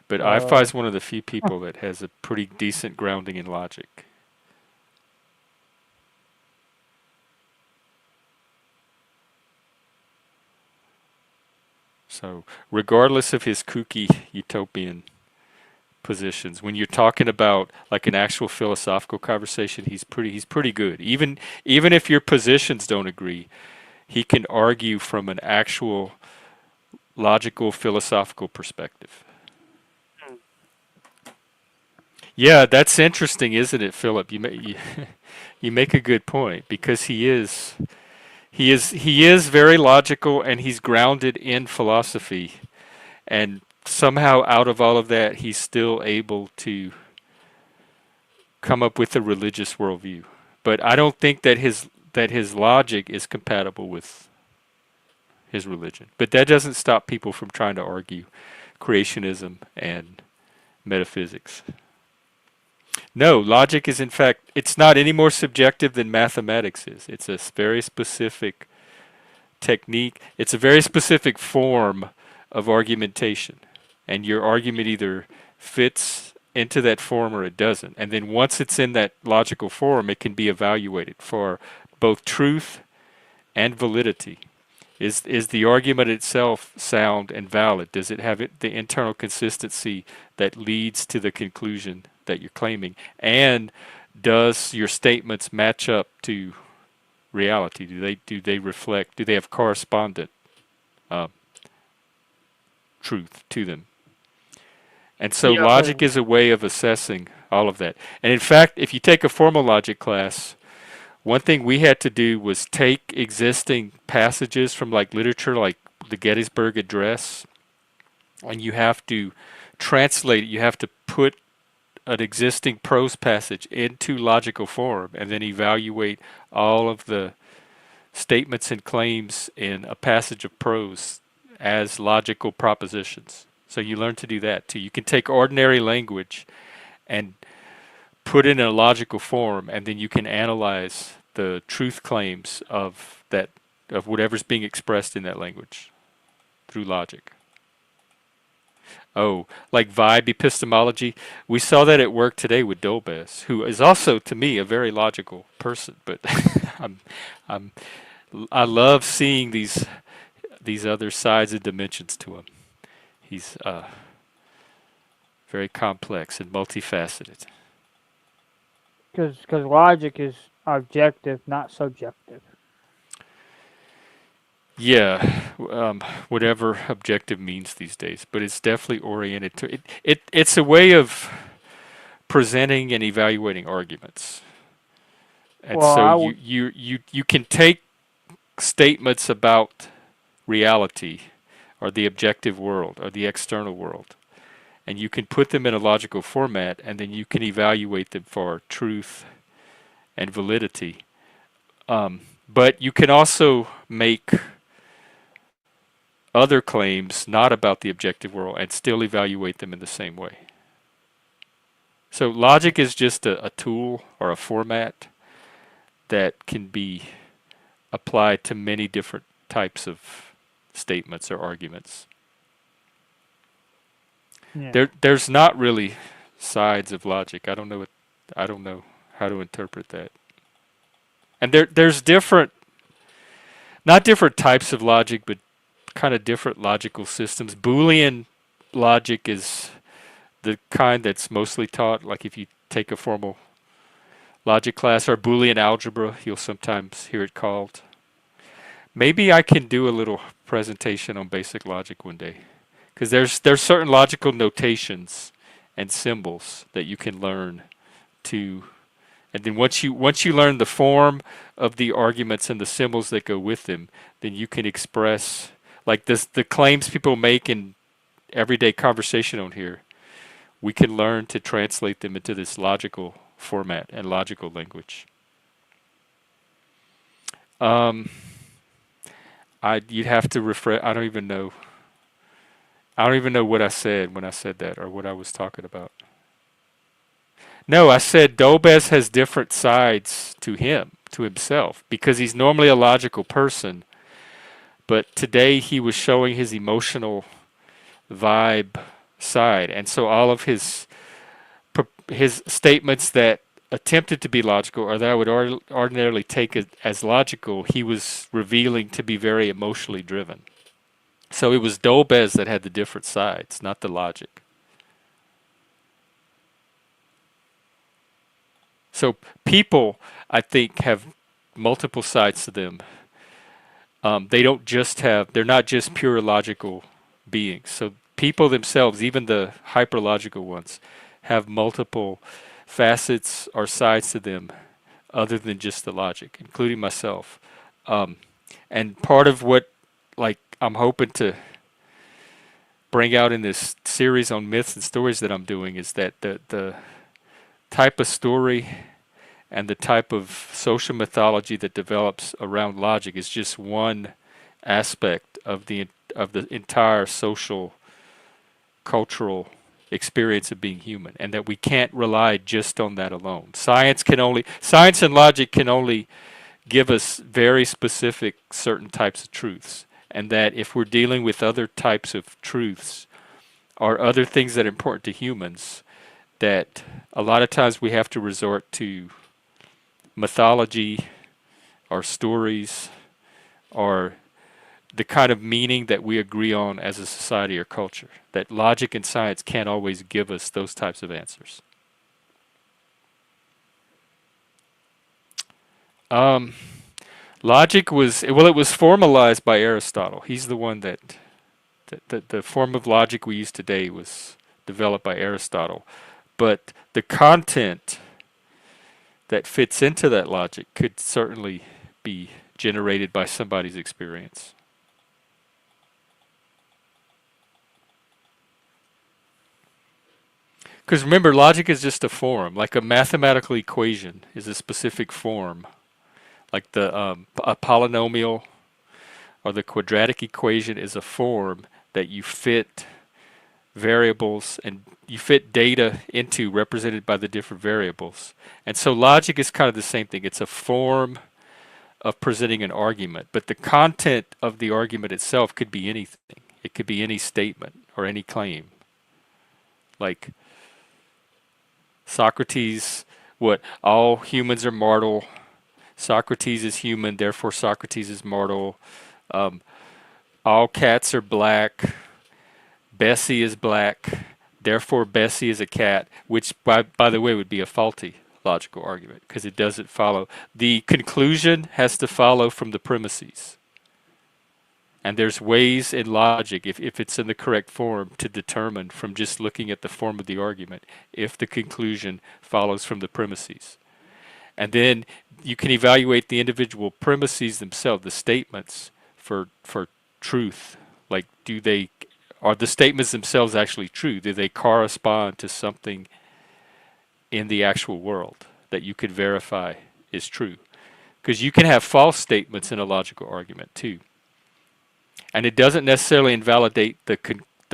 Speaker 1: But iFi
Speaker 4: Uh,
Speaker 1: is one of the few people that has a pretty decent grounding in logic. So, regardless of his kooky utopian positions, when you're talking about like an actual philosophical conversation, he's pretty good. Even if your positions don't agree, he can argue from an actual logical philosophical perspective. Yeah, that's interesting, isn't it, Philip? You make a good point because he is very logical and he's grounded in philosophy, and somehow out of all of that he's still able to come up with a religious worldview. But I don't think that his logic is compatible with his religion. But that doesn't stop people from trying to argue creationism and metaphysics. No, logic is in fact it's not any more subjective than mathematics is. It's a very specific technique. It's a very specific form of argumentation. And your argument either fits into that form or it doesn't. And then once it's in that logical form, it can be evaluated for both truth and validity. Is the argument itself sound and valid? Does it have the internal consistency that leads to the conclusion that you're claiming? And does your statements match up to reality? Do they reflect? Do they have correspondent uh, truth to them? And so
Speaker 4: yeah,
Speaker 1: logic is a way of assessing all of that. And in fact, if you take a formal logic class, one thing we had to do was take existing passages from like literature, like the Gettysburg Address, and you have to translate it. You have to put an existing prose passage into logical form and then evaluate all of the statements and claims in a passage of prose as logical propositions. So you learn to do that too. You can take ordinary language and put it in a logical form, and then you can analyze the truth claims of whatever's being expressed in that language through logic. Oh, like vibe epistemology. We saw that at work today with Dolbez, who is also to me a very logical person. But I'm, I'm, I love seeing these other sides and dimensions to him. He's very complex and multifaceted.
Speaker 4: because logic is objective, not subjective.
Speaker 1: Yeah, whatever objective means these days, but it's definitely oriented to it. It's a way of presenting and evaluating arguments, and
Speaker 4: Well,
Speaker 1: so
Speaker 4: I
Speaker 1: you
Speaker 4: would.
Speaker 1: you you you can take statements about reality, or the objective world, or the external world, and you can put them in a logical format, and then you can evaluate them for truth and validity. But you can also make other claims not about the objective world and still evaluate them in the same way. So logic is just a tool or a format, that can be applied to many different types of statements or arguments.
Speaker 4: Yeah.
Speaker 1: There's not really sides of logic. I don't know how to interpret that. And there's different, not different types of logic, but kind of different logical systems. Boolean logic is the kind that's mostly taught, like if you take a formal logic class, or Boolean algebra, you'll sometimes hear it called. Maybe I can do a little presentation on basic logic one day, because there's certain logical notations and symbols that you can learn to, and then once you learn the form of the arguments and the symbols that go with them, then you can express, like this, the claims people make in everyday conversation on here. We can learn to translate them into this logical format and logical language. You'd have to refresh. I don't even know. I don't even know what I said when I said that, or what I was talking about. No, I said Dolbez has different sides to him, to himself, because he's normally a logical person, but today he was showing his emotional vibe side, and so all of his statements that attempted to be logical, or that I would ordinarily take as logical, he was revealing to be very emotionally driven. So it was Dolbez that had the different sides, not the logic. So people, I think, have multiple sides to them. They don't just have, they're not just pure logical beings. So people themselves, even the hyperlogical ones, have multiple facets or sides to them other than just the logic, including myself. And part of what, like, I'm hoping to bring out in this series on myths and stories that I'm doing is that the type of story and the type of social mythology that develops around logic is just one aspect of the entire social cultural experience of being human, and that we can't rely just on that alone. Science and logic can only give us very specific certain types of truths, and that if we're dealing with other types of truths or other things that are important to humans, that a lot of times we have to resort to mythology or stories or the kind of meaning that we agree on as a society or culture. That logic and science can't always give us those types of answers. Logic was, well, it was formalized by Aristotle. He's the one that the form of logic we use today was developed by Aristotle. But the content that fits into that logic could certainly be generated by somebody's experience. Because remember, logic is just a form. Like a mathematical equation is a specific form. Like a polynomial or the quadratic equation is a form that you fit variables and you fit data into, represented by the different variables. And so logic is kind of the same thing. It's a form of presenting an argument, but the content of the argument itself could be anything. It could be any statement or any claim. Like Socrates, what? All humans are mortal. Socrates is human, therefore Socrates is mortal. All cats are black. Bessie is black, therefore Bessie is a cat, which, by the way, would be a faulty logical argument because it doesn't follow. The conclusion has to follow from the premises. And there's ways in logic, if it's in the correct form, to determine from just looking at the form of the argument if the conclusion follows from the premises. And then you can evaluate the individual premises themselves, the statements, for truth. Like, are the statements themselves actually true? Do they correspond to something in the actual world that you could verify is true? Because you can have false statements in a logical argument too. And it doesn't necessarily invalidate the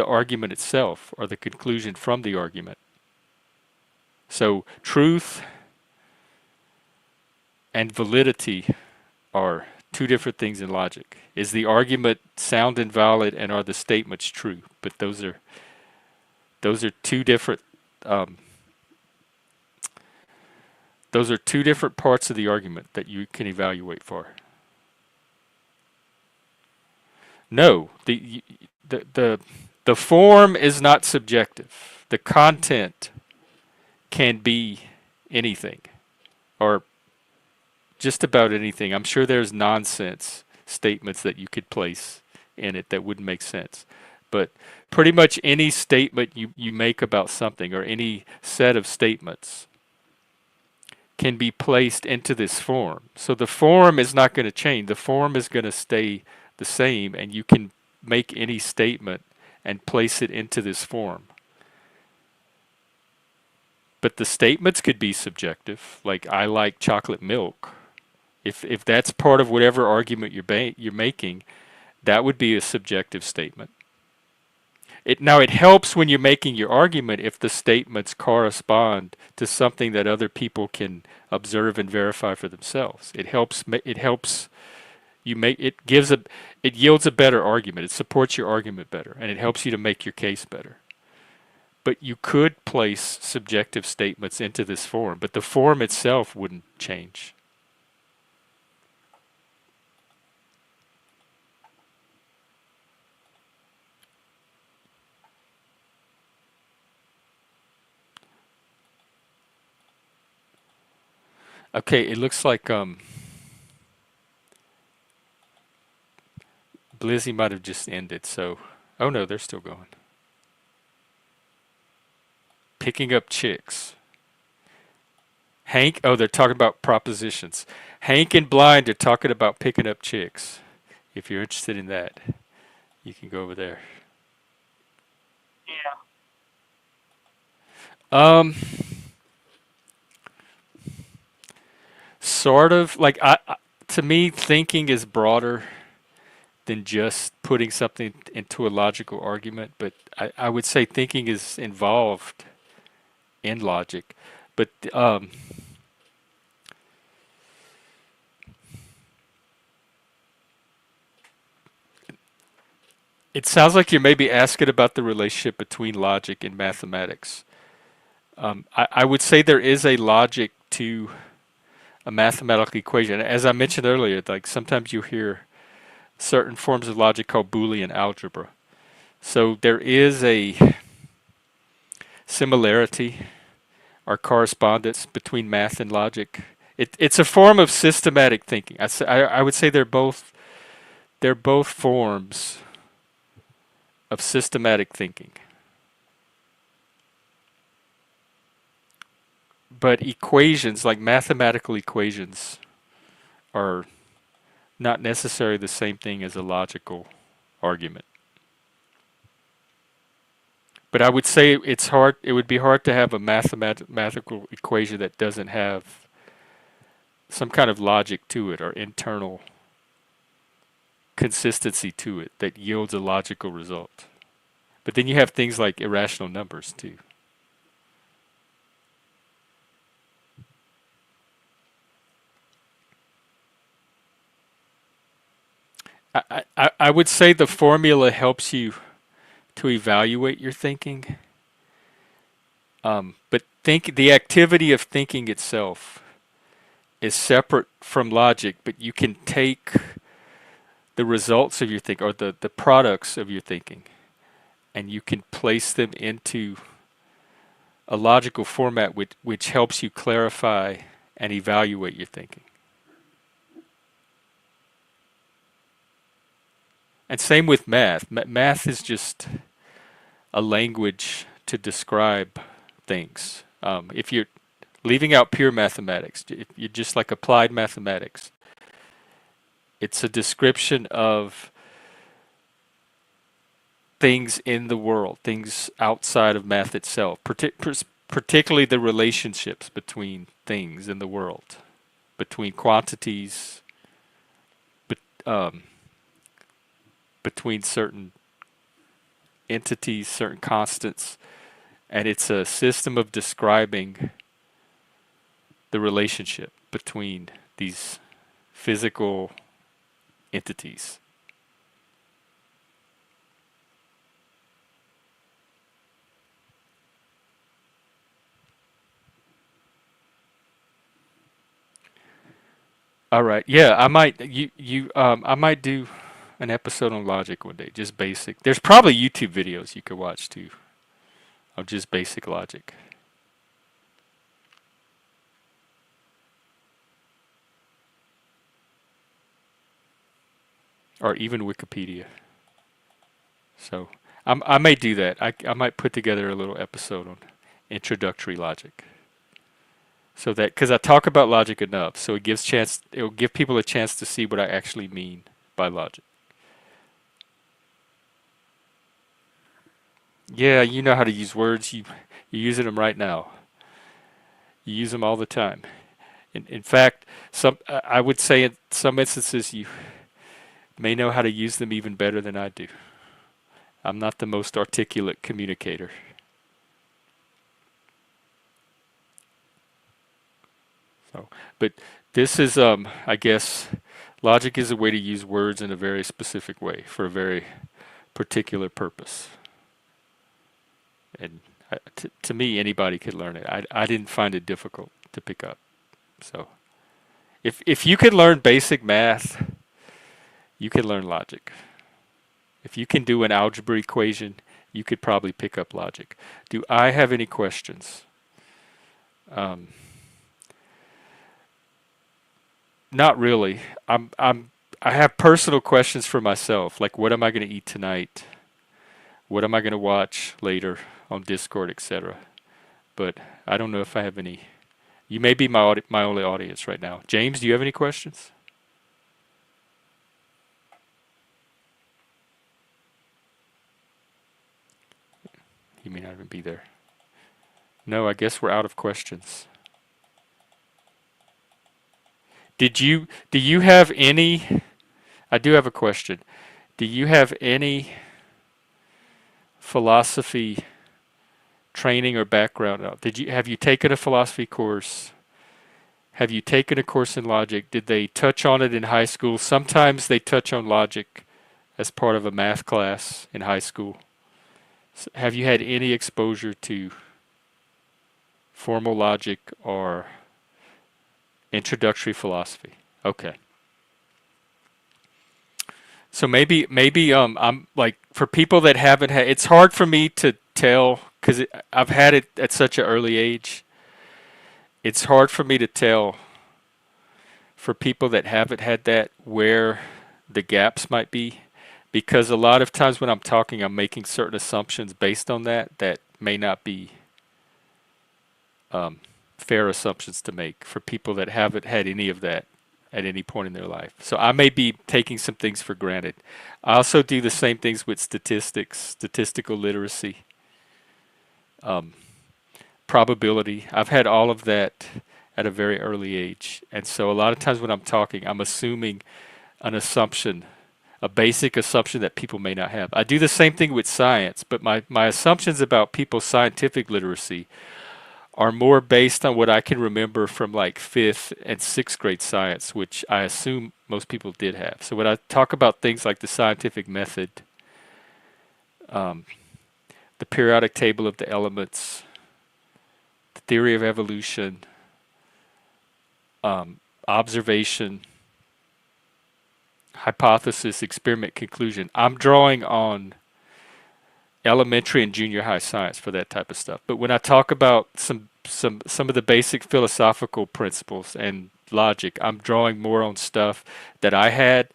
Speaker 1: argument itself or the conclusion from the argument. So truth and validity are two different things in logic. Is the argument sound and valid, and are the statements true? But those are two different um, those are two different parts of the argument that you can evaluate for. No, the form is not subjective. The content can be anything, or just about anything. I'm sure there's nonsense statements that you could place in it that wouldn't make sense. But pretty much any statement you make about something, or any set of statements, can be placed into this form. So the form is not going to change. The form is going to stay the same, and you can make any statement and place it into this form. But the statements could be subjective, like I like chocolate milk. If that's part of whatever argument you're making, that would be a subjective statement. It helps when you're making your argument if the statements correspond to something that other people can observe and verify for themselves. It helps. It helps you make it gives a it yields a better argument. It supports your argument better, and it helps you to make your case better. But you could place subjective statements into this form, but the form itself wouldn't change. Okay, it looks like Blizzy might have just ended, so oh no, they're still going. Picking up chicks. Hank, oh, they're talking about propositions. Hank and Blind are talking about picking up chicks. If you're interested in that, you can go over there. Um, sort of like to me, thinking is broader than just putting something into a logical argument. But I would say thinking is involved in logic. But it sounds like you're maybe asking about the relationship between logic and mathematics. I would say there is a logic to a mathematical equation. As I mentioned earlier, like sometimes you hear certain forms of logic called Boolean algebra. So there is a similarity or correspondence between math and logic. It's a form of systematic thinking. I would say they're both forms of systematic thinking. But equations, like mathematical equations, are not necessarily the same thing as a logical argument. But I would say it's hard. It would be hard to have a mathematical equation that doesn't have some kind of logic to it, or internal consistency to it that yields a logical result. But then you have things like irrational numbers too. I would say the formula helps you to evaluate your thinking. But the activity of thinking itself is separate from logic, but you can take the results of your thinking, or the products of your thinking, and you can place them into a logical format which helps you clarify and evaluate your thinking. And same with math. Math is just a language to describe things. If you're leaving out pure mathematics, if you're just like applied mathematics, it's a description of things in the world, things outside of math itself, particularly the relationships between things in the world, between quantities, but, between certain entities, certain constants, and it's a system of describing the relationship between these physical entities. All right. Yeah, I might do an episode on logic one day, just basic. There's probably YouTube videos you could watch too of just basic logic, or even Wikipedia. So I may do that. I might put together a little episode on introductory logic. So that because I talk about logic enough, so it'll give people a chance to see what I actually mean by logic. Yeah, you know how to use words. You're using them right now. You use them all the time. In fact, I would say in some instances you may know how to use them even better than I do. I'm not the most articulate communicator. So, but this is, I guess, logic is a way to use words in a very specific way for a very particular purpose. And to me, anybody could learn it. I didn't find it difficult to pick up. So, if you can learn basic math, you can learn logic. If you can do an algebra equation, you could probably pick up logic. Do I have any questions? Um, Not really. I have personal questions for myself, like what am I going to eat tonight? What am I going to watch later on Discord, etc. But I don't know if I have any. You may be my only audience right now. James, do you have any questions? He may not even be there. No, I guess we're out of questions. Do you have any, I do have a question. Do you have any philosophy training or background? Have you taken a philosophy course? Have you taken a course in logic? Did they touch on it in high school? Sometimes they touch on logic as part of a math class in high school. So have you had any exposure to formal logic or introductory philosophy? Okay. So maybe I'm like for people that haven't had, it's hard for me to tell because I've had it at such an early age. It's hard for me to tell for people that haven't had that where the gaps might be because a lot of times when I'm talking I'm making certain assumptions based on that may not be fair assumptions to make for people that haven't had any of that at any point in their life. So I may be taking some things for granted. I also do the same things with statistics, statistical literacy, probability. I've had all of that at a very early age. And so a lot of times when I'm talking, I'm assuming an assumption, a basic assumption that people may not have. I do the same thing with science, but my assumptions about people's scientific literacy are more based on what I can remember from like 5th and 6th grade science, which I assume most people did have. So when I talk about things like the scientific method, the periodic table of the elements, the theory of evolution, observation, hypothesis, experiment, conclusion, I'm drawing on elementary and junior high science for that type of stuff. But when I talk about some of the basic philosophical principles and logic, I'm drawing more on stuff that I had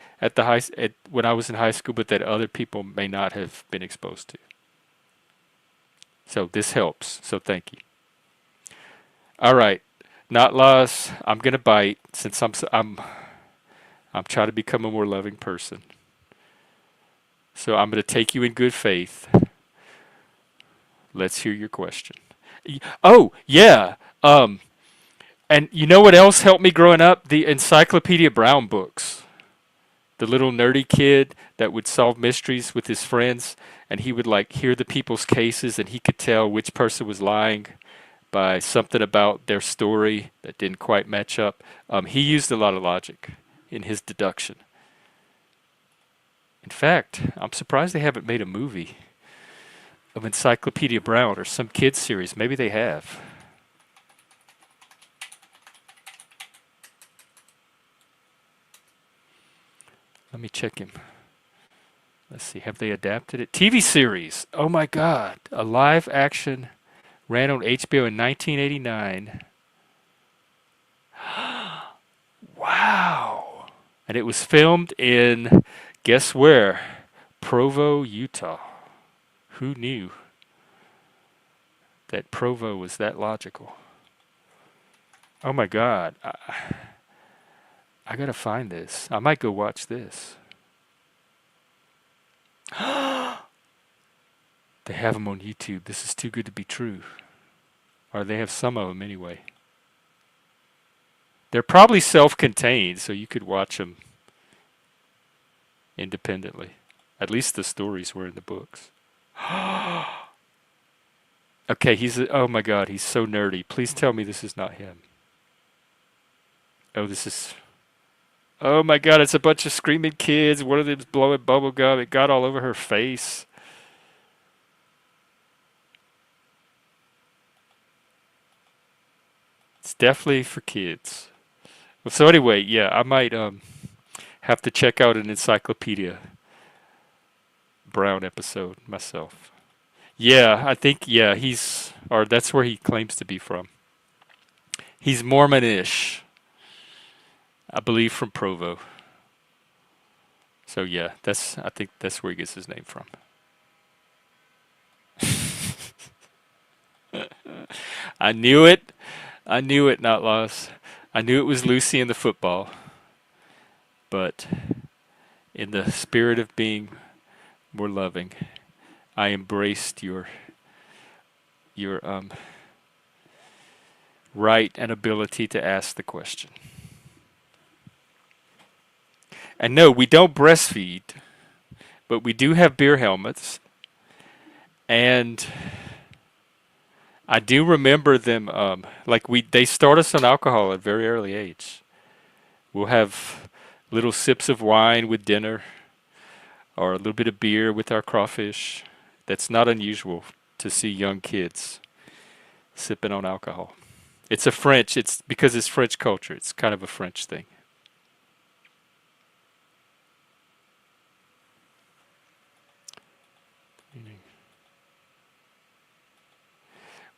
Speaker 1: when I was in high school, but that other people may not have been exposed to. So this helps. So thank you. All right, not laws. I'm gonna bite since I'm trying to become a more loving person. So I'm gonna take you in good faith. Let's hear your question. Oh, yeah. And you know what else helped me growing up? The Encyclopedia Brown books. The little nerdy kid that would solve mysteries with his friends, and he would like hear the people's cases, and he could tell which person was lying by something about their story that didn't quite match up. He used a lot of logic in his deduction. In fact, I'm surprised they haven't made a movie of Encyclopedia Brown or some kids series. Maybe they have. Let me check him. Let's see, have they adapted it? TV series. Oh my God. A live action ran on HBO in 1989. Wow. And it was filmed in, guess where? Provo, Utah. Who knew that Provo was that logical? Oh my God. I gotta find this. I might go watch this. They have them on YouTube. This is too good to be true. Or they have some of them anyway. They're probably self-contained, so you could watch them independently. At least the stories were in the books. Okay, oh my God, he's so nerdy. Please tell me this is not him. Oh, this is... Oh my God, it's a bunch of screaming kids. One of them's blowing bubble gum. It got all over her face. It's definitely for kids. Well, so anyway, yeah, I might have to check out an Encyclopedia Brown episode myself. Yeah, I think, yeah, or that's where he claims to be from. He's Mormon-ish. I believe from Provo. So yeah, I think that's where he gets his name from. I knew it. I knew it, not lost. I knew it was Lucy in the football. But in the spirit of being more loving, I embraced your right and ability to ask the question. And no, we don't breastfeed, but we do have beer helmets. And I do remember them, they start us on alcohol at a very early age. We'll have little sips of wine with dinner, or a little bit of beer with our crawfish. That's not unusual to see young kids sipping on alcohol. It's because it's French culture. It's kind of a French thing.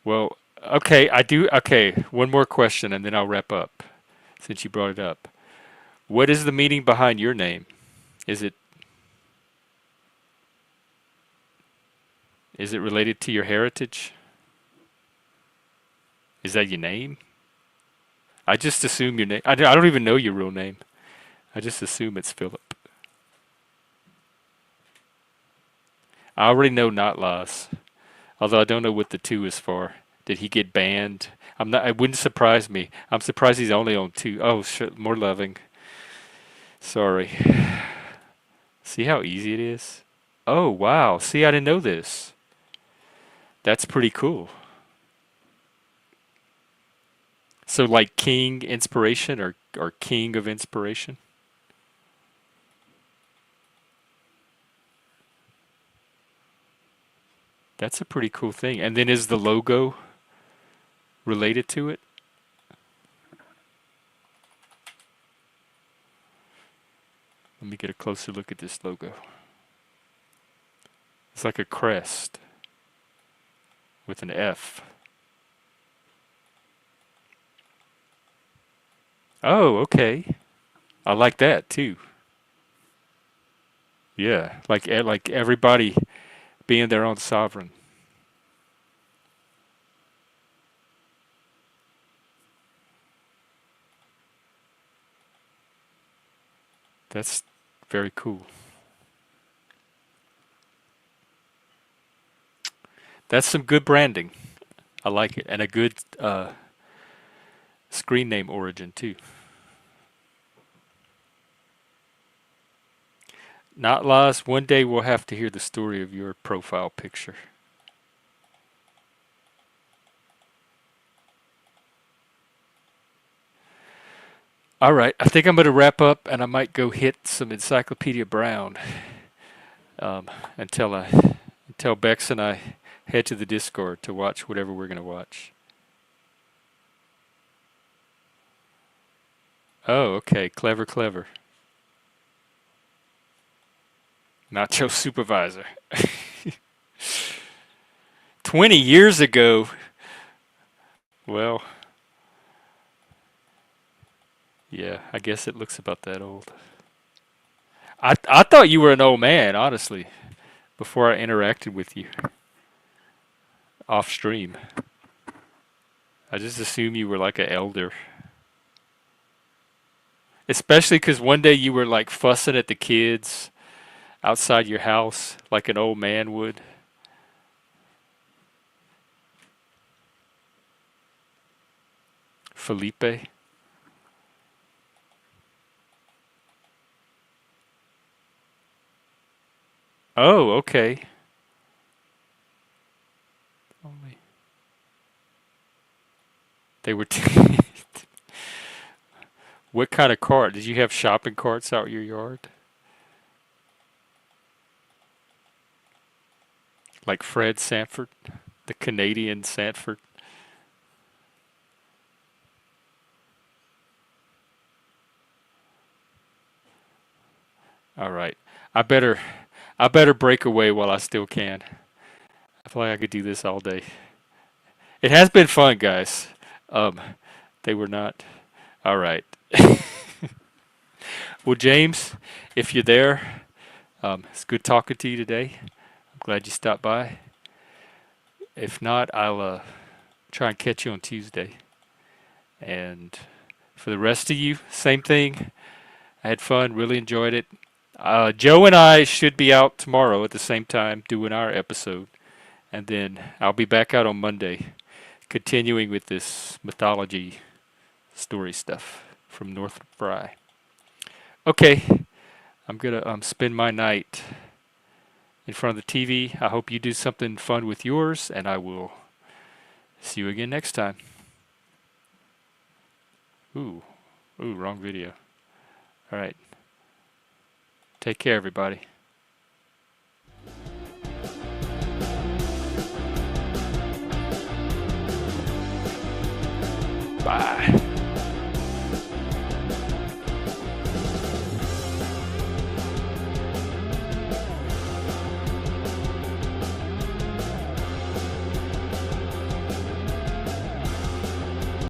Speaker 1: Well, okay, one more question and then I'll wrap up, since you brought it up. What is the meaning behind your name? Is it related to your heritage? Is that your name? I just assume your name. I don't even know your real name. I just assume it's Philip. I already know not Laz. Although I don't know what the 2 is for. Did he get banned? It wouldn't surprise me. I'm surprised he's only on 2. Oh, shit, more loving. Sorry. See how easy it is? Oh, wow. See, I didn't know this. That's pretty cool. So like King Inspiration or King of Inspiration? That's a pretty cool thing. And then is the logo related to it? Let me get a closer look at this logo. It's like a crest with an F. Oh, okay. I like that too. Yeah, like everybody being their own sovereign. That's very cool. That's some good branding. I like it. And a good screen name origin too. Not lost. One day we'll have to hear the story of your profile picture. All right, I think I'm going to wrap up, and I might go hit some Encyclopedia Brown um, until Bex and I head to the Discord to watch whatever we're going to watch. Oh, okay, clever, clever. Nacho supervisor. 20 years ago. Well, yeah, I guess it looks about that old. I thought you were an old man, honestly, before I interacted with you off stream. I just assumed you were like an elder. Especially because one day you were like fussing at the kids outside your house like an old man would. Felipe. Oh, okay. Only they were. What kind of cart? Did you have shopping carts out your yard? Like Fred Sanford, the Canadian Sanford. All right. I better break away while I still can. I feel like I could do this all day. It has been fun, guys. Um, they were not. All right. Well, James, if you're there, it's good talking to you today. I'm glad you stopped by. If not, I'll try and catch you on Tuesday. And for the rest of you, same thing. I had fun, really enjoyed it. Joe and I should be out tomorrow at the same time doing our episode. And then I'll be back out on Monday, continuing with this mythology story stuff from Northrop Frye. Okay, I'm going to spend my night in front of the TV. I hope you do something fun with yours, and I will see you again next time. Ooh, wrong video. All right. Take care, everybody. Bye.